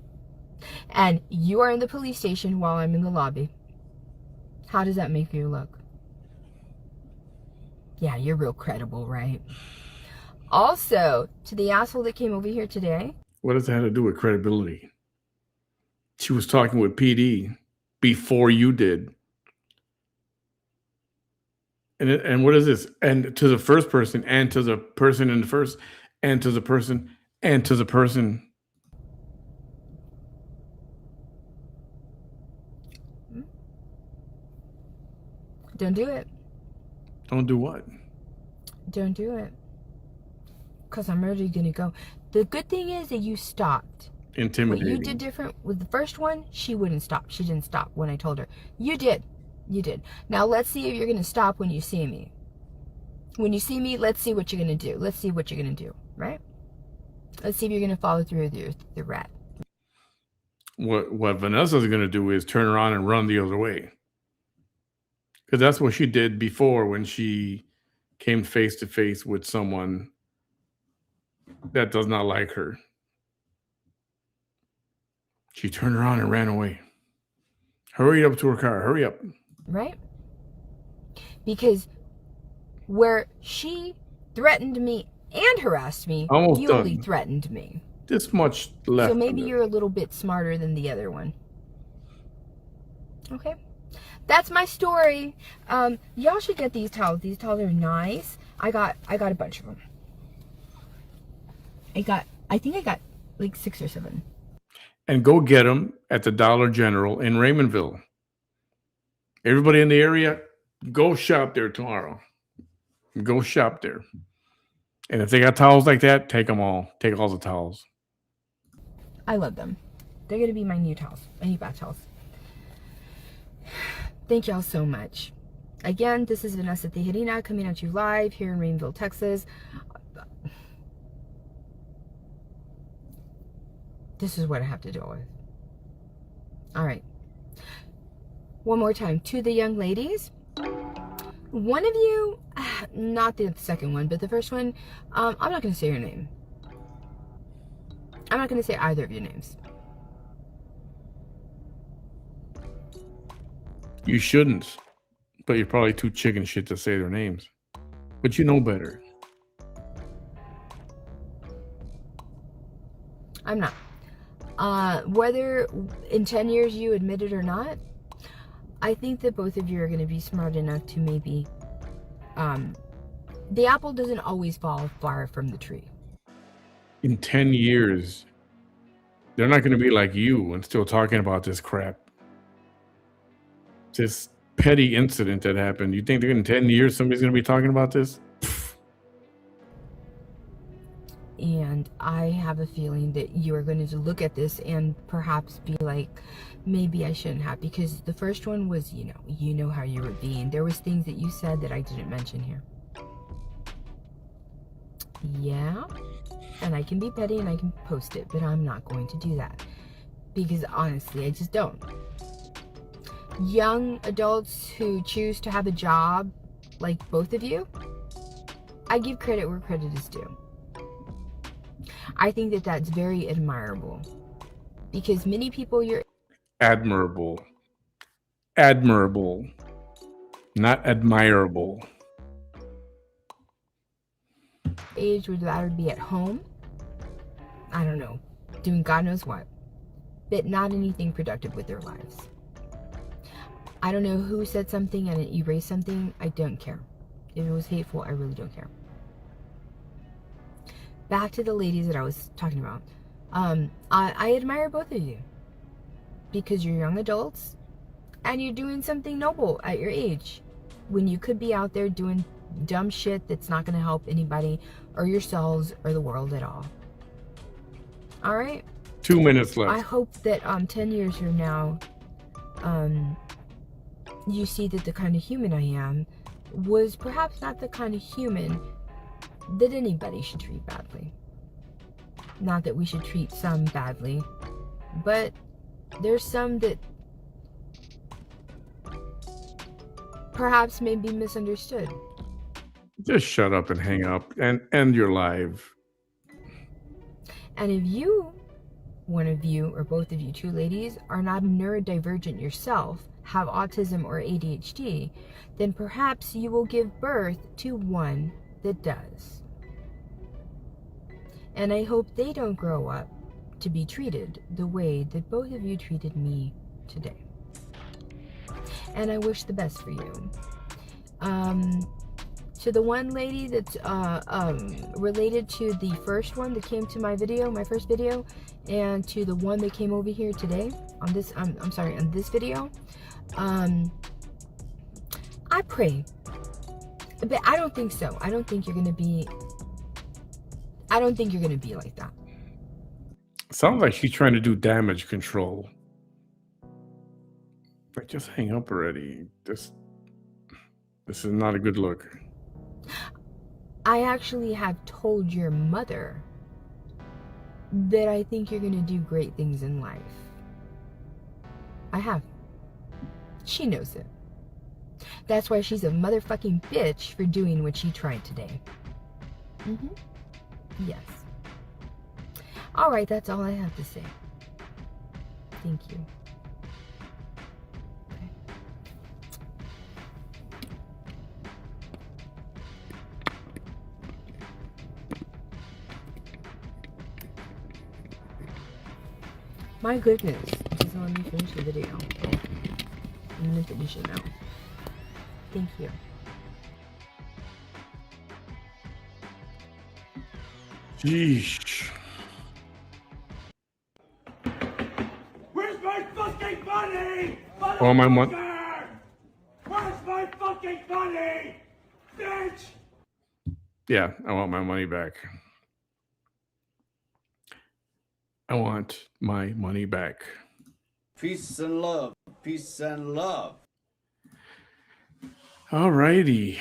And you are in the police station while I'm in the lobby. How does that make you look? Yeah, you're real credible, right? Also, to the asshole that came over here today. What does that have to do with credibility? She was talking with PD before you did. And what is this? And to the first person, and to the person in the first, and to the person, and to the person. Don't do it. Don't do what? Don't do it. Because I'm already going to go. The good thing is that you stopped. Intimidating. What you did different with the first one, she wouldn't stop. She didn't stop when I told her. You did. You did. Now let's see if you're going to stop when you see me. When you see me, let's see what you're going to do. Let's see what you're going to do, right? Let's see if you're going to follow through with the rat. What Vanessa's going to do is turn around and run the other way. Because that's what she did before when she came face to face with someone that does not like her. She turned around and ran away. Hurry up to her car. Hurry up. Right? Because where she threatened me and harassed me, Almost you done. only threatened me. This much left. So maybe you're a little bit smarter than the other one. Okay? That's my story. Y'all should get these towels. These towels are nice. I got a bunch of them. I think I got like 6 or 7. And go get them at the Dollar General in Raymondville. Everybody in the area, go shop there tomorrow. Go shop there. And if they got towels like that, take them all. Take all the towels. I love them. They're going to be my new towels. My new bath towels. Thank y'all so much. Again, this is Vanessa Tejerina coming at you live here in Rainville, Texas. This is what I have to deal with. All right. One more time. To the young ladies. One of you, not the second one, but the first one, I'm not going to say your name. I'm not going to say either of your names. You shouldn't. But you're probably too chicken shit to say their names. But you know better. I'm not. Whether in 10 years you admit it or not, I think that both of you are going to be smart enough to maybe... the apple doesn't always fall far from the tree. In 10 years, they're not going to be like you and still talking about this crap. This petty incident that happened. You think in 10 years somebody's going to be talking about this? And I have a feeling that you are going to look at this and perhaps be like, maybe I shouldn't have, because the first one was, you know how you were being. There was things that you said that I didn't mention here. Yeah, and I can be petty and I can post it, but I'm not going to do that because honestly, I just don't. Young adults who choose to have a job, like both of you, I give credit where credit is due. I think that that's very admirable because many people Admirable. Admirable. Not admirable. age would rather be at home, I don't know, doing God knows what, but not anything productive with their lives. I don't know who said something and it erased something. I don't care. If it was hateful, I really don't care. Back to the ladies that I was talking about. I admire both of you because you're young adults and you're doing something noble at your age when you could be out there doing dumb shit that's not going to help anybody or yourselves or the world at all. All right? 2 minutes left. I hope that 10 years from now, you see that the kind of human I am was perhaps not the kind of human that anybody should treat badly. Not that we should treat some badly, but there's some that perhaps may be misunderstood. Just shut up and hang up and end your live. And if you, one of you or both of you two ladies, are not neurodivergent yourself, have autism or ADHD, then perhaps you will give birth to one that does. And I hope they don't grow up to be treated the way that both of you treated me today. And I wish the best for you. To the one lady that's related to the first one that came to my video, my first video, and to the one that came over here today on this, I'm sorry, on this video, I pray, but I don't think so. I don't think you're gonna be like that. Sounds like she's trying to do damage control. Like, just hang up already. This is not a good look. I actually have told your mother that I think you're gonna do great things in life. I have. She knows it. That's why she's a motherfucking bitch for doing what she tried today. Yes. Alright, that's all I have to say. Thank you. Okay. My goodness. It doesn't let me finish the video. I'm gonna finish it now. Thank you. Yeesh. All my money. Where's my fucking money? Bitch! Yeah, I want my money back. I want my money back. Peace and love. Peace and love. All righty.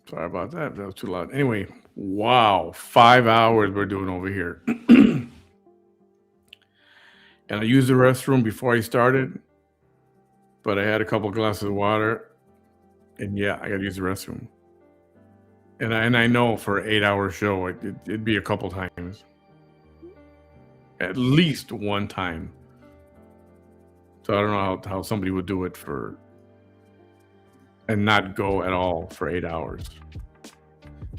Sorry about that. That was too loud. Anyway, wow. 5 hours we're doing over here. And I used the restroom before I started, but I had a couple glasses of water, and yeah, I got to use the restroom. And I know for an 8-hour show, it'd be a couple times, at least one time. So I don't know how somebody would do it and not go at all for 8 hours.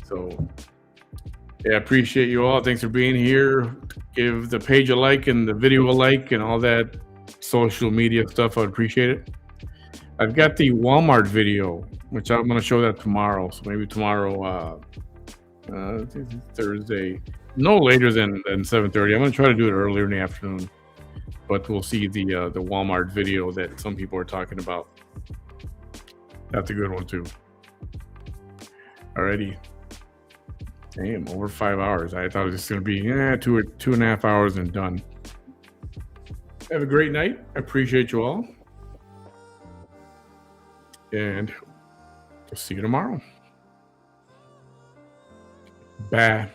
So yeah, I appreciate you all. Thanks for being here. Give the page a like and the video a like and all that social media stuff. I'd appreciate it. I've got the Walmart video, which I'm going to show that tomorrow. So maybe tomorrow, Thursday, no later than 7:30. I'm going to try to do it earlier in the afternoon, but we'll see the Walmart video that some people are talking about. That's a good one too. Alrighty. Damn, over 5 hours. I thought it was just going to be 2.5 hours and done. Have a great night. I appreciate you all. And we'll see you tomorrow. Bye.